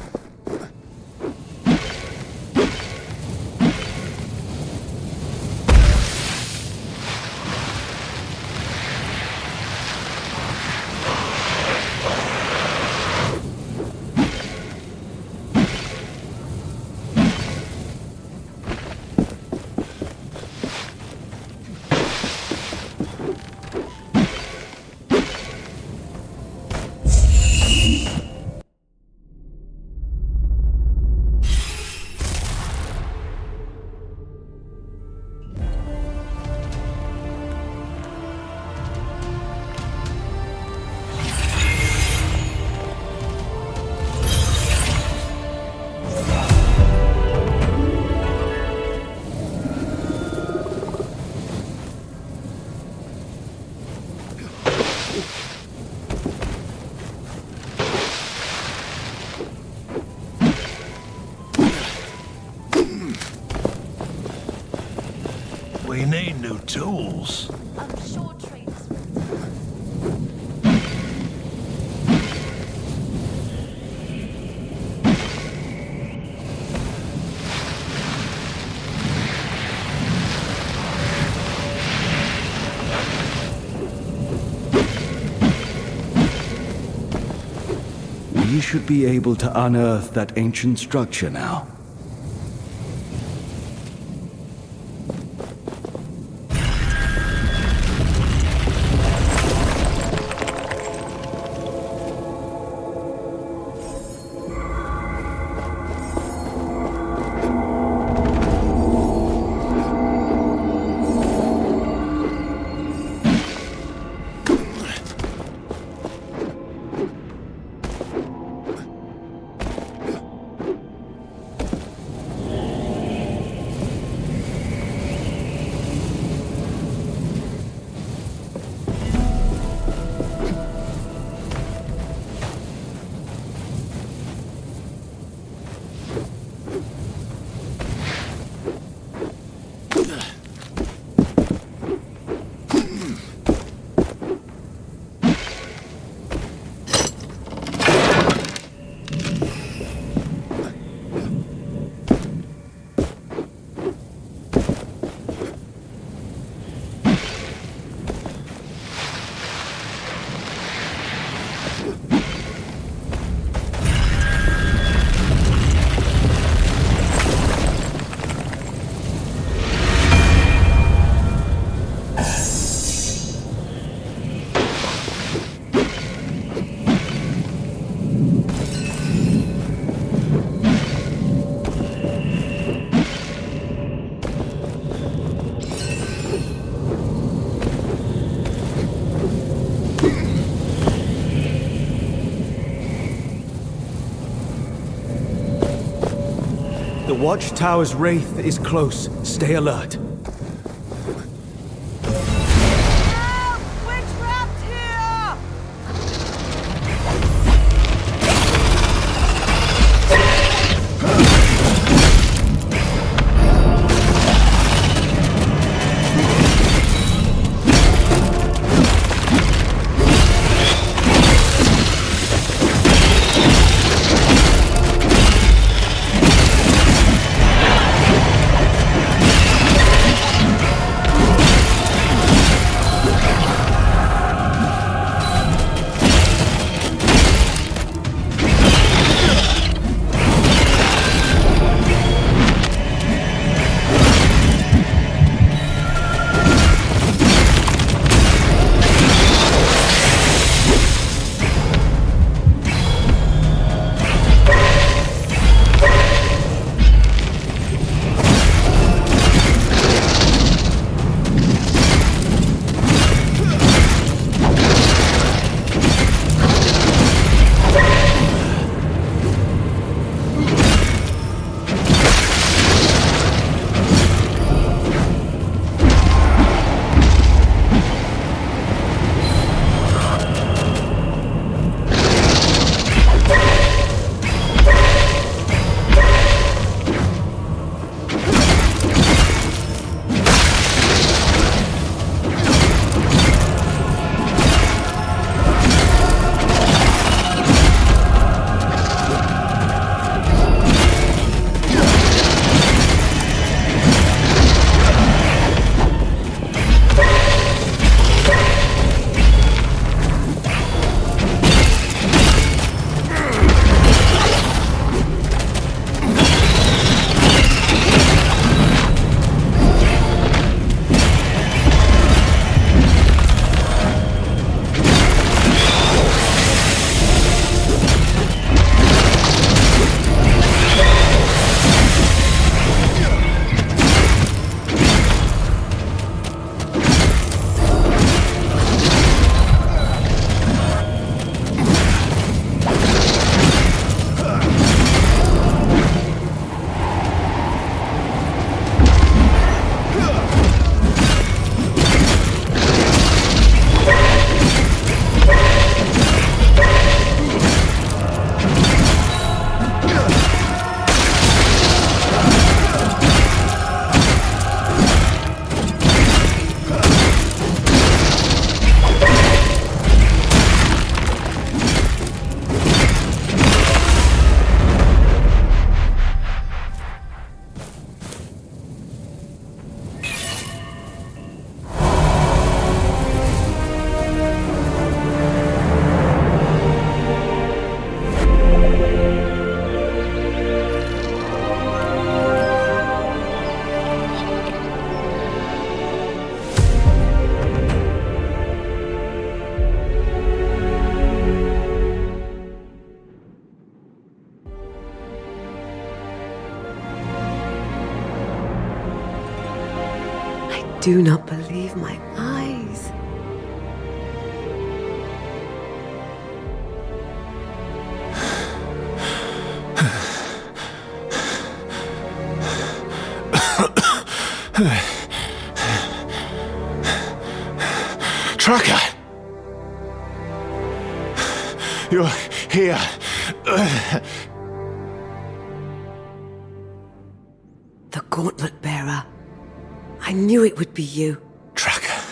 We need new tools. I'm sure traders. We should be able to unearth that ancient structure now. The Watchtower's wraith is close. Stay alert. do not believe my eyes. Tracker! You're here. The Gauntlet Bearer. I knew it would be you. Tracker.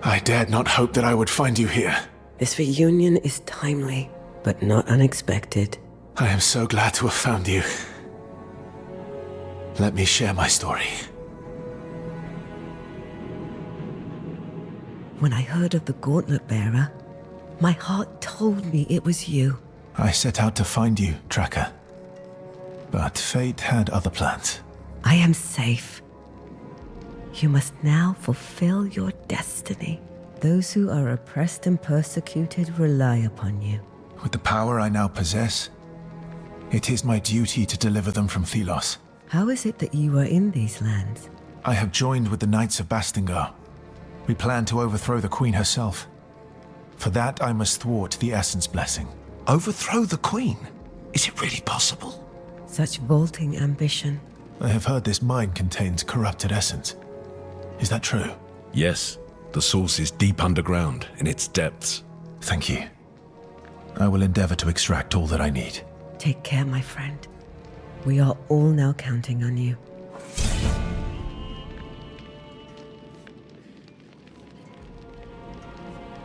I dared not hope that I would find you here. This reunion is timely, but not unexpected. I am so glad to have found you. Let me share my story. When I heard of the Gauntlet Bearer, my heart told me it was you. I set out to find you, Tracker. But fate had other plans. I am safe. You must now fulfill your destiny. Those who are oppressed and persecuted rely upon you. With the power I now possess, it is my duty to deliver them from Thelos. How is it that you are in these lands? I have joined with the Knights of Bastingar. We plan to overthrow the Queen herself. For that, I must thwart the Essence Blessing. Overthrow the Queen? Is it really possible? Such vaulting ambition. I have heard this mine contains corrupted essence. Is that true? Yes. The source is deep underground, in its depths. Thank you. I will endeavor to extract all that I need. Take care, my friend. We are all now counting on you.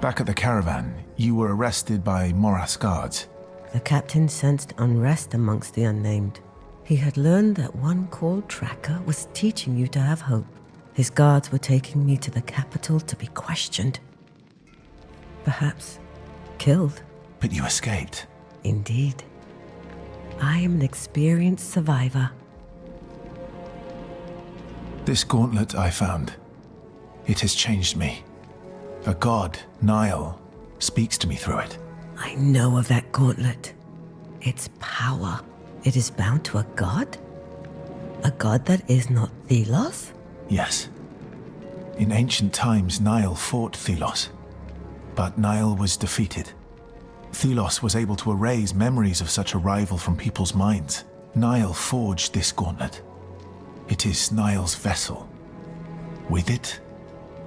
Back at the caravan, you were arrested by Morath's guards. The captain sensed unrest amongst the unnamed. He had learned that one called Tracker was teaching you to have hope. His guards were taking me to the capital to be questioned. Perhaps killed. But you escaped. Indeed. I am an experienced survivor. This gauntlet I found. It has changed me. A god, Nile, speaks to me through it. I know of that gauntlet. Its power. It is bound to a god? A god that is not Thelos? Yes. In ancient times, Nile fought Thelos. But Nile was defeated. Thelos was able to erase memories of such a rival from people's minds. Nile forged this gauntlet. It is Nile's vessel. With it,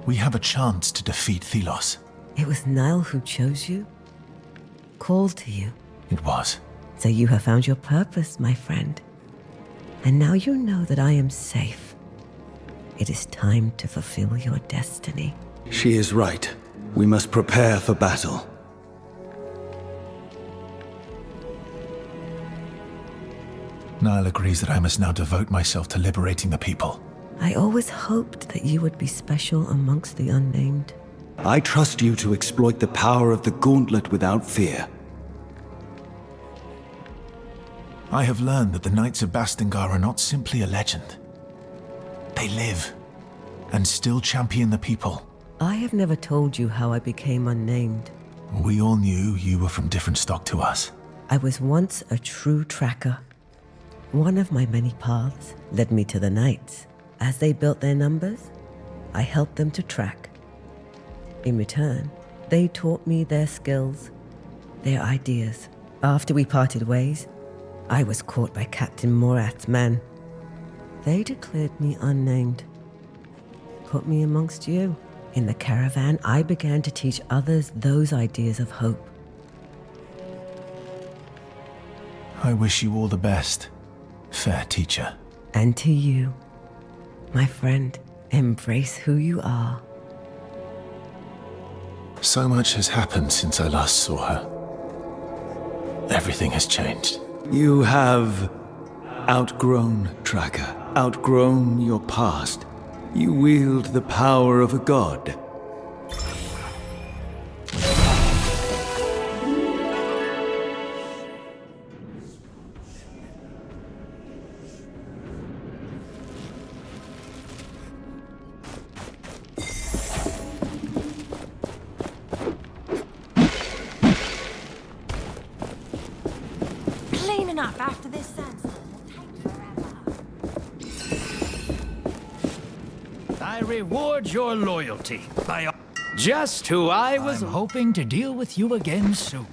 we have a chance to defeat Thelos. It was Nile who chose you? Called to you? It was. So you have found your purpose, my friend. And now you know that I am safe. It is time to fulfill your destiny. She is right. We must prepare for battle. Nile agrees that I must now devote myself to liberating the people. I always hoped that you would be special amongst the unnamed. I trust you to exploit the power of the gauntlet without fear. I have learned that the Knights of Bastingar are not simply a legend. They live, and still champion the people. I have never told you how I became unnamed. We all knew you were from different stock to us. I was once a true tracker. One of my many paths led me to the Knights. As they built their numbers, I helped them to track. In return, they taught me their skills, their ideas. After we parted ways, I was caught by Captain Morath's men. They declared me unnamed, put me amongst you. In the caravan, I began to teach others those ideas of hope. I wish you all the best, fair teacher. And to you, my friend, embrace who you are. So much has happened since I last saw her. Everything has changed. You have outgrown Tracker, outgrown your past. You wield the power of a god. Cleaning up after this sandstorm will take forever. I reward your loyalty by just who I was hoping to deal with you again soon.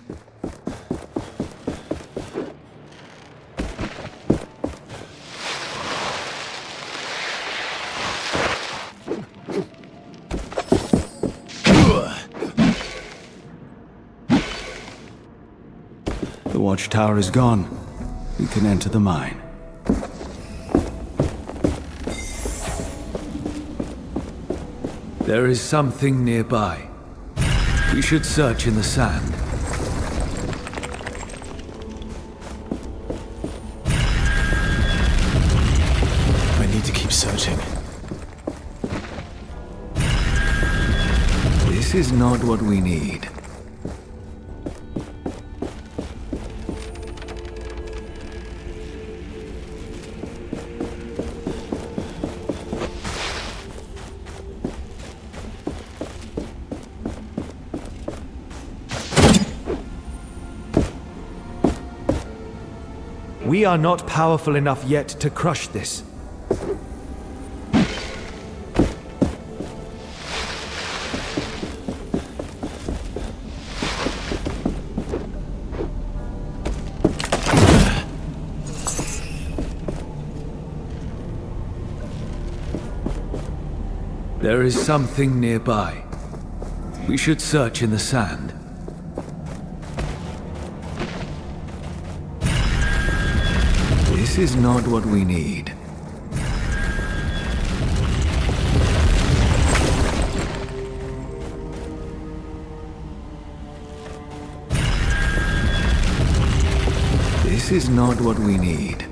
The watchtower is gone. We can enter the mine. There is something nearby. We should search in the sand. I need to keep searching. This is not what we need. We are not powerful enough yet to crush this. There is something nearby. We should search in the sand. This is not what we need. This is not what we need.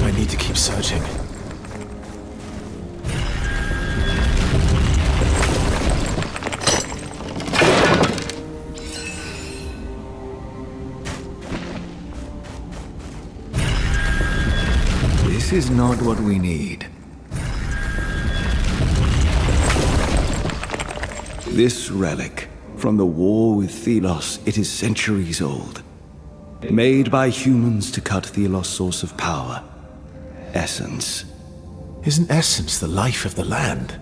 I need to keep searching. This is not what we need. This relic, from the war with Thelos, it is centuries old. Made by humans to cut Thelos' source of power. Essence. Isn't essence the life of the land?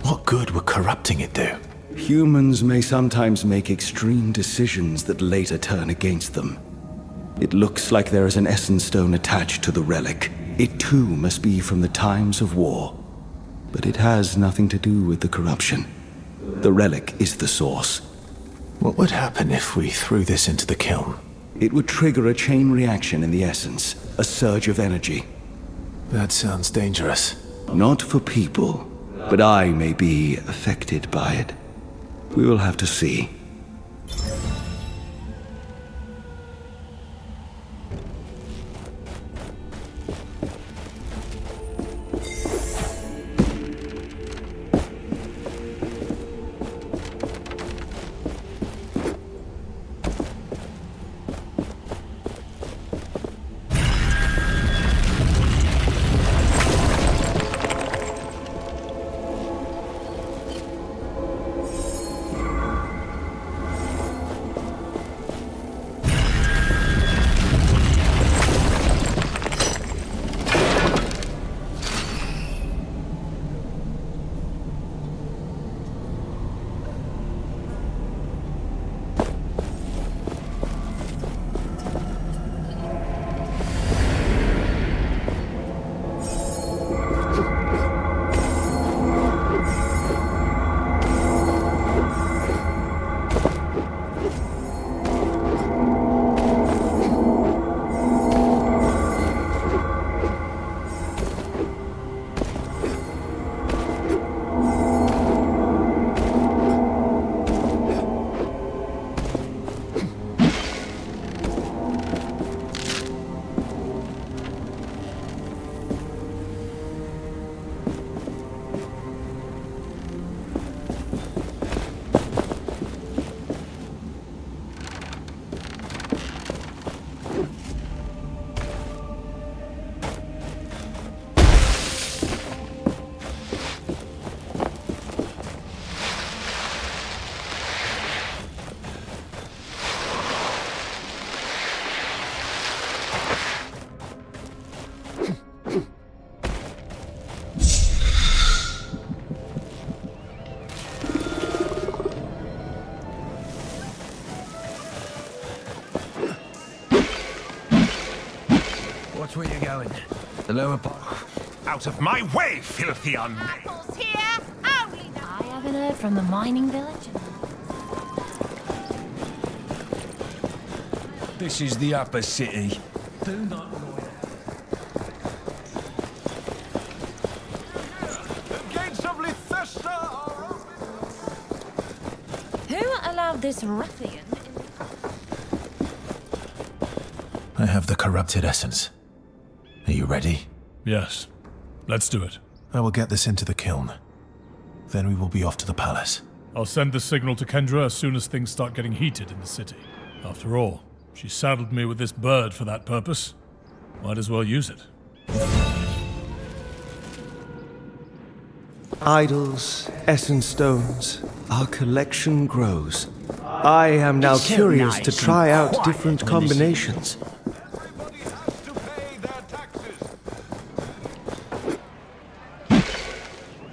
What good would corrupting it do? Humans may sometimes make extreme decisions that later turn against them. It looks like there is an essence stone attached to the relic. It too must be from the times of war. But it has nothing to do with the corruption. The relic is the source. What would happen if we threw this into the kiln? It would trigger a chain reaction in the essence, a surge of energy. That sounds dangerous. Not for people, but I may be affected by it. We will have to see. Watch where you're going. The lower part. Out of my way, filthy unnamed! Apples here, only the... I haven't heard from the mining village. This is the upper city. Do not loiter. The gates of Lithesta are open! Who allowed this ruffian? I have the corrupted essence. Are you ready? Yes. Let's do it. I will get this into the kiln. Then we will be off to the palace. I'll send the signal to Kendra as soon as things start getting heated in the city. After all, she saddled me with this bird for that purpose. Might as well use it. Idols, essence stones, our collection grows. I am now curious to try out different combinations.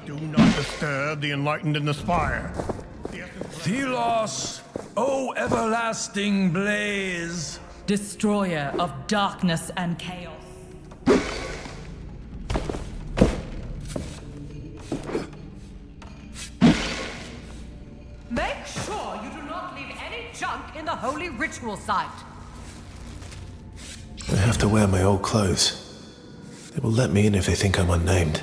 Do not disturb the enlightened in the spire. Thelos, O everlasting blaze! Destroyer of darkness and chaos. Make sure you do not leave any junk in the holy ritual site. I have to wear my old clothes. They will let me in if they think I'm unnamed.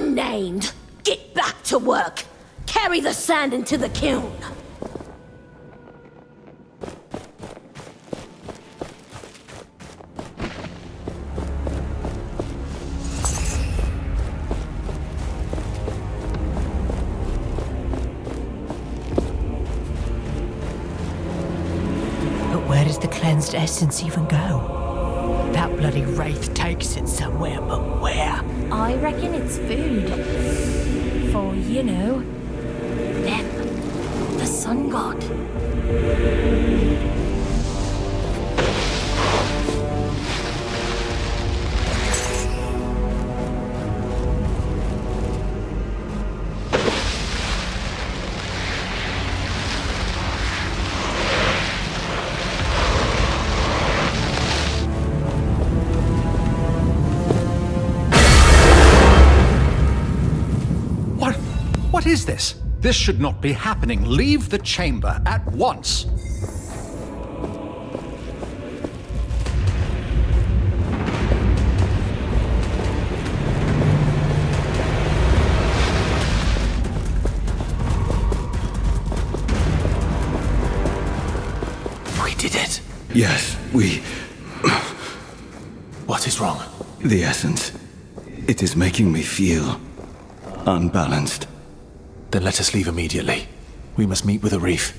Unnamed! Get back to work! Carry the sand into the kiln! But where does the cleansed essence even go? That bloody wraith takes it somewhere, but where? I reckon it's food. For, you know, them. The sun god. What is this? This should not be happening. Leave the chamber at once. We did it. Yes, we... What is wrong? The essence. It is making me feel unbalanced. Then let us leave immediately. We must meet with a reef.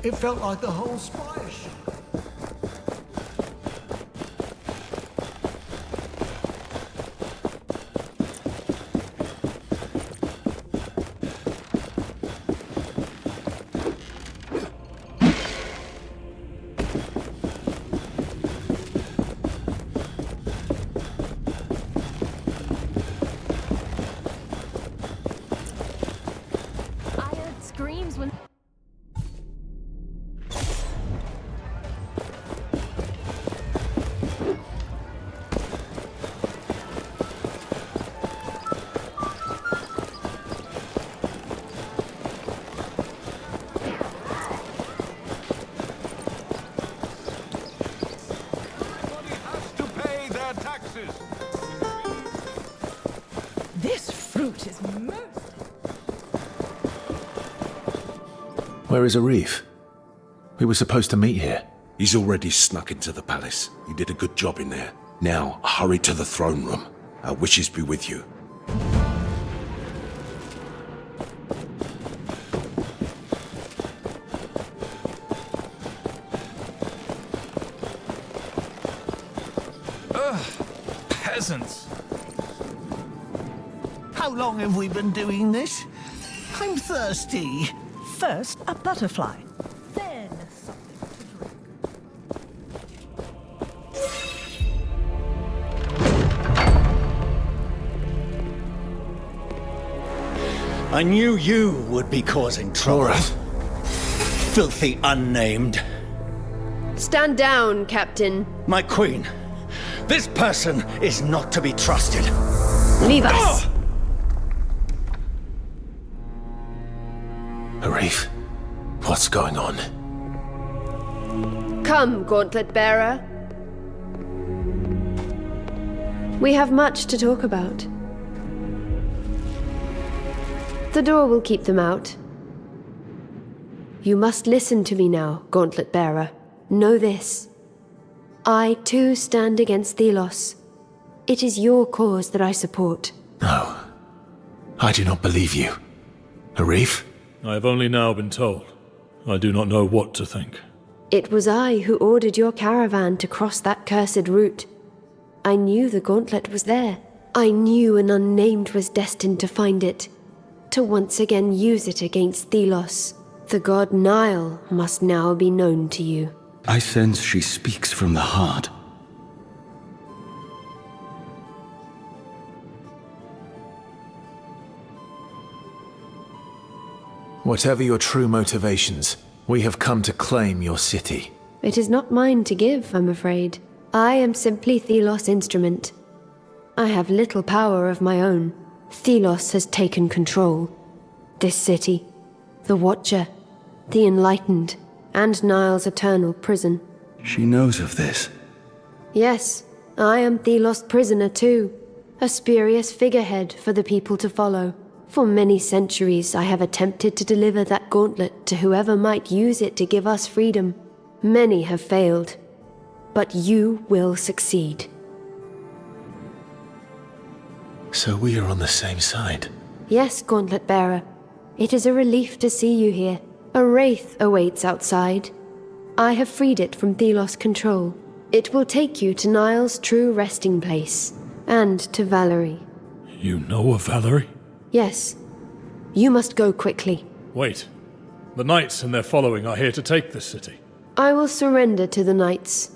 It felt like the whole spire shook. This fruit is most... Where is Arif? We were supposed to meet here. He's already snuck into the palace. You did a good job in there. Now, hurry to the throne room. Our wishes be with you. essence. How long have we been doing this? I'm thirsty. First, a butterfly. Then something to drink. I knew you would be causing trouble. Filthy unnamed. Stand down, Captain. My queen, this person is not to be trusted. Leave us. Arif, what's going on? Come, Gauntlet Bearer. We have much to talk about. The door will keep them out. You must listen to me now, Gauntlet Bearer. Know this. I, too, stand against Thelos. It is your cause that I support. No. I do not believe you. Arif? I have only now been told. I do not know what to think. It was I who ordered your caravan to cross that cursed route. I knew the gauntlet was there. I knew an unnamed was destined to find it, to once again use it against Thelos. The god Nile must now be known to you. I sense she speaks from the heart. Whatever your true motivations, we have come to claim your city. It is not mine to give, I'm afraid. I am simply Thelos' instrument. I have little power of my own. Thelos has taken control. This city, the Watcher, the Enlightened, and Nile's eternal prison. She knows of this. Yes, I am Thelos' prisoner too, a spurious figurehead for the people to follow. For many centuries I have attempted to deliver that gauntlet to whoever might use it to give us freedom. Many have failed, but you will succeed. So we are on the same side. Yes, Gauntlet Bearer. It is a relief to see you here. A wraith awaits outside. I have freed it from Thelos' control. It will take you to Nile's true resting place, and to Valerie. You know of Valerie? Yes. You must go quickly. Wait. The knights and their following are here to take this city. I will surrender to the knights.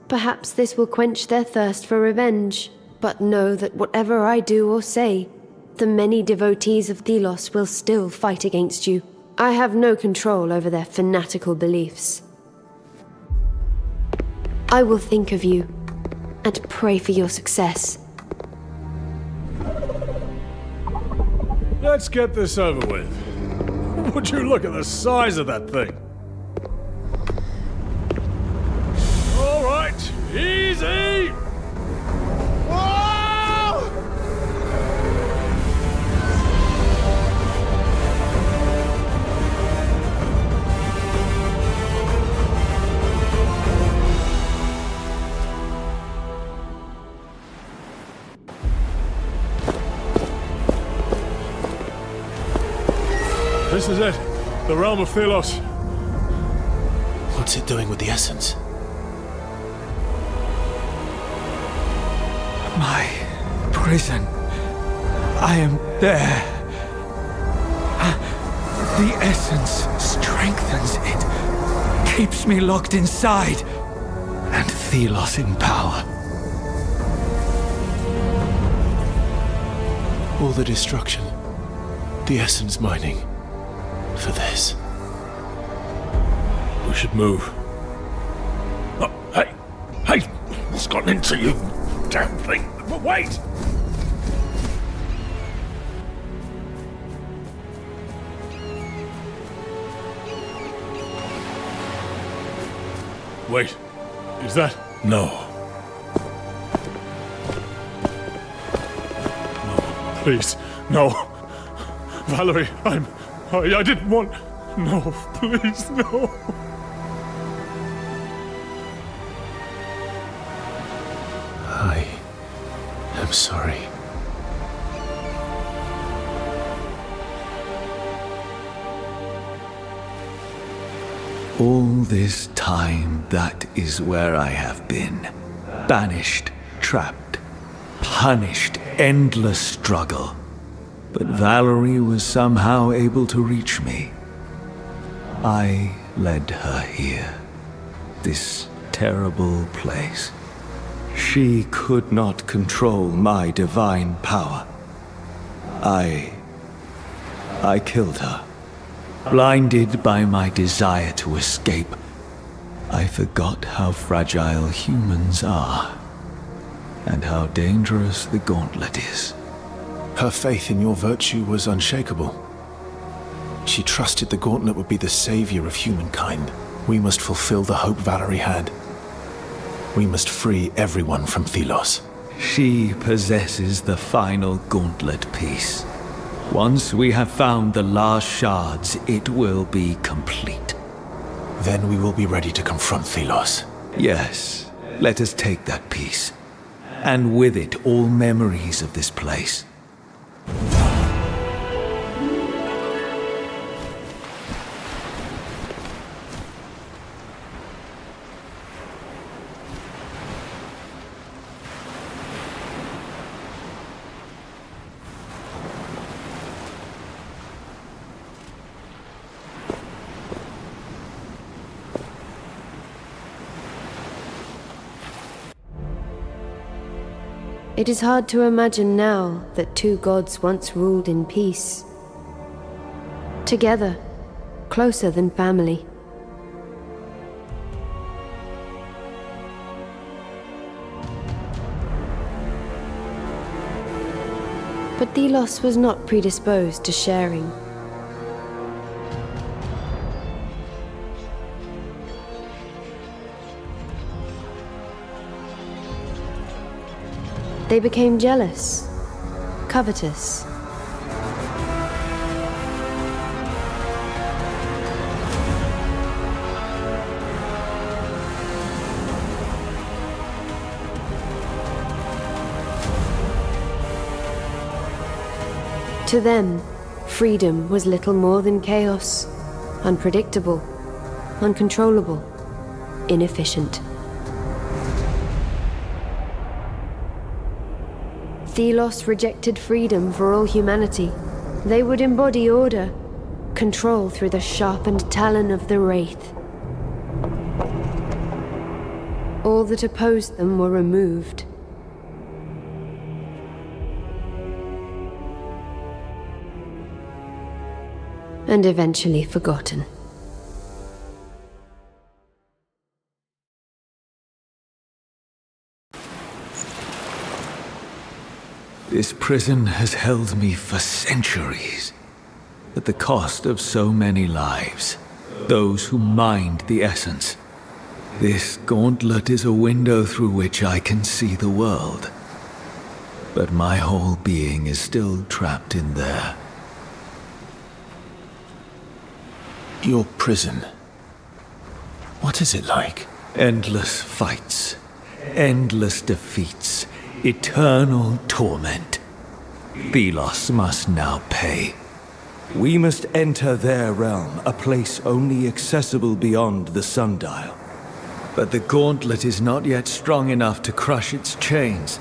Perhaps this will quench their thirst for revenge, but know that whatever I do or say, the many devotees of Thelos will still fight against you. I have no control over their fanatical beliefs. I will think of you, and pray for your success. Let's get this over with. Would you look at the size of that thing? All right, easy! This is it. The realm of Thelos. What's it doing with the essence? My prison. I am there. The essence strengthens it, keeps me locked inside, and Thelos in power. All the destruction, the essence mining, for this. We should move. Oh, hey! Hey! What's gotten into you, damn thing? Wait! Wait. Is that? No. No. Please. No. Valerie, I didn't want... No, please, no. I am sorry. All this time, that is where I have been. Banished, trapped, punished endless struggle. But Valerie was somehow able to reach me. I led her here. This terrible place. She could not control my divine power. I killed her. Blinded by my desire to escape, I forgot how fragile humans are, and how dangerous the gauntlet is. Her faith in your virtue was unshakable. She trusted the gauntlet would be the savior of humankind. We must fulfill the hope Valerie had. We must free everyone from Thelos. She possesses the final gauntlet piece. Once we have found the last shards, it will be complete. Then we will be ready to confront Thelos. Yes, let us take that piece. And with it, all memories of this place. It is hard to imagine now that two gods once ruled in peace. Together, closer than family. But Thelos was not predisposed to sharing. They became jealous, covetous. To them, freedom was little more than chaos, unpredictable, uncontrollable, inefficient. Thelos rejected freedom for all humanity. They would embody order, control through the sharpened talon of the Wraith. All that opposed them were removed. And eventually forgotten. This prison has held me for centuries, at the cost of so many lives, those who mined the essence. This gauntlet is a window through which I can see the world, but my whole being is still trapped in there. Your prison. What is it like? Endless fights, endless defeats, eternal torment. Thelos must now pay. We must enter their realm, a place only accessible beyond the sundial. But the gauntlet is not yet strong enough to crush its chains.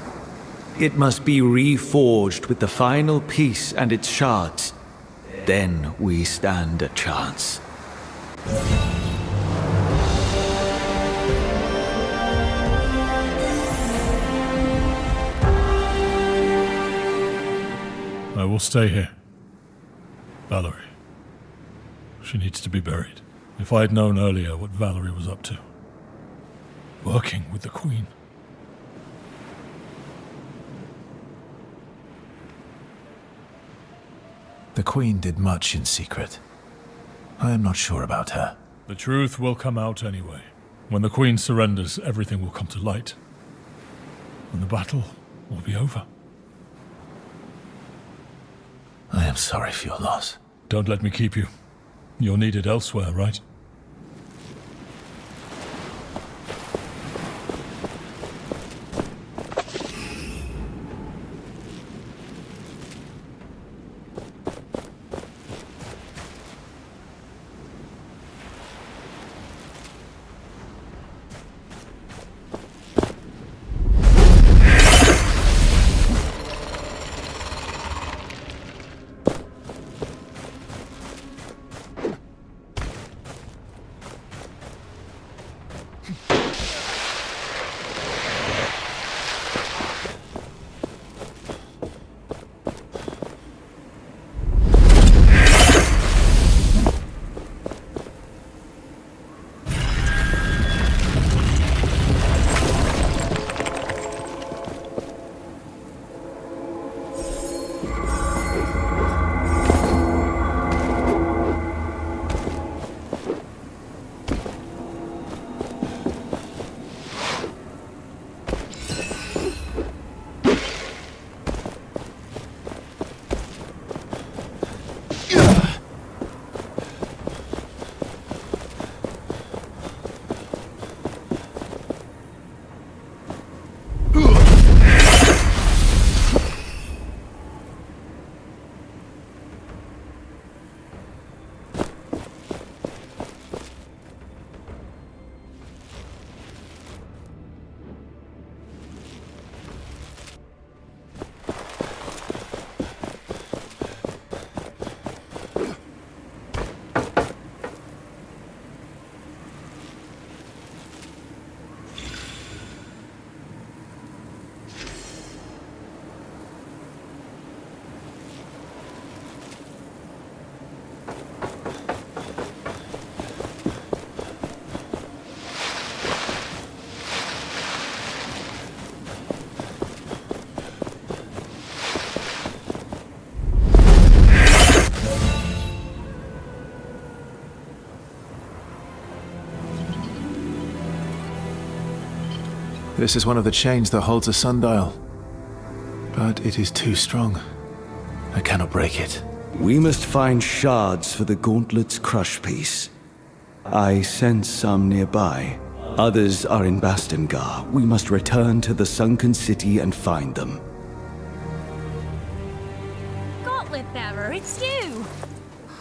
It must be reforged with the final piece and its shards. Then we stand a chance. I will stay here. Valerie. She needs to be buried. If I had known earlier what Valerie was up to. Working with the Queen. The Queen did much in secret. I am not sure about her. The truth will come out anyway. When the Queen surrenders, everything will come to light. And the battle will be over. I am sorry for your loss. Don't let me keep you. You're needed elsewhere, right? This is one of the chains that holds a sundial. But it is too strong. I cannot break it. We must find shards for the gauntlet's crush piece. I sense some nearby. Others are in Bastengar. We must return to the sunken city and find them. Gauntlet bearer, it's you!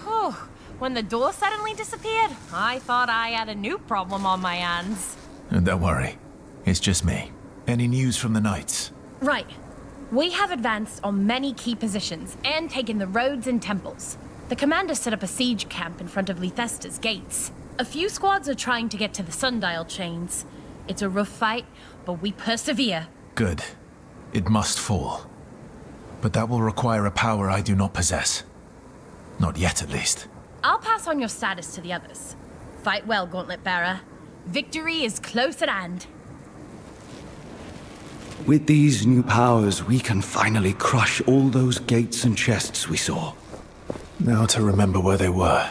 Whew. When the door suddenly disappeared, I thought I had a new problem on my hands. Don't worry. It's just me. Any news from the Knights? Right. We have advanced on many key positions and taken the roads and temples. The commander set up a siege camp in front of Lethesta's gates. A few squads are trying to get to the sundial chains. It's a rough fight, but we persevere. Good. It must fall. But that will require a power I do not possess. Not yet, at least. I'll pass on your status to the others. Fight well, Gauntlet Bearer. Victory is close at hand. With these new powers, we can finally crush all those gates and chests we saw. Now to remember where they were.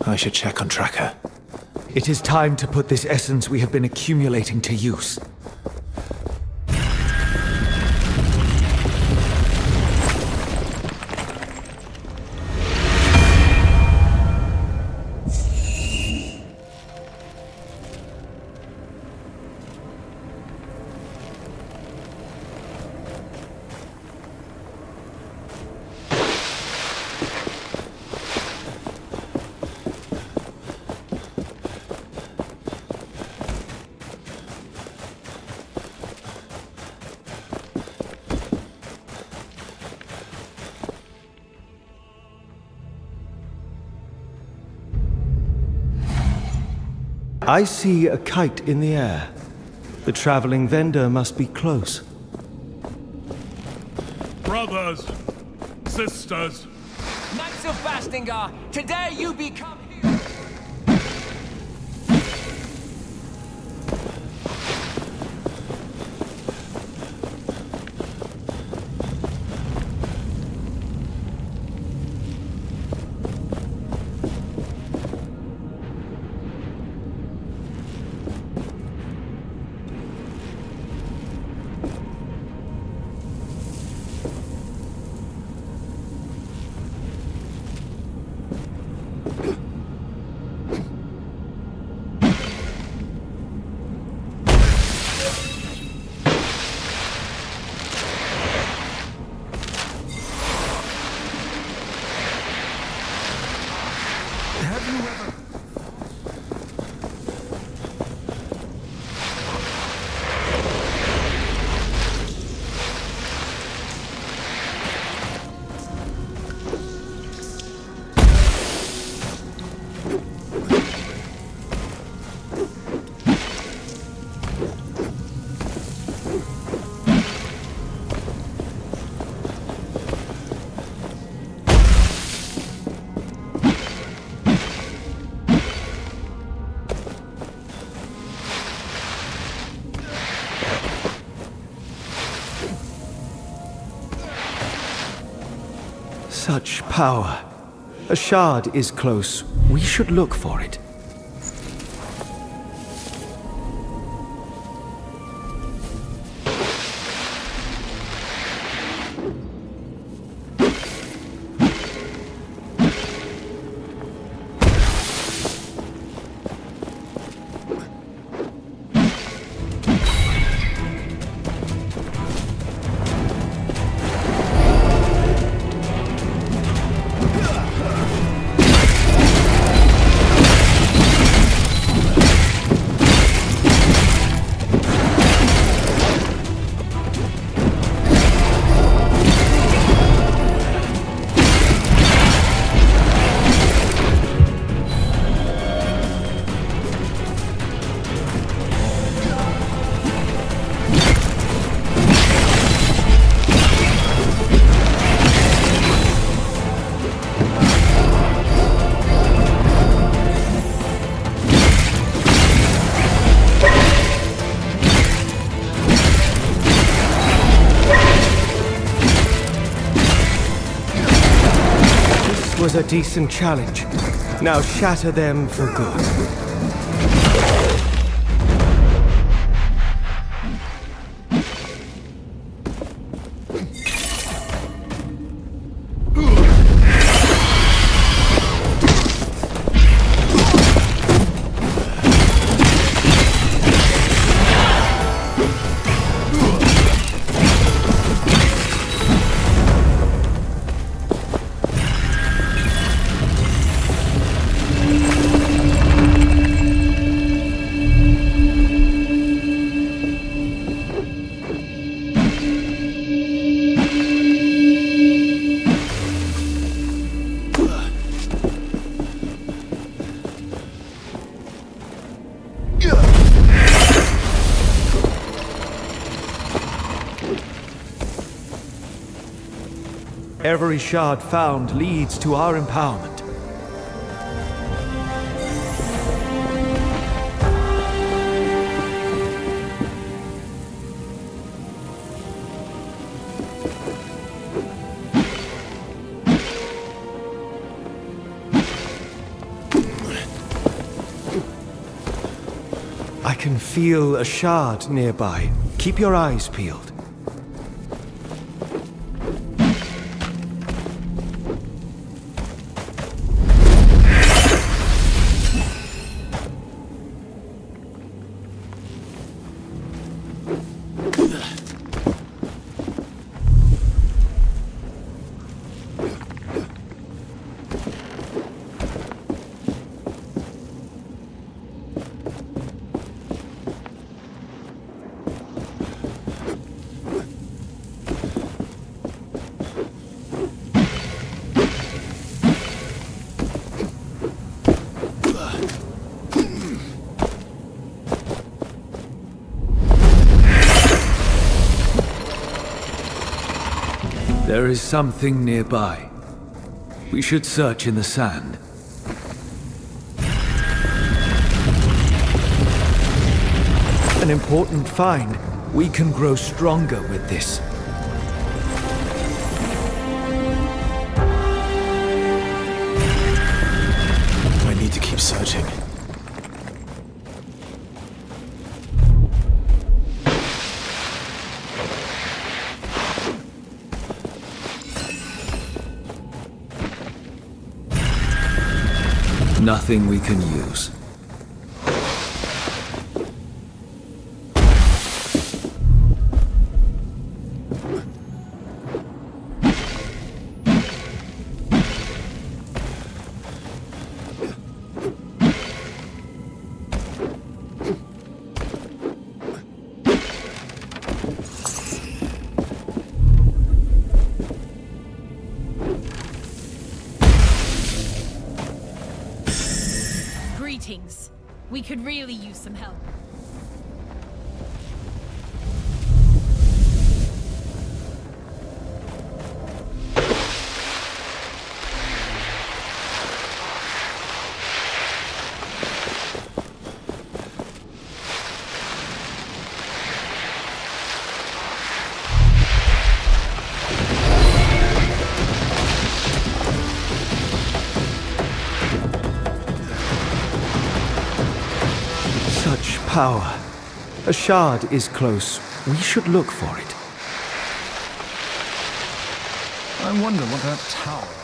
I should check on Tracker. It is time to put this essence we have been accumulating to use. I see a kite in the air. The traveling vendor must be close. Brothers, sisters. Knights of Bastengar, today you become heroes. such power. A shard is close. We should look for it. Was a decent challenge. Now shatter them for good. Every shard found leads to our empowerment. I can feel a shard nearby. Keep your eyes peeled. There is something nearby. We should search in the sand. An important find. We can grow stronger with this. I need to keep searching. Nothing we can use. Greetings. We could really use some help. power. A shard is close. We should look for it. I wonder what that tower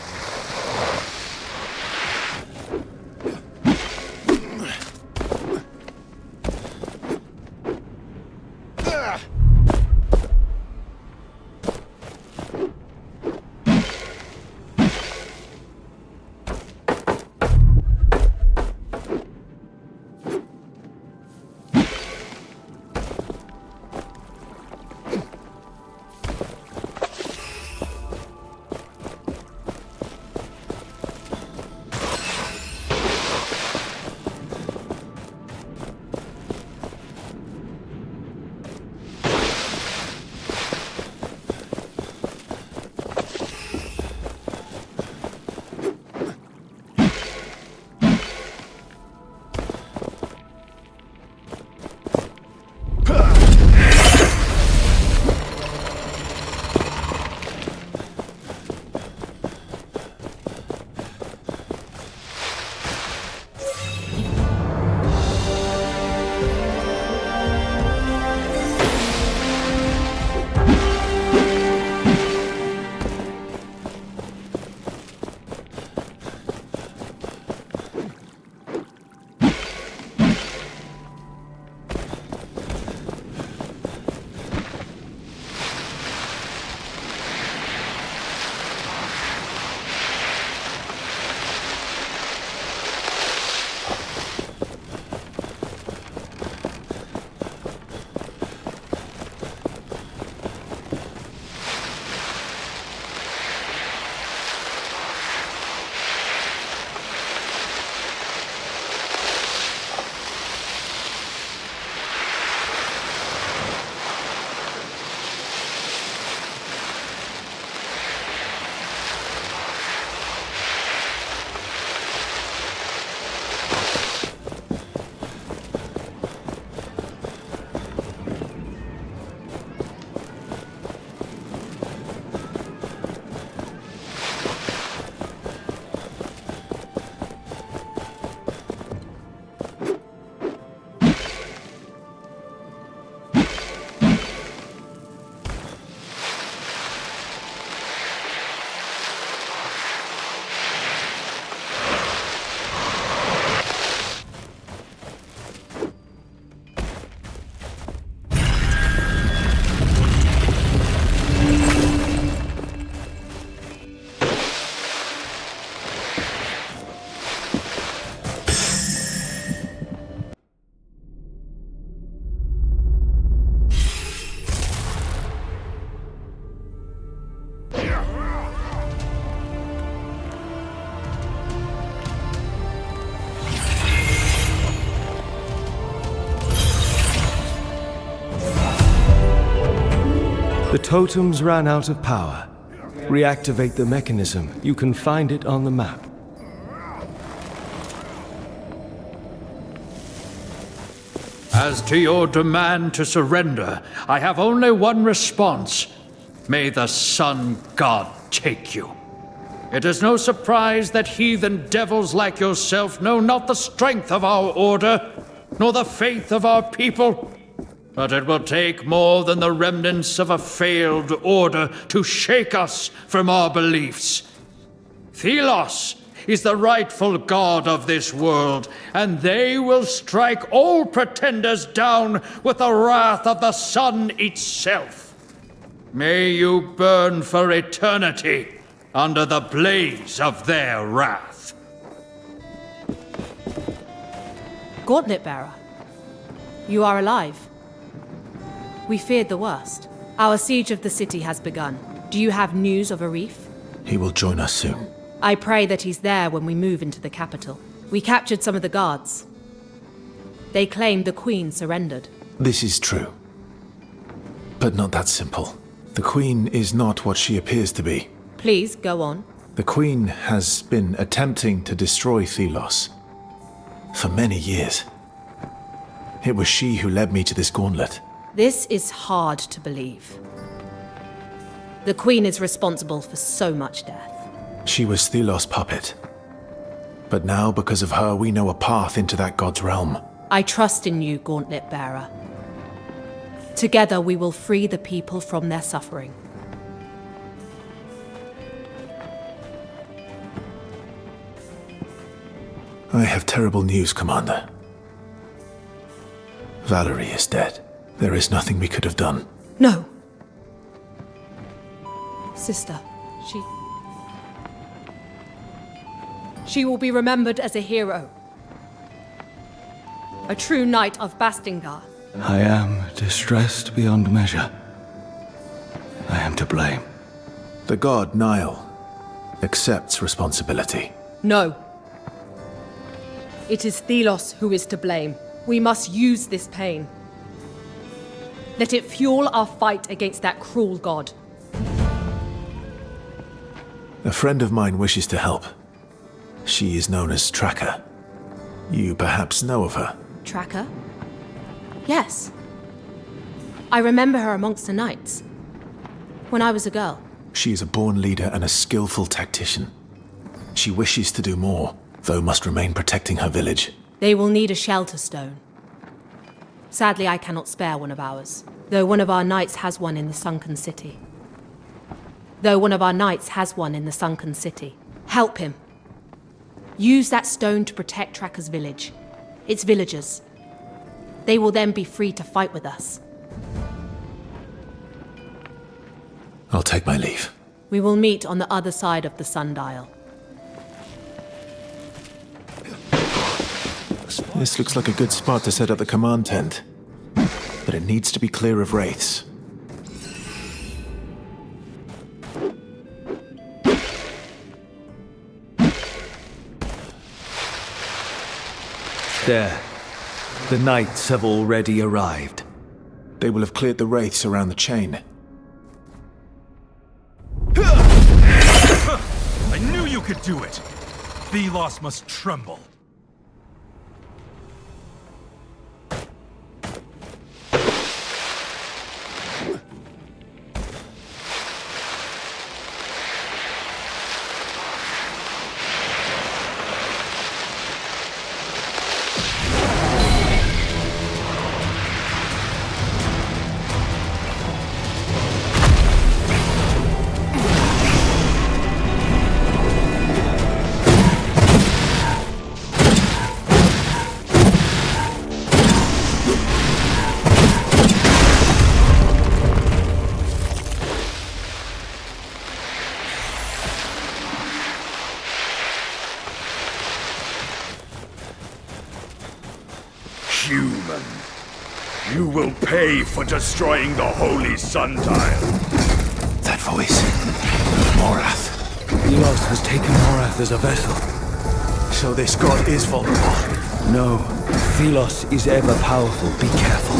The totems ran out of power. Reactivate the mechanism. You can find it on the map. As to your demand to surrender, I have only one response. May the sun god take you. It is no surprise that heathen devils like yourself know not the strength of our order, nor the faith of our people. But it will take more than the remnants of a failed order to shake us from our beliefs. Thelos is the rightful god of this world, and they will strike all pretenders down with the wrath of the sun itself. May you burn for eternity under the blaze of their wrath. Gauntlet bearer, you are alive. We feared the worst. Our siege of the city has begun. Do you have news of Arif? He will join us soon. I pray that he's there when we move into the capital. We captured some of the guards. They claimed the Queen surrendered. This is true. But not that simple. The Queen is not what she appears to be. Please, go on. The Queen has been attempting to destroy Thelos for many years. It was she who led me to this gauntlet. This is hard to believe. The Queen is responsible for so much death. She was Thelos' puppet. But now, because of her, we know a path into that god's realm. I trust in you, Gauntlet Bearer. Together we will free the people from their suffering. I have terrible news, Commander. Valerie is dead. There is nothing we could have done. No. Sister, she will be remembered as a hero. A true knight of Bastingar. I am distressed beyond measure. I am to blame. The god, Nile, accepts responsibility. No. It is Thelos who is to blame. We must use this pain. Let it fuel our fight against that cruel god. A friend of mine wishes to help. She is known as Tracker. You perhaps know of her. Tracker? Yes. I remember her amongst the knights. When I was a girl. She is a born leader and a skillful tactician. She wishes to do more, though must remain protecting her village. They will need a shelter stone. Sadly, I cannot spare one of ours, though one of our knights has one in the sunken city. Help him. Use that stone to protect Tracker's village. Its villagers. They will then be free to fight with us. I'll take my leave. We will meet on the other side of the sundial. This looks like a good spot to set up the command tent. But it needs to be clear of wraiths. There. The knights have already arrived. They will have cleared the wraiths around the chain. I knew you could do it! Thelos must tremble. Human, you will pay for destroying the holy sundial. That voice. Morath. Thelos has taken Morath as a vessel. So this god is vulnerable. No, Thelos is ever powerful. Be careful.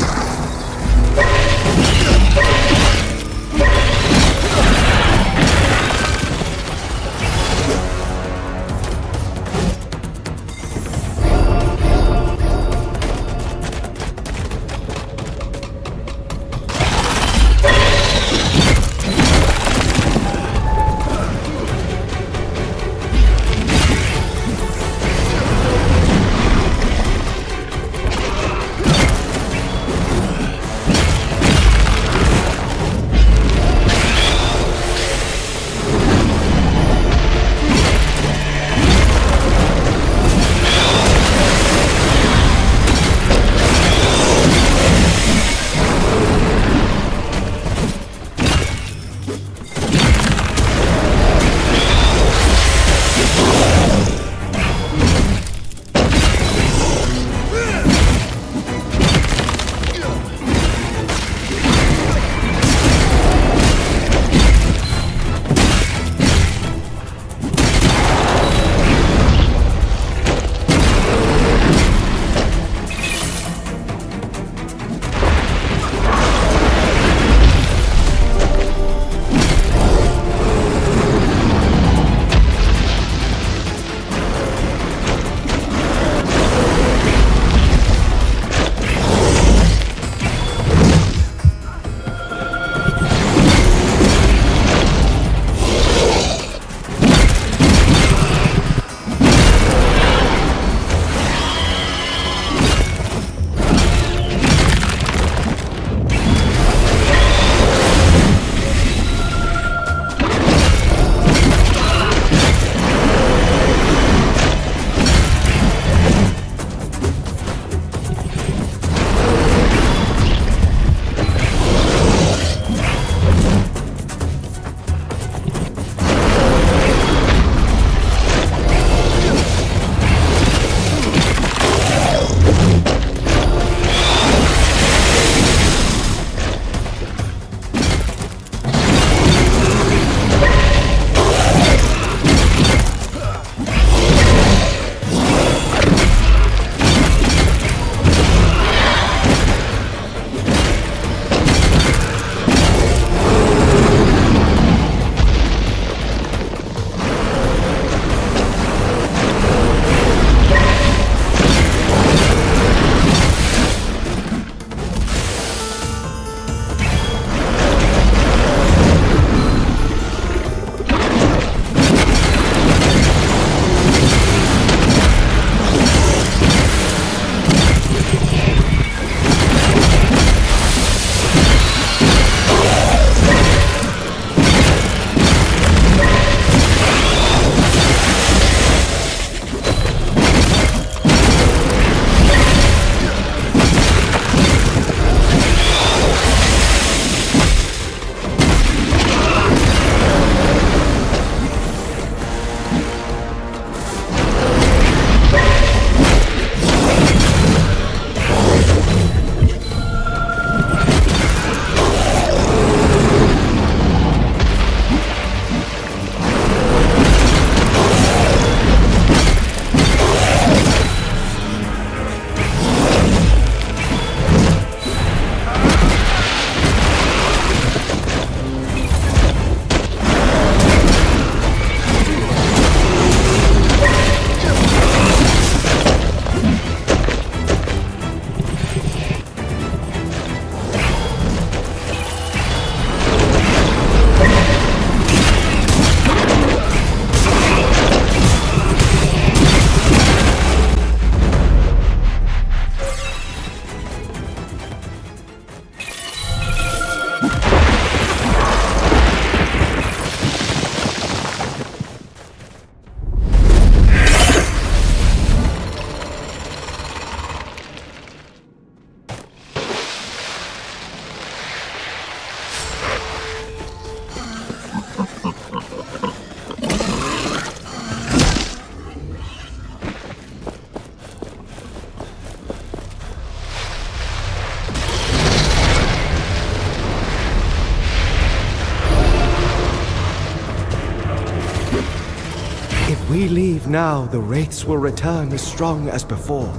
now the wraiths will return as strong as before.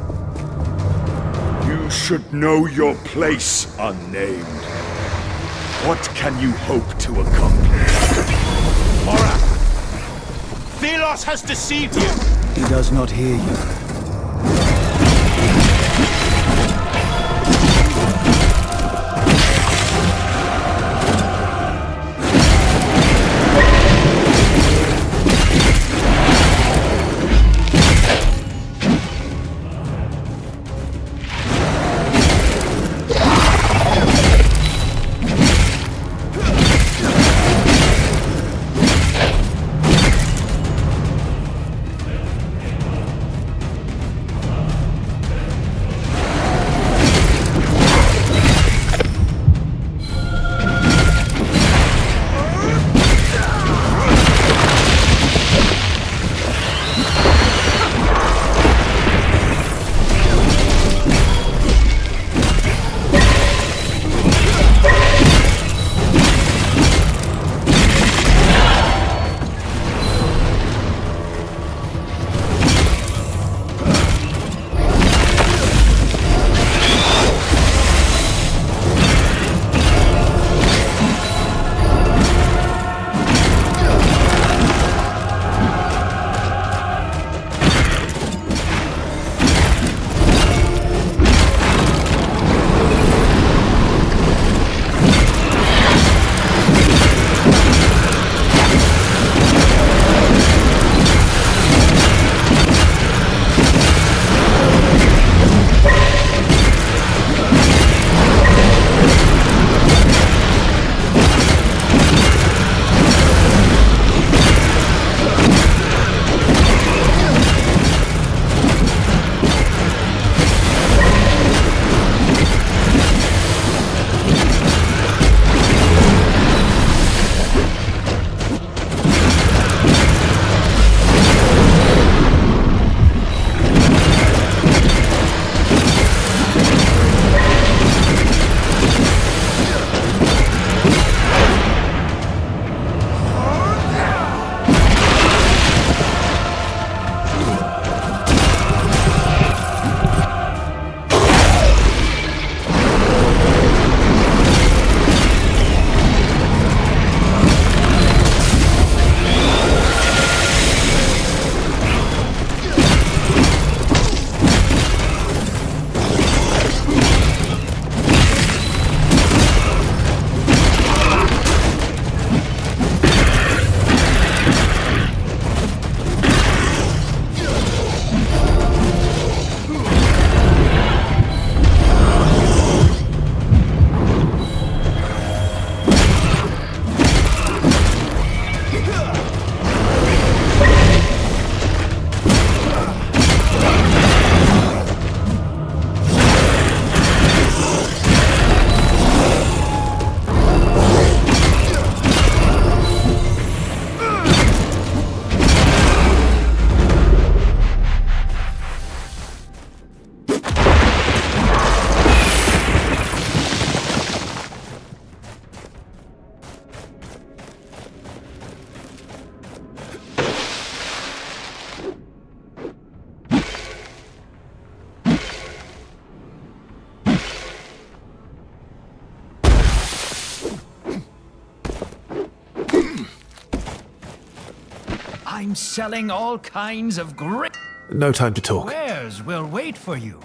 You should know your place, unnamed. What can you hope to accomplish? Mora! Thelos has deceived you! He does not hear you. I'm selling all kinds of great... No time to talk. Wares will wait for you.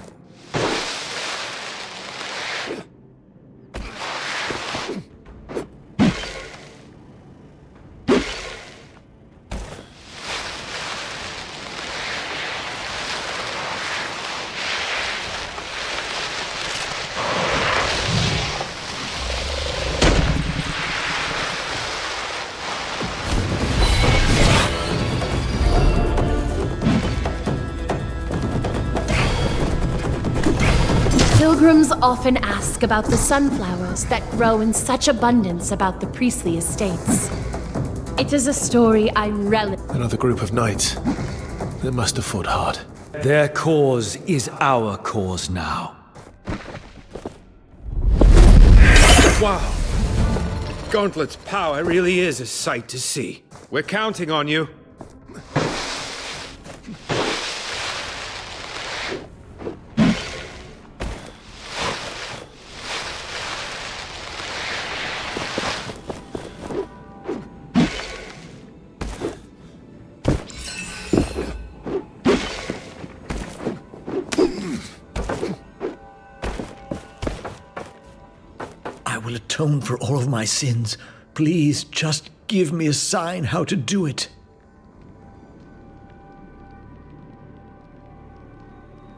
Pilgrims often ask about the sunflowers that grow in such abundance about the priestly estates. It is a story I'm Another group of knights. They must have fought hard. Their cause is our cause now. Wow. Gauntlet's power really is a sight to see. We're counting on you. will atone for all of my sins. Please, just give me a sign how to do it.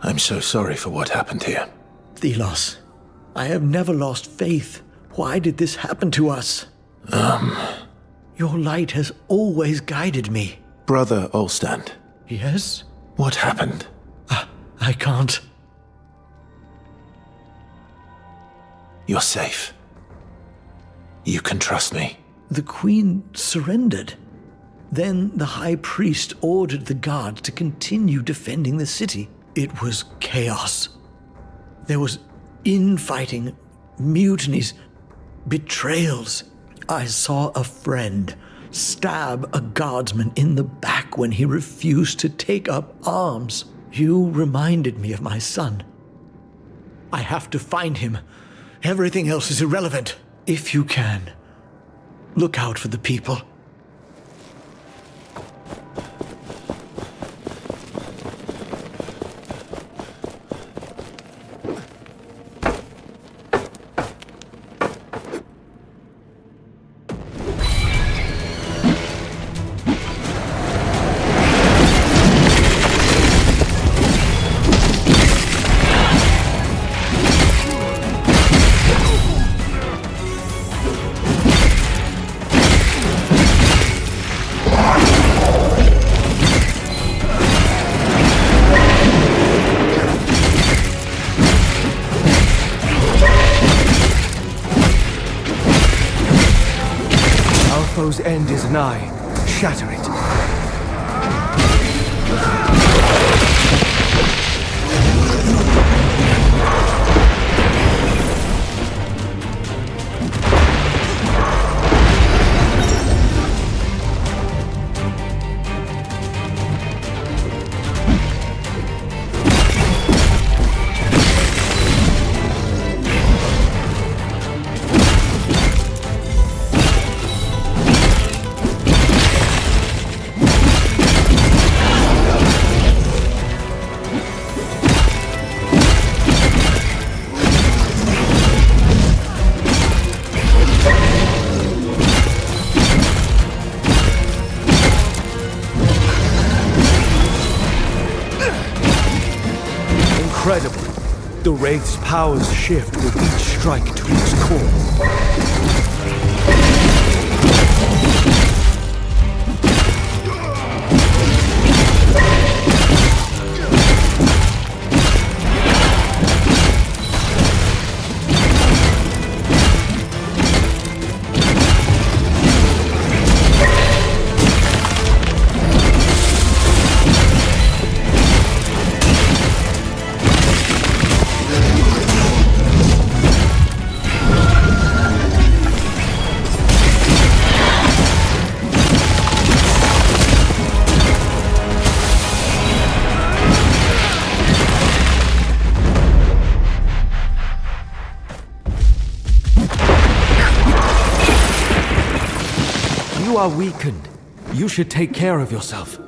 I'm so sorry for what happened here. Thelos, I have never lost faith. Why did this happen to us? Your light has always guided me. Brother Olstand. Yes? What happened? I can't. You're safe. You can trust me. The Queen surrendered. Then the High Priest ordered the guards to continue defending the city. It was chaos. There was infighting, mutinies, betrayals. I saw a friend stab a guardsman in the back when he refused to take up arms. You reminded me of my son. I have to find him. Everything else is irrelevant. If you can, look out for the people. Foe's end is nigh. Shatter it. Incredible. The Wraith's powers shift with each strike to its core. You are weakened. You should take care of yourself.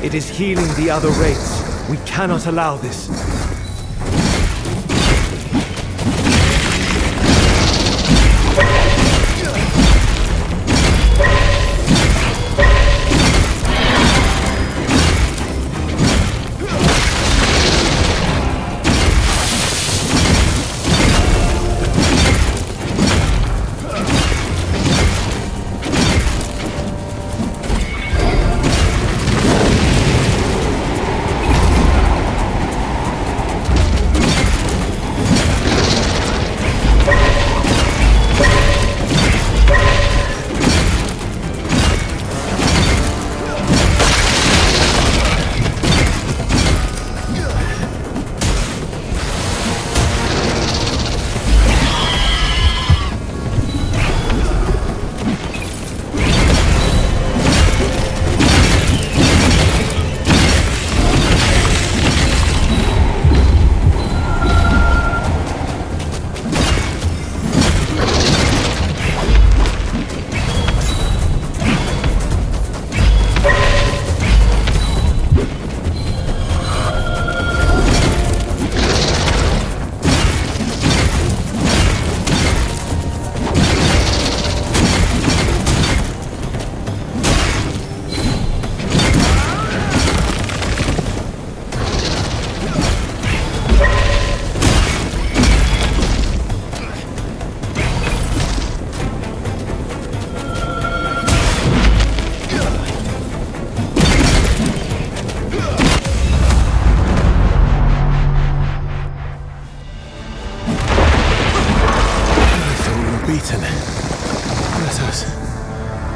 It is healing the other race. We cannot allow this.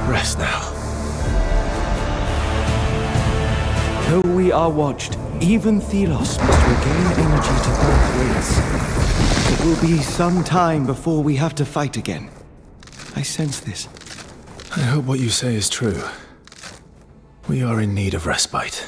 Rest now. Though we are watched, even Thelos must regain energy to both ways. It will be some time before we have to fight again. I sense this. I hope what you say is true. We are in need of respite.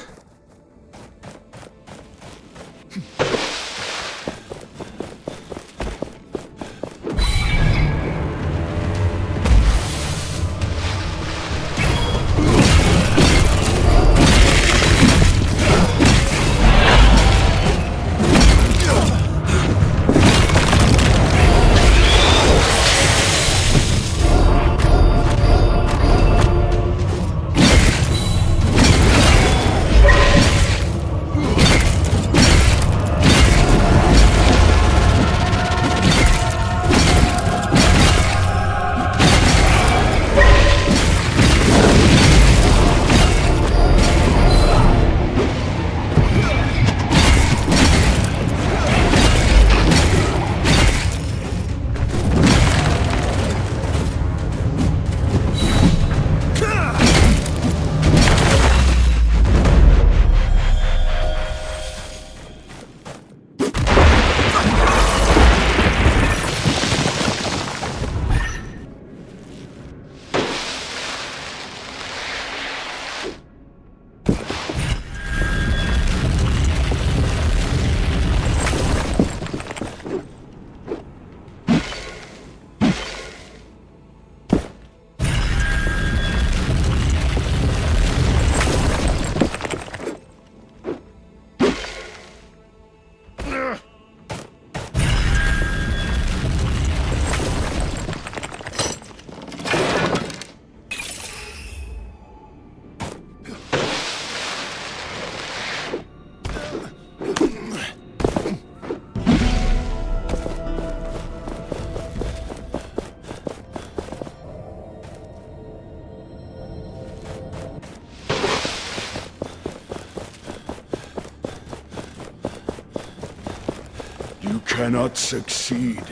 You cannot succeed.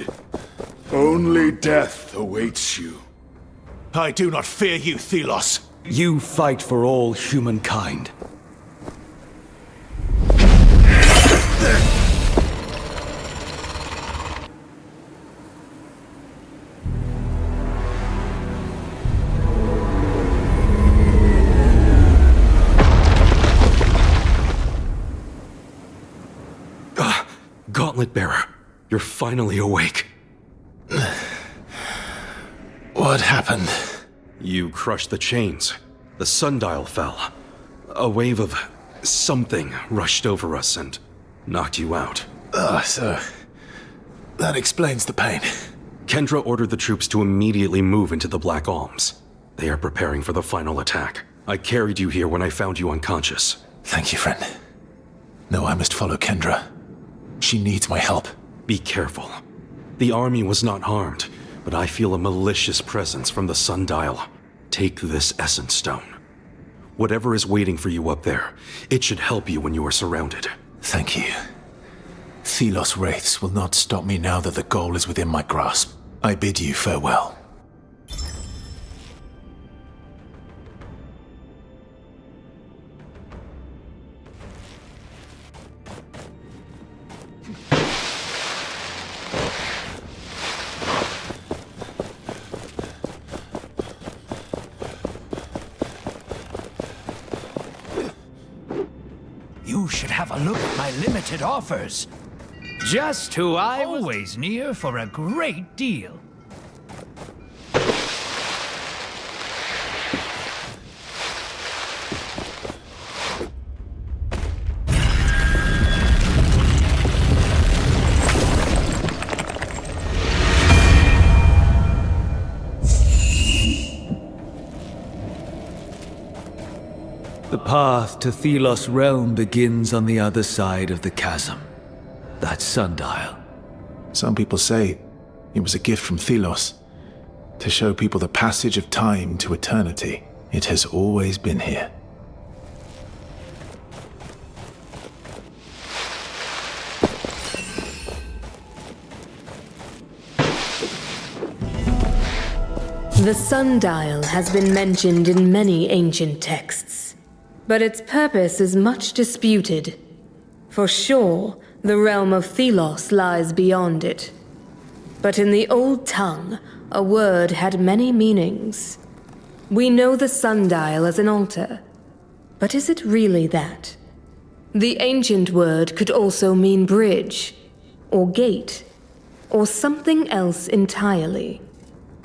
Only death awaits you. I do not fear you, Thelos. You fight for all humankind. Gauntlet Bearer, you're finally awake. What happened? You crushed the chains. The sundial fell. A wave of Something rushed over us and knocked you out. So that explains the pain. Kendra ordered the troops to immediately move into the Black Alms. They are preparing for the final attack. I carried you here when I found you unconscious. Thank you, friend. No, I must follow Kendra. She needs my help. Be careful. The army was not harmed, but I feel a malicious presence from the sundial. Take this essence stone. Whatever is waiting for you up there, it should help you when you are surrounded. Thank you. Thelos wraiths will not stop me now that the goal is within my grasp. I bid you farewell. You should have a look at my limited offers. Just who I was always near for a great deal. The path to Thelos' realm begins on the other side of the chasm. That sundial. Some people say it was a gift from Thelos to show people the passage of time to eternity. It has always been here. The sundial has been mentioned in many ancient texts, but its purpose is much disputed. For sure, the realm of Thelos lies beyond it. But in the old tongue, a word had many meanings. We know the sundial as an altar, but is it really that? The ancient word could also mean bridge, or gate, or something else entirely.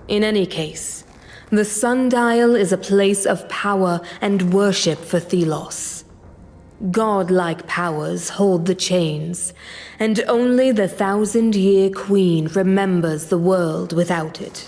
In any case, the sundial is a place of power and worship for Thelos. God-like powers hold the chains, and only the 1,000-year queen remembers the world without it.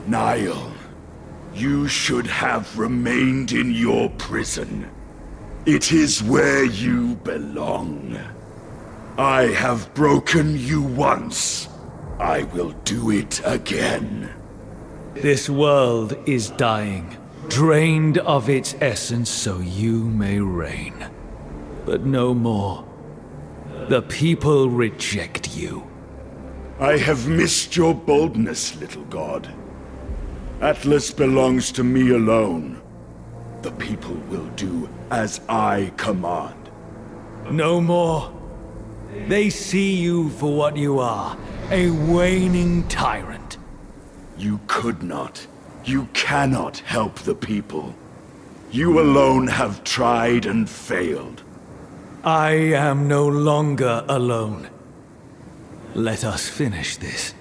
Niall, you should have remained in your prison. It is where you belong. I have broken you once. I will do it again. This world is dying, drained of its essence so you may reign. But no more. The people reject you. I have missed your boldness, little god. Atlas belongs to me alone. The people will do as I command. No more. They see you for what you are, a waning tyrant. You could not. You cannot help the people. You alone have tried and failed. I am no longer alone. Let us finish this.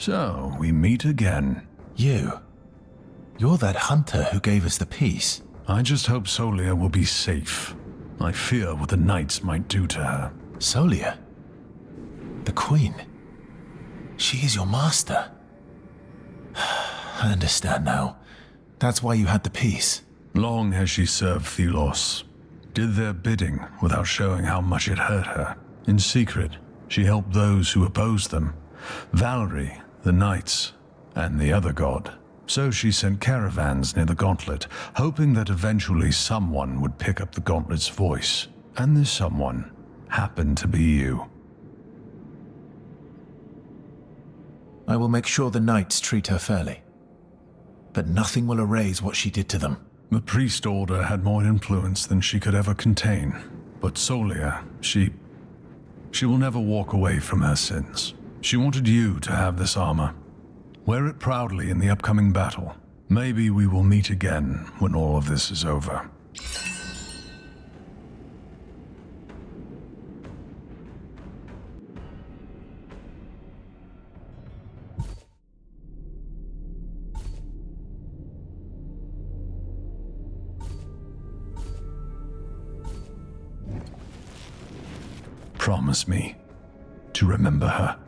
So, we meet again. You're that hunter who gave us the peace. I just hope Solia will be safe. I fear what the Knights might do to her. Solia? The Queen? She is your master. I understand now. That's why you had the peace. Long has she served Thelos. Did their bidding without showing how much it hurt her. In secret, she helped those who opposed them. Valerie, the Knights, and the other god. So she sent caravans near the Gauntlet, hoping that eventually someone would pick up the Gauntlet's voice. And this someone happened to be you. I will make sure the Knights treat her fairly. But nothing will erase what she did to them. The priest order had more influence than she could ever contain. But Solia, she will never walk away from her sins. She wanted you to have this armor. Wear it proudly in the upcoming battle. Maybe we will meet again when all of this is over. Promise me to remember her.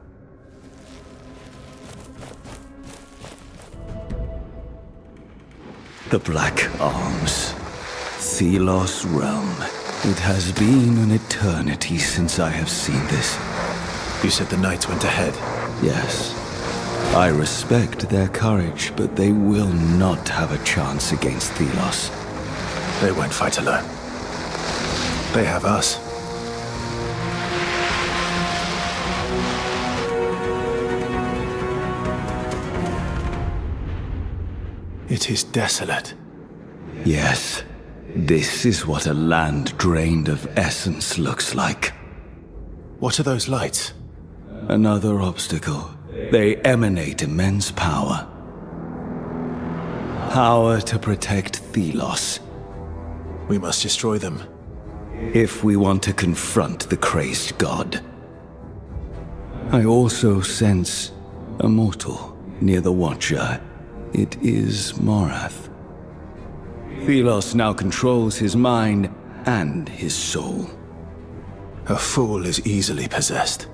The Black Arms. Thelos realm. It has been an eternity since I have seen this. You said the Knights went ahead? Yes. I respect their courage, but they will not have a chance against Thelos. They won't fight alone. They have us. It is desolate. Yes. This is what a land drained of essence looks like. What are those lights? Another obstacle. They emanate immense power. Power to protect Thelos. We must destroy them. If we want to confront the crazed god. I also sense a mortal near the Watcher. It is Morath. Thelos now controls his mind and his soul. A fool is easily possessed.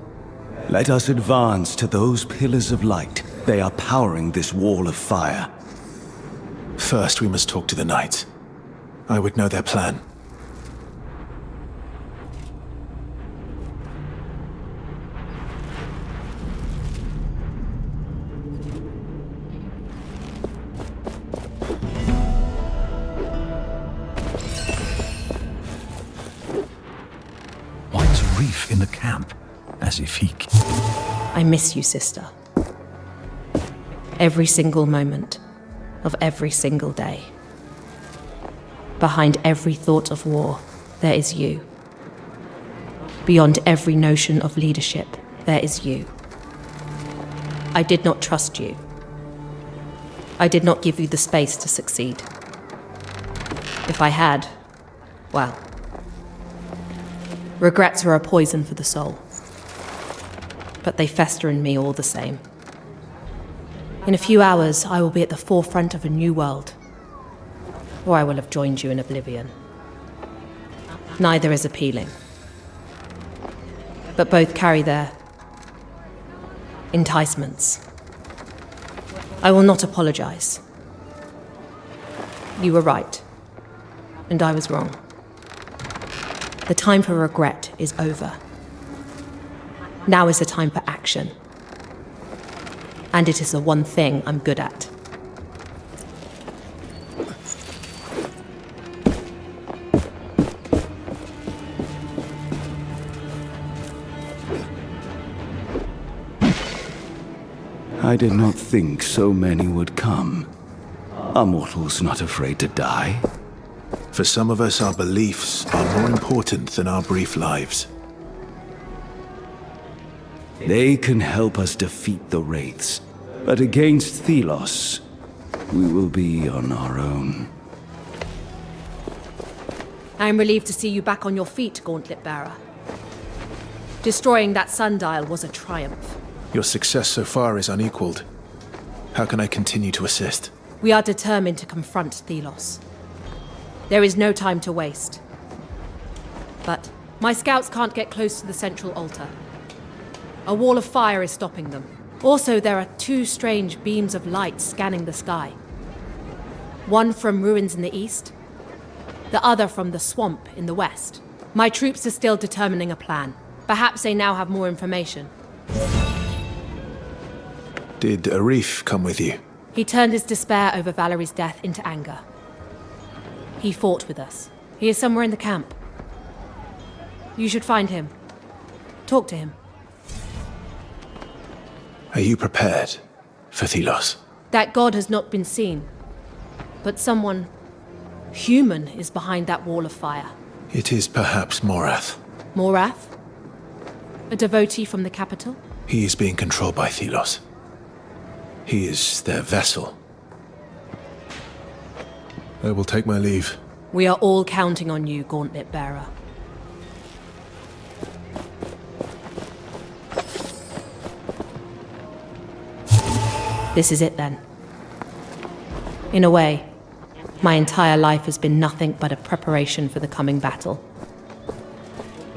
Let us advance to those pillars of light. They are powering this wall of fire. First, we must talk to the Knights. I would know their plan. In the camp, as if he... I miss you, sister. Every single moment of every single day. Behind every thought of war, there is you. Beyond every notion of leadership, there is you. I did not trust you. I did not give you the space to succeed. If I had, well... regrets are a poison for the soul. But they fester in me all the same. In a few hours, I will be at the forefront of a new world. Or I will have joined you in oblivion. Neither is appealing. But both carry their enticements. I will not apologize. You were right. And I was wrong. The time for regret is over. Now is the time for action. And it is the one thing I'm good at. I did not think so many would come. Are mortals not afraid to die? For some of us, our beliefs are more important than our brief lives. They can help us defeat the Wraiths, but against Thelos, we will be on our own. I am relieved to see you back on your feet, Gauntlet Bearer. Destroying that sundial was a triumph. Your success so far is unequaled. How can I continue to assist? We are determined to confront Thelos. There is no time to waste. But my scouts can't get close to the central altar. A wall of fire is stopping them. Also, there are two strange beams of light scanning the sky. One from ruins in the east, the other from the swamp in the west. My troops are still determining a plan. Perhaps they now have more information. Did Arif come with you? He turned his despair over Valerie's death into anger. He fought with us. He is somewhere in the camp. You should find him. Talk to him. Are you prepared for Thelos? That god has not been seen. But someone human is behind that wall of fire. It is perhaps Morath. Morath? A devotee from the capital? He is being controlled by Thelos. He is their vessel. I will take my leave. We are all counting on you, Gauntlet Bearer. This is it then. In a way, my entire life has been nothing but a preparation for the coming battle.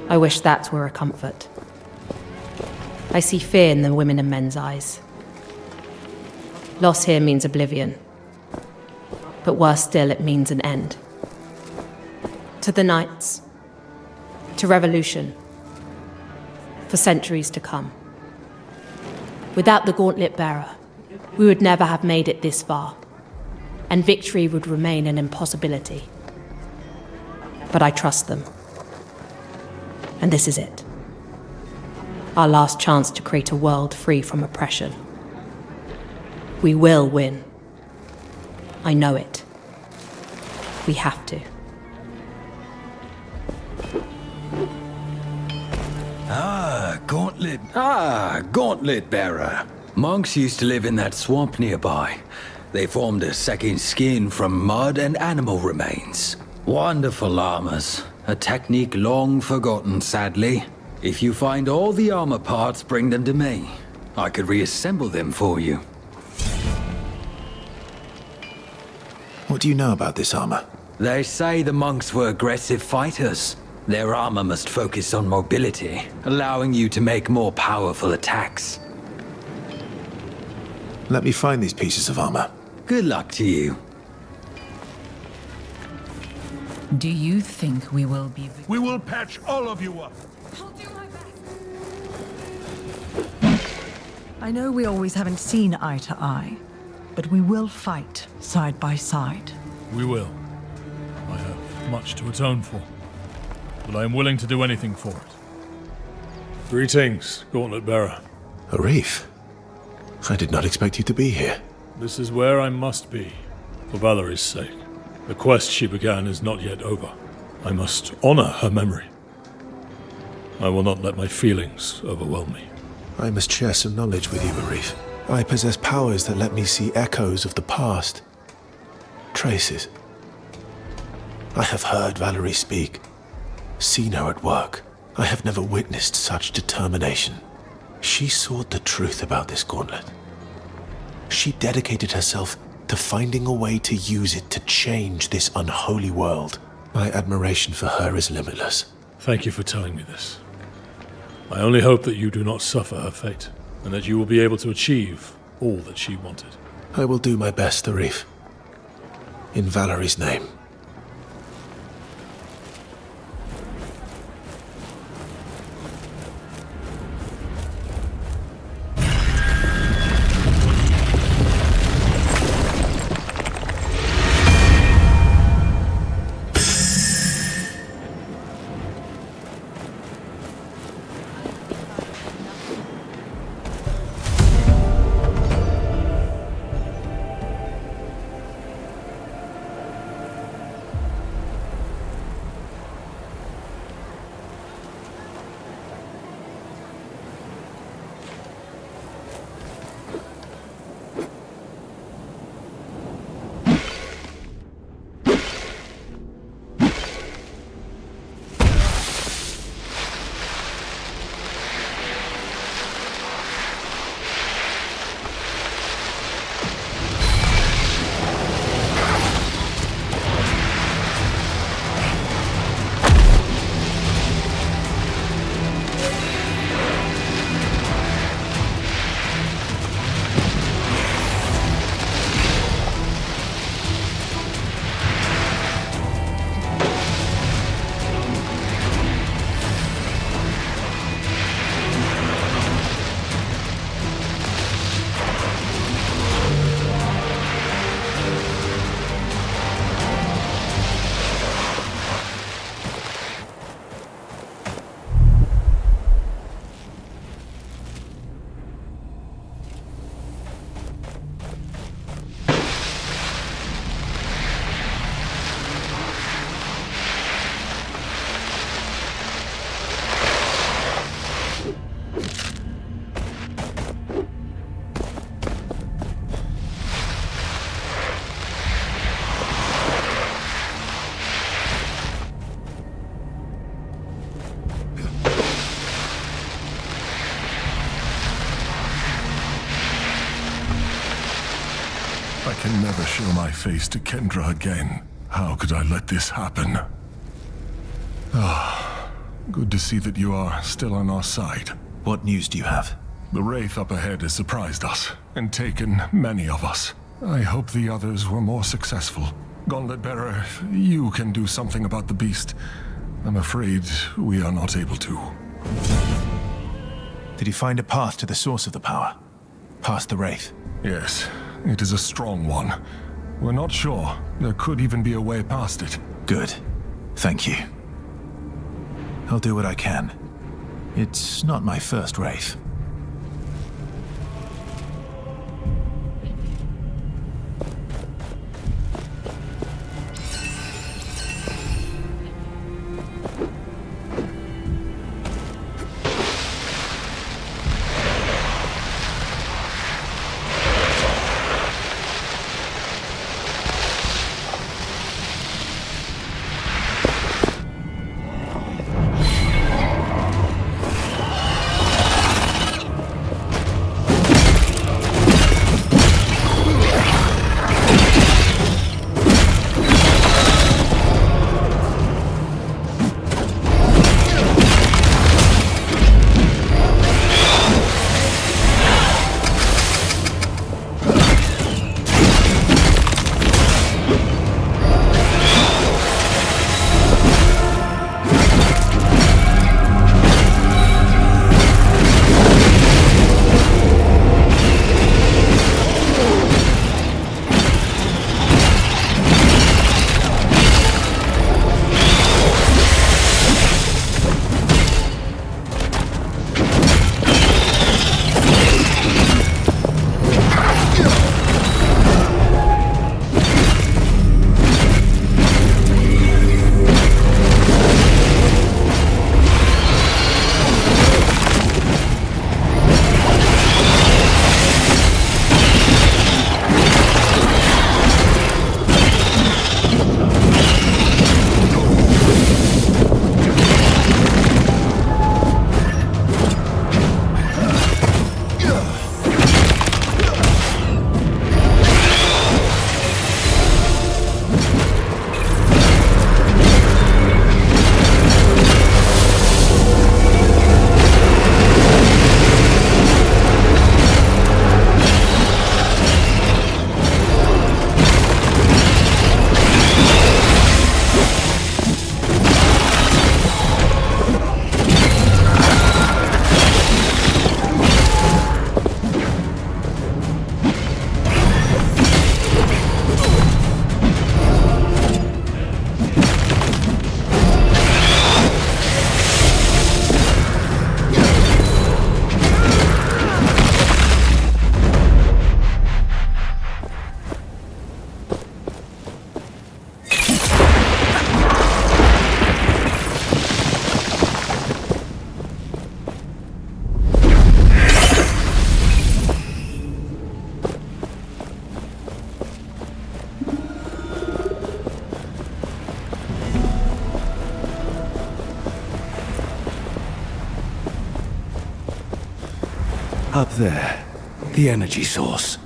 I wish that were a comfort. I see fear in the women and men's eyes. Loss here means oblivion. But worse still, it means an end. To the knights. To revolution. For centuries to come. Without the Gauntlet Bearer, we would never have made it this far, and victory would remain an impossibility. But I trust them. And this is it. Our last chance to create a world free from oppression. We will win. I know it. We have to. Gauntlet Bearer. Monks used to live in that swamp nearby. They formed a second skin from mud and animal remains. Wonderful armors. A technique long forgotten, sadly. If you find all the armor parts, bring them to me. I could reassemble them for you. What do you know about this armor? They say the monks were aggressive fighters. Their armor must focus on mobility, allowing you to make more powerful attacks. Let me find these pieces of armor. Good luck to you. Do you think we will be... We will patch all of you up. I know we always haven't seen eye to eye, but we will fight side by side. We will. I have much to atone for, but I am willing to do anything for it. Greetings, Gauntlet Bearer. Arif, I did not expect you to be here. This is where I must be, for Valerie's sake. The quest she began is not yet over. I must honor her memory. I will not let my feelings overwhelm me. I must share some knowledge with you, Arif. I possess powers that let me see echoes of the past. Traces. I have heard Valerie speak, seen her at work. I have never witnessed such determination. She sought the truth about this gauntlet. She dedicated herself to finding a way to use it to change this unholy world. My admiration for her is limitless. Thank you for telling me this. I only hope that you do not suffer her fate, and that you will be able to achieve all that she wanted. I will do my best, Arif. In Valerie's name. I can never show my face to Kendra again. How could I let this happen? Ah, good to see that you are still on our side. What news do you have? The Wraith up ahead has surprised us, and taken many of us. I hope the others were more successful. Gauntlet Bearer, you can do something about the beast. I'm afraid we are not able to. Did you find a path to the source of the power? Past the Wraith? Yes, it is a strong one. We're not sure. There could even be a way past it. Good. Thank you. I'll do what I can. It's not my first Wraith. Up there, the energy source.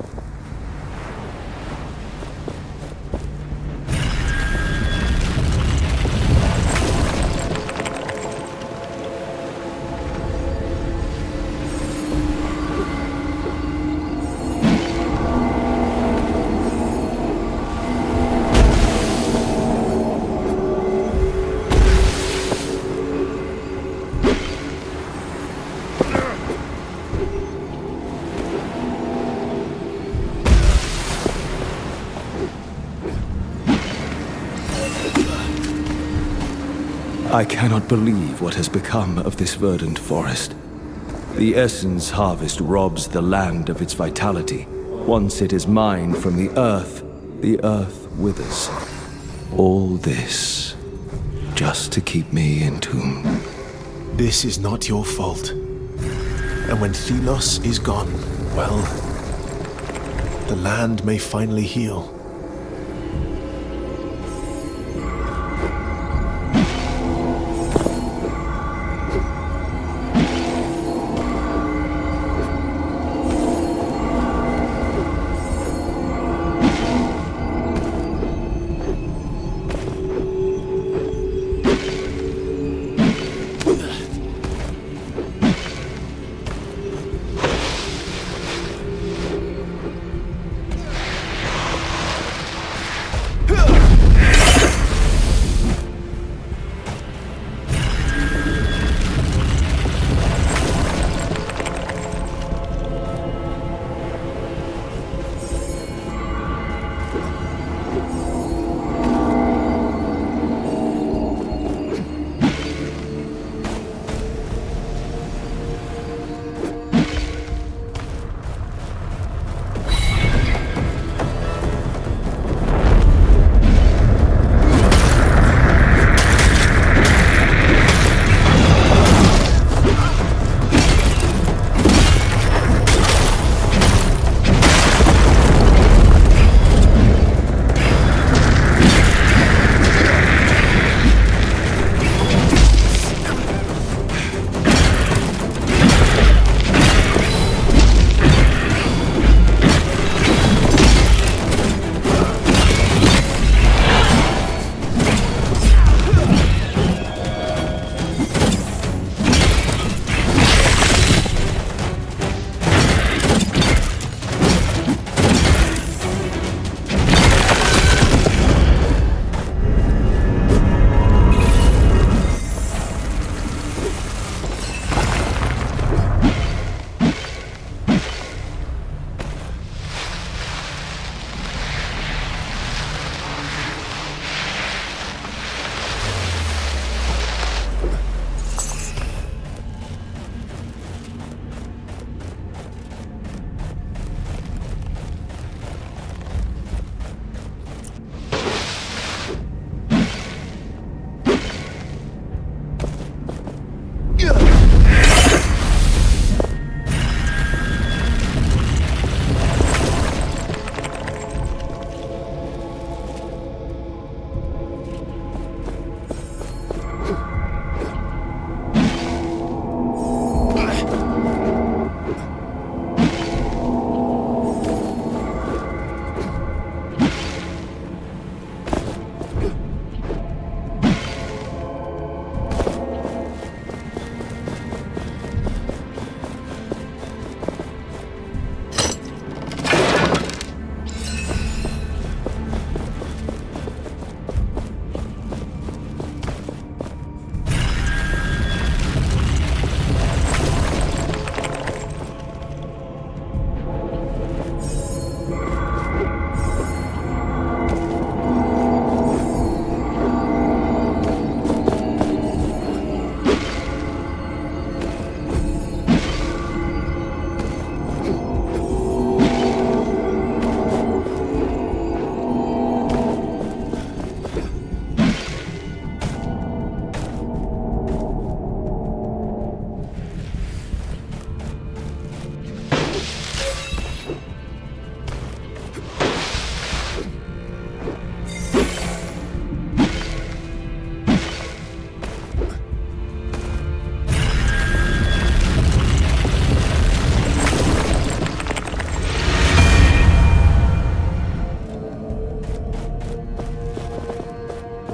I cannot believe what has become of this verdant forest. The essence harvest robs the land of its vitality. Once it is mined from the earth withers. All this, just to keep me entombed. This is not your fault. And when Thelos is gone, well, the land may finally heal.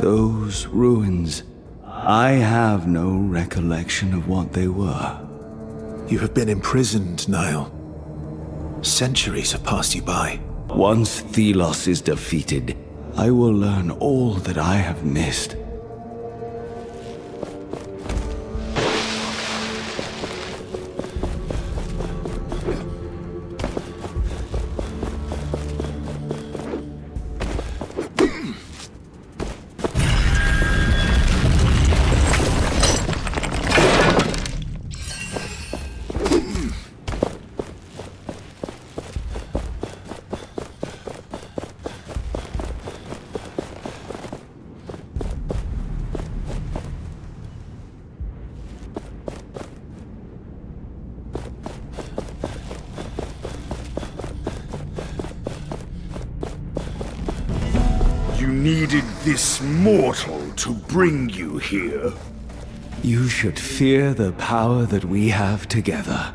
Those ruins. I have no recollection of what they were. You have been imprisoned, Niall. Centuries have passed you by. Once Thelos is defeated, I will learn all that I have missed. needed this mortal to bring you here. You should fear the power that we have together.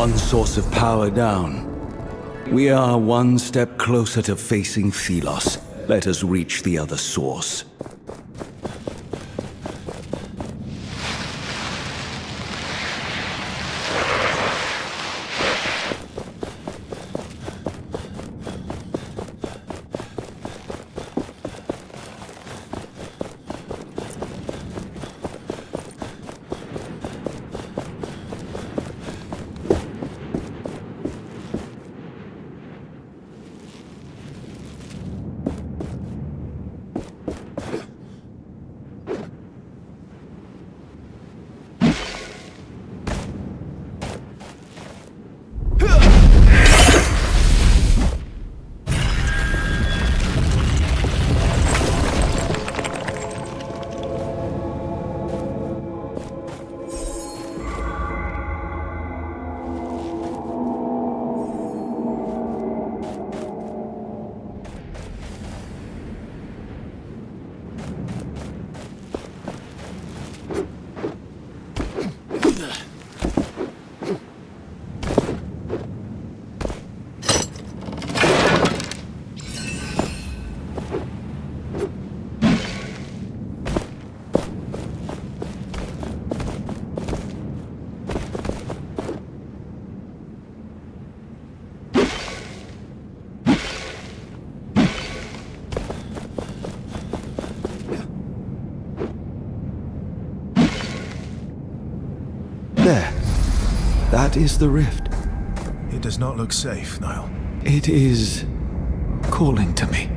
one source of power down. We are one step closer to facing Thelos. Let us reach the other source. There. That is the rift. It does not look safe, Niall. It is calling to me.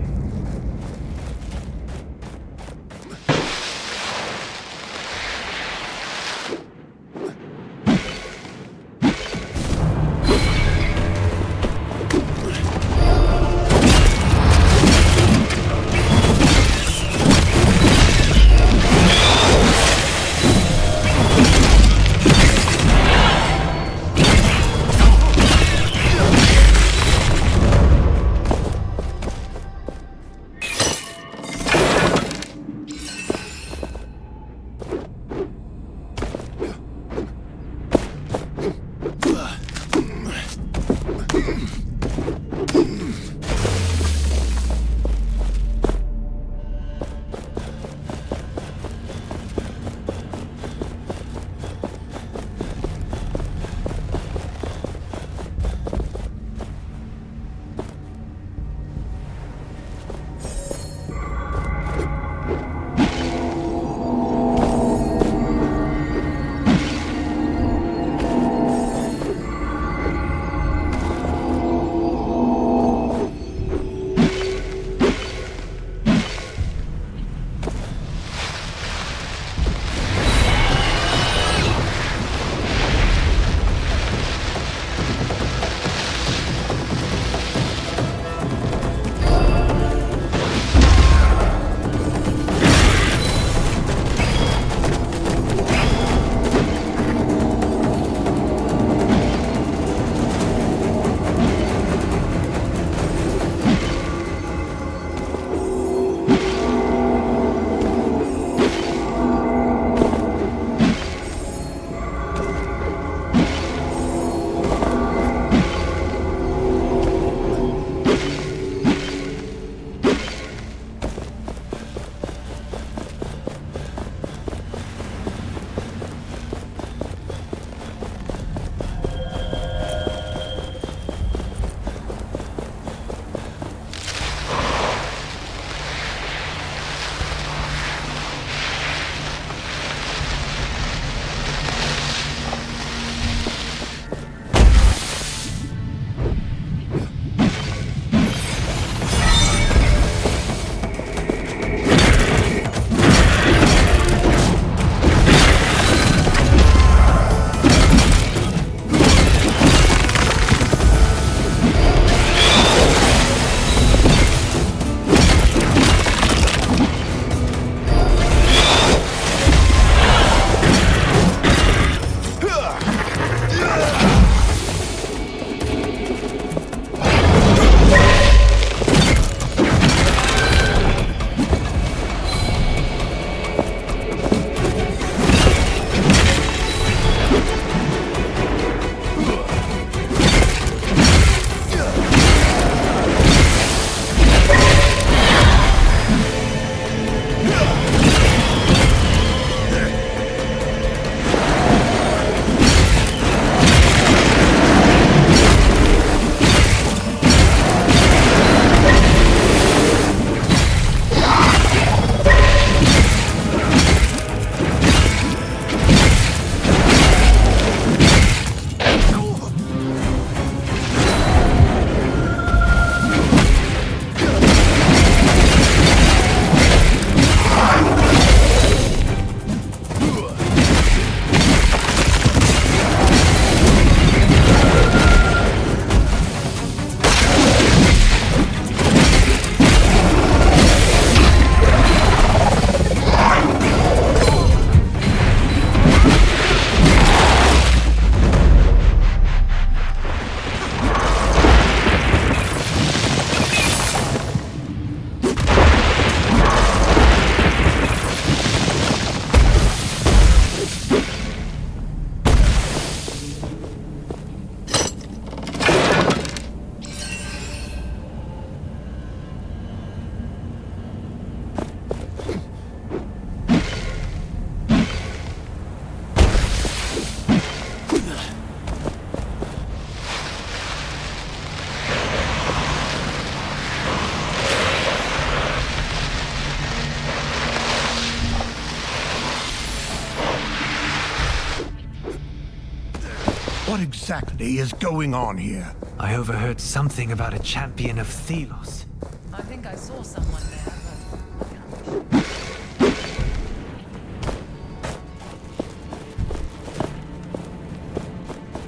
exactly is going on here? I overheard something about a champion of Thelos. I think I saw someone there,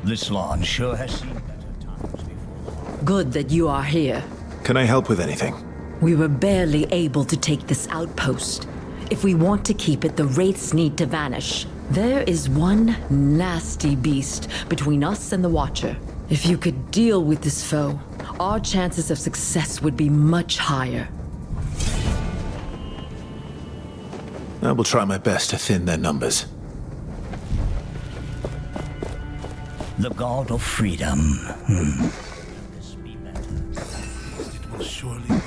This land sure has seen better times before. Good that you are here. Can I help with anything? We were barely able to take this outpost. If we want to keep it, the wraiths need to vanish. There is one nasty beast between us and the Watcher. If you could deal with this foe, our chances of success would be much higher. I will try my best to thin their numbers. The god of freedom. This be better. It will surely.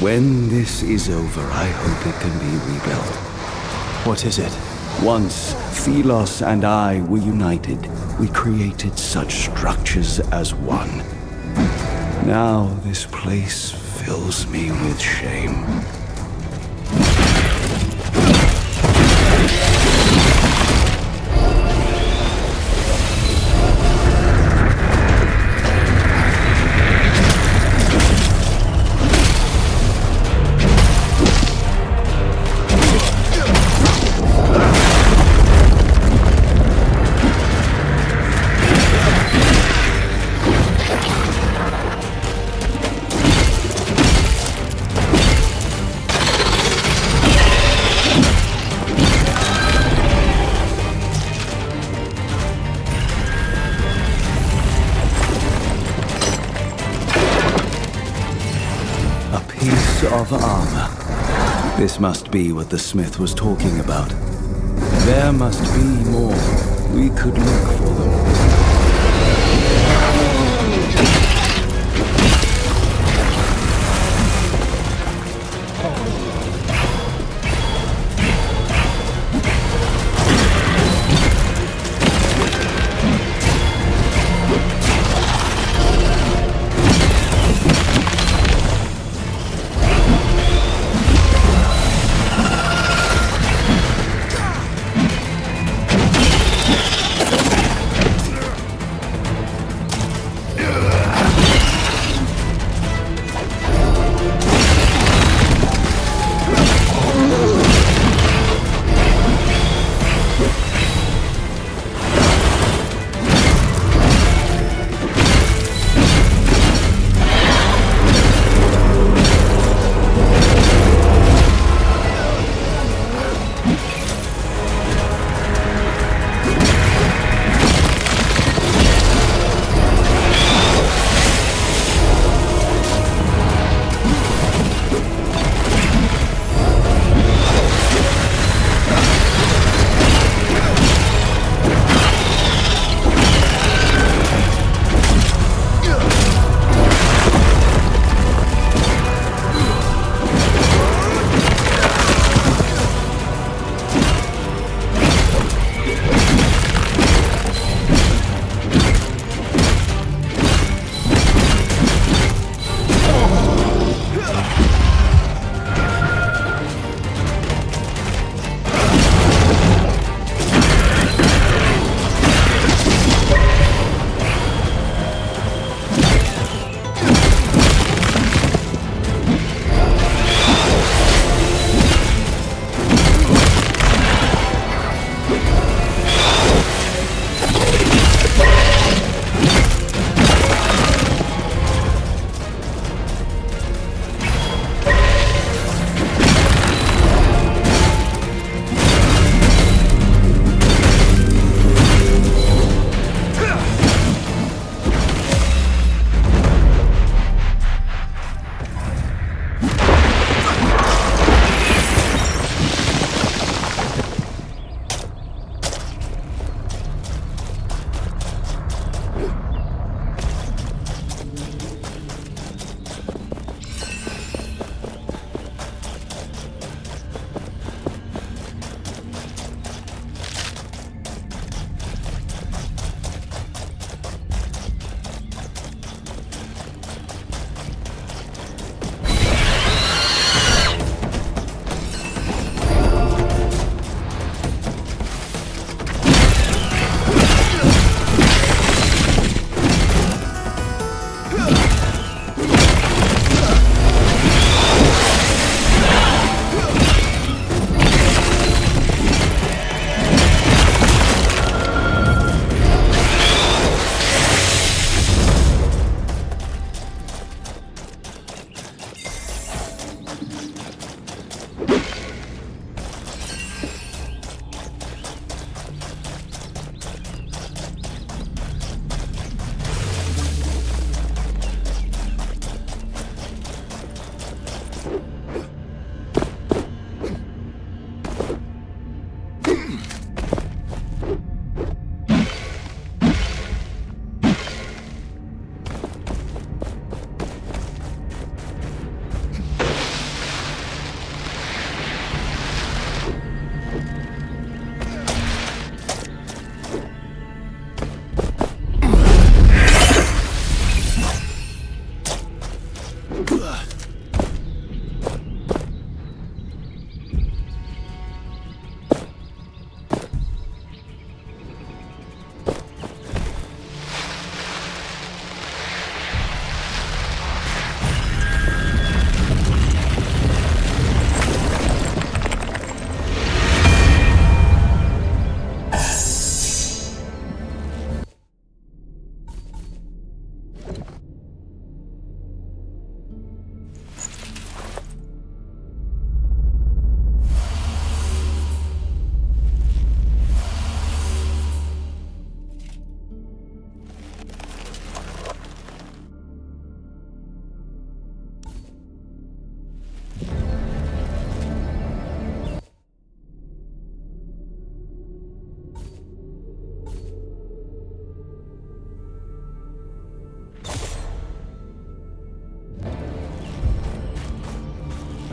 When this is over, I hope it can be rebuilt. What is it? Once, Thelos and I were united. We created such structures as one. Now this place fills me with shame. Of armor. This must be what the smith was talking about. There must be more. We could look for them.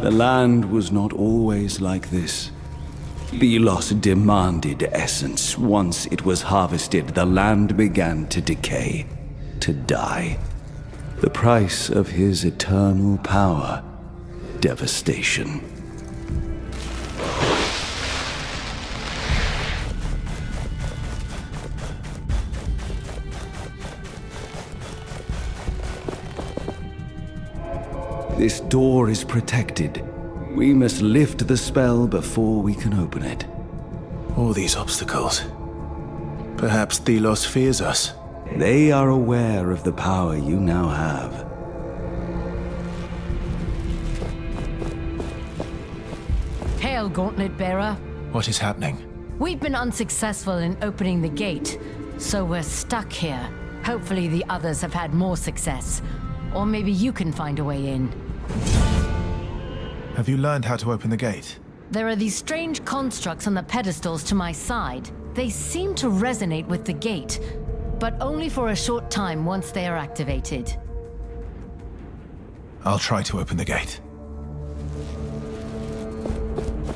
The land was not always like this. Thelos demanded essence. Once it was harvested, the land began to decay, to die. The price of his eternal power, devastation. This door is protected. We must lift the spell before we can open it. All these obstacles. Perhaps Thelos fears us. They are aware of the power you now have. Hail, Gauntlet Bearer. What is happening? We've been unsuccessful in opening the gate, so we're stuck here. Hopefully the others have had more success. Or maybe you can find a way in. Have you learned how to open the gate? There are these strange constructs on the pedestals to my side. They seem to resonate with the gate, but only for a short time once they are activated. I'll try to open the gate.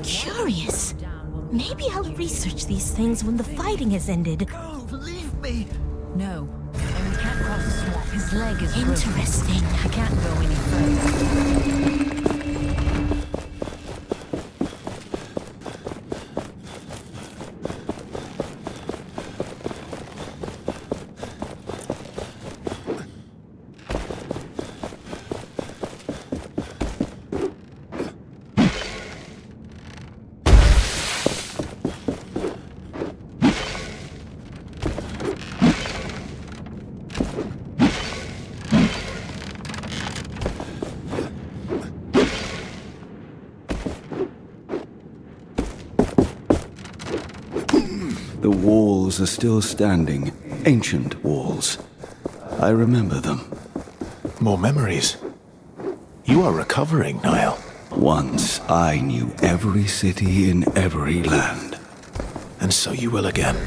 Curious. Maybe I'll research these things when the fighting has ended. Oh, leave me! No, and we can't cross the swamp. His leg is interesting. Broken. I can't go any further. The walls are still standing. Ancient walls. I remember them. More memories. You are recovering, Niall. Once I knew every city in every land. And so you will again.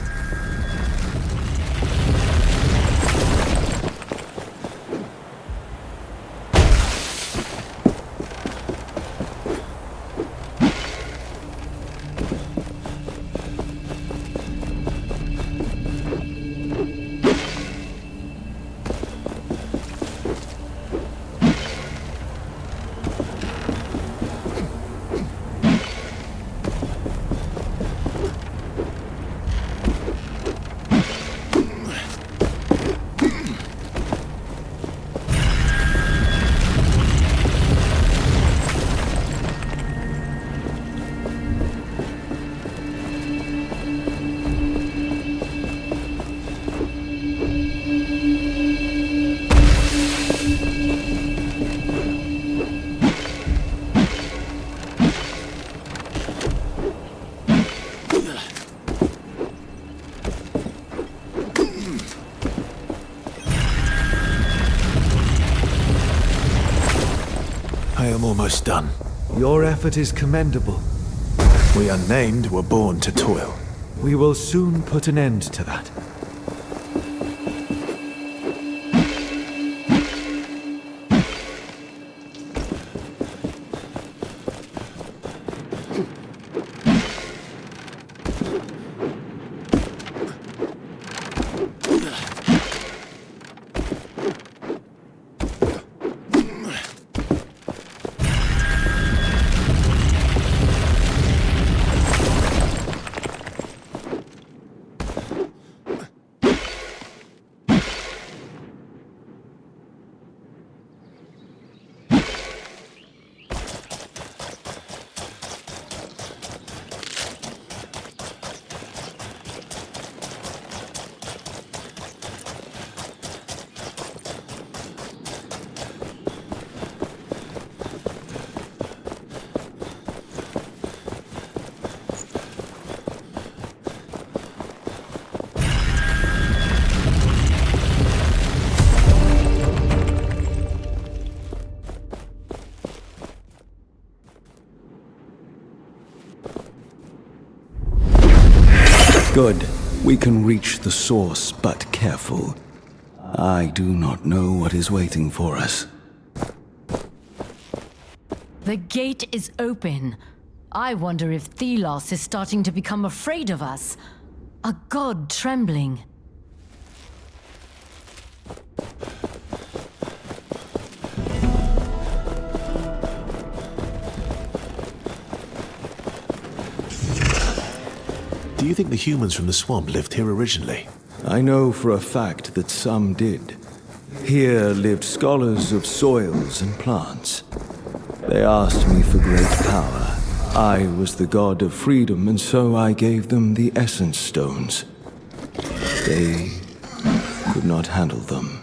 I am almost done. Your effort is commendable. We unnamed were born to toil. We will soon put an end to that. Good. We can reach the source, but careful. I do not know what is waiting for us. The gate is open. I wonder if Thelos is starting to become afraid of us. A god trembling. Do you think the humans from the swamp lived here originally? I know for a fact that some did. Here lived scholars of soils and plants. They asked me for great power. I was the god of freedom, and so I gave them the essence stones. They could not handle them.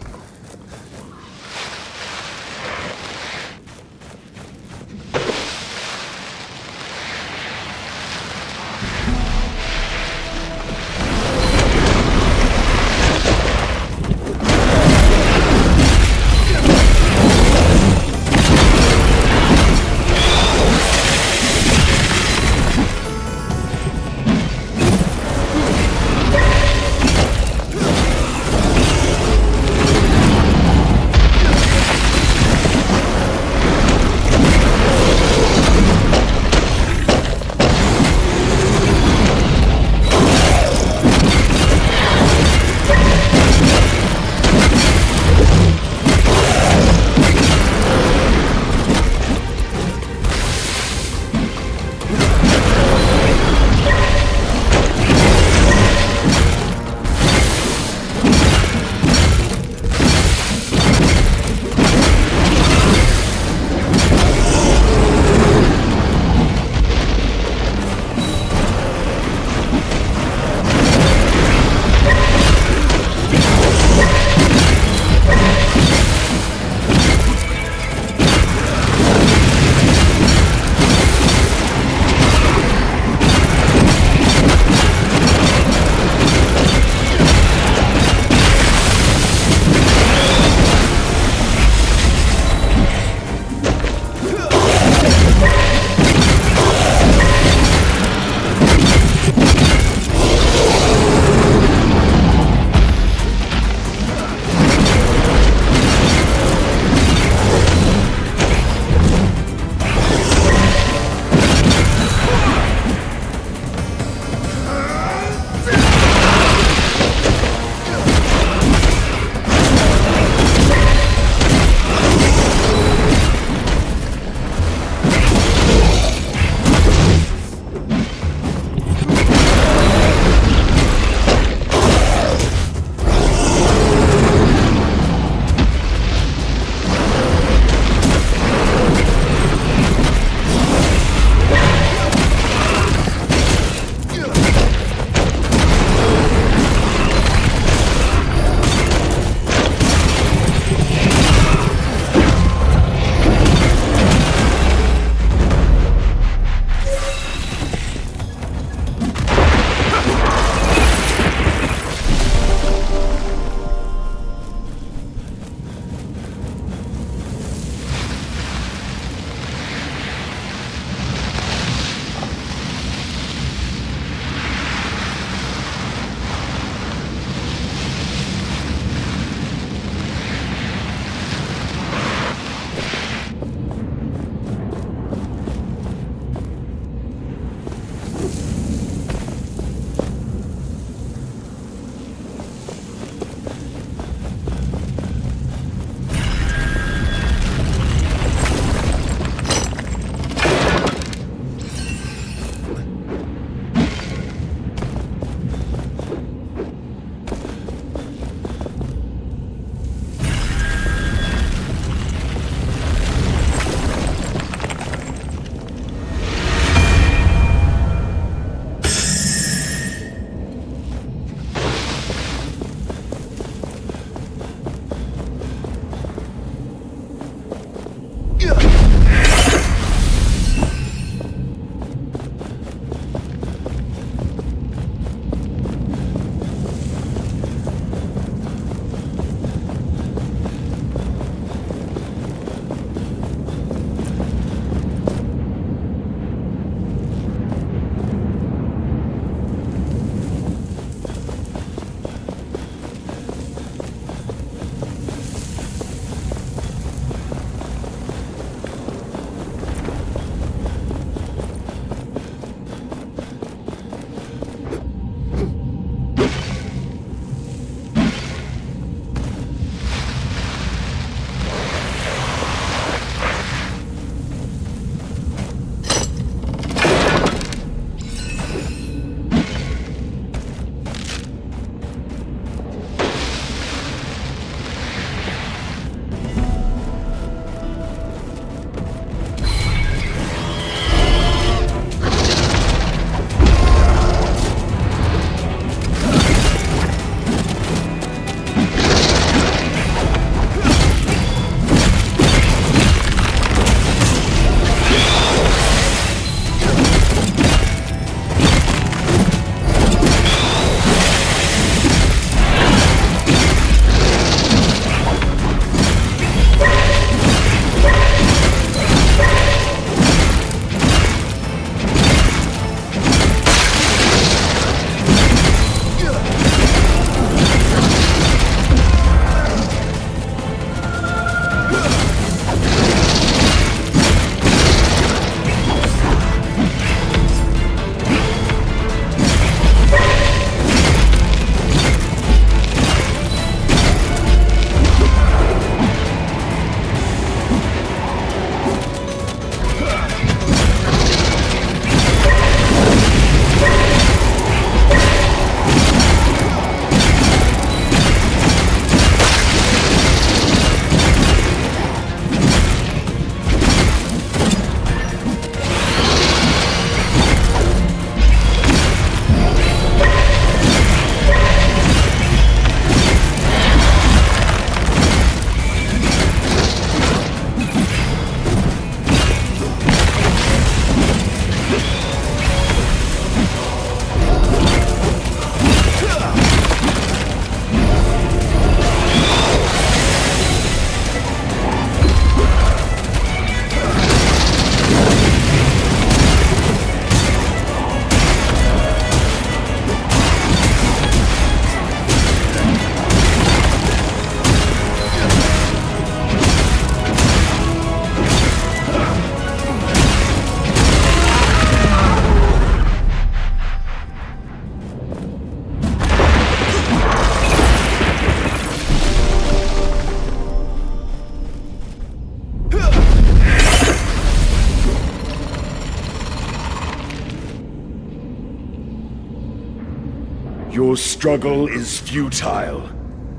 Your struggle is futile.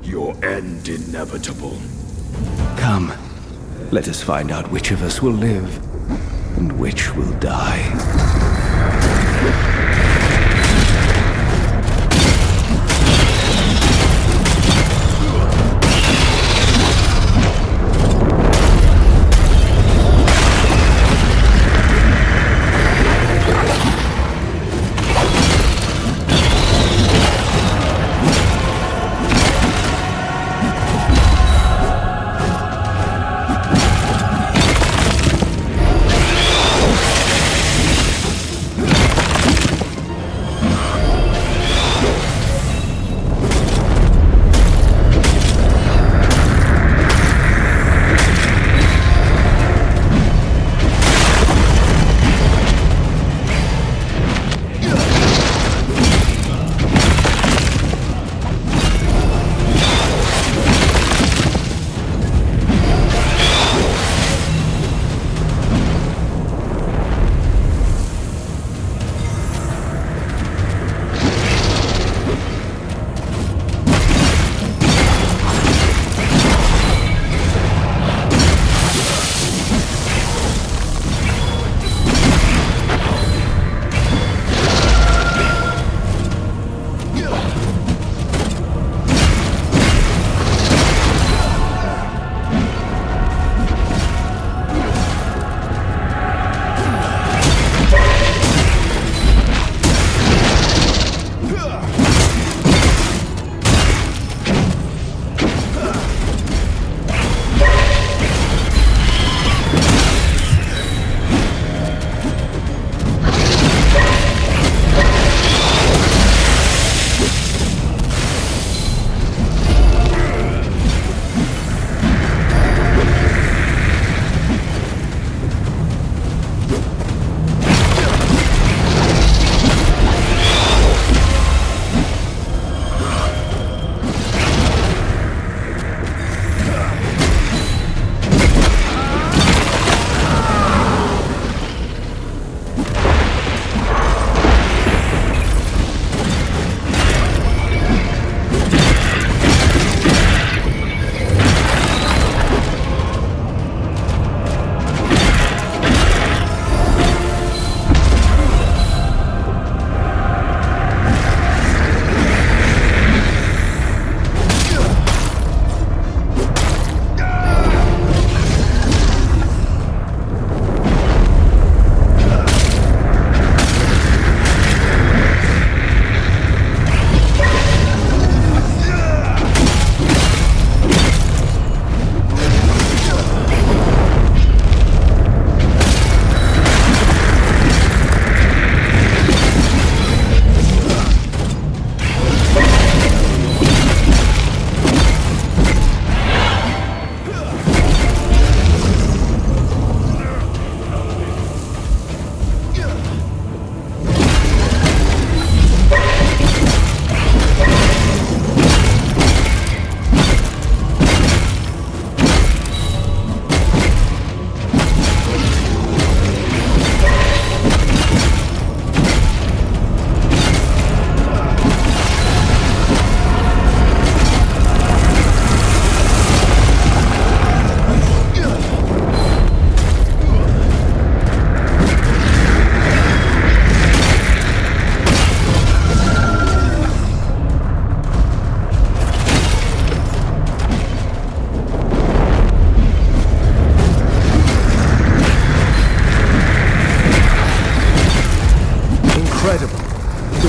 Your end inevitable. Come, let us find out which of us will live and which will die.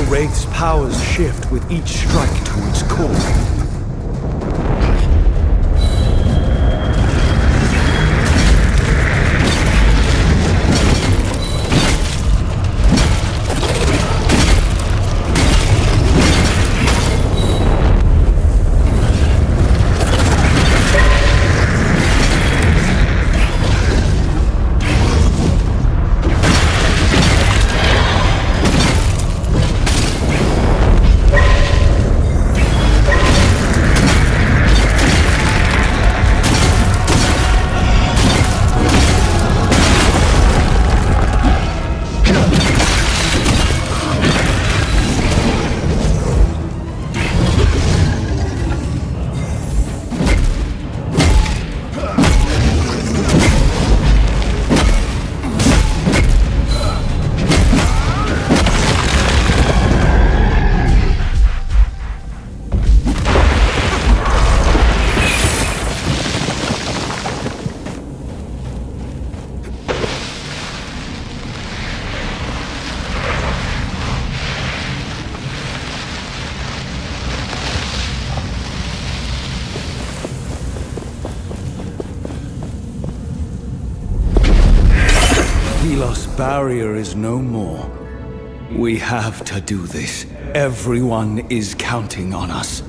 Wraith's powers shift with each strike to its core. Thelos barrier is no more. We have to do this. Everyone is counting on us.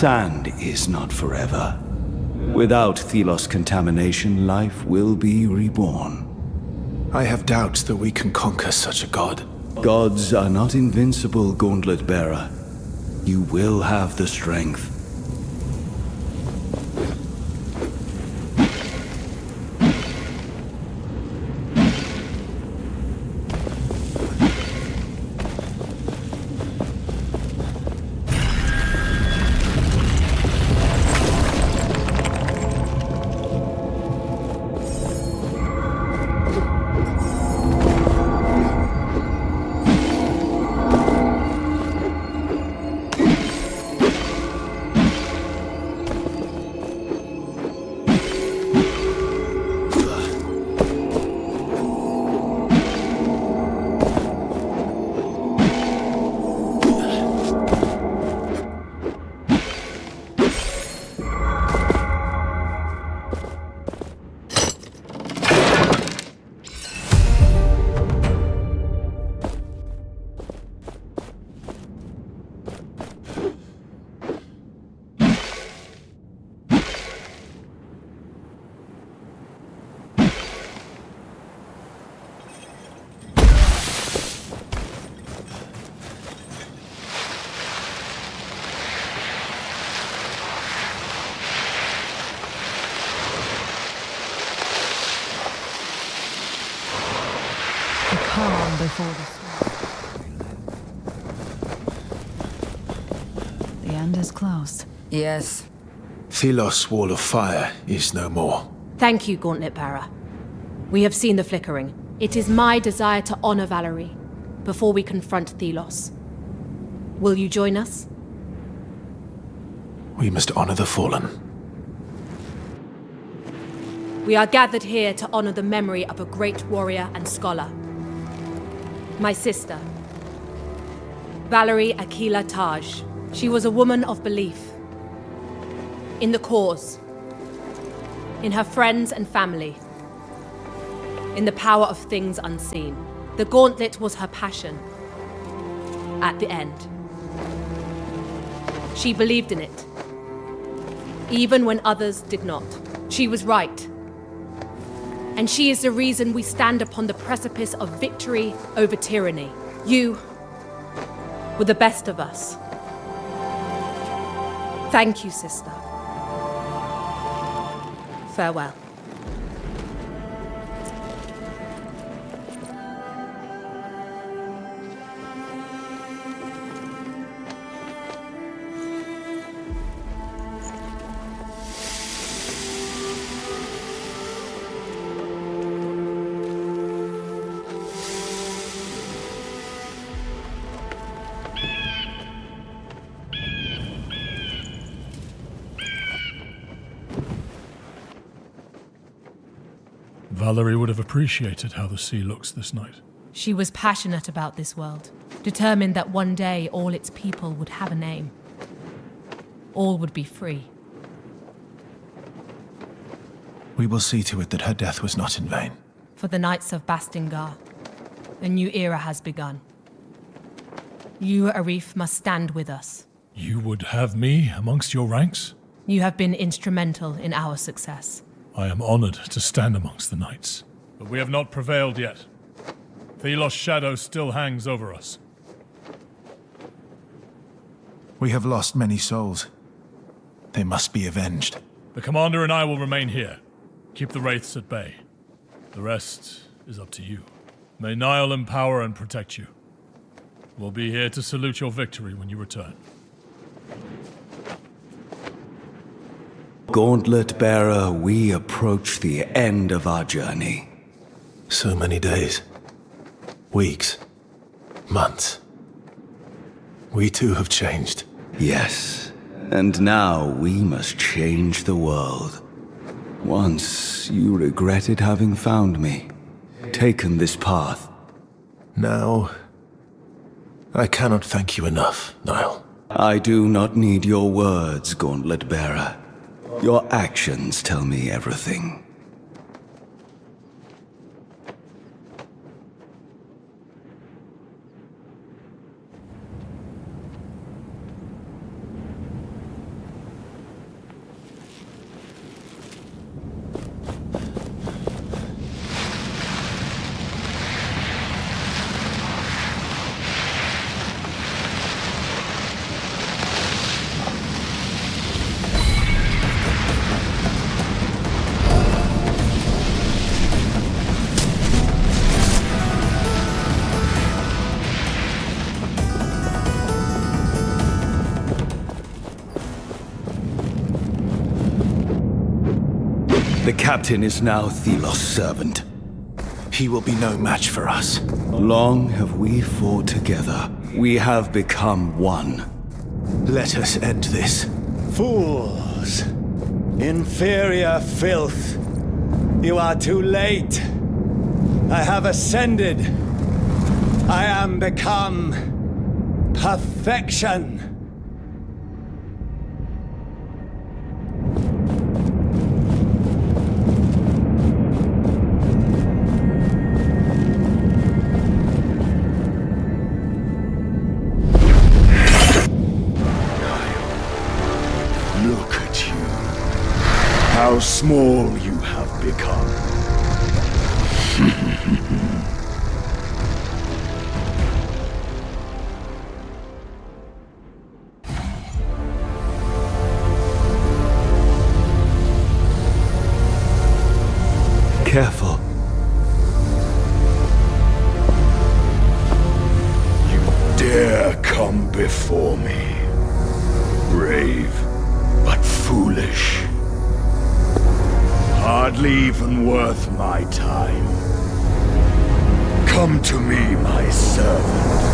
Sand is not forever. Without Thelos contamination, life will be reborn. I have doubts that we can conquer such a god. Gods are not invincible, Gauntlet Bearer. You will have the strength. Calm before the storm. The end is close. Yes. Thelos' wall of fire is no more. Thank you, Gauntlet Bearer. We have seen the flickering. It is my desire to honor Valerie before we confront Thelos. Will you join us? We must honor the fallen. We are gathered here to honor the memory of a great warrior and scholar. My sister, Valerie Aquila Taj. She was a woman of belief. In the cause. In her friends and family. In the power of things unseen. The gauntlet was her passion. At the end. She believed in it. Even when others did not. She was right. And she is the reason we stand upon the precipice of victory over tyranny. You were the best of us. Thank you, sister. Farewell. Valerie would have appreciated how the sea looks this night. She was passionate about this world, determined that one day all its people would have a name. All would be free. We will see to it that her death was not in vain. For the Knights of Bastingar, a new era has begun. You, Arif, must stand with us. You would have me amongst your ranks? You have been instrumental in our success. I am honored to stand amongst the knights. But we have not prevailed yet. Thelos' shadow still hangs over us. We have lost many souls. They must be avenged. The commander and I will remain here. Keep the wraiths at bay. The rest is up to you. May Nile empower and protect you. We'll be here to salute your victory when you return. Gauntlet Bearer, we approach the end of our journey. So many days. Weeks. Months. We too have changed. Yes. And now we must change the world. Once you regretted having found me, taken this path. Now, I cannot thank you enough, Nile. I do not need your words, Gauntlet Bearer. Your actions tell me everything. The captain is now Thelos' servant. He will be no match for us. Long have we fought together. We have become one. Let us end this. Fools! Inferior filth! You are too late! I have ascended! I am become perfection! Look at you. How small you have become. Careful. You dare come before me. Brave, but foolish. Hardly even worth my time. Come to me, my servant.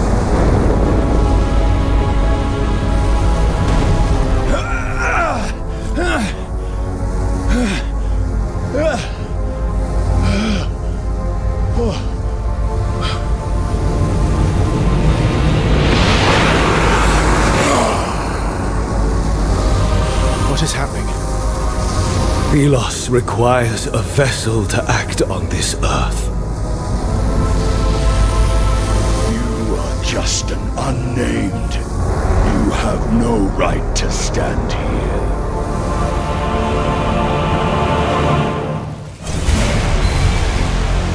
What is happening? Thelos requires a vessel to act on this earth. You are just an unnamed. You have no right to stand here.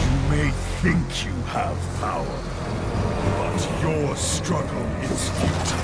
You may think you have power, but your struggle is futile.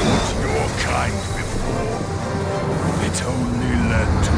fought your kind before. It only led to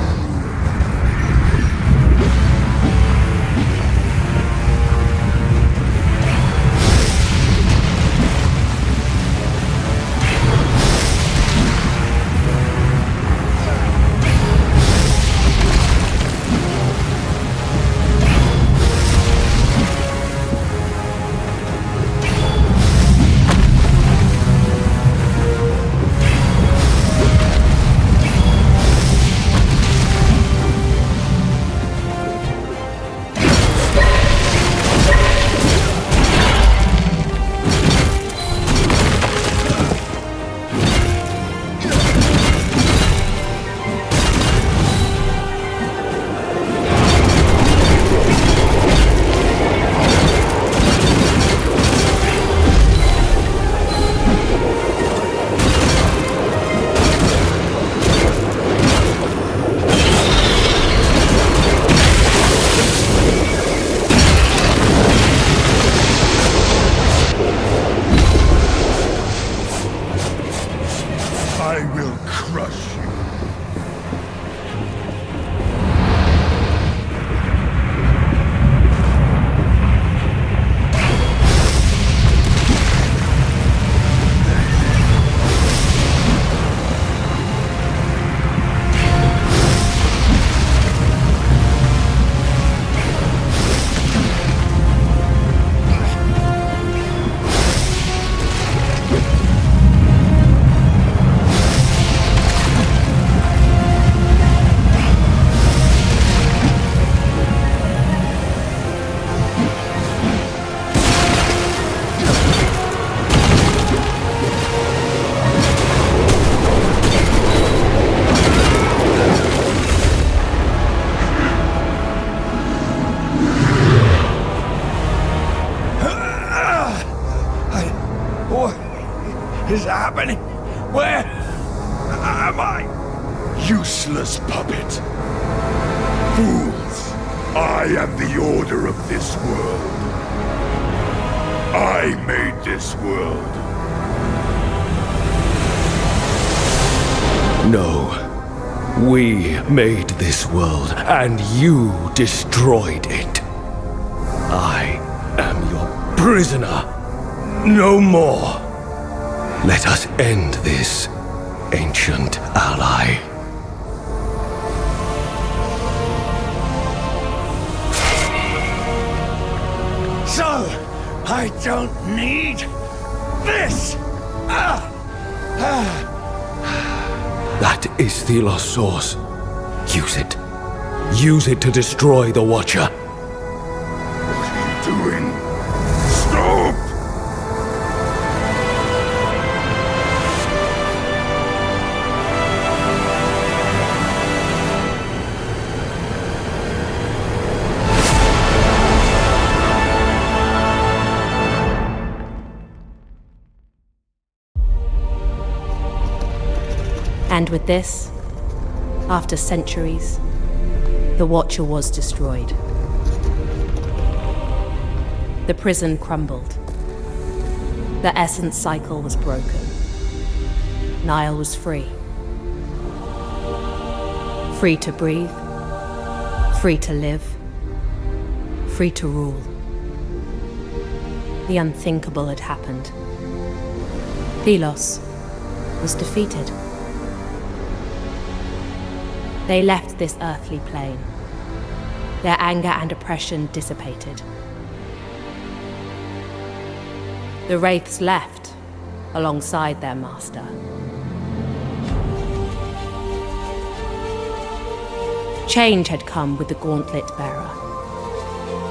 is happening? Where am I? Useless puppet. Fools! I am the order of this world. I made this world. No. We made this world, and you destroyed it. I am your prisoner. No more. Let us end this, ancient ally. So, I don't need this! That is Thelos' source. Use it. Use it to destroy the Watcher. What are you doing? Stop! And with this, after centuries, the Watcher was destroyed. The prison crumbled. The essence cycle was broken. Nile was free. Free to breathe. Free to live. Free to rule. The unthinkable had happened. Thelos was defeated. They left this earthly plane. Their anger and oppression dissipated. The Wraiths left alongside their master. Change had come with the Gauntlet Bearer,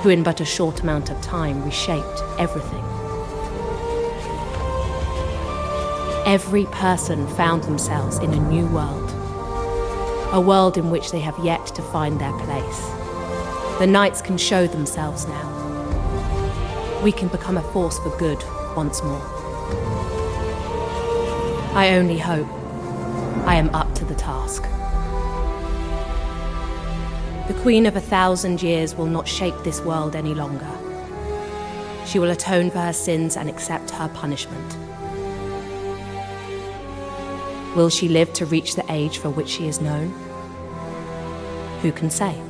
who in but a short amount of time reshaped everything. Every person found themselves in a new world. A world in which they have yet to find their place. The Knights can show themselves now. We can become a force for good once more. I only hope I am up to the task. The Queen of 1,000 Years will not shape this world any longer. She will atone for her sins and accept her punishment. Will she live to reach the age for which she is known? Who can say?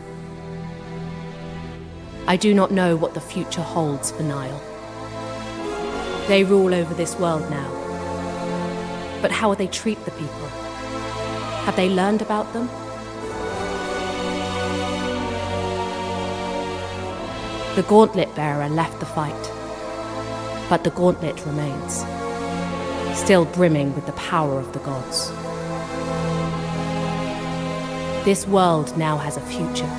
I do not know what the future holds for Nile. They rule over this world now. But how will they treat the people? Have they learned about them? The gauntlet bearer left the fight, but the gauntlet remains, still brimming with the power of the gods. This world now has a future.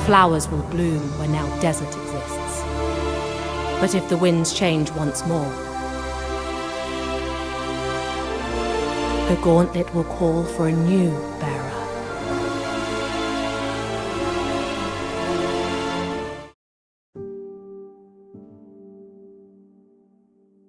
Flowers will bloom where now desert exists. But if the winds change once more, the gauntlet will call for a new bearer.